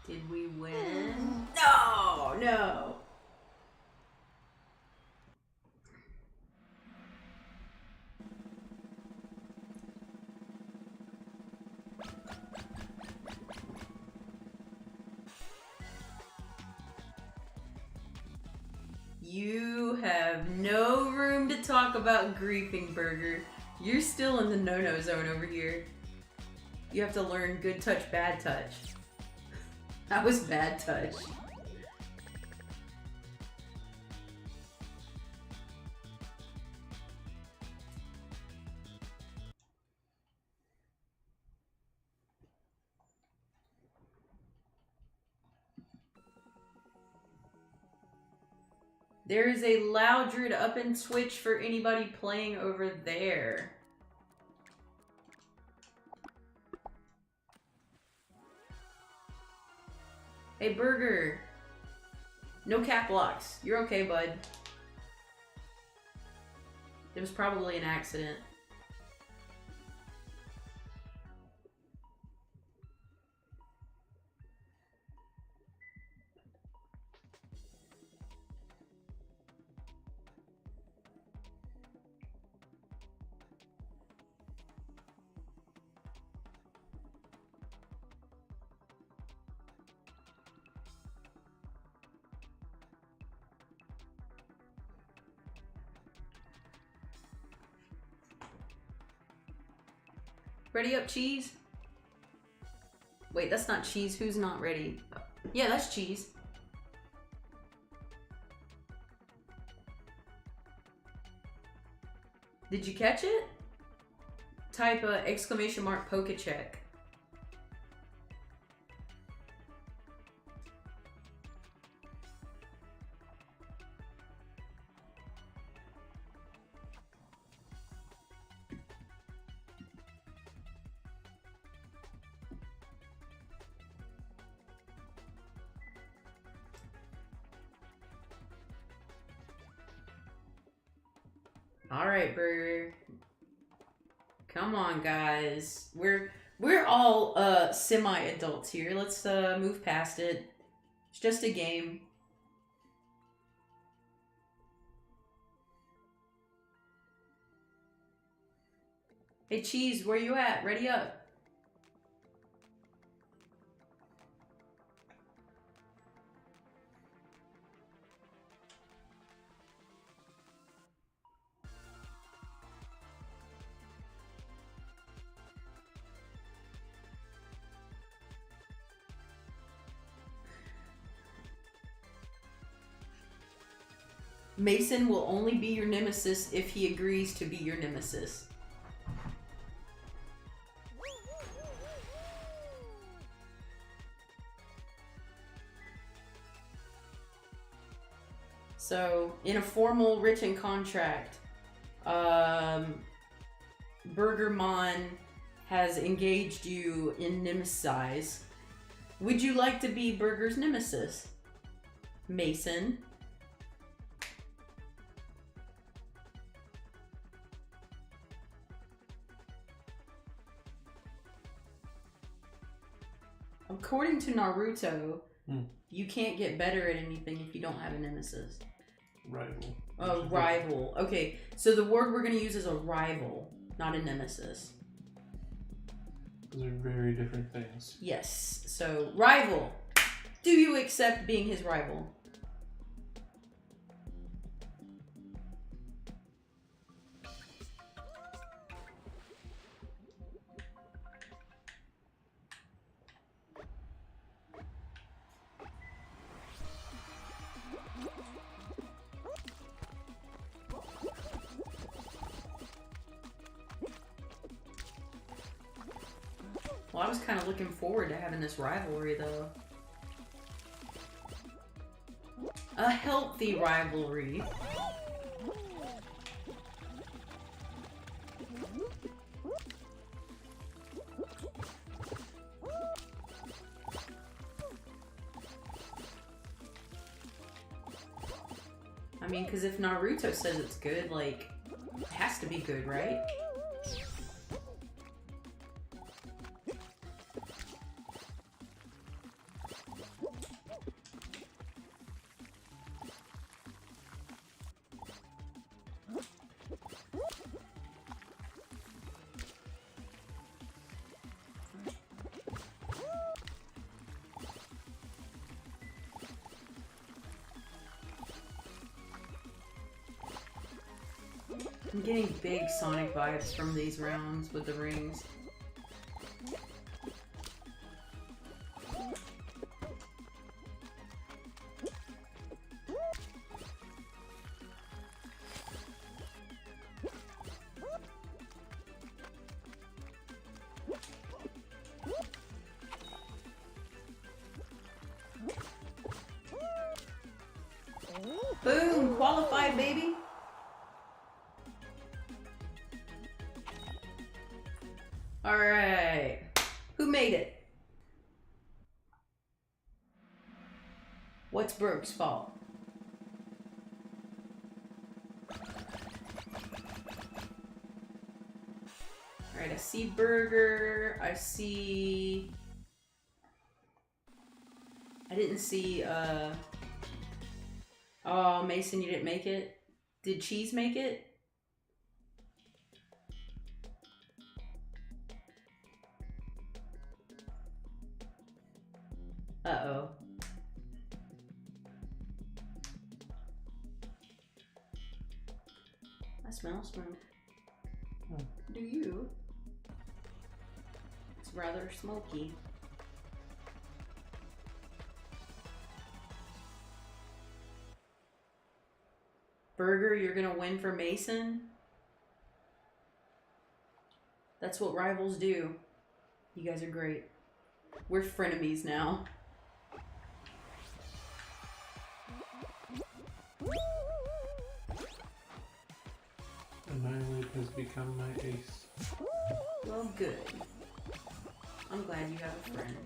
Did we win? No, no. You have no room to talk about griefing, Burger. You're still in the no-no zone over here. You have to learn good touch, bad touch. That was bad touch. There is a Loudred up in Twitch for anybody playing over there. Hey, Burger. No cap locks. You're okay, bud. It was probably an accident. Ready up, Cheese? Wait, that's not Cheese. Who's not ready? Yeah, that's Cheese. Did you catch it? Type exclamation mark Pokecheck. Alright, Burger. Come on, guys. We're all semi-adults here. Let's move past it. It's just a game. Hey, Cheese, where you at? Ready up. Mason will only be your nemesis if he agrees to be your nemesis. So, in a formal written contract, Burgermon has engaged you in nemesis. Would you like to be Burger's nemesis? Mason? According to Naruto, you can't get better at anything if you don't have a nemesis. Rival. A rival. Okay, so the word we're going to use is a rival, not a nemesis. Those are very different things. Yes, so rival. Do you accept being his rival? Well, I was kind of looking forward to having this rivalry, though. A healthy rivalry. I mean, because if Naruto says it's good, like, it has to be good, right? I'm getting big Sonic vibes from these rounds with the rings. Boom! Qualified, baby! Alright. Who made it? What's Broke's fault? Alright, I see Burger. I see... I didn't see, Oh, Mason, you didn't make it? Did Cheese make it? Uh-oh. I smell smoke. Oh. Do you? It's rather smoky. Burger, you're gonna win for Mason? That's what rivals do. You guys are great. We're frenemies now. Annihilate has become my ace. Well, good. I'm glad you have a friend.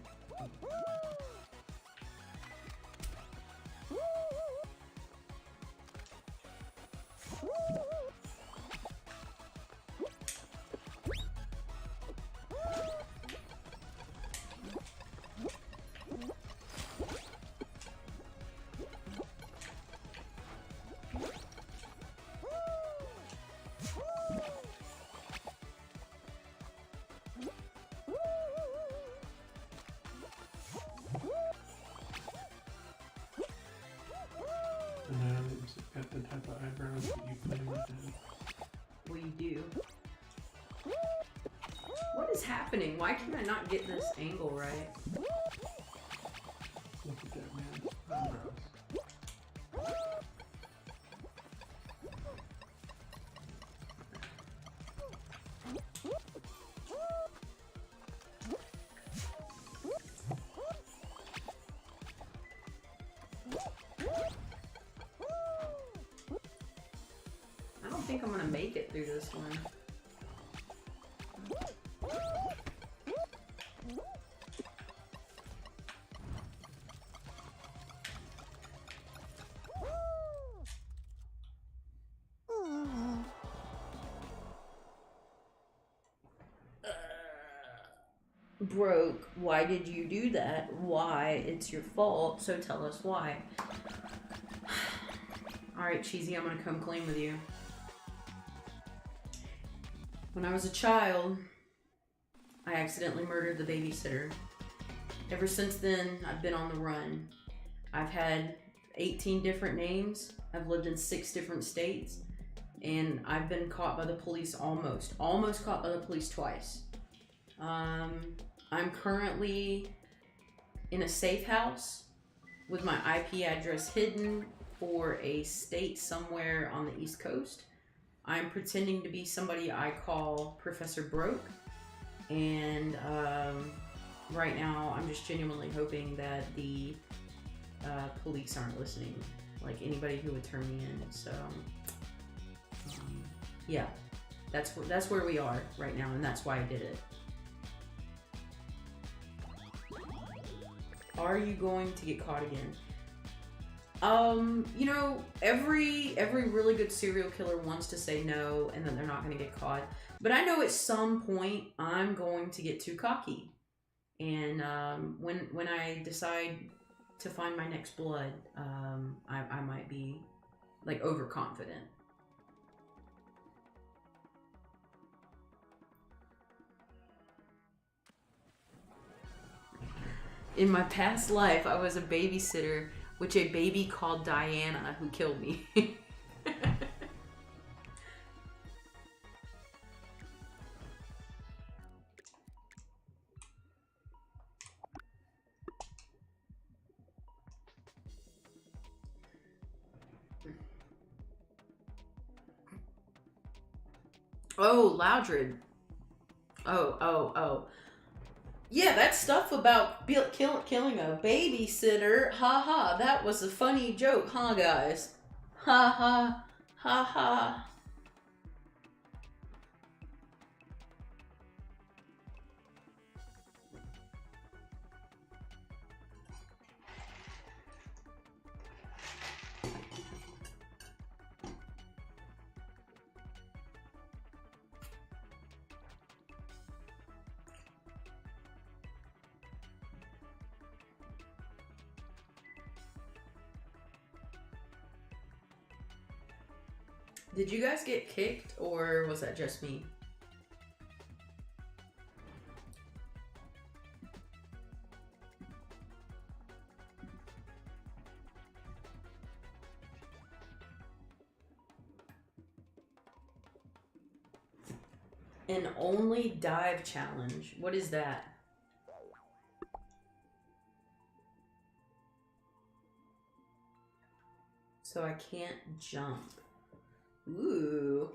Annihilate's got the type of eyebrows that you play with him. Well, you do. What is happening? Why can I not get this angle right? Look at that man's eyebrows. I don't think I'm gonna make it through this one. Broke, why did you do that? Why? It's your fault, so tell us why. Alright, Cheesy, I'm gonna come clean with you. When I was a child, I accidentally murdered the babysitter. Ever since then, I've been on the run. I've had 18 different names. I've lived in 6 different states. And I've been caught by the police almost caught by the police twice. I'm currently in a safe house with my IP address hidden for a state somewhere on the East Coast. I'm pretending to be somebody I call Professor Broke. And right now, I'm just genuinely hoping that the police aren't listening. Like anybody who would turn me in. So, yeah, that's where we are right now, and that's why I did it. Are you going to get caught again? You know, every really good serial killer wants to say no and that they're not going to get caught. But I know at some point I'm going to get too cocky. And when I decide to find my next blood, I might be like overconfident. In my past life, I was a babysitter, which a baby called Diana who killed me. Oh, Loudred. Oh. Yeah, that stuff about killing a babysitter. Ha ha, that was a funny joke, huh, guys? Ha ha, ha ha. Did you guys get kicked, or was that just me? An only dive challenge. What is that? So I can't jump. Ooh.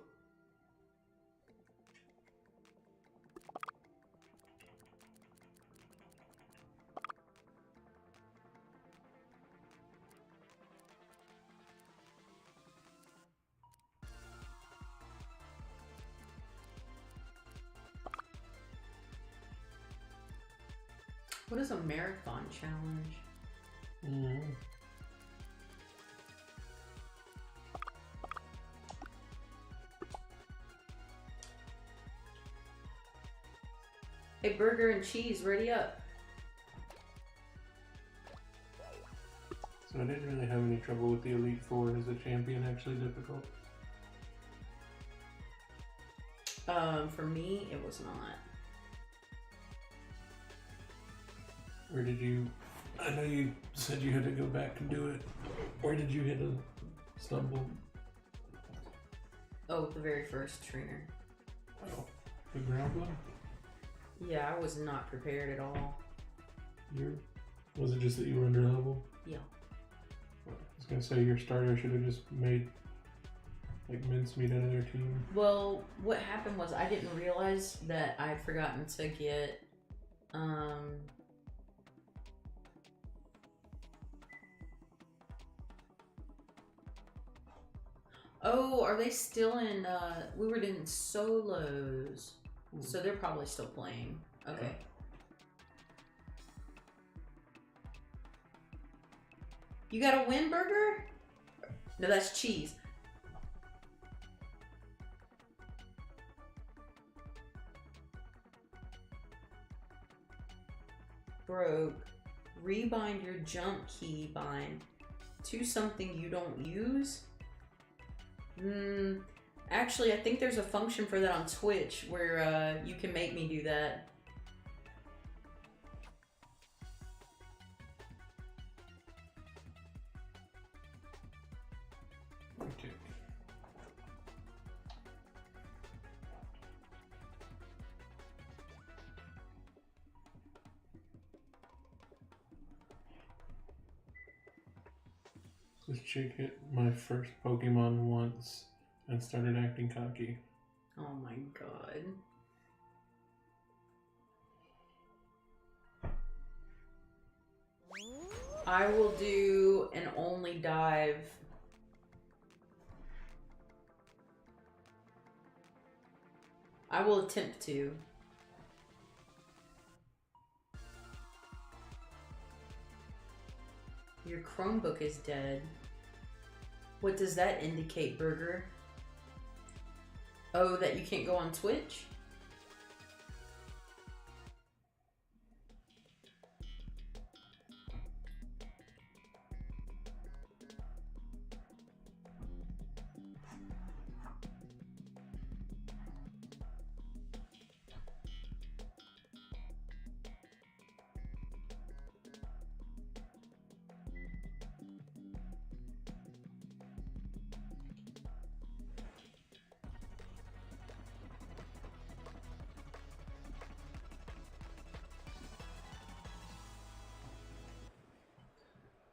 What is a marathon challenge? Mm. Hey, burger and cheese, ready up. So I didn't really have any trouble with the Elite Four. Is the champion actually difficult? For me, it was not. Where did you... I know you said you had to go back and do it. Where did you hit a stumble? Oh, the very first trainer. Oh, the ground blow? Yeah, I was not prepared at all. Was it just that you were under level? Yeah. I was gonna say your starter should have just made like mincemeat out of their team. Well, what happened was I didn't realize that I'd forgotten to get Oh, are they still in we were in solos. So they're probably still playing. Okay. You got a win burger? No, that's cheese. Broke. Rebind your jump key bind to something you don't use. Actually, I think there's a function for that on Twitch where you can make me do that. Okay. This chick hit my first Pokemon once and started acting cocky. Oh my god. I will do an only dive. I will attempt to. Your Chromebook is dead. What does that indicate, Burger? Oh, that you can't go on Twitch?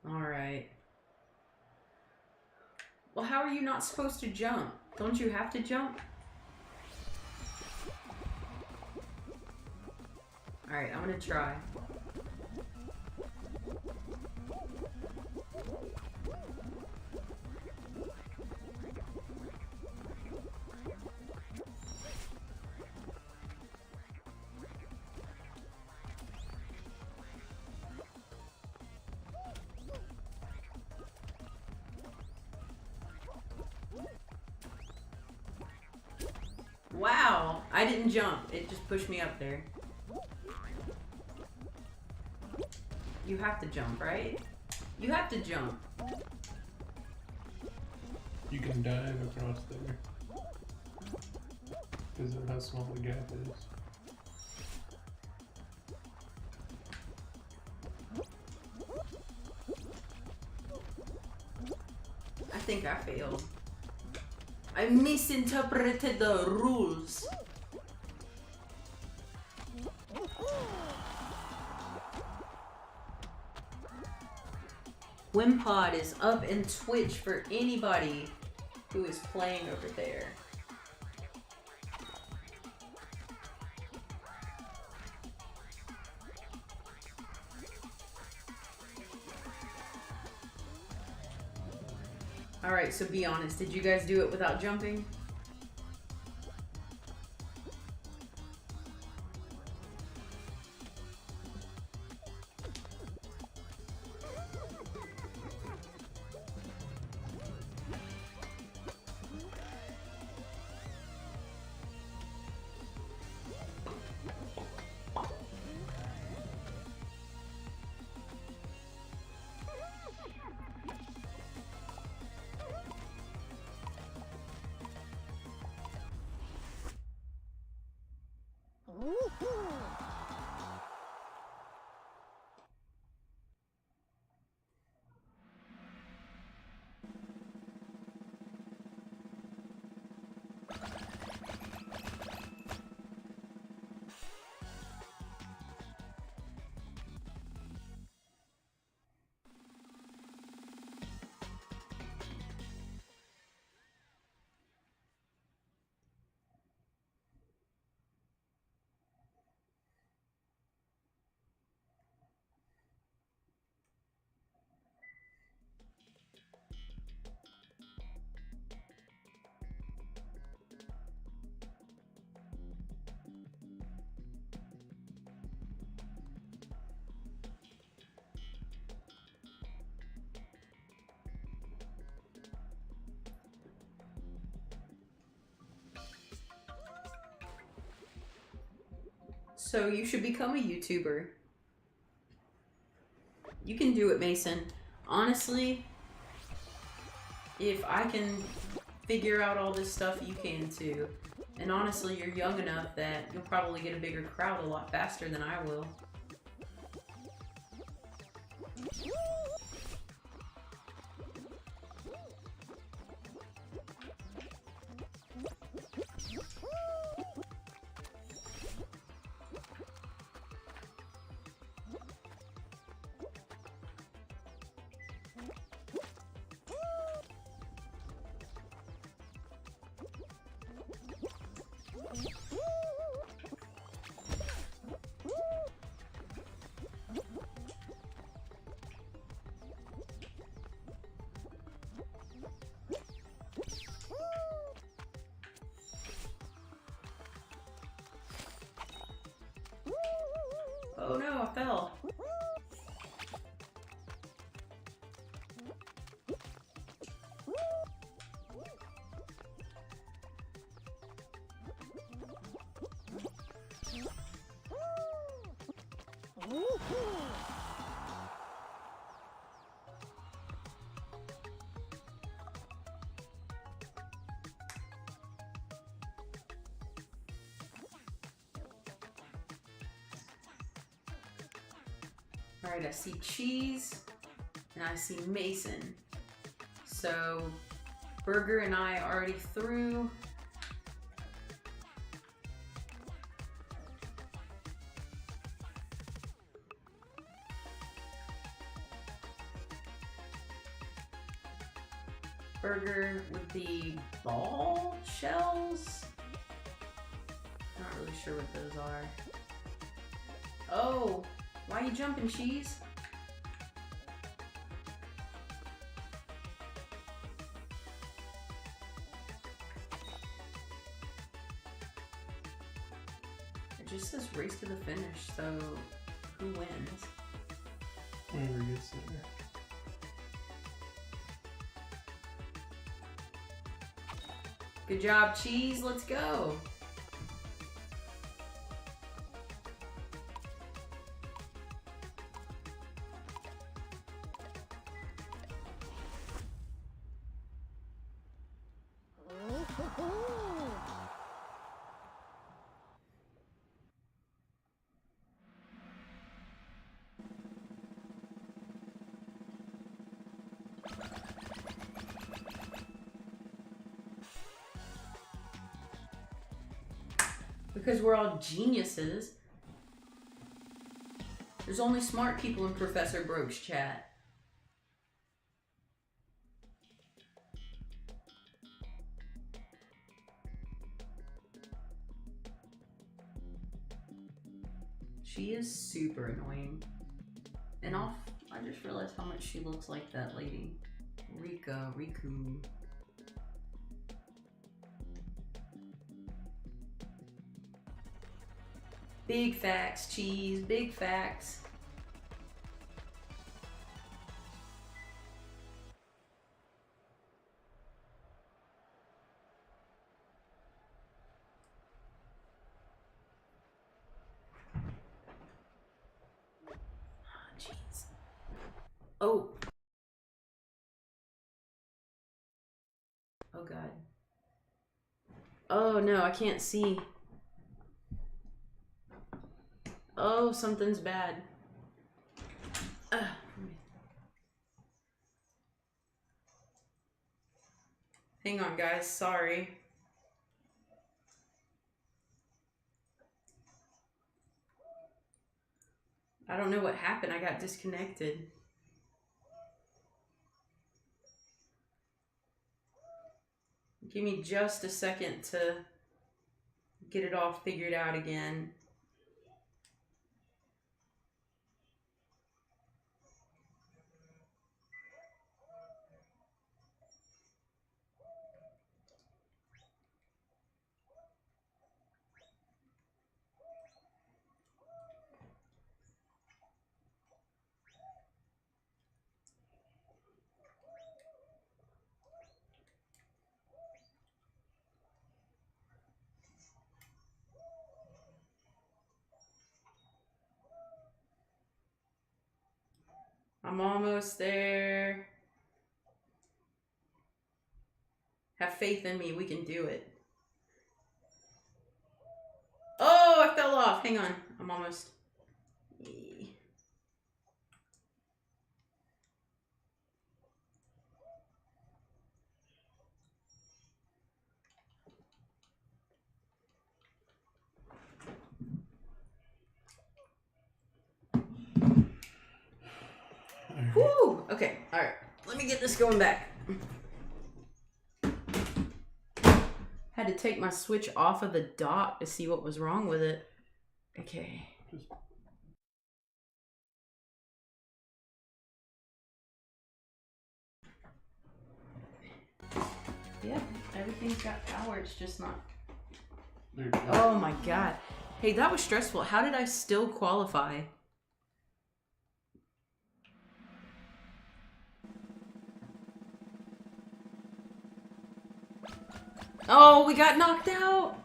Alright. Well, how are you not supposed to jump? Don't you have to jump? Alright, I'm gonna try. Wow, I didn't jump. It just pushed me up there. You have to jump, right? You have to jump. You can dive across there. Because of how small the gap is. I think I failed. I misinterpreted the rules. Wimpod is up in Twitch for anybody who is playing over there. Alright, so be honest, did you guys do it without jumping? So you should become a YouTuber. You can do it, Mason. Honestly, if I can figure out all this stuff, you can too. And honestly, you're young enough that you'll probably get a bigger crowd a lot faster than I will. All right, I see cheese and I see Mason. So Burger and I are already through. Burger with the ball shells. Not really sure what those are. Oh, why are you jumping, cheese? It just says race to the finish, so who wins? Whoever gets there. Good job, cheese. Let's go. Because we're all geniuses. There's only smart people in Professor Broke's chat. She is super annoying. And I just realized how much she looks like that lady. Riku. Big facts, cheese, big facts. Jeez. Oh. Oh God. Oh no, I can't see. Oh, something's bad. Hang on, guys. Sorry. I don't know what happened. I got disconnected. Give me just a second to get it all figured out again. I'm almost there. Have faith in me. We can do it. Oh, I fell off. Hang on. I'm almost. Whew. Okay. All right. Let me get this going back. Had to take my Switch off of the dock to see what was wrong with it. Okay. Yep, everything's got power. It's just not. Oh my God. Hey, that was stressful. How did I still qualify? Oh, we got knocked out.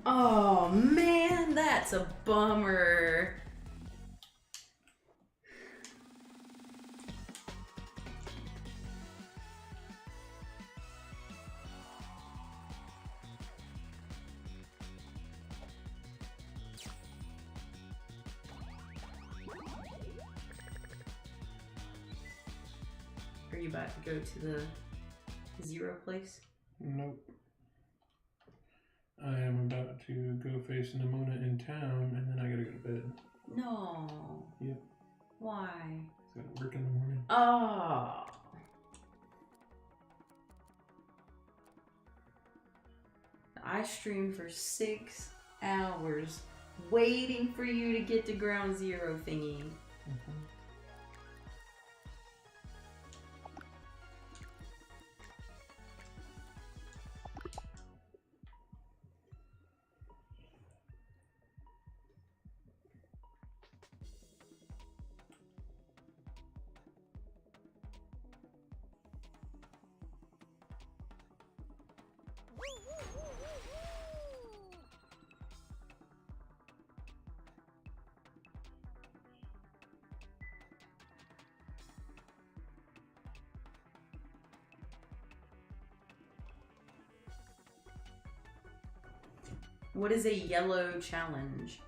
Oh man, that's a bummer. you about to go to the 0 place? Nope. I am about to go face Nimona in town, and then I gotta go to bed. No. Yep. Why? So I gotta work in the morning. Oh. I streamed for 6 hours waiting for you to get to ground 0 thingy. Mm-hmm. What is a yellow challenge?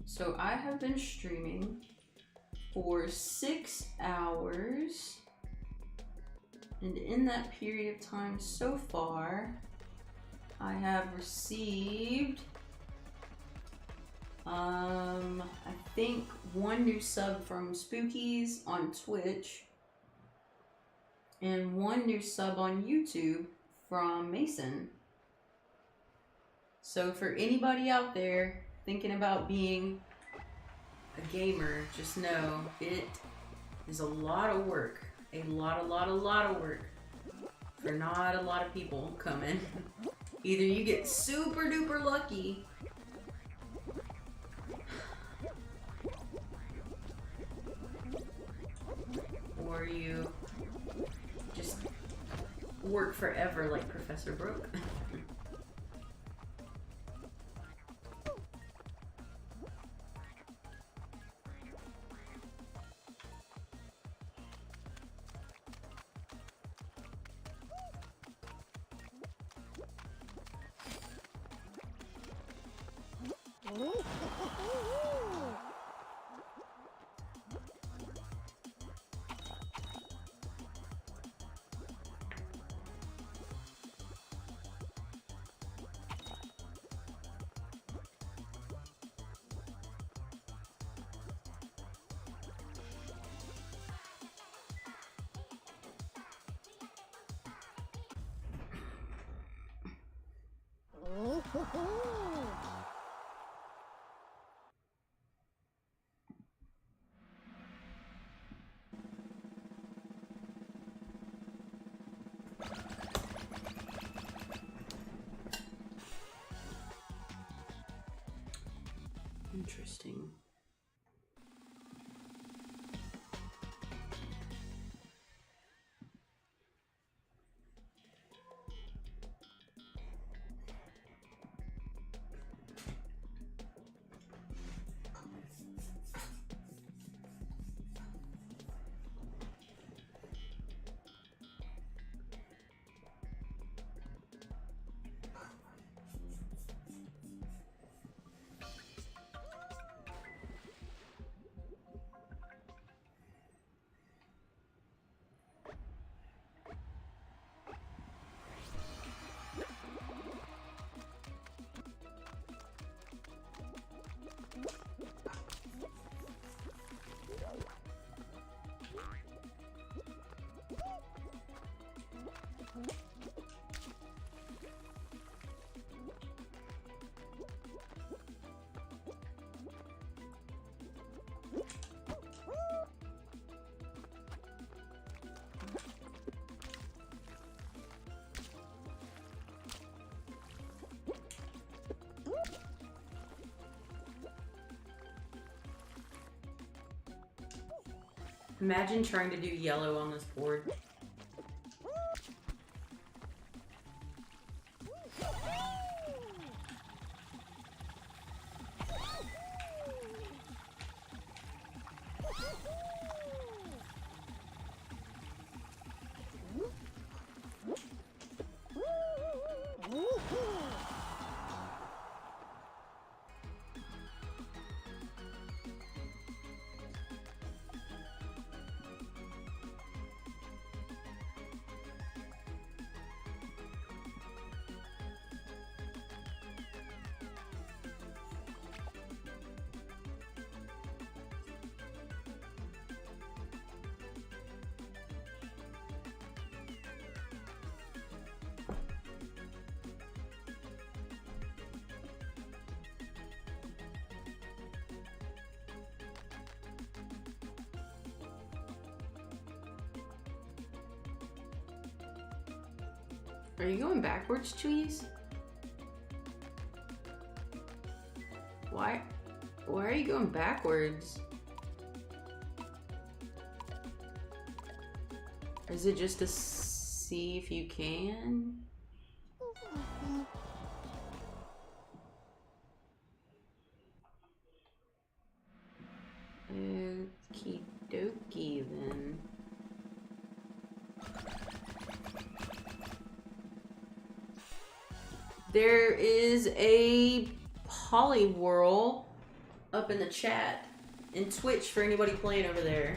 So I have been streaming for 6 hours, and in that period of time so far, I have received, I think 1 new sub from Spookies on Twitch, and 1 new sub on YouTube from Mason. So for anybody out there thinking about being a gamer, just know it is a lot of work. A lot of work for not a lot of people coming. Either you get super duper lucky or you just work forever like ProfessorBroke. Interesting. Imagine trying to do yellow on this board. Are you going backwards, Cheese? Why are you going backwards? Or is it just to see if you can? Okie dokie then. There is a Polywhirl up in the chat in Twitch for anybody playing over there.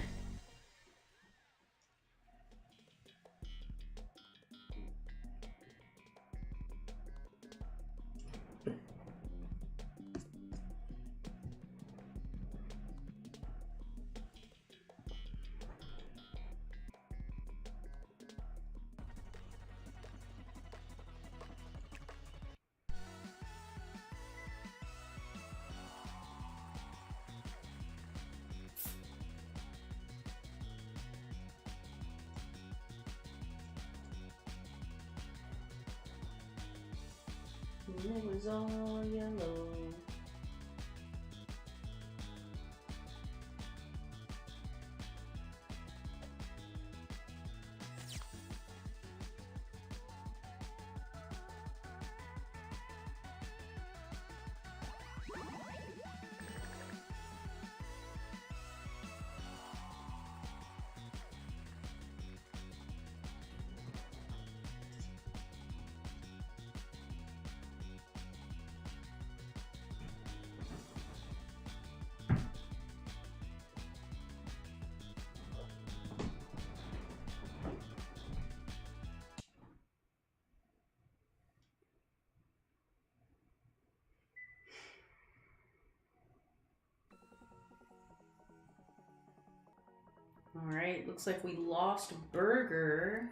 And it was all yellow. Alright, looks like we lost Burger.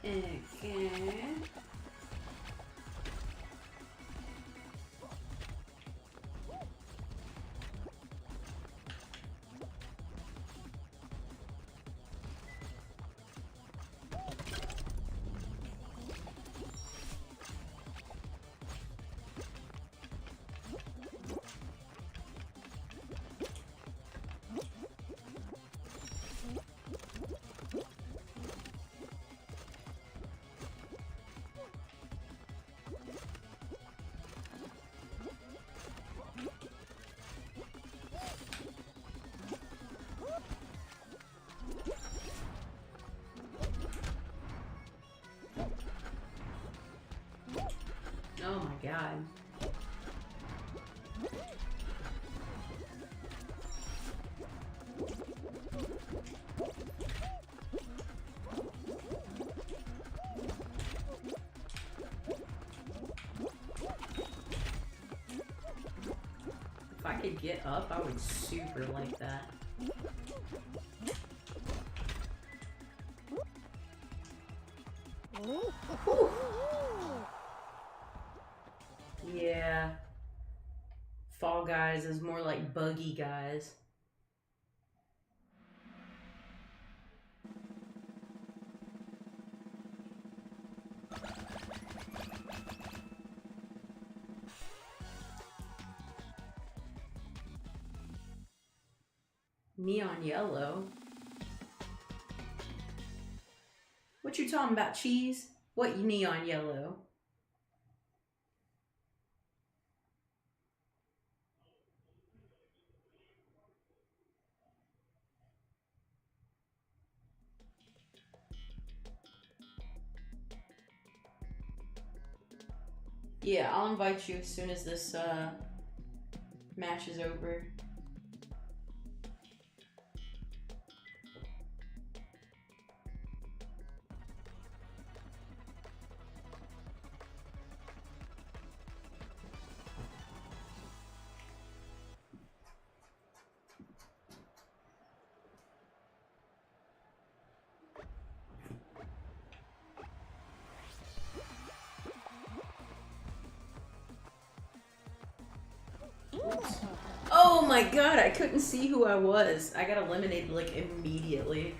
Okay. Oh my god. If I could get up, I would super like that. Whew. Yeah. Fall Guys is more like Buggy Guys. Neon yellow. What you talking about, cheese? What neon yellow? Yeah, I'll invite you as soon as this match is over. Oh my god, I couldn't see who I was. I got eliminated like immediately.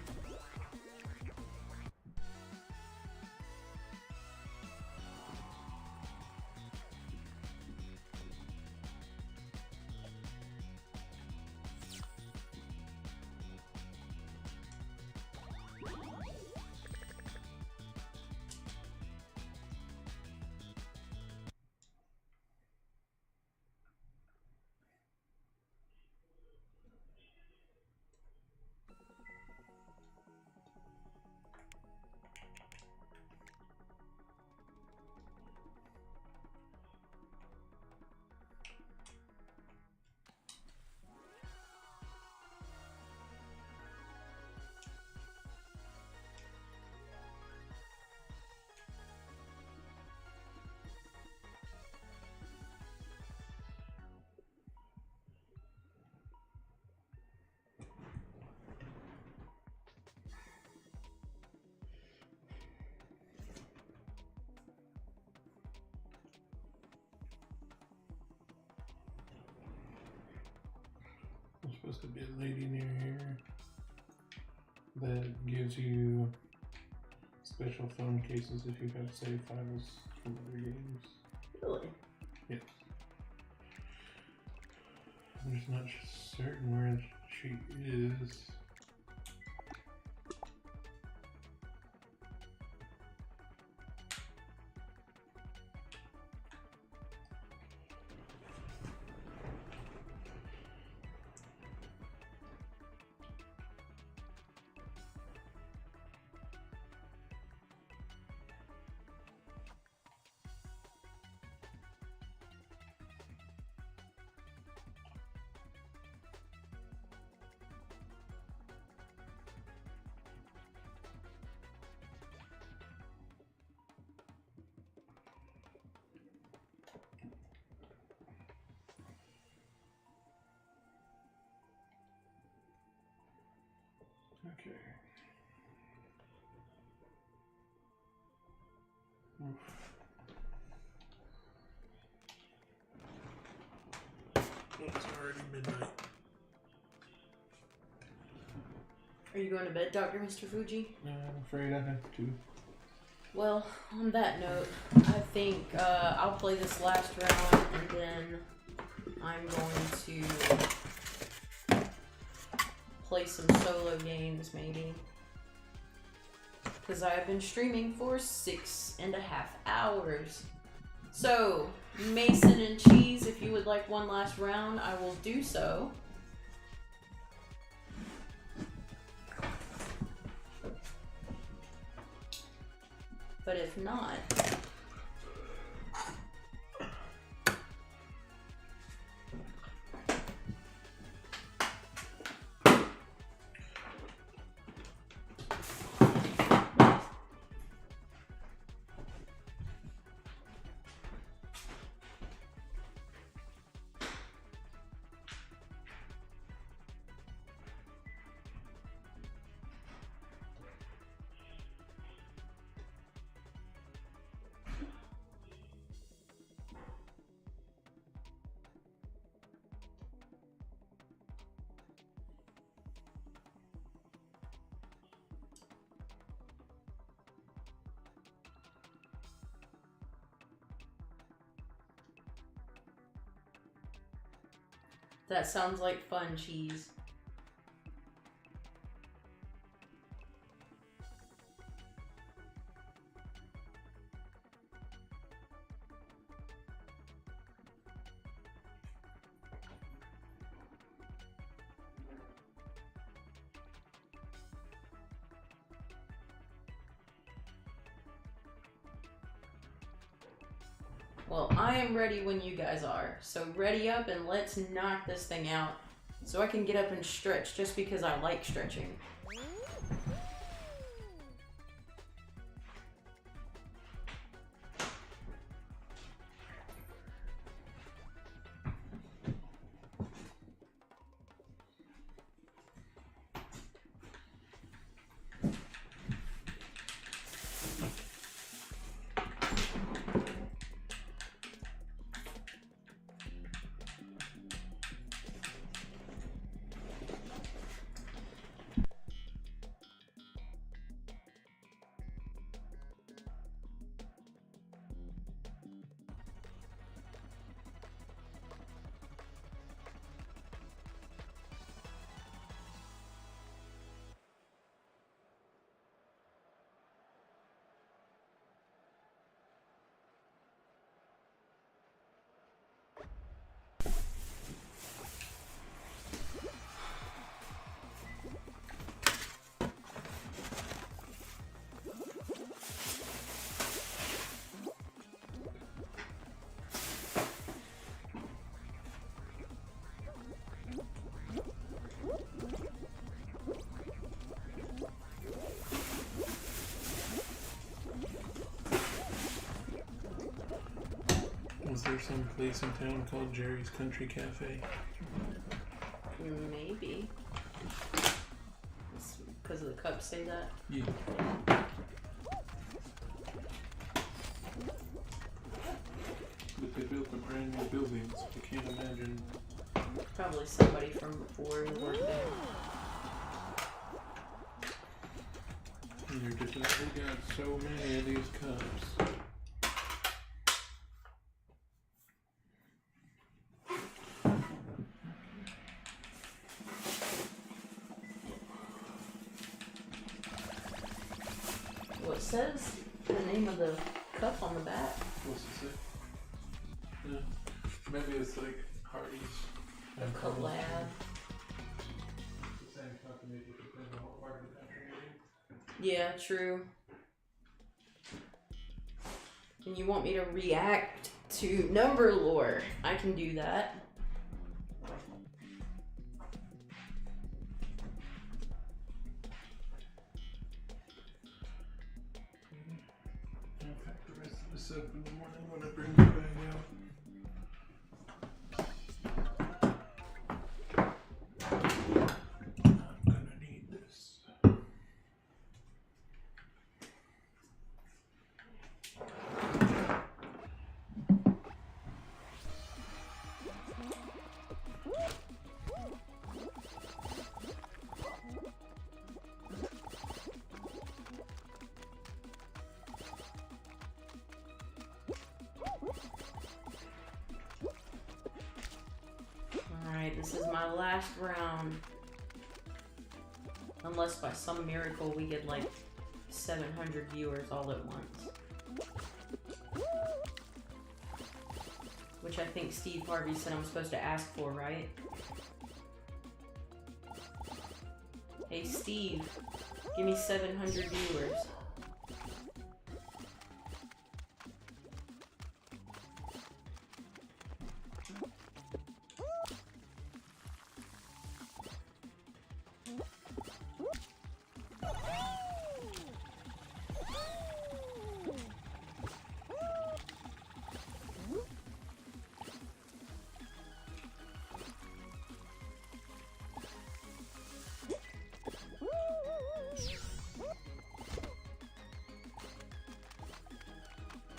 There's supposed to be a lady near here that gives you special phone cases if you have save files from other games. Really? Yes. I'm just not certain where she is. Okay. Oof. It's already midnight. Are you going to bed, Dr. Mr. Fuji? I'm afraid I have to. Well, on that note, I think I'll play this last round and then I'm going to play some solo games maybe. Because I've been streaming for 6.5 hours. So, Mason and Cheese, if you would like one last round, I will do so. But if not, That sounds like fun, Cheese. Well, I am ready when you guys are. So ready up and let's knock this thing out so I can get up and stretch just because I like stretching. Was there some place in town called Jerry's Country Cafe? Maybe. Because of the cups say that? Yeah. But they built a brand new building, so I can't imagine. Probably somebody from before who worked there. And they're definitely got so many of these cups. Well, it says the name of the cup on the back. What's it say? Yeah. Maybe it's like Hardy's. A collab. It's the same company, but depends on what part of the country you're in. Yeah, true. And you want me to react to number lore? I can do that. I'll pack the rest of this up in the morning when I bring the bag out. I'm gonna need this. Alright, this is my last round. Unless by some miracle we get like 700 viewers all at once. Which I think Steve Harvey said I'm supposed to ask for, right? Hey Steve, give me 700 viewers.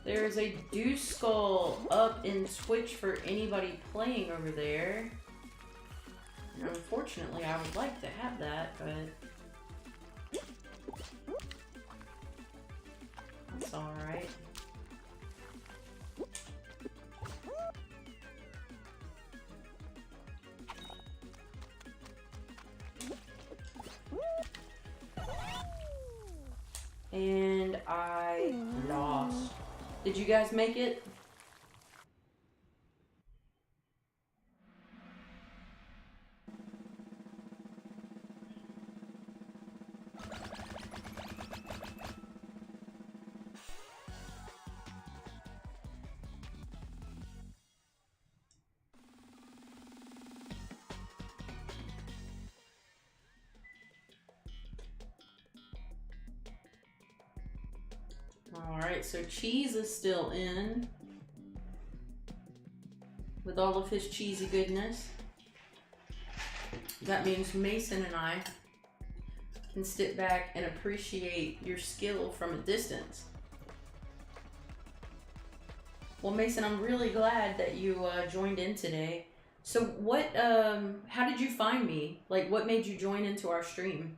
There's a Deuce Skull up in Twitch for anybody playing over there. And unfortunately, I would like to have that, but that's alright. And I lost. Did you guys make it? Alright, so Cheese is still in with all of his cheesy goodness. That means Mason and I can sit back and appreciate your skill from a distance. Well, Mason, I'm really glad that you joined in today. So what, how did you find me? Like, what made you join into our stream?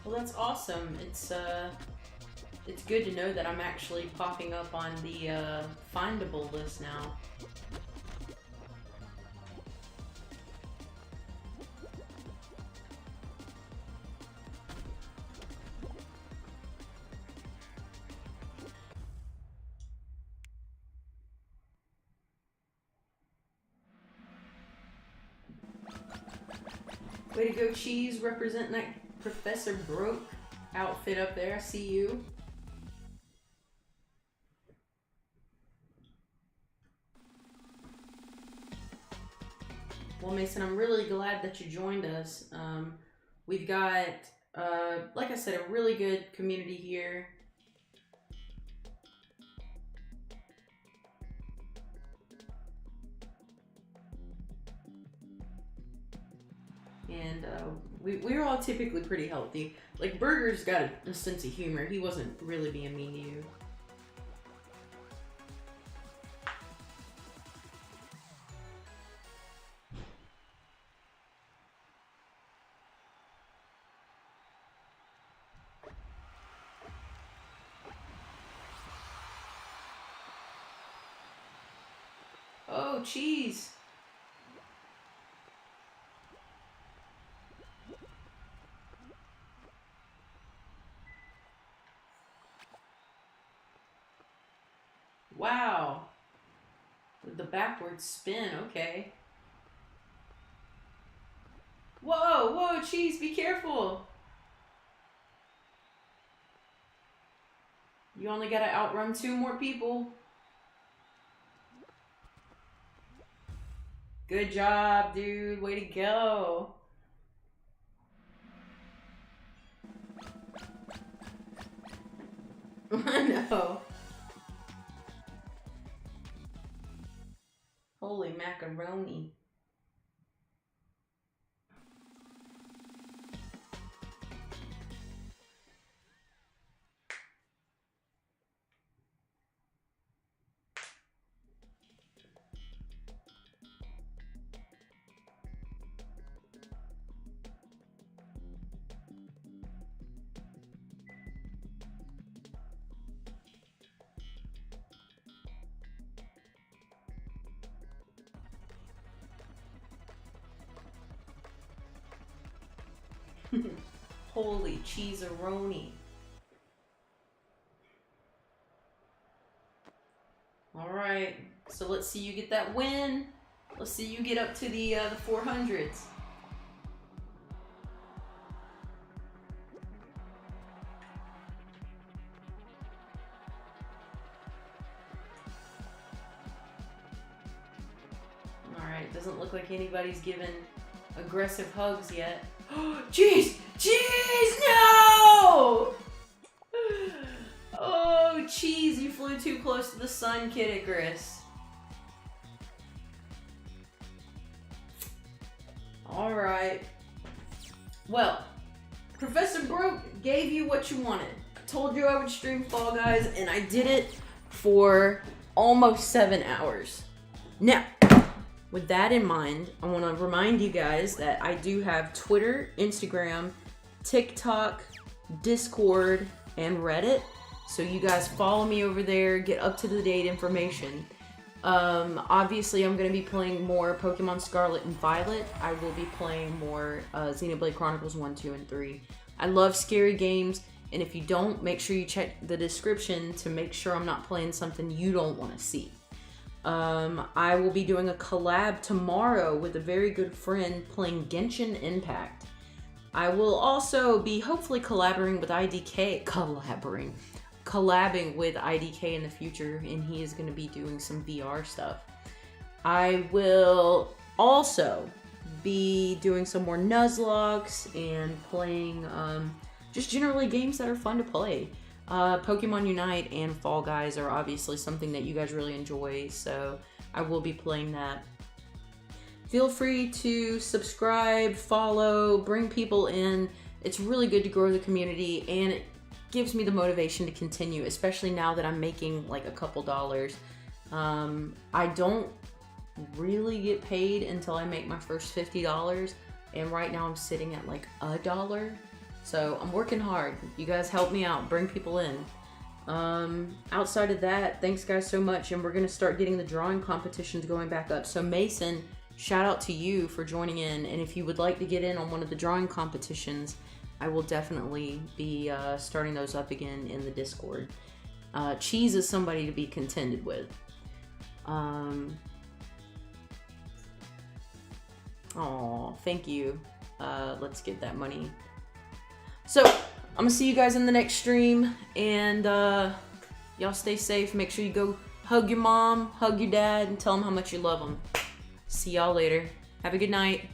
Well, that's awesome. It's good to know that I'm actually popping up on the findable list now. Way to go, Cheese, representing that ProfessorBroke outfit up there. I see you. Well, Mason, I'm really glad that you joined us. We've got, like I said, a really good community here. And we're all typically pretty healthy. Like, Burger's got a sense of humor. He wasn't really being mean to you. Oh, Cheese. Wow. With the backward spin, okay. Whoa, whoa, Cheese, be careful. You only gotta outrun 2 more people. Good job, dude. Way to go. I know. Holy macaroni. Holy cheese-a-roni. Alright, so let's see you get that win. Let's see you get up to the 400s. Doesn't look like anybody's given aggressive hugs yet. Jeez! Jeez! No! Oh, Cheese, you flew too close to the sun, Kid Icarus. Alright. Well, Professor Broke gave you what you wanted. I told you I would stream Fall Guys, and I did it for almost 7 hours. Now, with that in mind, I want to remind you guys that I do have Twitter, Instagram, TikTok, Discord, and Reddit. So you guys follow me over there, get up-to-the-date information. Obviously, I'm going to be playing more Pokemon Scarlet and Violet. I will be playing more Xenoblade Chronicles 1, 2, and 3. I love scary games, and if you don't, make sure you check the description to make sure I'm not playing something you don't want to see. I will be doing a collab tomorrow with a very good friend playing Genshin Impact. I will also be hopefully collabing with IDK in the future, and he is going to be doing some VR stuff. I will also be doing some more Nuzlockes and playing just generally games that are fun to play. Pokemon Unite and Fall Guys are obviously something that you guys really enjoy, so I will be playing that. Feel free to subscribe, follow, bring people in. It's really good to grow the community, and it gives me the motivation to continue, especially now that I'm making like a couple dollars. I don't really get paid until I make my first $50, and right now I'm sitting at like $1. So I'm working hard. You guys help me out, bring people in. Outside of that, thanks guys so much, and we're gonna start getting the drawing competitions going back up. So Mason, shout out to you for joining in, and if you would like to get in on one of the drawing competitions, I will definitely be starting those up again in the Discord. Cheese is somebody to be contended with. Oh, thank you. Let's get that money. So, I'm gonna see you guys in the next stream, and y'all stay safe. Make sure you go hug your mom, hug your dad, and tell them how much you love them. See y'all later. Have a good night.